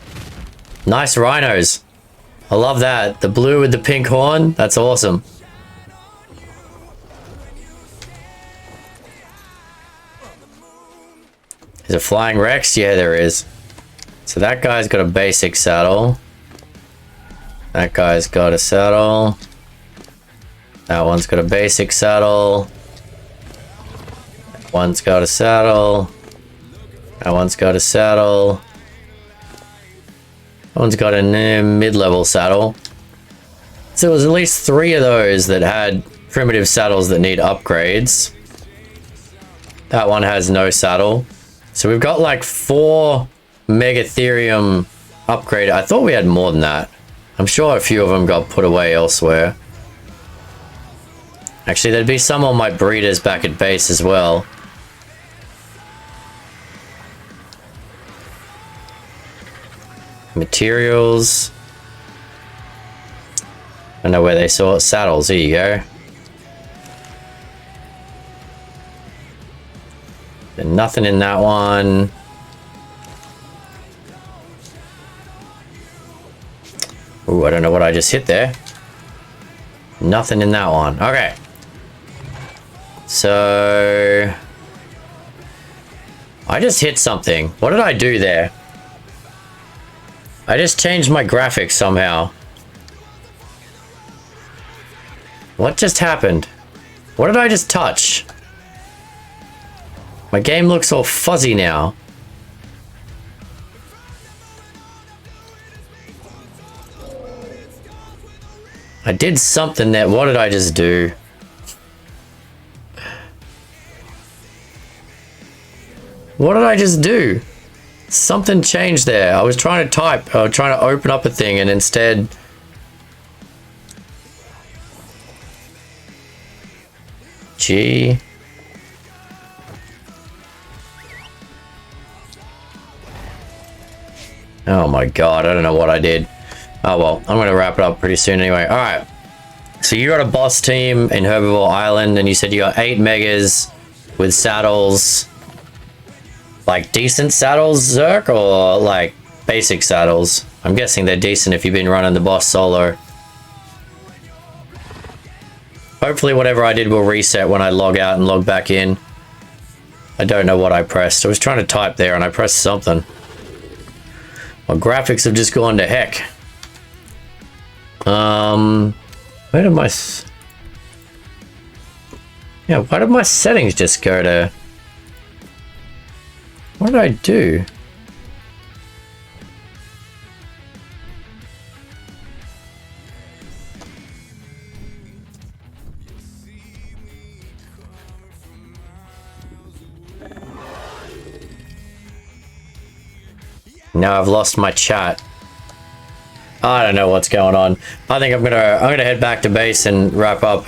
Nice rhinos. I love that. The blue with the pink horn. That's awesome. Is a flying Rex? Yeah, there is. So that guy's got a basic saddle. That guy's got a saddle. That one's got a basic saddle. That one's got a saddle. That one's got a saddle. That one's got a mid-level saddle. So there's at least 3 of those that had primitive saddles that need upgrades. That one has no saddle. So we've got like 4 Megatherium upgrade. I thought we had more than that. I'm sure a few of them got put away elsewhere. Actually, there'd be some on my breeders back at base as well. Materials. I don't know where they saw it. Saddles. Here you go. And nothing in that one. Ooh, I don't know what I just hit there. Nothing in that one. Okay. So... I just hit something. What did I do there? I just changed my graphics somehow. What just happened? What did I just touch? My game looks all fuzzy now. I did something there. What did I just do? What did I just do? Something changed there. I was trying to type. I was trying to open up a thing and instead... G... Oh my god, I don't know what I did. Oh well, I'm gonna wrap it up pretty soon anyway. Alright. So you got a boss team in Herbivore Island and you said you got 8 megas with saddles. Like decent saddles, Zerk, or like basic saddles? I'm guessing they're decent if you've been running the boss solo. Hopefully whatever I did will reset when I log out and log back in. I don't know what I pressed. I was trying to type there and I pressed something. My graphics have just gone to heck. Where did my... Yeah, why did my settings just go to... What did I do? Now I've lost my chat. I don't know what's going on. I think I'm gonna head back to base and wrap up.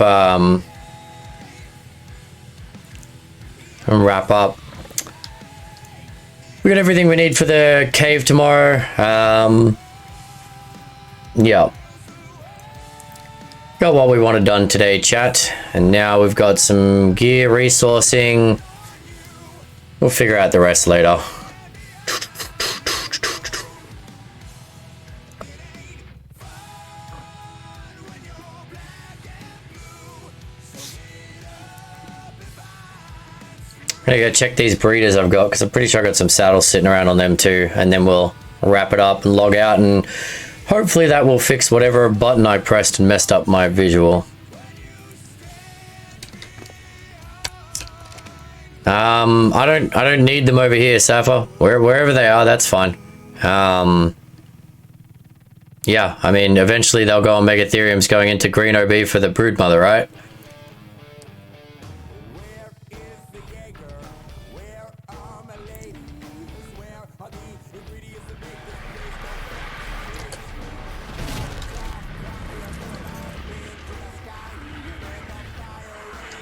We got everything we need for the cave tomorrow. Yeah. Got what we wanted done today, chat. And now we've got some gear resourcing. We'll figure out the rest later. I'm gonna go check these breeders I've got because I'm pretty sure I got some saddles sitting around on them too, and then we'll wrap it up and log out, and hopefully that will fix whatever button I pressed and messed up my visual. I don't need them over here, Safa. Wherever they are, that's fine. Yeah, I mean eventually they'll go on Megatherium's going into Green OB for the Broodmother, right?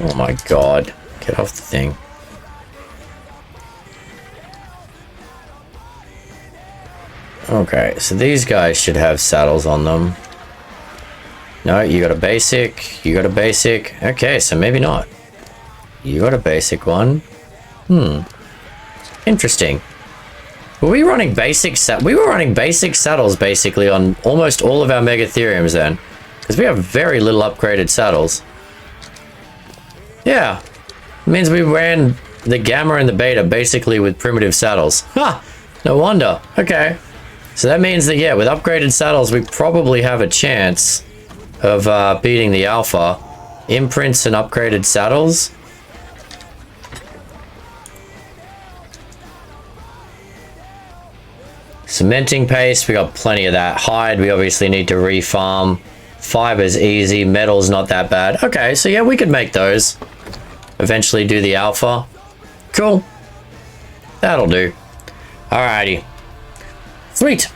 Oh my god. Get off the thing. Okay, so these guys should have saddles on them. No, you got a basic. You got a basic. Okay, so maybe not. You got a basic one. Interesting. Were we running basic we were running basic saddles basically on almost all of our Megatheriums then. Because we have very little upgraded saddles. Yeah. It means we ran the Gamma and the Beta basically with primitive saddles. Ha! No wonder. Okay. So that means that, yeah, with upgraded saddles, we probably have a chance of beating the Alpha. Imprints and upgraded saddles. Cementing paste, we got plenty of that. Hide, we obviously need to refarm. Fiber's easy. Metal's not that bad. Okay, so yeah, we could make those. Eventually do the Alpha. Cool. That'll do. Alrighty. Sweet.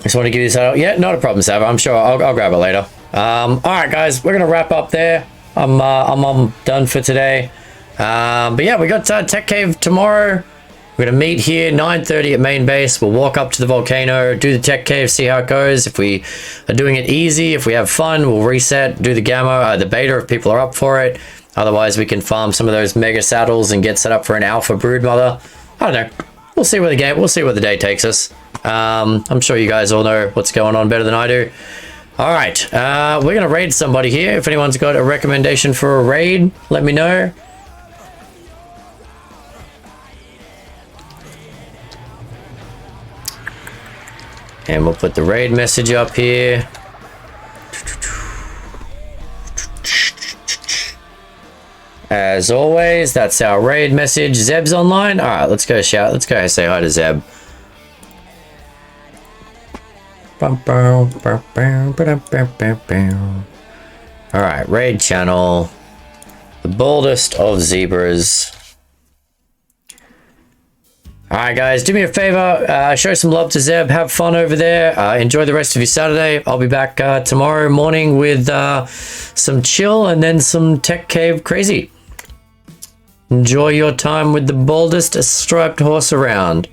Just want to give you this out. Yeah, not a problem, Sav. I'm sure I'll grab it later. Alright, guys, we're gonna wrap up there. I'm done for today. But yeah, we got Tech Cave tomorrow. We're gonna meet here 9:30 at main base. We'll walk up to the volcano, do the Tech Cave, see how it goes. If we are doing it easy, if we have fun, we'll reset, do the Gamma, the Beta if people are up for it. Otherwise, we can farm some of those mega saddles and get set up for an Alpha Broodmother. I don't know. We'll see where the day takes us. I'm sure you guys all know what's going on better than I do. All right, we're gonna raid somebody here. If anyone's got a recommendation for a raid, let me know. And we'll put the raid message up here. As always, that's our raid message. Zeb's online. All right, let's go shout. Let's go say hi to Zeb. All right, raid channel. The boldest of zebras. Alright guys, do me a favor, show some love to Zeb, have fun over there, enjoy the rest of your Saturday. I'll be back tomorrow morning with some chill and then some Tech Cave crazy. Enjoy your time with the boldest striped horse around.